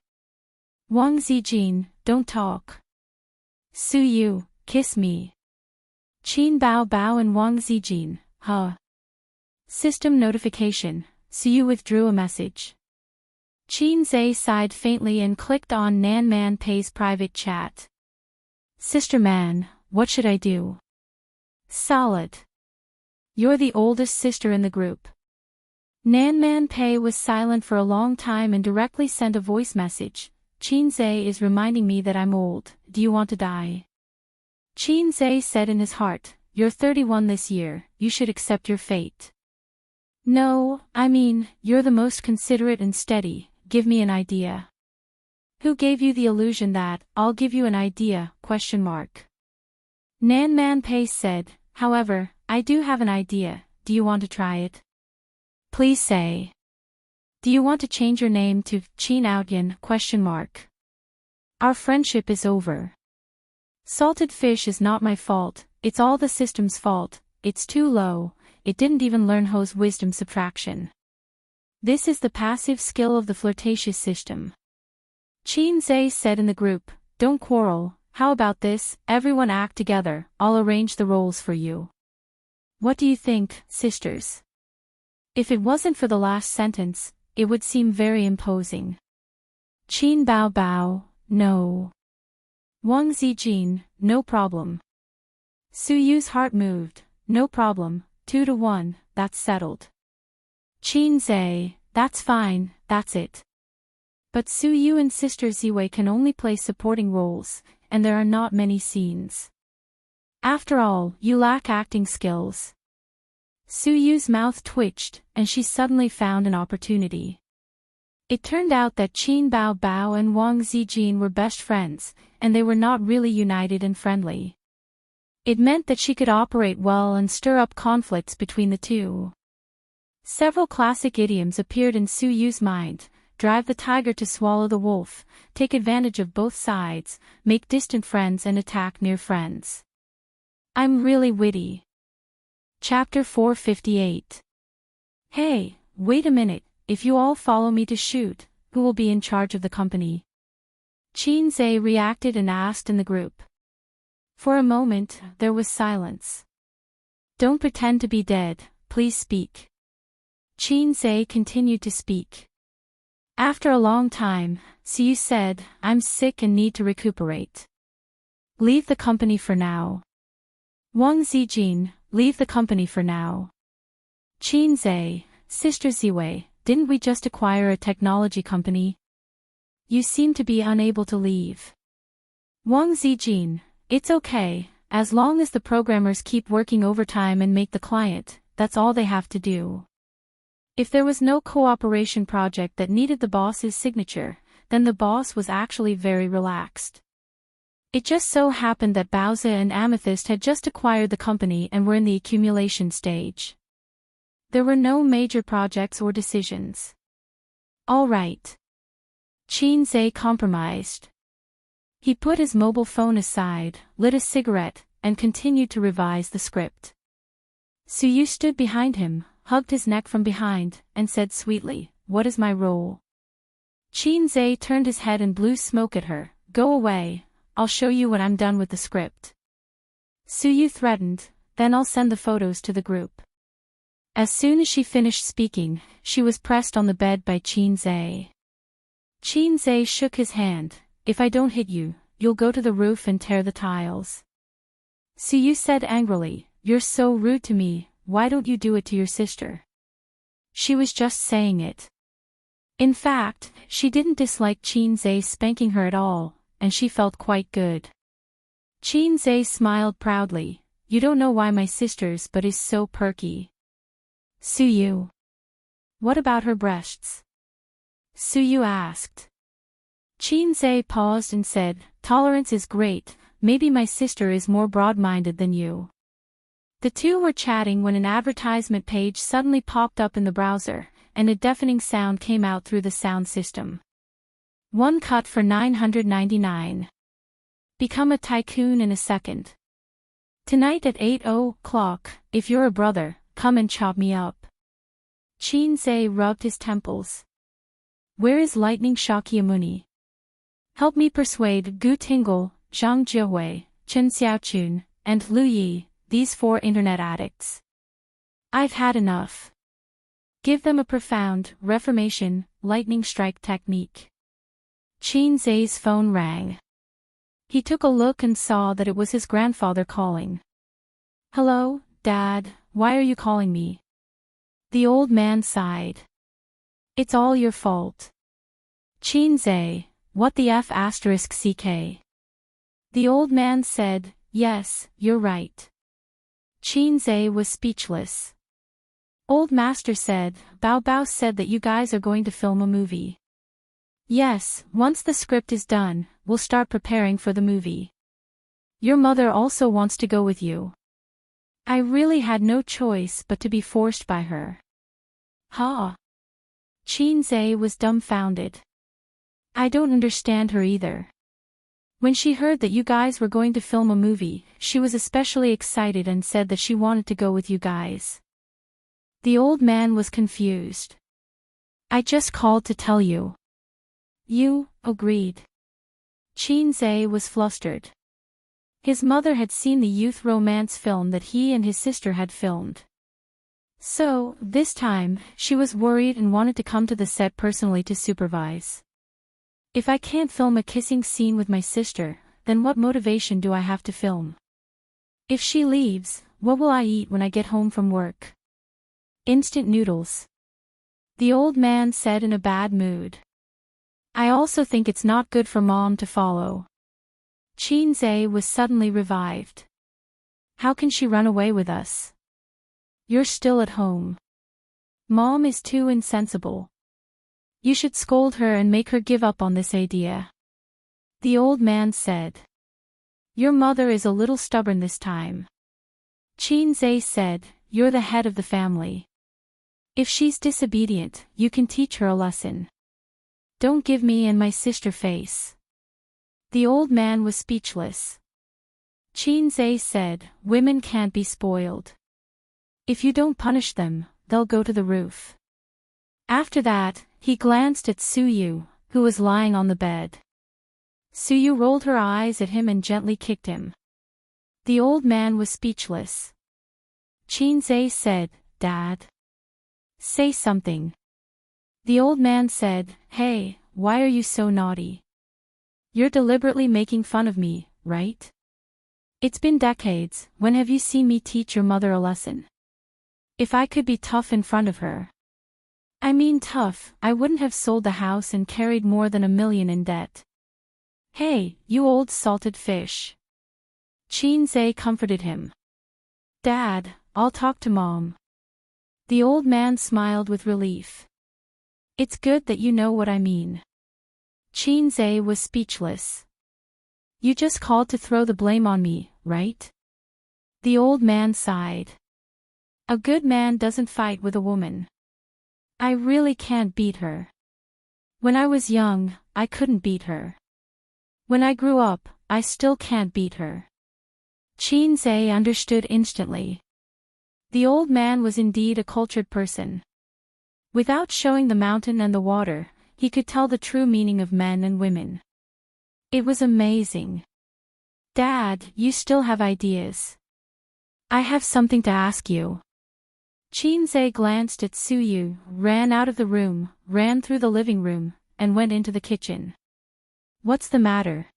Wang Zijin, don't talk. Suyu, kiss me. Qin Bao Bao and Wang Zijin, huh? System notification, Suyu withdrew a message. Qin Zhe sighed faintly and clicked on Nan Man Pei's private chat. Sister Man, what should I do? Solid. You're the oldest sister in the group. Nan Man Pei was silent for a long time and directly sent a voice message. Qin Zhe is reminding me that I'm old, do you want to die? Qin Zhe said in his heart, you're 31 this year, you should accept your fate. No, I mean, you're the most considerate and steady, give me an idea. Who gave you the illusion that, I'll give you an idea, ? Nan Man Pei said, however, I do have an idea, do you want to try it? Please say. Do you want to change your name to Qin Outyan? Our friendship is over. Salted fish is not my fault, it's all the system's fault, it's too low, it didn't even learn Ho's wisdom subtraction. This is the passive skill of the flirtatious system. Qin Zhe said in the group, don't quarrel, how about this, everyone act together, I'll arrange the roles for you. What do you think, sisters? If it wasn't for the last sentence, it would seem very imposing. Qin Bao Bao, no. Wang Zijin, no problem. Suyu's heart moved, no problem, 2-1, that's settled. Qin Zhe, that's fine, that's it. But Suyu and Sister Ziwei can only play supporting roles, and there are not many scenes. After all, you lack acting skills. Suyu's mouth twitched, and she suddenly found an opportunity. It turned out that Qin Bao Bao and Wang Zijin were best friends, and they were not really united and friendly. It meant that she could operate well and stir up conflicts between the two. Several classic idioms appeared in Suyu's mind: drive the tiger to swallow the wolf, take advantage of both sides, make distant friends and attack near friends. I'm really witty. Chapter 458. Hey, wait a minute, if you all follow me to shoot, who will be in charge of the company? Qin Zhe reacted and asked in the group. For a moment, there was silence. Don't pretend to be dead, please speak. Qin Zhe continued to speak. After a long time, Siyu said, I'm sick and need to recuperate. Leave the company for now. Wang Zijin, leave the company for now. Qin Zhe, Sister Ziwei, didn't we just acquire a technology company? You seem to be unable to leave. Wang Zijin, it's okay, as long as the programmers keep working overtime and make the client, that's all they have to do. If there was no cooperation project that needed the boss's signature, then the boss was actually very relaxed. It just so happened that Baozi and Amethyst had just acquired the company and were in the accumulation stage. There were no major projects or decisions. All right. Qin Zhe compromised. He put his mobile phone aside, lit a cigarette, and continued to revise the script. Suyu stood behind him, hugged his neck from behind, and said sweetly, What is my role? Qin Zhe turned his head and blew smoke at her. Go away, I'll show you when I'm done with the script. Suyu threatened, then I'll send the photos to the group. As soon as she finished speaking, she was pressed on the bed by Qin Zhe. Qin Zhe shook his hand. If I don't hit you, you'll go to the roof and tear the tiles. Suyu said angrily, You're so rude to me, why don't you do it to your sister? She was just saying it. In fact, she didn't dislike Qin Zhe spanking her at all, and she felt quite good. Qin Zhe smiled proudly, You don't know why my sister's butt is so perky. Suyu. What about her breasts? Suyu asked. Qin Zhe paused and said, Tolerance is great, maybe my sister is more broad-minded than you. The two were chatting when an advertisement page suddenly popped up in the browser, and a deafening sound came out through the sound system. One cut for $999. Become a tycoon in a second. Tonight at 8:00, if you're a brother, come and chop me up. Qin Zhe rubbed his temples. Where is Lightning Shakyamuni? Help me persuade Gu Tingle, Zhang Jiahui, Chen Xiaochun, and Lu Yi, these 4 internet addicts. I've had enough. Give them a profound, reformation, lightning strike technique. Qin Zhe's phone rang. He took a look and saw that it was his grandfather calling. Hello, Dad, why are you calling me? The old man sighed. It's all your fault. Qin Zhe, what the F***ck? The old man said, Yes, you're right. Qin Zhe was speechless. Old Master said, Bao Bao said that you guys are going to film a movie. Yes, once the script is done, we'll start preparing for the movie. Your mother also wants to go with you. I really had no choice but to be forced by her. Ha! Qin Zhe was dumbfounded. I don't understand her either. When she heard that you guys were going to film a movie, she was especially excited and said that she wanted to go with you guys. The old man was confused. I just called to tell you. You agreed. Qin Zhe was flustered. His mother had seen the youth romance film that he and his sister had filmed. So, this time, she was worried and wanted to come to the set personally to supervise. If I can't film a kissing scene with my sister, then what motivation do I have to film? If she leaves, what will I eat when I get home from work? Instant noodles. The old man said in a bad mood. I also think it's not good for Mom to follow. Qin Zhe was suddenly revived. How can she run away with us? You're still at home. Mom is too insensible. You should scold her and make her give up on this idea. The old man said. Your mother is a little stubborn this time. Qin Zhe said, You're the head of the family. If she's disobedient, you can teach her a lesson. Don't give me and my sister face. The old man was speechless. Qin Zhe said, Women can't be spoiled. If you don't punish them, they'll go to the roof. After that, he glanced at Suyu, who was lying on the bed. Suyu rolled her eyes at him and gently kicked him. The old man was speechless. Qin Zhe said, Dad. Say something. The old man said, "Hey, why are you so naughty? You're deliberately making fun of me, right? It's been decades, when have you seen me teach your mother a lesson? If I could be tough in front of her. I mean tough, I wouldn't have sold the house and carried more than $1 million in debt. Hey, you old salted fish." Xianxia comforted him. "Dad, I'll talk to Mom." The old man smiled with relief. "It's good that you know what I mean." Xianxia was speechless. "You just called to throw the blame on me, right?" The old man sighed. "A good man doesn't fight with a woman. I really can't beat her. When I was young, I couldn't beat her. When I grew up, I still can't beat her." Xianxia understood instantly. The old man was indeed a cultured person. Without showing the mountain and the water, he could tell the true meaning of men and women. It was amazing. "Dad, you still have ideas. I have something to ask you." Xianxia glanced at Suyu, ran out of the room, ran through the living room, and went into the kitchen. "What's the matter?"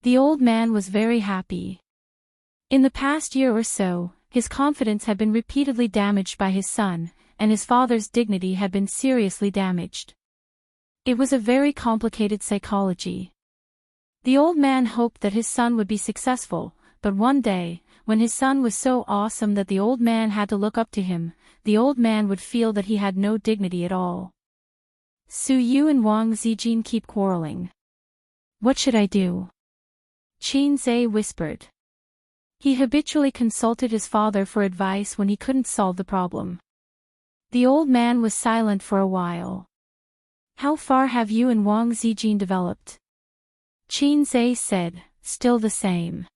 The old man was very happy. In the past year or so, his confidence had been repeatedly damaged by his son, and his father's dignity had been seriously damaged. It was a very complicated psychology. The old man hoped that his son would be successful, but one day, when his son was so awesome that the old man had to look up to him, the old man would feel that he had no dignity at all. "Su Yu and Wang Zijin keep quarreling. What should I do?" Xianxia whispered. He habitually consulted his father for advice when he couldn't solve the problem. The old man was silent for a while. "How far have you and Wang Zijin developed?" Xianxia said, "Still the same."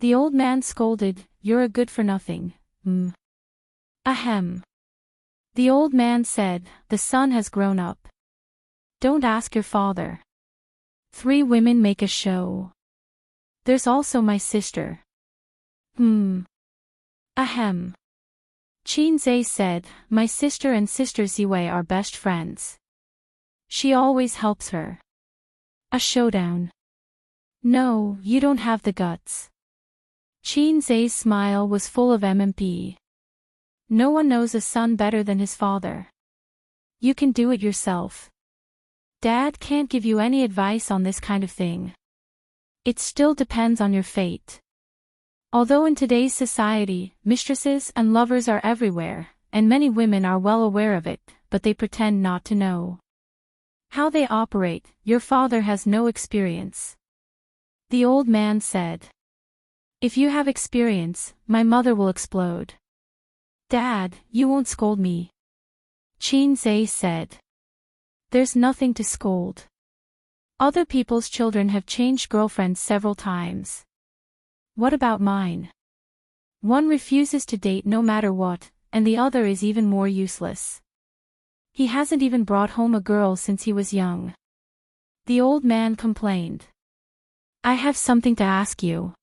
The old man scolded, "You're a good-for-nothing, Ahem. The old man said, "The son has grown up. Don't ask your father. 3 women make a show. There's also my sister." Ahem. Xianxia said, "My sister and Sister Ziwei are best friends. She always helps her." "A showdown?" "No, you don't have the guts." Xianxia's smile was full of MMP. "No one knows a son better than his father. You can do it yourself. Dad can't give you any advice on this kind of thing. It still depends on your fate." Although in today's society, mistresses and lovers are everywhere, and many women are well aware of it, but they pretend not to know how they operate, your father has no experience. The old man said. "If you have experience, my mother will explode." "Dad, you won't scold me." Xianxia said. "There's nothing to scold. Other people's children have changed girlfriends several times. What about mine? One refuses to date no matter what, and the other is even more useless. He hasn't even brought home a girl since he was young." The old man complained. "I have something to ask you."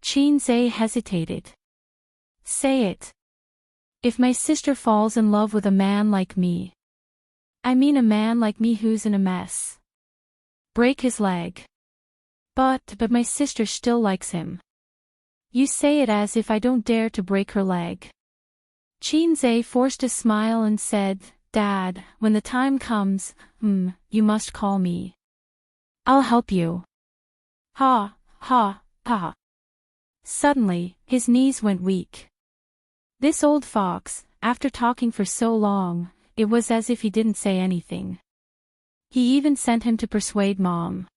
Xianxia hesitated. "Say it." "If my sister falls in love with a man like me. I mean a man like me who's in a mess. Break his leg. But my sister still likes him. You say it as if I don't dare to break her leg." Xianxia forced a smile and said, "Dad, when the time comes, you must call me. I'll help you." Ha, ha, ha. Suddenly, his knees went weak. This old fox, after talking for so long, it was as if he didn't say anything. He even sent him to persuade Mom.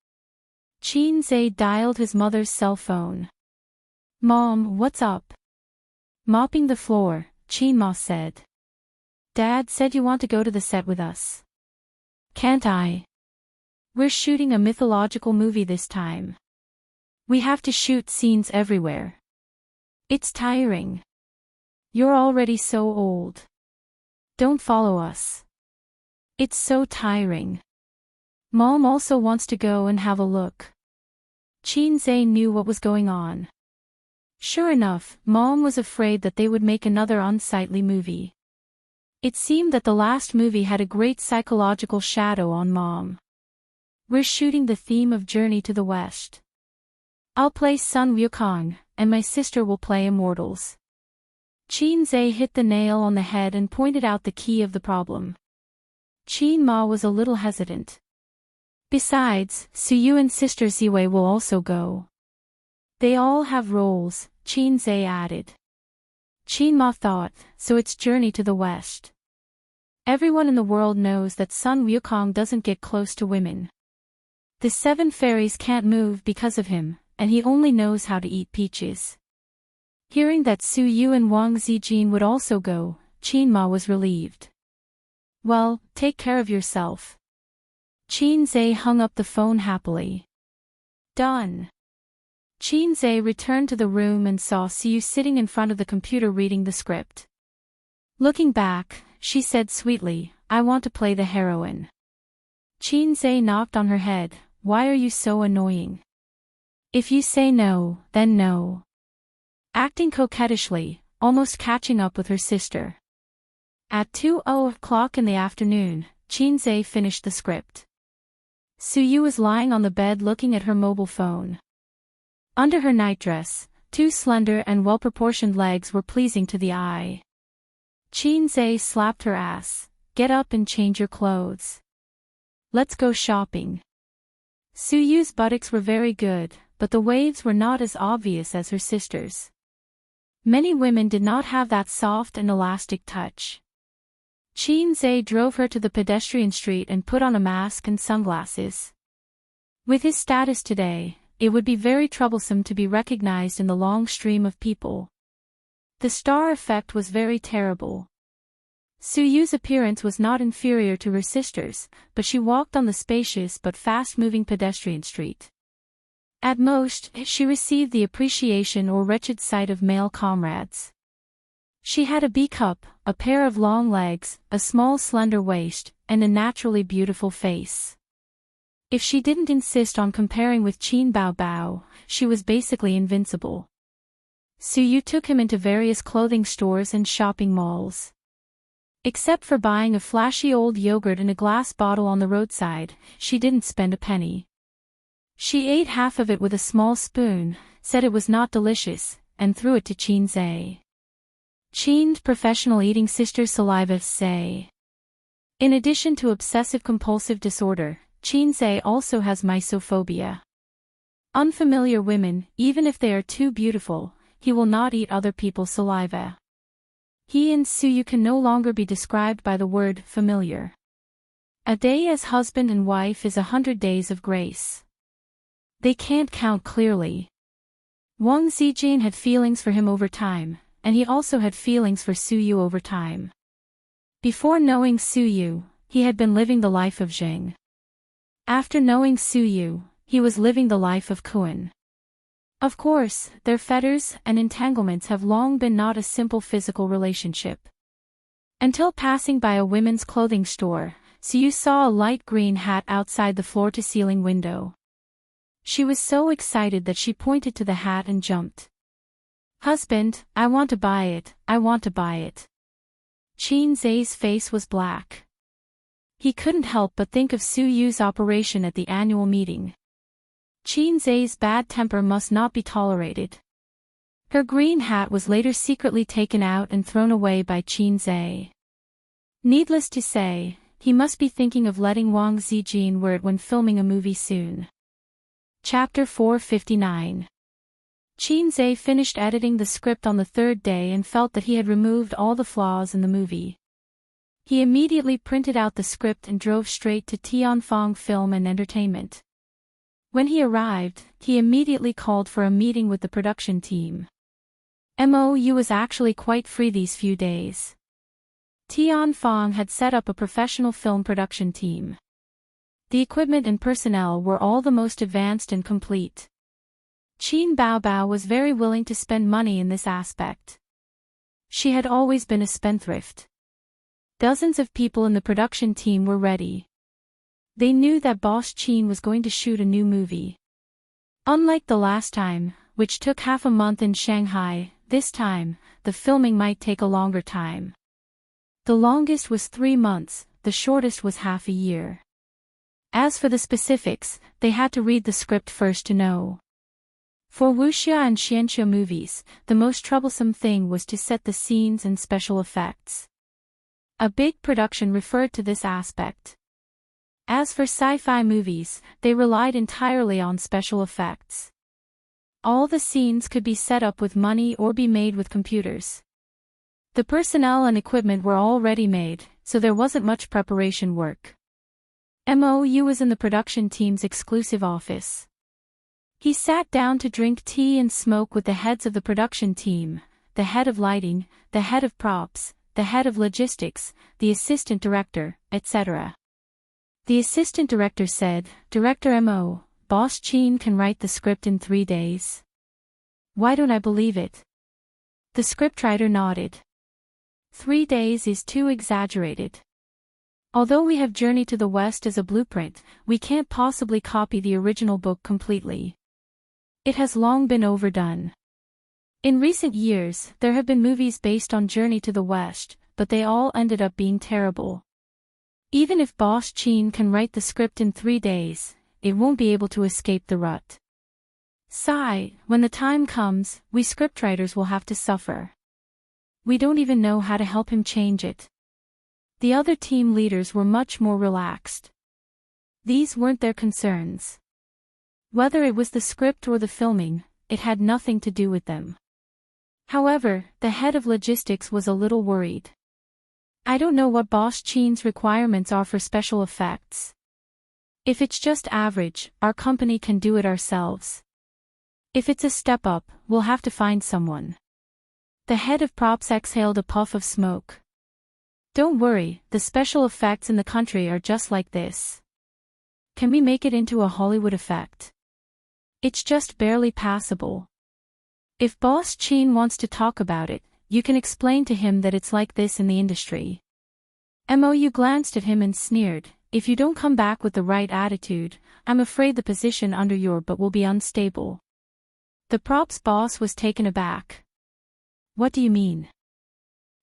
Xianxia dialed his mother's cell phone. "Mom, what's up?" Mopping the floor, Qianma said. "Dad said you want to go to the set with us." "Can't I? We're shooting a mythological movie this time. We have to shoot scenes everywhere. It's tiring. You're already so old. Don't follow us. It's so tiring. Mom also wants to go and have a look." Xianxia knew what was going on. Sure enough, Mom was afraid that they would make another unsightly movie. It seemed that the last movie had a great psychological shadow on Mom. We're shooting the theme of Journey to the West. I'll play Sun Wukong, and my sister will play Immortals. Qin Zhe hit the nail on the head and pointed out the key of the problem. Qin Ma was a little hesitant. Besides, Suyu and Sister Ziwei will also go. They all have roles, Qin Zhe added. Qin Ma thought, so it's Journey to the West. Everyone in the world knows that Sun Wukong doesn't get close to women. The 7 fairies can't move because of him, and he only knows how to eat peaches. Hearing that Su Yu and Wang Zijin would also go, Qin Ma was relieved. Well, take care of yourself. Qin Zhe hung up the phone happily. Done. Qin Zhe returned to the room and saw Su Yu sitting in front of the computer reading the script. Looking back, she said sweetly, I want to play the heroine. Qin Zhe knocked on her head, why are you so annoying? If you say no, then no. Acting coquettishly, almost catching up with her sister. At 2:00 in the afternoon, Qin Zhe finished the script. Su Yu was lying on the bed looking at her mobile phone. Under her nightdress, 2 slender and well-proportioned legs were pleasing to the eye. Qin Zhe slapped her ass, get up and change your clothes. Let's go shopping. Su Yu's buttocks were very good, but the waves were not as obvious as her sister's. Many women did not have that soft and elastic touch. Qin Zhe drove her to the pedestrian street and put on a mask and sunglasses. With his status today, it would be very troublesome to be recognized in the long stream of people. The star effect was very terrible. Su Yu's appearance was not inferior to her sister's, but she walked on the spacious but fast-moving pedestrian street. At most, she received the appreciation or wretched sight of male comrades. She had a B-cup, a pair of long legs, a small slender waist, and a naturally beautiful face. If she didn't insist on comparing with Qin Bao, she was basically invincible. Su Yu took him into various clothing stores and shopping malls. Except for buying a flashy old yogurt in a glass bottle on the roadside, she didn't spend a penny. She ate half of it with a small spoon, said it was not delicious, and threw it to Qin Zhe. Qin's professional eating sister Saliva Zhe. In addition to obsessive-compulsive disorder, Qin Zhe also has misophobia. Unfamiliar women, even if they are too beautiful, he will not eat other people's saliva. He and Su Yu can no longer be described by the word familiar. A day as husband and wife is 100 days of grace. They can't count clearly. Wang Zijin had feelings for him over time, and he also had feelings for Su Yu over time. Before knowing Su Yu, he had been living the life of Zheng. After knowing Su Yu, he was living the life of Kuan. Of course, their fetters and entanglements have long been not a simple physical relationship. Until passing by a women's clothing store, Su Yu saw a light green hat outside the floor-to-ceiling window. She was so excited that she pointed to the hat and jumped. Husband, I want to buy it, I want to buy it. Qin Zhe's face was black. He couldn't help but think of Su Yu's operation at the annual meeting. Qin Zhe's bad temper must not be tolerated. Her green hat was later secretly taken out and thrown away by Qin Zhe. Needless to say, he must be thinking of letting Wang Zijin wear it when filming a movie soon. Chapter 459. Qin Zhe finished editing the script on the 3rd day and felt that he had removed all the flaws in the movie. He immediately printed out the script and drove straight to Tianfang Film and Entertainment. When he arrived, he immediately called for a meeting with the production team. MOU was actually quite free these few days. Tianfang had set up a professional film production team. The equipment and personnel were all the most advanced and complete. Qin Bao was very willing to spend money in this aspect. She had always been a spendthrift. Dozens of people in the production team were ready. They knew that boss Qin was going to shoot a new movie. Unlike the last time, which took half a month in Shanghai, this time, the filming might take a longer time. The longest was 3 months, the shortest was half a year. As for the specifics, they had to read the script first to know. For Wuxia and Xianxia movies, the most troublesome thing was to set the scenes and special effects. A big production referred to this aspect. As for sci-fi movies, they relied entirely on special effects. All the scenes could be set up with money or be made with computers. The personnel and equipment were already made, so there wasn't much preparation work. Mou was in the production team's exclusive office. He sat down to drink tea and smoke with the heads of the production team, the head of lighting, the head of props, the head of logistics, the assistant director, etc. The assistant director said, "Director Mo, Boss Qin can write the script in 3 days." "Why don't I believe it?" The scriptwriter nodded. 3 days is too exaggerated. Although we have Journey to the West as a blueprint, we can't possibly copy the original book completely. It has long been overdone. In recent years, there have been movies based on Journey to the West, but they all ended up being terrible. Even if Boss Qin can write the script in 3 days, it won't be able to escape the rut. Sigh, when the time comes, we scriptwriters will have to suffer. We don't even know how to help him change it. The other team leaders were much more relaxed. These weren't their concerns. Whether it was the script or the filming, it had nothing to do with them. However, the head of logistics was a little worried. "I don't know what Boss Qin's requirements are for special effects. If it's just average, our company can do it ourselves. If it's a step up, we'll have to find someone." The head of props exhaled a puff of smoke. "Don't worry, the special effects in the country are just like this. Can we make it into a Hollywood effect? It's just barely passable. If Boss Qin wants to talk about it, you can explain to him that it's like this in the industry." Mou glanced at him and sneered, "If you don't come back with the right attitude, I'm afraid the position under your butt will be unstable." The props boss was taken aback. "What do you mean?"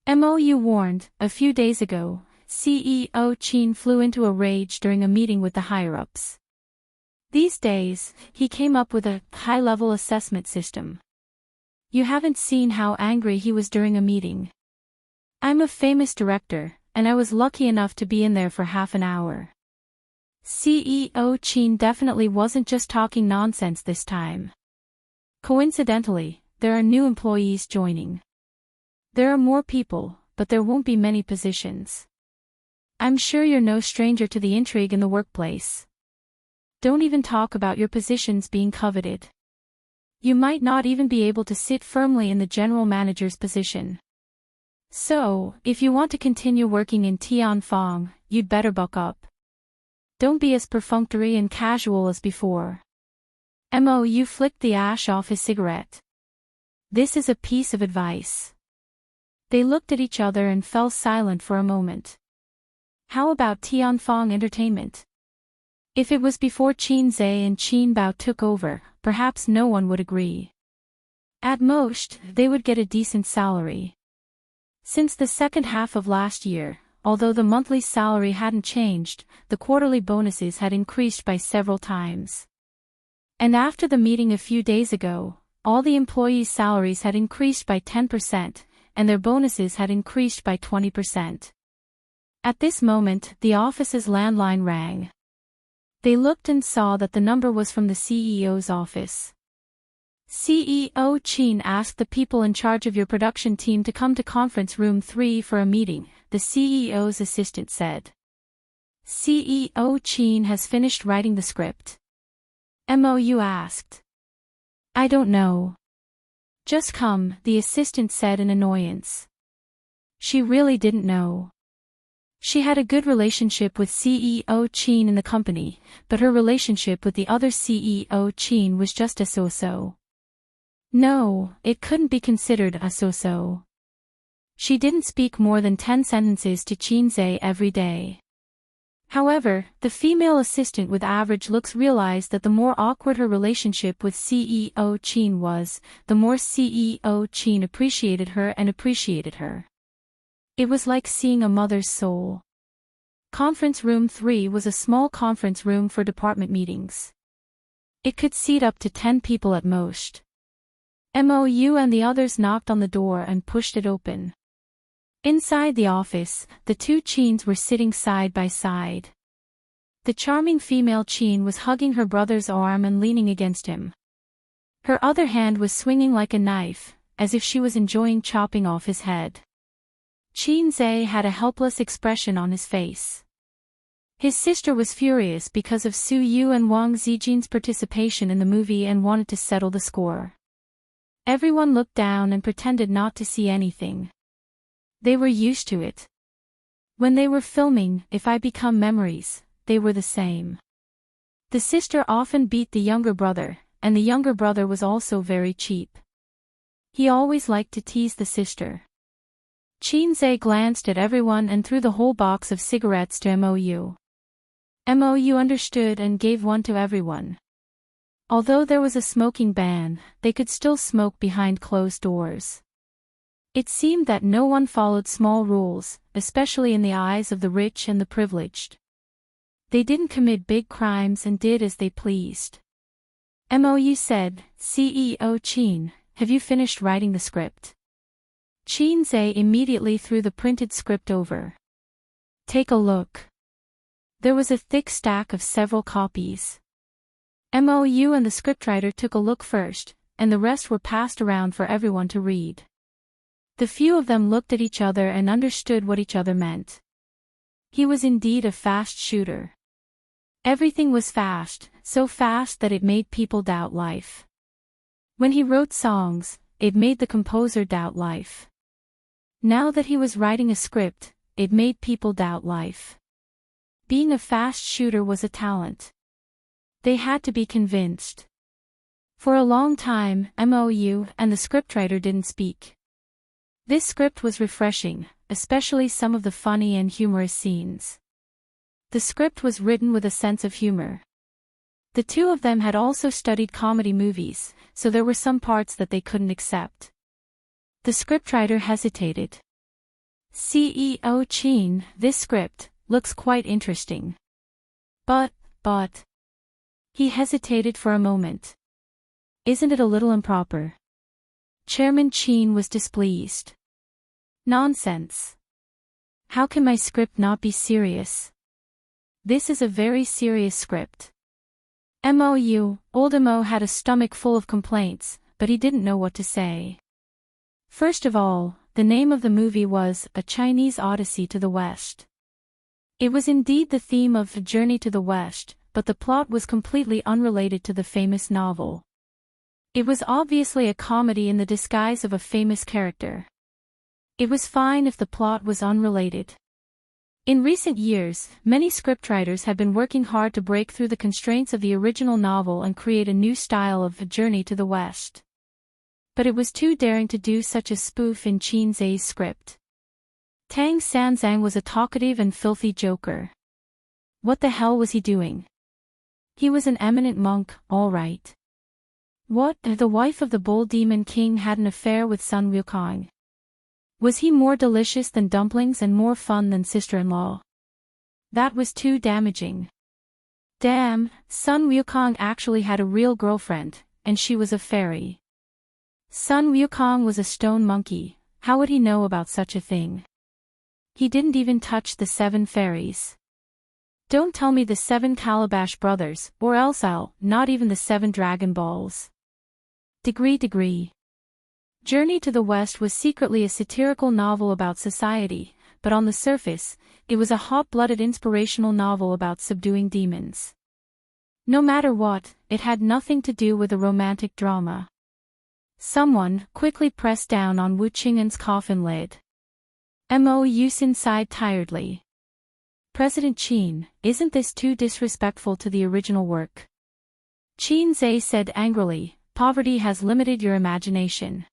Mou warned, "A few days ago, CEO Qin flew into a rage during a meeting with the higher-ups. These days, he came up with a high-level assessment system. You haven't seen how angry he was during a meeting. I'm a famous director, and I was lucky enough to be in there for half an hour. CEO Qin definitely wasn't just talking nonsense this time. Coincidentally, there are new employees joining. There are more people, but there won't be many positions. I'm sure you're no stranger to the intrigue in the workplace. Don't even talk about your positions being coveted. You might not even be able to sit firmly in the general manager's position. So, if you want to continue working in Tianfang, you'd better buck up. Don't be as perfunctory and casual as before." Mou flicked the ash off his cigarette. "This is a piece of advice." They looked at each other and fell silent for a moment. How about Tianfang Entertainment? If it was before Qin Zhe and Qin Bao took over, perhaps no one would agree. At most, they would get a decent salary. Since the second half of last year, although the monthly salary hadn't changed, the quarterly bonuses had increased by several times. And after the meeting a few days ago, all the employees' salaries had increased by 10%, and their bonuses had increased by 20%. At this moment, the office's landline rang. They looked and saw that the number was from the CEO's office. CEO Qin asked the people in charge of your production team to come to conference room 3 for a meeting, the CEO's assistant said. CEO Qin has finished writing the script. Mou asked. I don't know. Just come, the assistant said in annoyance. She really didn't know. She had a good relationship with CEO Qin in the company, but her relationship with the other CEO Qin was just a so-so. No, it couldn't be considered a so-so. She didn't speak more than 10 sentences to Qin Zhe every day. However, the female assistant with average looks realized that the more awkward her relationship with CEO Qin was, the more CEO Qin appreciated her. It was like seeing a mother's soul. Conference Room 3 was a small conference room for department meetings. It could seat up to 10 people at most. MOU and the others knocked on the door and pushed it open. Inside the office, the two Qins were sitting side by side. The charming female Qin was hugging her brother's arm and leaning against him. Her other hand was swinging like a knife, as if she was enjoying chopping off his head. Qin Zhe had a helpless expression on his face. His sister was furious because of Su Yu and Wang Zijin's participation in the movie and wanted to settle the score. Everyone looked down and pretended not to see anything. They were used to it. When they were filming If I Become Memories, they were the same. The sister often beat the younger brother, and the younger brother was also very cheap. He always liked to tease the sister. Qin Zhe glanced at everyone and threw the whole box of cigarettes to MOU. MOU understood and gave one to everyone. Although there was a smoking ban, they could still smoke behind closed doors. It seemed that no one followed small rules, especially in the eyes of the rich and the privileged. They didn't commit big crimes and did as they pleased. MOU said, "CEO Qin, have you finished writing the script?" Qin Zhe immediately threw the printed script over. "Take a look." There was a thick stack of several copies. MOU and the scriptwriter took a look first, and the rest were passed around for everyone to read. The few of them looked at each other and understood what each other meant. He was indeed a fast shooter. Everything was fast, so fast that it made people doubt life. When he wrote songs, it made the composer doubt life. Now that he was writing a script, it made people doubt life. Being a fast shooter was a talent. They had to be convinced. For a long time, MOU and the scriptwriter didn't speak. This script was refreshing, especially some of the funny and humorous scenes. The script was written with a sense of humor. The two of them had also studied comedy movies, so there were some parts that they couldn't accept. The scriptwriter hesitated. "CEO Qin, this script looks quite interesting. But. He hesitated for a moment. "Isn't it a little improper?" Chairman Qin was displeased. "Nonsense. How can my script not be serious? This is a very serious script." Old Mo had a stomach full of complaints, but he didn't know what to say. First of all, the name of the movie was A Chinese Odyssey to the West. It was indeed the theme of A Journey to the West, but the plot was completely unrelated to the famous novel. It was obviously a comedy in the disguise of a famous character. It was fine if the plot was unrelated. In recent years, many scriptwriters have been working hard to break through the constraints of the original novel and create a new style of A Journey to the West. But it was too daring to do such a spoof in Qin Zhe's script. Tang Sanzang was a talkative and filthy joker. What the hell was he doing? He was an eminent monk, all right. What, the wife of the Bull Demon King had an affair with Sun Wukong? Was he more delicious than dumplings and more fun than sister-in-law? That was too damaging. Damn, Sun Wukong actually had a real girlfriend, and she was a fairy. Sun Wukong was a stone monkey, how would he know about such a thing? He didn't even touch the 7 fairies. Don't tell me the 7 Calabash brothers, or else I'll, not even the 7 Dragon Balls. Degree. Journey to the West was secretly a satirical novel about society, but on the surface, it was a hot-blooded inspirational novel about subduing demons. No matter what, it had nothing to do with a romantic drama. Someone quickly pressed down on Wu Qing'an's coffin lid. Mo Yusin sighed tiredly. President Qin, isn't this too disrespectful to the original work? Qin Zhe said angrily, poverty has limited your imagination.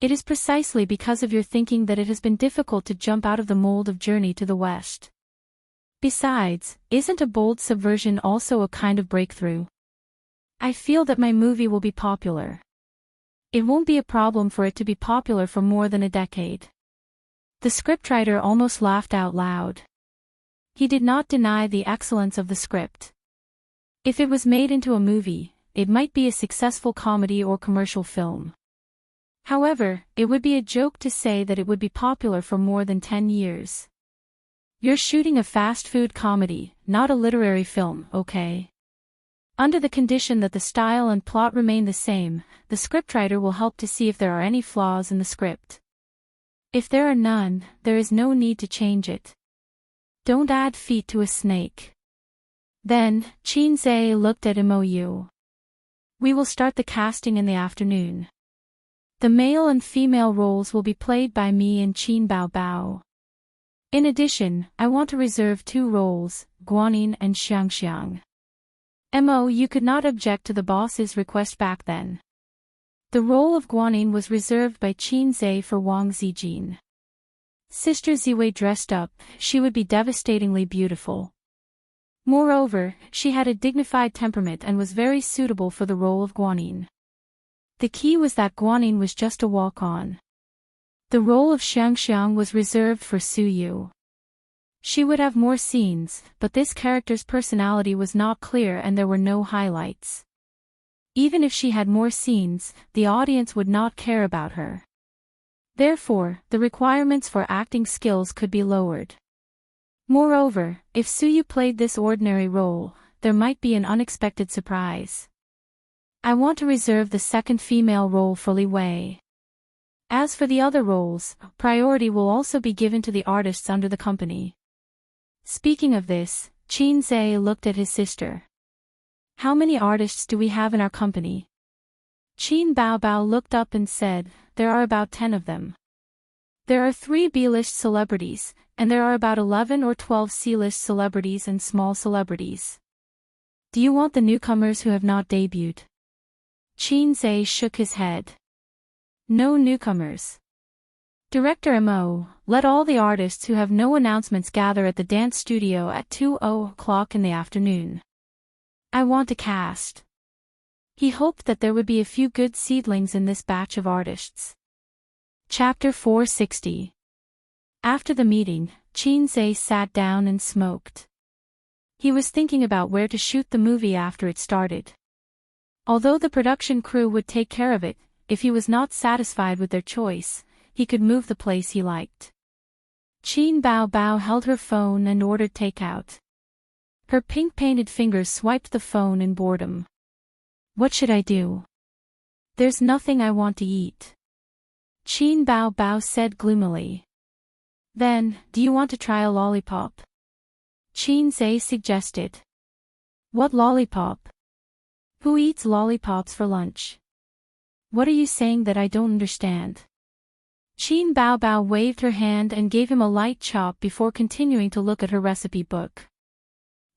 It is precisely because of your thinking that it has been difficult to jump out of the mold of Journey to the West. Besides, isn't a bold subversion also a kind of breakthrough? I feel that my movie will be popular. It won't be a problem for it to be popular for more than a decade. The scriptwriter almost laughed out loud. He did not deny the excellence of the script. If it was made into a movie, it might be a successful comedy or commercial film. However, it would be a joke to say that it would be popular for more than 10 years. You're shooting a fast food comedy, not a literary film, okay? Under the condition that the style and plot remain the same, the scriptwriter will help to see if there are any flaws in the script. If there are none, there is no need to change it. Don't add feet to a snake. Then, Xianxia looked at Mou. We will start the casting in the afternoon. The male and female roles will be played by me and Qin Baobao. In addition, I want to reserve 2 roles, Guanyin and Xianxia. You could not object to the boss's request back then. The role of Guanyin was reserved by Xianxia for Wang Zijin. Sister Ziwei dressed up, she would be devastatingly beautiful. Moreover, she had a dignified temperament and was very suitable for the role of Guanyin. The key was that Guanyin was just a walk-on. The role of Xianxia was reserved for Su Yu. She would have more scenes, but this character's personality was not clear and there were no highlights. Even if she had more scenes, the audience would not care about her. Therefore, the requirements for acting skills could be lowered. Moreover, if Su Yu played this ordinary role, there might be an unexpected surprise. I want to reserve the second female role for Li Wei. As for the other roles, priority will also be given to the artists under the company. Speaking of this, Xianxia looked at his sister. How many artists do we have in our company? Qin Baobao looked up and said, there are about 10 of them. There are 3 B-list celebrities, and there are about 11 or 12 C-list celebrities and small celebrities. Do you want the newcomers who have not debuted? Xianxia shook his head. No newcomers. Director Mo, let all the artists who have no announcements gather at the dance studio at 2:00 in the afternoon. I want a cast. He hoped that there would be a few good seedlings in this batch of artists. Chapter 460. After the meeting, Xianxia sat down and smoked. He was thinking about where to shoot the movie after it started. Although the production crew would take care of it, if he was not satisfied with their choice, he could move the place he liked. Qin Baobao held her phone and ordered takeout. Her pink-painted fingers swiped the phone in boredom. What should I do? There's nothing I want to eat. Qin Baobao said gloomily. Then, do you want to try a lollipop? Xianxia suggested. What lollipop? Who eats lollipops for lunch? What are you saying that I don't understand? Qin Baobao waved her hand and gave him a light chop before continuing to look at her recipe book.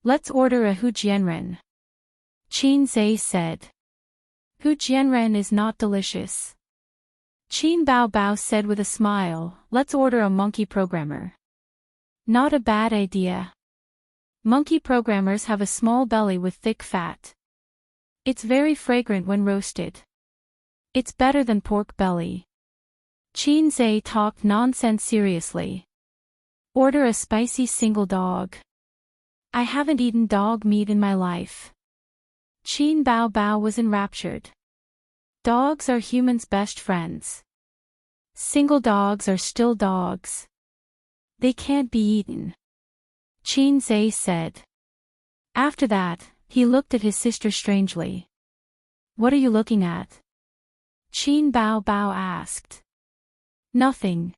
Let's order a hujianren. Xianxia said. Hujianren is not delicious. Qin Baobao said with a smile, let's order a monkey programmer. Not a bad idea. Monkey programmers have a small belly with thick fat. It's very fragrant when roasted. It's better than pork belly. Xianxia talked nonsense seriously. Order a spicy single dog. I haven't eaten dog meat in my life. Qin Baobao was enraptured. Dogs are humans' best friends. Single dogs are still dogs. They can't be eaten. Xianxia said. After that, he looked at his sister strangely. What are you looking at? Qin Baobao asked. Nothing.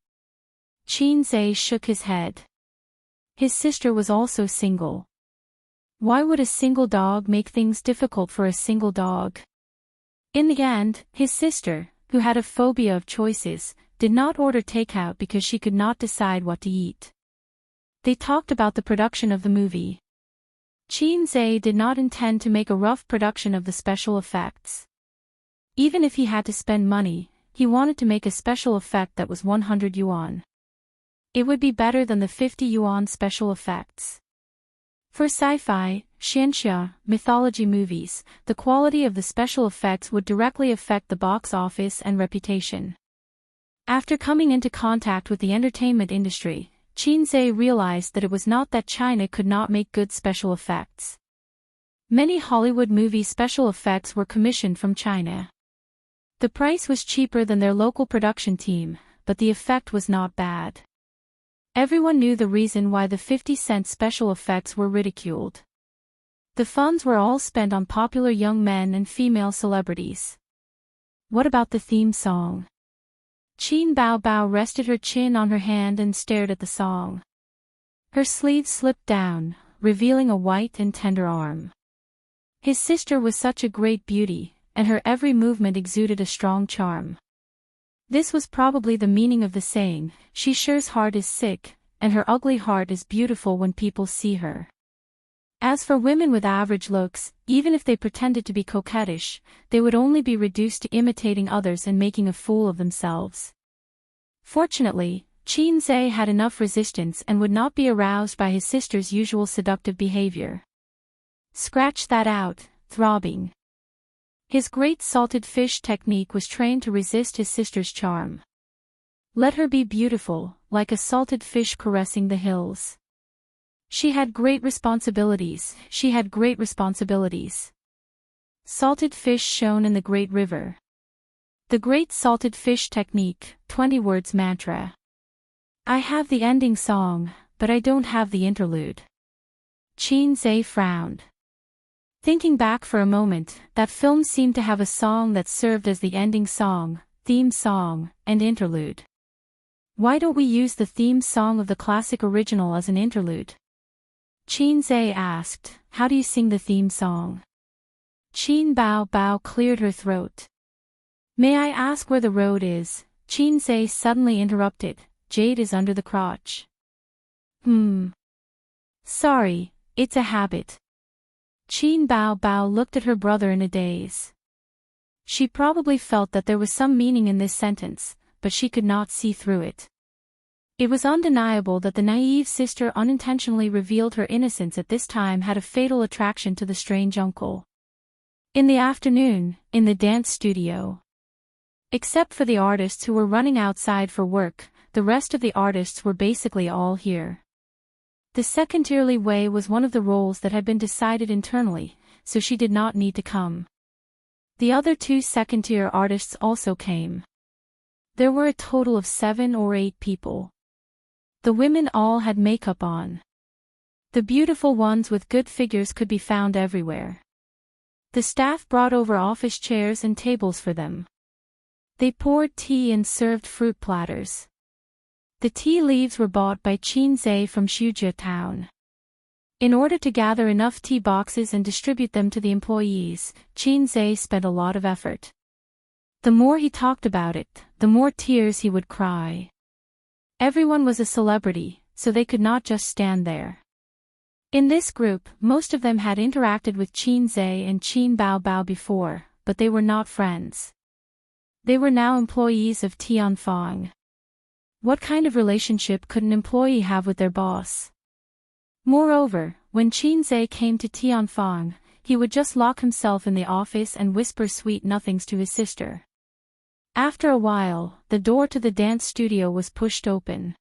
Xianxia shook his head. His sister was also single. Why would a single dog make things difficult for a single dog? In the end, his sister, who had a phobia of choices, did not order takeout because she could not decide what to eat. They talked about the production of the movie. Xianxia did not intend to make a rough production of the special effects. Even if he had to spend money, he wanted to make a special effect that was 100 yuan. It would be better than the 50 yuan special effects. For sci-fi, Xianxia, mythology movies, the quality of the special effects would directly affect the box office and reputation. After coming into contact with the entertainment industry, Xianxia realized that it was not that China could not make good special effects. Many Hollywood movie special effects were commissioned from China. The price was cheaper than their local production team, but the effect was not bad. Everyone knew the reason why the 50-cent special effects were ridiculed. The funds were all spent on popular young men and female celebrities. What about the theme song? Qin Bao Bao rested her chin on her hand and stared at the song. Her sleeve slipped down, revealing a white and tender arm. His sister was such a great beauty, and her every movement exuded a strong charm. This was probably the meaning of the saying, "She sure's heart is sick, and her ugly heart is beautiful when people see her." As for women with average looks, even if they pretended to be coquettish, they would only be reduced to imitating others and making a fool of themselves. Fortunately, Xianxia had enough resistance and would not be aroused by his sister's usual seductive behavior. Scratch that out, throbbing. His great salted fish technique was trained to resist his sister's charm. Let her be beautiful, like a salted fish caressing the hills. She had great responsibilities. Salted fish shone in the great river. The great salted fish technique, 20 words mantra. I have the ending song, but I don't have the interlude. Xianxia frowned. Thinking back for a moment, that film seemed to have a song that served as the ending song, theme song, and interlude. Why don't we use the theme song of the classic original as an interlude? Xianxia asked, how do you sing the theme song? Qin Bao Bao cleared her throat. May I ask where the road is? Xianxia suddenly interrupted, jade is under the crotch. Sorry, it's a habit. Qin Bao Bao looked at her brother in a daze. She probably felt that there was some meaning in this sentence, but she could not see through it. It was undeniable that the naive sister unintentionally revealed her innocence at this time had a fatal attraction to the strange uncle. In the afternoon, in the dance studio. Except for the artists who were running outside for work, the rest of the artists were basically all here. The second-tier Li Wei was one of the roles that had been decided internally, so she did not need to come. The other two second-tier artists also came. There were a total of 7 or 8 people. The women all had makeup on. The beautiful ones with good figures could be found everywhere. The staff brought over office chairs and tables for them. They poured tea and served fruit platters. The tea leaves were bought by Xianxia from Shujia town. In order to gather enough tea boxes and distribute them to the employees, Xianxia spent a lot of effort. The more he talked about it, the more tears he would cry. Everyone was a celebrity, so they could not just stand there. In this group, most of them had interacted with Xianxia and Qin Bao Bao before, but they were not friends. They were now employees of Tianfang. What kind of relationship could an employee have with their boss? Moreover, when Xianxia came to Tianfang, he would just lock himself in the office and whisper sweet nothings to his sister. After a while, the door to the dance studio was pushed open.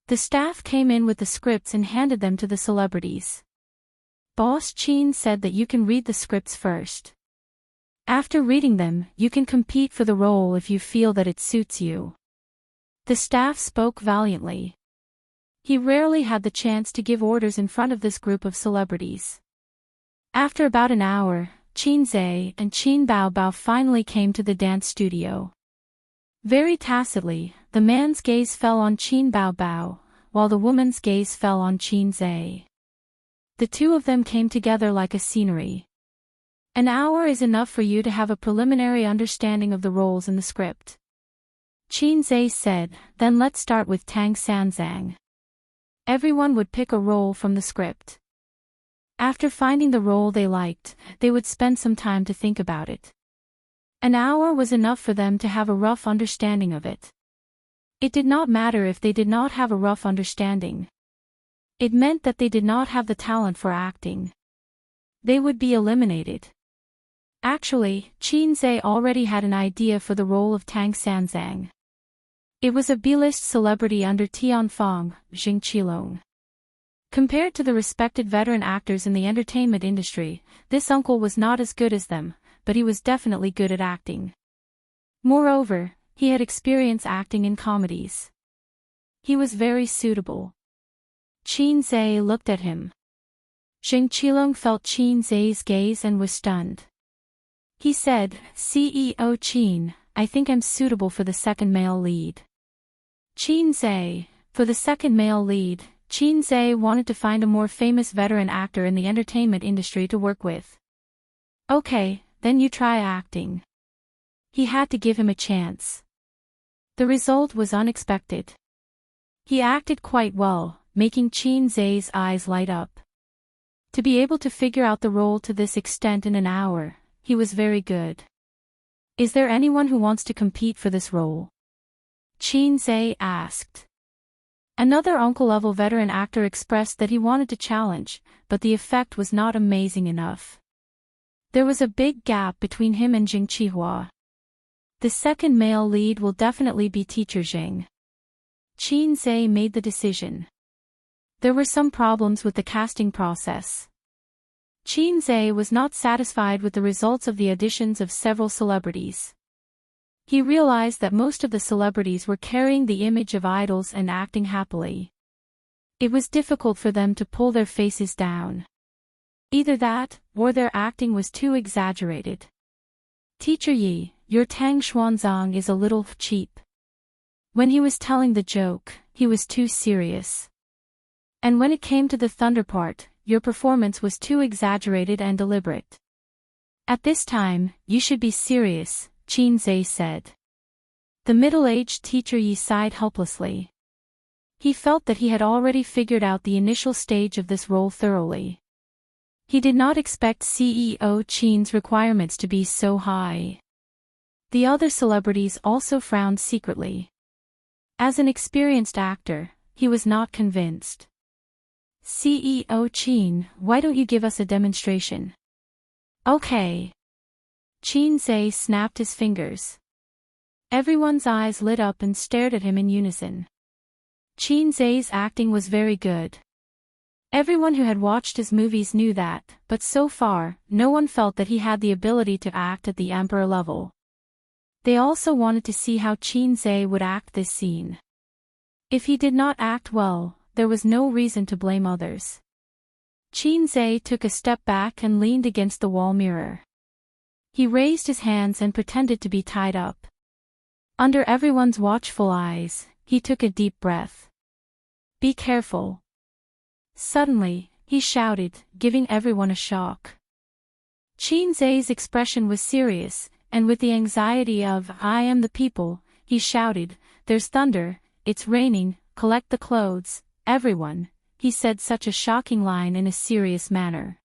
The staff came in with the scripts and handed them to the celebrities. Boss Qin said that you can read the scripts first. After reading them, you can compete for the role if you feel that it suits you. The staff spoke valiantly. He rarely had the chance to give orders in front of this group of celebrities. After about an hour, Xianxia and Qin Bao Bao finally came to the dance studio. Very tacitly, the man's gaze fell on Qin Bao Bao, while the woman's gaze fell on Xianxia. The two of them came together like a scenery. An hour is enough for you to have a preliminary understanding of the roles in the script. Xianxia said, then let's start with Tang Sanzang. Everyone would pick a role from the script. After finding the role they liked, they would spend some time to think about it. An hour was enough for them to have a rough understanding of it. It did not matter if they did not have a rough understanding. It meant that they did not have the talent for acting. They would be eliminated. Actually, Xianxia already had an idea for the role of Tang Sanzang. It was a B-list celebrity under Tianfang, Jing Qilong. Compared to the respected veteran actors in the entertainment industry, this uncle was not as good as them, but he was definitely good at acting. Moreover, he had experience acting in comedies. He was very suitable. Qin Zhe looked at him. Jing Qilong felt Qin Zhe's gaze and was stunned. He said, "CEO Qin, I think I'm suitable for the second male lead." Qin Zhe, for the second male lead, Qin Zhe wanted to find a more famous veteran actor in the entertainment industry to work with. Okay, then you try acting. He had to give him a chance. The result was unexpected. He acted quite well, making Qin Zhe's eyes light up. To be able to figure out the role to this extent in an hour, he was very good. Is there anyone who wants to compete for this role? Qin Zhe asked. Another uncle-level veteran actor expressed that he wanted to challenge, but the effect was not amazing enough. There was a big gap between him and Jing Qihua. The second male lead will definitely be Teacher Jing. Qin Zhe made the decision. There were some problems with the casting process. Qin Zhe was not satisfied with the results of the auditions of several celebrities. He realized that most of the celebrities were carrying the image of idols and acting happily. It was difficult for them to pull their faces down. Either that, or their acting was too exaggerated. Teacher Yi, your Tang Xuanzang is a little cheap. When he was telling the joke, he was too serious. And when it came to the thunder part, your performance was too exaggerated and deliberate. At this time, you should be serious, Qin Zhe said. The middle-aged Teacher Yi sighed helplessly. He felt that he had already figured out the initial stage of this role thoroughly. He did not expect CEO Qin's requirements to be so high. The other celebrities also frowned secretly. As an experienced actor, he was not convinced. CEO Qin, why don't you give us a demonstration? Okay. Qin Zhe snapped his fingers. Everyone's eyes lit up and stared at him in unison. Qin Zhe's acting was very good. Everyone who had watched his movies knew that, but so far, no one felt that he had the ability to act at the emperor level. They also wanted to see how Qin Zhe would act this scene. If he did not act well, there was no reason to blame others. Qin Zhe took a step back and leaned against the wall mirror. He raised his hands and pretended to be tied up. Under everyone's watchful eyes, he took a deep breath. Be careful. Suddenly, he shouted, giving everyone a shock. Qin Zhe's expression was serious, and with the anxiety of, I am the people, he shouted, there's thunder, it's raining, collect the clothes, everyone, he said such a shocking line in a serious manner.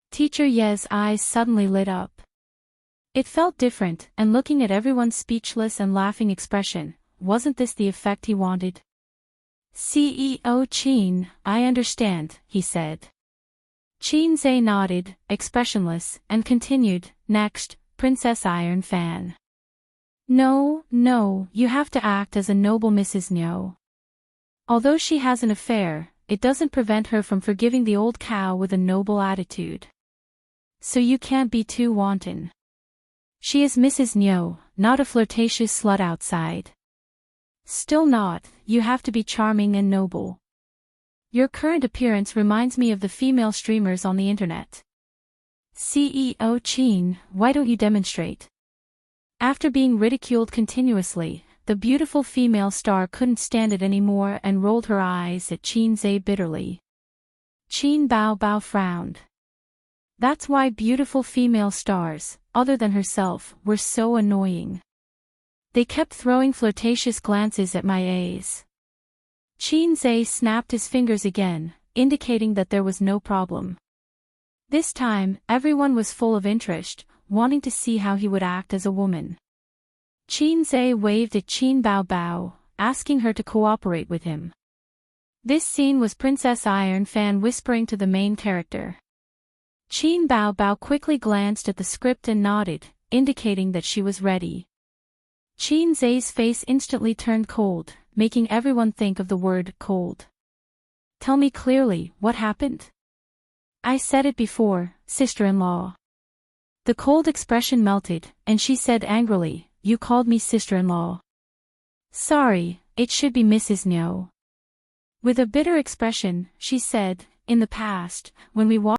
Teacher Ye's eyes suddenly lit up. It felt different, and looking at everyone's speechless and laughing expression, wasn't this the effect he wanted? CEO Qin, I understand, he said. Qin Zhe nodded, expressionless, and continued, next, Princess Iron Fan. No, you have to act as a noble Mrs. Niu. Although she has an affair, it doesn't prevent her from forgiving the old cow with a noble attitude. So you can't be too wanton. She is Mrs. Niu, not a flirtatious slut outside. Still not, you have to be charming and noble. Your current appearance reminds me of the female streamers on the internet. CEO Qin, why don't you demonstrate? After being ridiculed continuously, the beautiful female star couldn't stand it anymore and rolled her eyes at Qin Zhe bitterly. Qin Bao frowned. That's why beautiful female stars, other than herself, were so annoying. They kept throwing flirtatious glances at my A's. Qin Zhe snapped his fingers again, indicating that there was no problem. This time, everyone was full of interest, wanting to see how he would act as a woman. Qin Zhe waved at Qin Bao, asking her to cooperate with him. This scene was Princess Iron Fan whispering to the main character. Qin Bao quickly glanced at the script and nodded, indicating that she was ready. Qin Zai's face instantly turned cold, making everyone think of the word cold. Tell me clearly, what happened? I said it before, sister-in-law. The cold expression melted, and she said angrily, you called me sister-in-law. Sorry, it should be Mrs. Niu. With a bitter expression, she said, in the past, when we walked